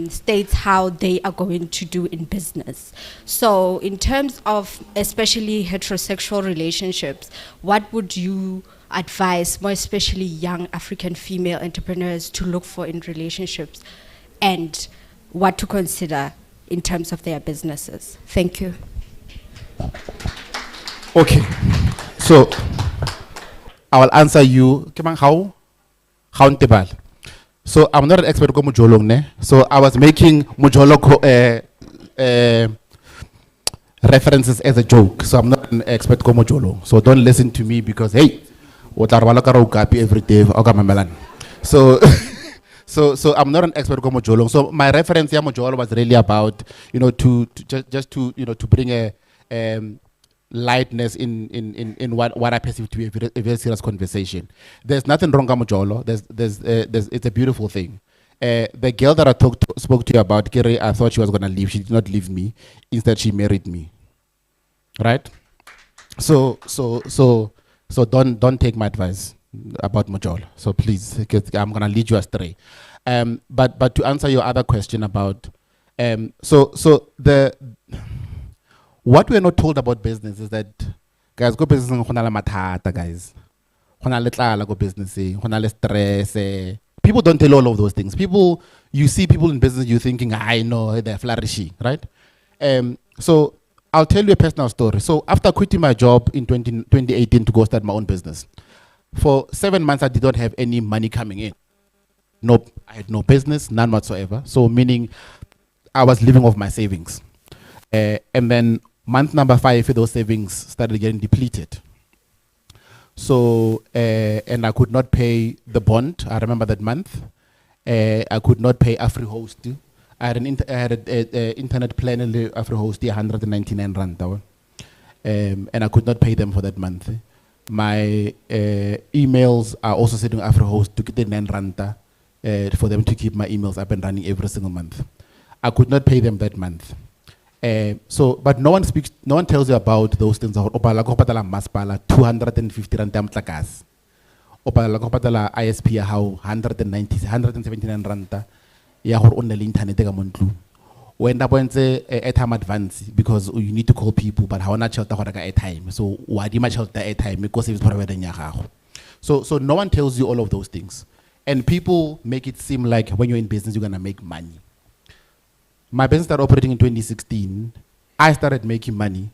states how they are going to do in business. So in terms of especially heterosexual relationships, what would you advise more especially young African female entrepreneurs to look for in relationships, and what to consider in terms of their businesses? Thank you. Okay, so I will answer you. How Ntebal. So I'm not an expert on Mujolong, ne? So I was making Mujolo references as a joke. So I'm not an expert on Mujolo. So don't listen to me because hey, what are every day? So so I'm not an expert on Mujolo. So my reference here Mujolo was really about to bring a lightness in what I perceive to be a very serious conversation. There's nothing wrong with Mojolo. It's a beautiful thing. The girl that I spoke to you about, Kiri, I thought she was gonna leave. She did not leave me. Instead, she married me. Right? So don't take my advice about Mojolo. So please, I'm gonna lead you astray. But to answer your other question about what we're not told about business is that, guys, go business guys. Go business, stress. People don't tell all of those things. You see people in business, you're thinking, I know, they're flourishing, right? So I'll tell you a personal story. So after quitting my job in 2018 to go start my own business, for 7 months I did not have any money coming in. Nope, I had no business, none whatsoever. So meaning I was living off my savings. And then month number 5, those savings started getting depleted. So, and I could not pay the bond. I remember that month. I could not pay AfriHost. I had an internet plan in AfriHost, 199 rand. And I could not pay them for that month. My emails are also sitting AfriHost to get the 9 rand for them to keep my emails up and running every single month. I could not pay them that month. But no one tells you about those things. Opala maspala 250 rand gas. Opala ISP how 179 rand. Ya hor on the internet ga montlu. When that point airtime advance because you need to call people, but how not shelter airtime. So why do much shelter airtime because it's provided in So no one tells you all of those things, and people make it seem like when you're in business you're gonna make money. My business started operating in 2016. I started making money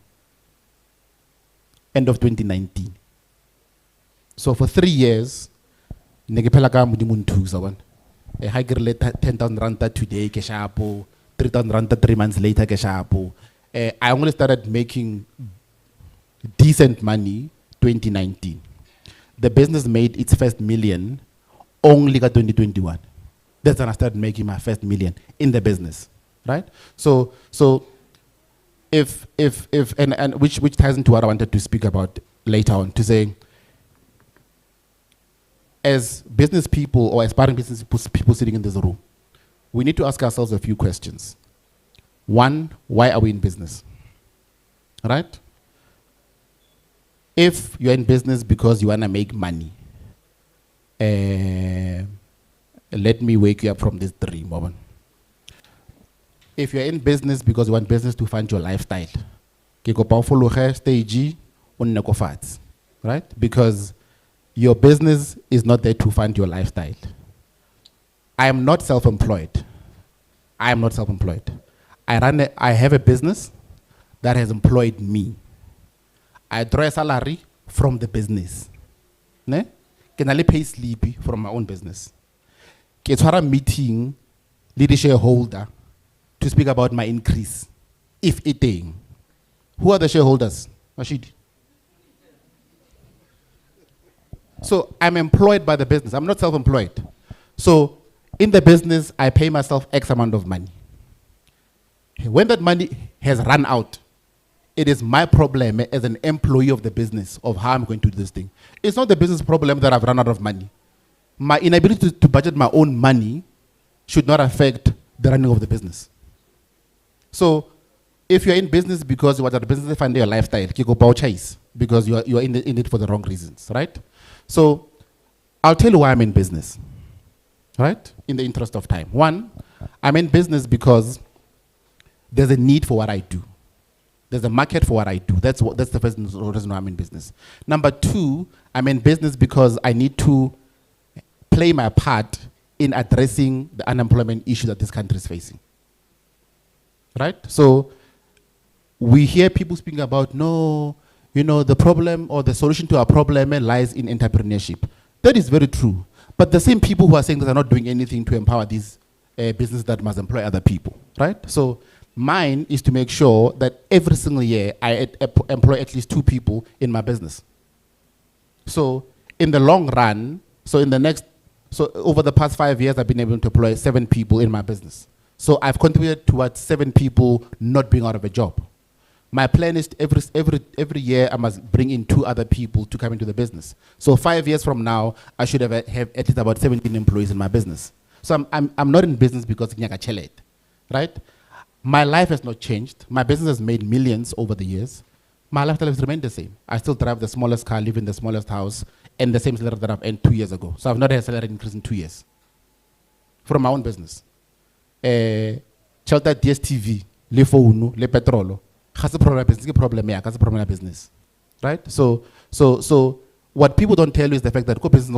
end of 2019. So for 3 years, I get 10,000 rand today, 3,000 rand 3 months later, I only started making decent money 2019. The business made its first million only in 2021. That's when I started making my first million in the business. Right? So if which ties into what I wanted to speak about later on, to say, as business people or aspiring business people sitting in this room, we need to ask ourselves a few questions. One, why are we in business? Right? If you're in business because you want to make money, let me wake you up from this dream, woman. If you're in business because you want business to fund your lifestyle, right? Because your business is not there to fund your lifestyle. I am not self-employed. I have a business that has employed me. I draw a salary from the business. Can I pay sleepy from my own business? Can I meeting with the shareholder to speak about my increase, if eating. Who are the shareholders? Rashid. So I'm employed by the business. I'm not self-employed. So in the business, I pay myself X amount of money. When that money has run out, it is my problem as an employee of the business of how I'm going to do this thing. It's not the business problem that I've run out of money. My inability to budget my own money should not affect the running of the business. So if you're in business because you want a business to fund your lifestyle, you go buy chase because you're in it for the wrong reasons, right? So I'll tell you why I'm in business, right? In the interest of time. One, I'm in business because there's a need for what I do. There's a market for what I do. That's the first reason why I'm in business. Number two, I'm in business because I need to play my part in addressing the unemployment issue that this country is facing. Right? So we hear people speaking about, no, you know, the problem or the solution to our problem lies in entrepreneurship. That is very true. But the same people who are saying that they're not doing anything to empower these businesses that must employ other people, right? So mine is to make sure that every single year I employ at least 2 people in my business. So in the long run, so over the past 5 years, I've been able to employ 7 people in my business. So I've contributed towards 7 people not being out of a job. My plan is every year I must bring in 2 other people to come into the business. So 5 years from now, I should have at least about 17 employees in my business. So I'm not in business because right? My life has not changed. My business has made millions over the years. My lifestyle has remained the same. I still drive the smallest car, live in the smallest house, and the same salary that I've earned 2 years ago. So I've not had a salary increase in 2 years from my own business. Chelta DSTV, le phone, le petrolo. Has a problem business, right? So what people don't tell you is the fact that business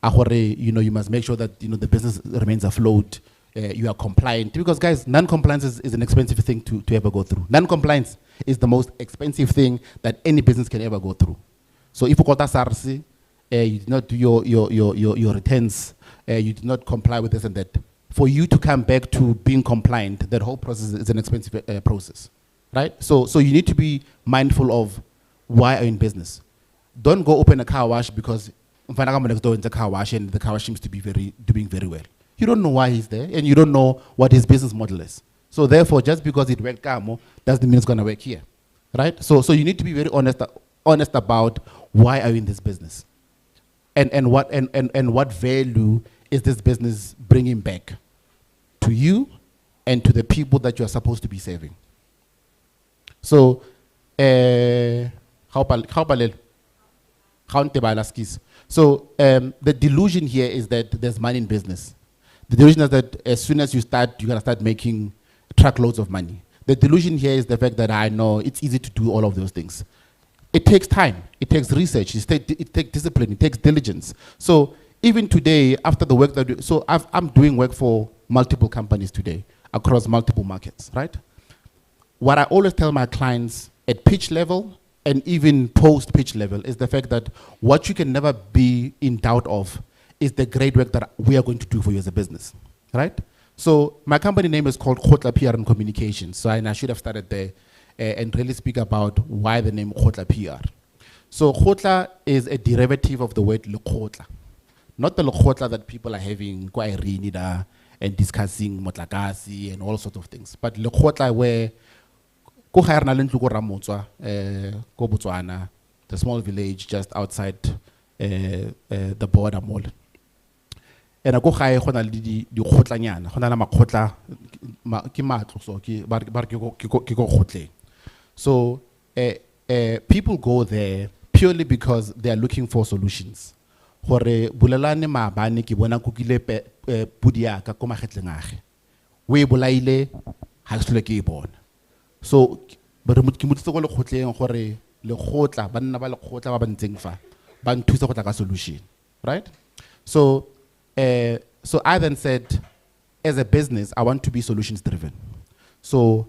you must make sure that the business remains afloat. You are compliant, because guys, non-compliance is an expensive thing to ever go through. Non-compliance is the most expensive thing that any business can ever go through. So if you got a SARS, you did not do your returns, you did not comply with this and that. For you to come back to being compliant, that whole process is an expensive process, right? So you need to be mindful of why are you in business. Don't go open a car wash because next door in the car wash and the car wash seems to be doing very well. You don't know why he's there, and you don't know what his business model is. So therefore, just because it worked Kamo doesn't mean it's going to work here, right? So you need to be very honest about why are you in this business, and what value is this business bringing back to you and to the people that you are supposed to be serving. So so the delusion here is that there's money in business. The delusion is that as soon as you start, you're going to start making truckloads of money. The delusion here is the fact that I know it's easy to do all of those things. It takes time. It takes research. It takes discipline. It takes diligence. So even today, after the work that I'm doing work for multiple companies today across multiple markets, right? What I always tell my clients at pitch level and even post-pitch level is the fact that what you can never be in doubt of is the great work that we are going to do for you as a business, right? So my company name is called Khotla PR and Communications. So I should have started there and really speak about why the name Khotla PR. So Khotla is a derivative of the word Lekgotla. Not the Lekgotla that people are having and discussing motlakasi and all sorts of things, but Lekgotla where the small village just outside the border mall. And I go high on the Khotlanyana, Honala Makotla, so people go there purely because they are looking for solutions. Hore bulalane ma bane ki bona kukile pudia ka koma khetlengage. We bulaile ha sele ke bona. So but ke mutse go le khotleng gore le khotla banna ba le khotla ba bantseng fa ba nthusa go tla ka solution, right? So I then said, as a business, I want to be solutions driven. So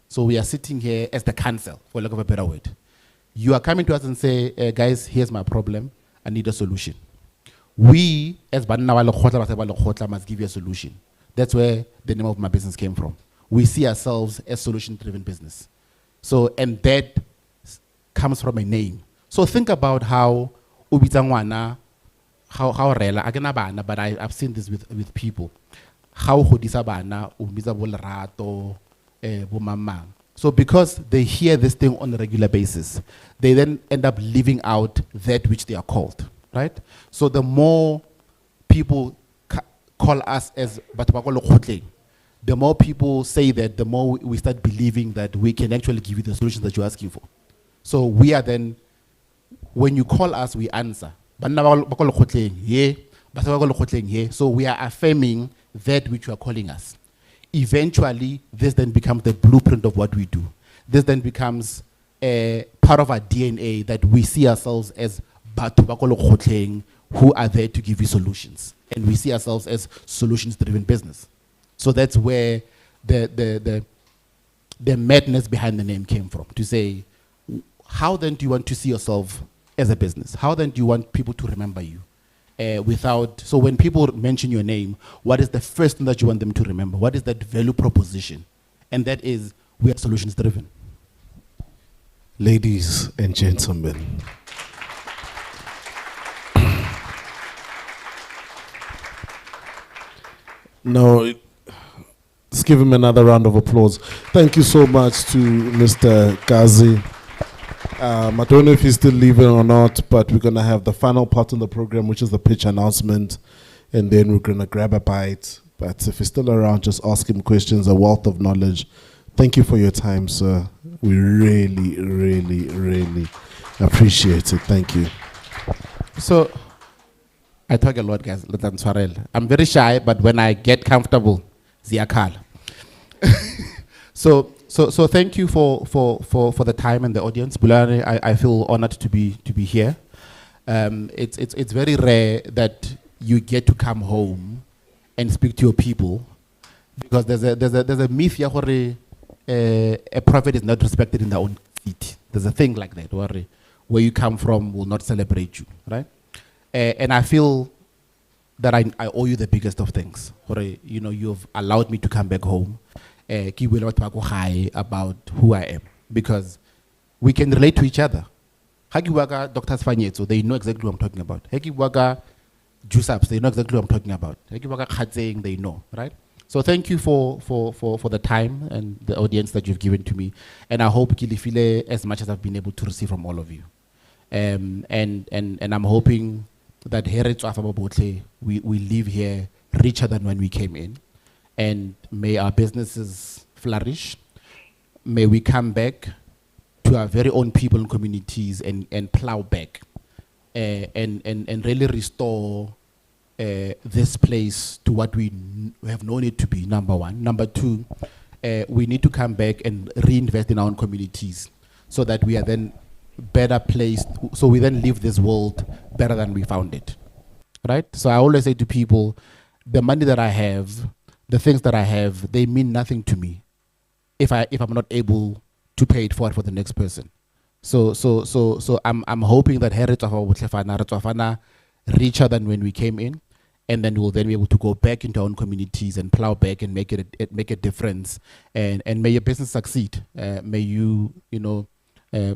so we are sitting here as the council, for lack of a better word. You are coming to us and say, guys, here's my problem. I need a solution. We, as must give you a solution. That's where the name of my business came from. We see ourselves as solution-driven business. So, and that comes from a name. So think about how Ubitangwana, how rela, but I've seen this with people. How Hodisabana, Ubiza Bolrato, bomamang. So because they hear this thing on a regular basis, they then end up living out that which they are called, right? So the more people call us as Batubakolo Khotleng, the more people say that, the more we start believing that we can actually give you the solutions that you're asking for. So we are then, when you call us, we answer. So we are affirming that which you are calling us. Eventually, this then becomes the blueprint of what we do. This then becomes a part of our DNA, that we see ourselves as Batubakolo who are there to give you solutions. And we see ourselves as solutions-driven business. So that's where the madness behind the name came from, to say, how then do you want to see yourself as a business? How then do you want people to remember you? So when people mention your name, what is the first thing that you want them to remember? What is that value proposition? And that is, we are solutions driven. Ladies and gentlemen, no, let's give him another round of applause. Thank you so much to Mr. Gazi. I don't know if he's still leaving or not, but we're going to have the final part of the program, which is the pitch announcement, and then we're going to grab a bite. But if he's still around, just ask him questions, a wealth of knowledge. Thank you for your time, sir. We really, really, really appreciate it. Thank you. So, I talk a lot, guys. I'm very shy, but when I get comfortable, Ziakal. So thank you for the time and the audience. Bulane, I feel honored to be here. It's very rare that you get to come home and speak to your people, because there's a myth here where a prophet is not respected in their own city. There's a thing like that where you come from will not celebrate you, right? And I feel that I owe you the biggest of things. You've allowed me to come back home. About who I am, because we can relate to each other. Hagiwaga Dr. Sfanyetso, they know exactly what I'm talking about. Hagiwaga Jusaps, they know exactly what I'm talking about. Hagiwaga Khadzeng, they know, right? So thank you for the time and the audience that you've given to me. And I hope Kilifile as much as I've been able to receive from all of you. And I'm hoping that we live here richer than when we came in. And may our businesses flourish. May we come back to our very own people and communities and plow back and really restore this place to what we have known it to be, number one. Number two, we need to come back and reinvest in our own communities so that we are then better placed, so we then leave this world better than we found it, right? So I always say to people, the money that I have, the things that I have, they mean nothing to me if I'm not able to pay it forward for the next person. So I'm hoping that Tlhabane richer than when we came in, and then we'll then be able to go back into our own communities and plow back and make a difference. And may your business succeed. May you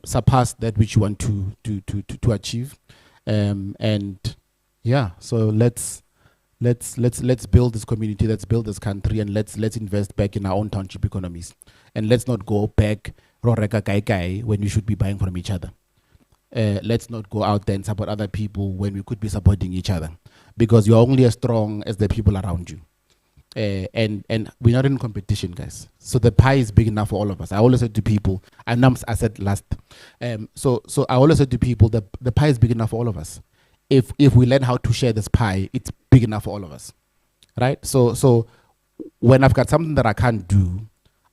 surpass that which you want to achieve. And yeah, so let's build this community, let's build this country, and let's invest back in our own township economies. And let's not go back when we should be buying from each other. Let's not go out there and support other people when we could be supporting each other, because you're only as strong as the people around you. And we're not in competition, guys. So the pie is big enough for all of us. I always said to people, I said last. So I always said to people that the pie is big enough for all of us. If we learn how to share this pie, it's big enough for all of us, right? So when I've got something that I can't do,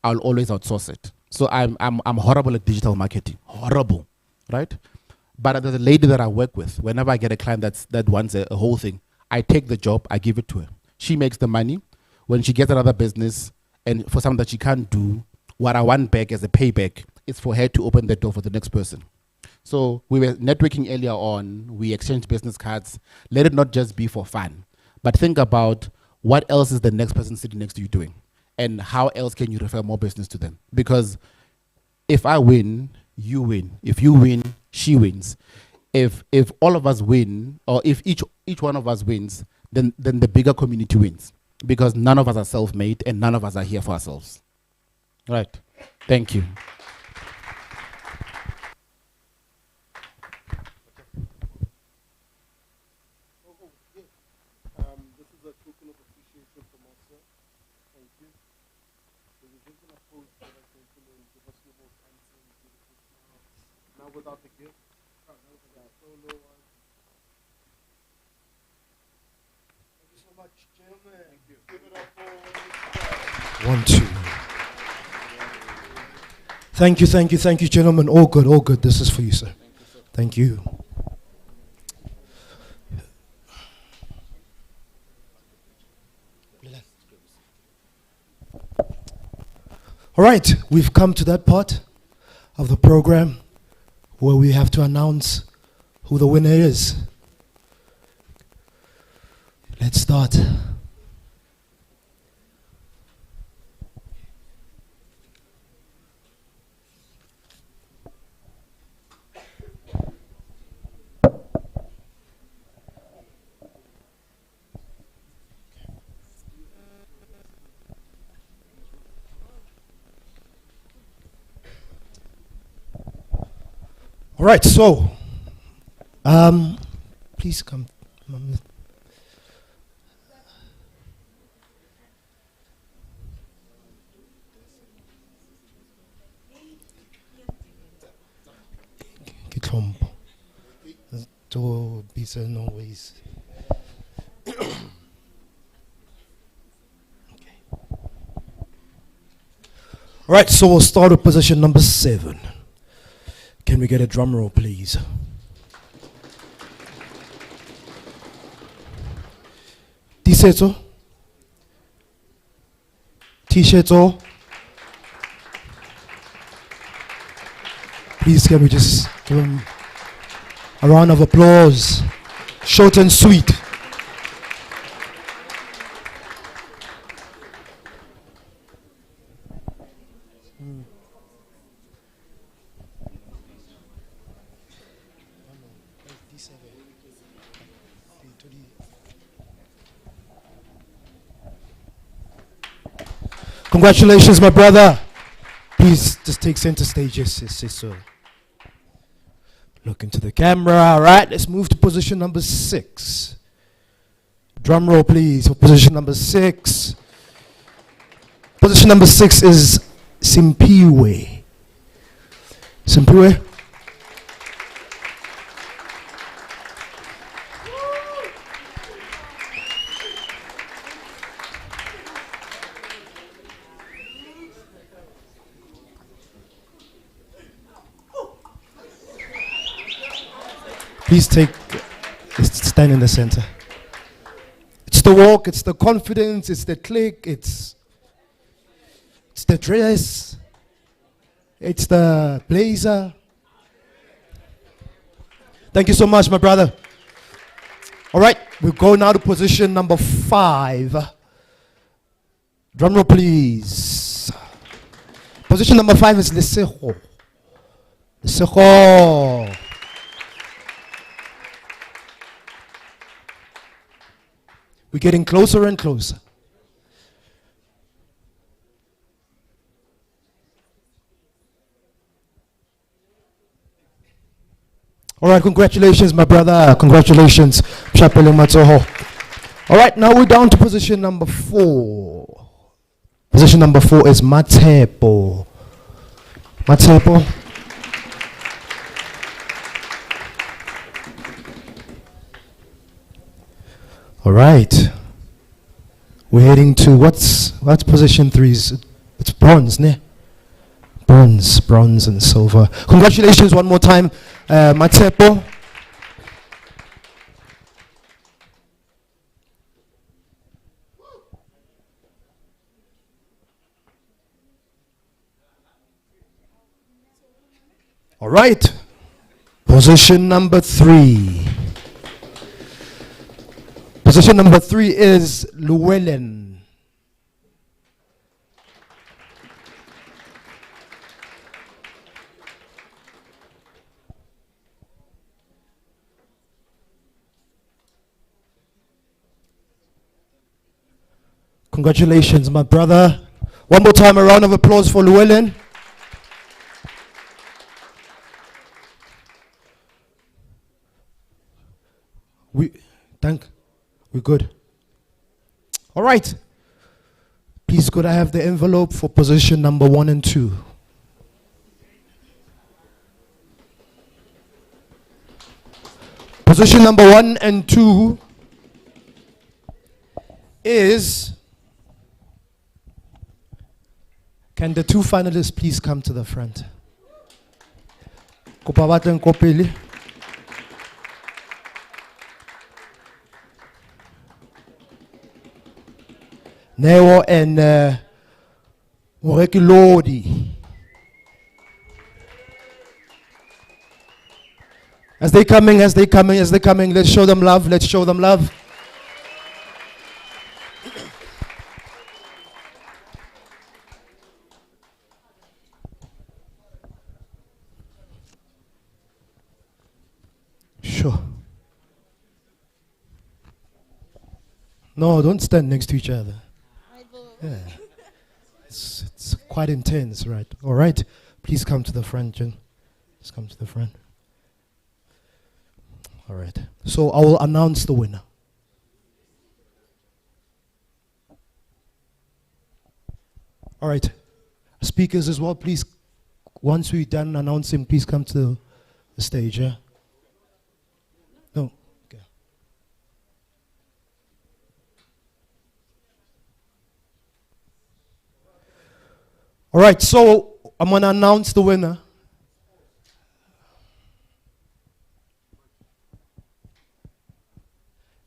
I'll always outsource it. So I'm horrible at digital marketing, horrible, right? But there's a lady that I work with. Whenever I get a client that wants a whole thing, I take the job, I give it to her. She makes the money. When she gets another business, and for something that she can't do, what I want back as a payback is for her to open the door for the next person. So we were networking earlier on, we exchanged business cards. Let it not just be for fun, but think about what else is the next person sitting next to you doing, and how else can you refer more business to them? Because if I win, you win. If you win, she wins. If all of us win, or if each one of us wins, then the bigger community wins, because none of us are self-made and none of us are here for ourselves. Right. Thank you. Without the gift. Thank you so much, gentlemen. Thank you. Give it up for 1, 2. Thank you, gentlemen. All good. This is for you, sir. Thank you. All right, we've come to that part of the program where we have to announce who the winner is. Let's start. All right, so, please come. To be so no ways. All right, so we'll start with position number 7. Can we get a drum roll, please? T-shirts. T-shirts. Please, can we just give him a round of applause? Short and sweet. Congratulations, my brother. Please just take center stage. Yes, sir. Look into the camera. All right, let's move to position number 6. Drum roll, please, for position number 6. Position number 6 is Simpiwe. Simpiwe. Please stand in the center. It's the walk, it's the confidence, it's the click, it's the dress, it's the blazer. Thank you so much, my brother. All right, we'll go now to position number 5. Drum roll, please. Position number 5 is Lesego. Lesego. We're getting closer and closer. All right, congratulations, my brother. Congratulations, Chapelo Matsoho. All right, now we're down to position number 4. Position number 4 is Matepo. Matepo. All right. We're heading to what's position 3 is? It's bronze, ne? Bronze and silver. Congratulations one more time, Matepo. All right. Position number 3. Position number 3 is Llewellyn. Congratulations, my brother. One more time, a round of applause for Llewellyn. We're good. All right. Please, could I have the envelope for position number 1 and 2? Position number 1 and 2 is, can the 2 finalists please come to the front? Kopabate Nkopeli. Neo and Moreki Lodi. As they coming, let's show them love, Sure. No, don't stand next to each other. Yeah. It's quite intense, right? All right. Please come to the front, Jen. Please come to the front. All right. So I will announce the winner. All right. Speakers as well, please. Once we're done announcing, please come to the stage, yeah? No. Okay. All right, so I'm going to announce the winner.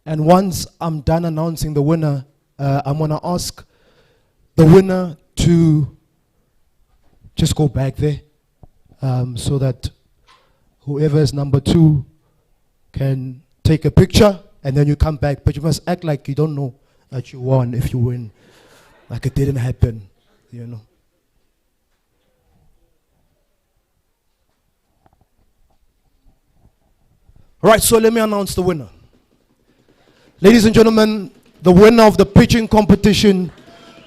And once I'm done announcing the winner, I'm going to ask the winner to just go back there so that whoever is number 2 can take a picture, and then you come back. But you must act like you don't know that you won if you win, like it didn't happen, you know. All right, so let me announce the winner. Ladies and gentlemen, the winner of the pitching competition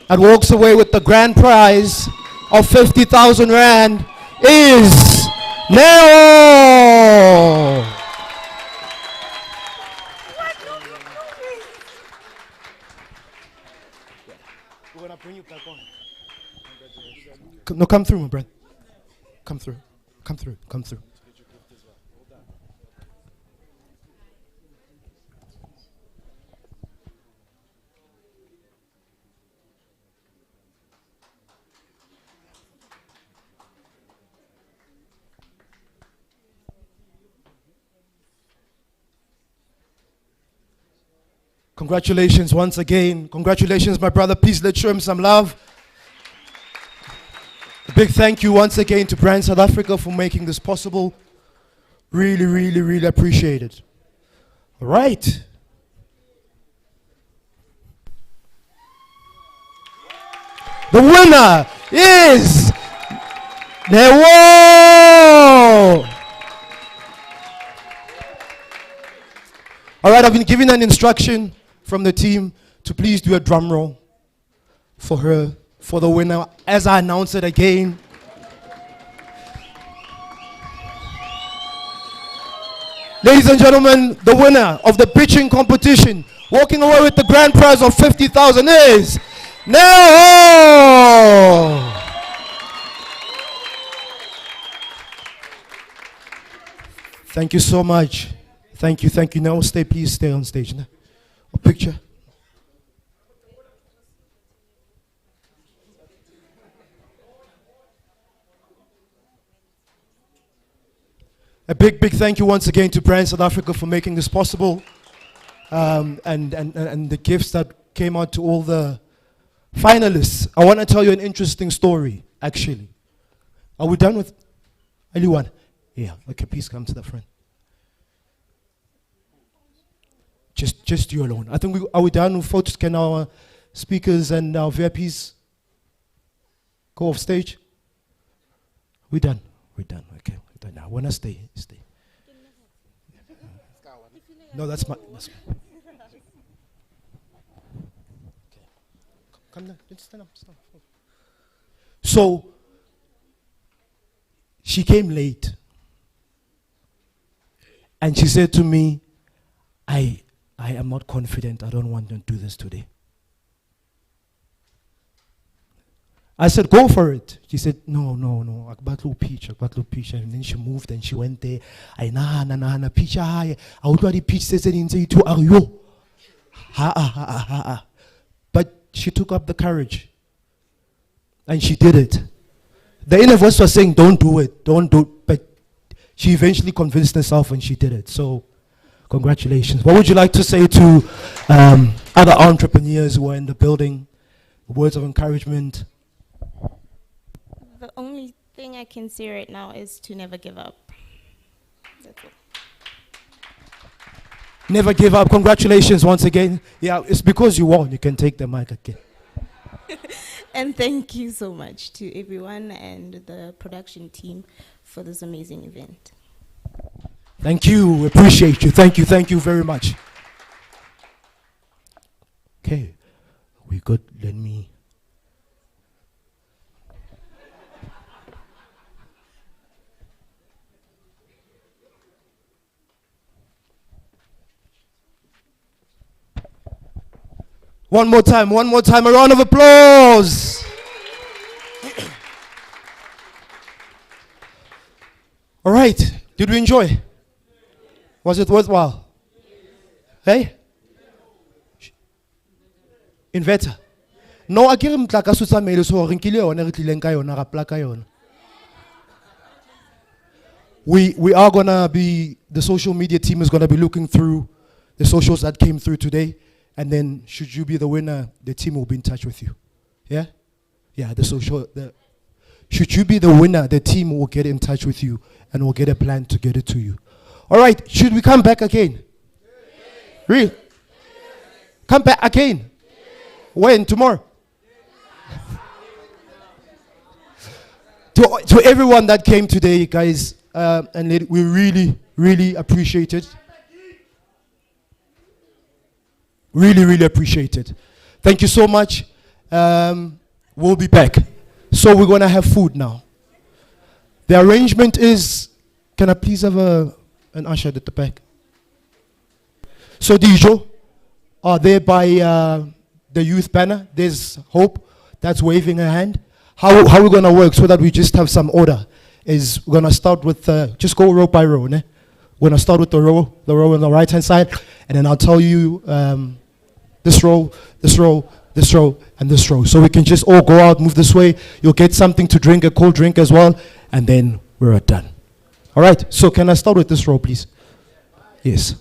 that walks away with the grand prize of 50,000 Rand is Neo! We're going to bring you back on. No, come through, my friend. Come through. Come through. Come through. Congratulations once again. Congratulations, my brother. Please let's show him some love. A big thank you once again to Brand South Africa for making this possible. Really, really, really appreciate it. All right. The winner is Neo! All right, I've been given an instruction from the team to please do a drum roll for her, for the winner, as I announce it again. Ladies and gentlemen, the winner of the pitching competition, walking away with the grand prize of 50,000 is Neo! Thank you so much. Thank you. Now please stay on stage. A picture. A big thank you once again to Brand South Africa for making this possible. And the gifts that came out to all the finalists. I want to tell you an interesting story, actually. Are we done with anyone? Yeah, okay, please come to the front. Just you alone. I think are we done with photos? Can our speakers and our VIPs go off stage? We're done. Okay, we're done now. Wanna stay. No, that's my. Okay. Come down. Stand up. So she came late. And she said to me, I am not confident. I don't want to do this today. I said, go for it. She said, no. Akbatlu peach. And then she moved and she went there. I na peach. I would the peach says it into to Ario. Ha. But she took up the courage. And she did it. The inner voice was saying, don't do it. But she eventually convinced herself and she did it. So, congratulations. What would you like to say to other entrepreneurs who are in the building? Words of encouragement? The only thing I can say right now is to never give up. That's it. Never give up. Congratulations once again. Yeah, it's because you won. You can take the mic again. And thank you so much to everyone and the production team for this amazing event. Thank you. Appreciate you. Thank you very much. Okay. We good. Let me. One more time, a round of applause. All right, did we enjoy? Was it worthwhile? Hey? Inverter. No, I give him like a susa mail so rinkile yona re tlileng ka yona ra plaka yona. We are gonna be, the social media team is gonna be looking through the socials that came through today. And then, should you be the winner, the team will be in touch with you. Yeah? Yeah, should you be the winner, the team will get in touch with you and will get a plan to get it to you. All right, should we come back again? Real? Come back again? When? Tomorrow? To everyone that came today, guys, and we really appreciate it. Really appreciate it. Thank you so much. We'll be back. So we're going to have food now. The arrangement is, can I please have an usher at the back? So Dijo are there by the youth banner. There's Hope that's waving her hand. How we're going to work so that we just have some order is we're going to start with, just go row by row. Ne? We're going to start with the row on the right hand side, and then I'll tell you this row, and this row. So we can just all go out, move this way. You'll get something to drink, a cold drink as well, and then we're done. All right, so can I start with this row, please? Yes.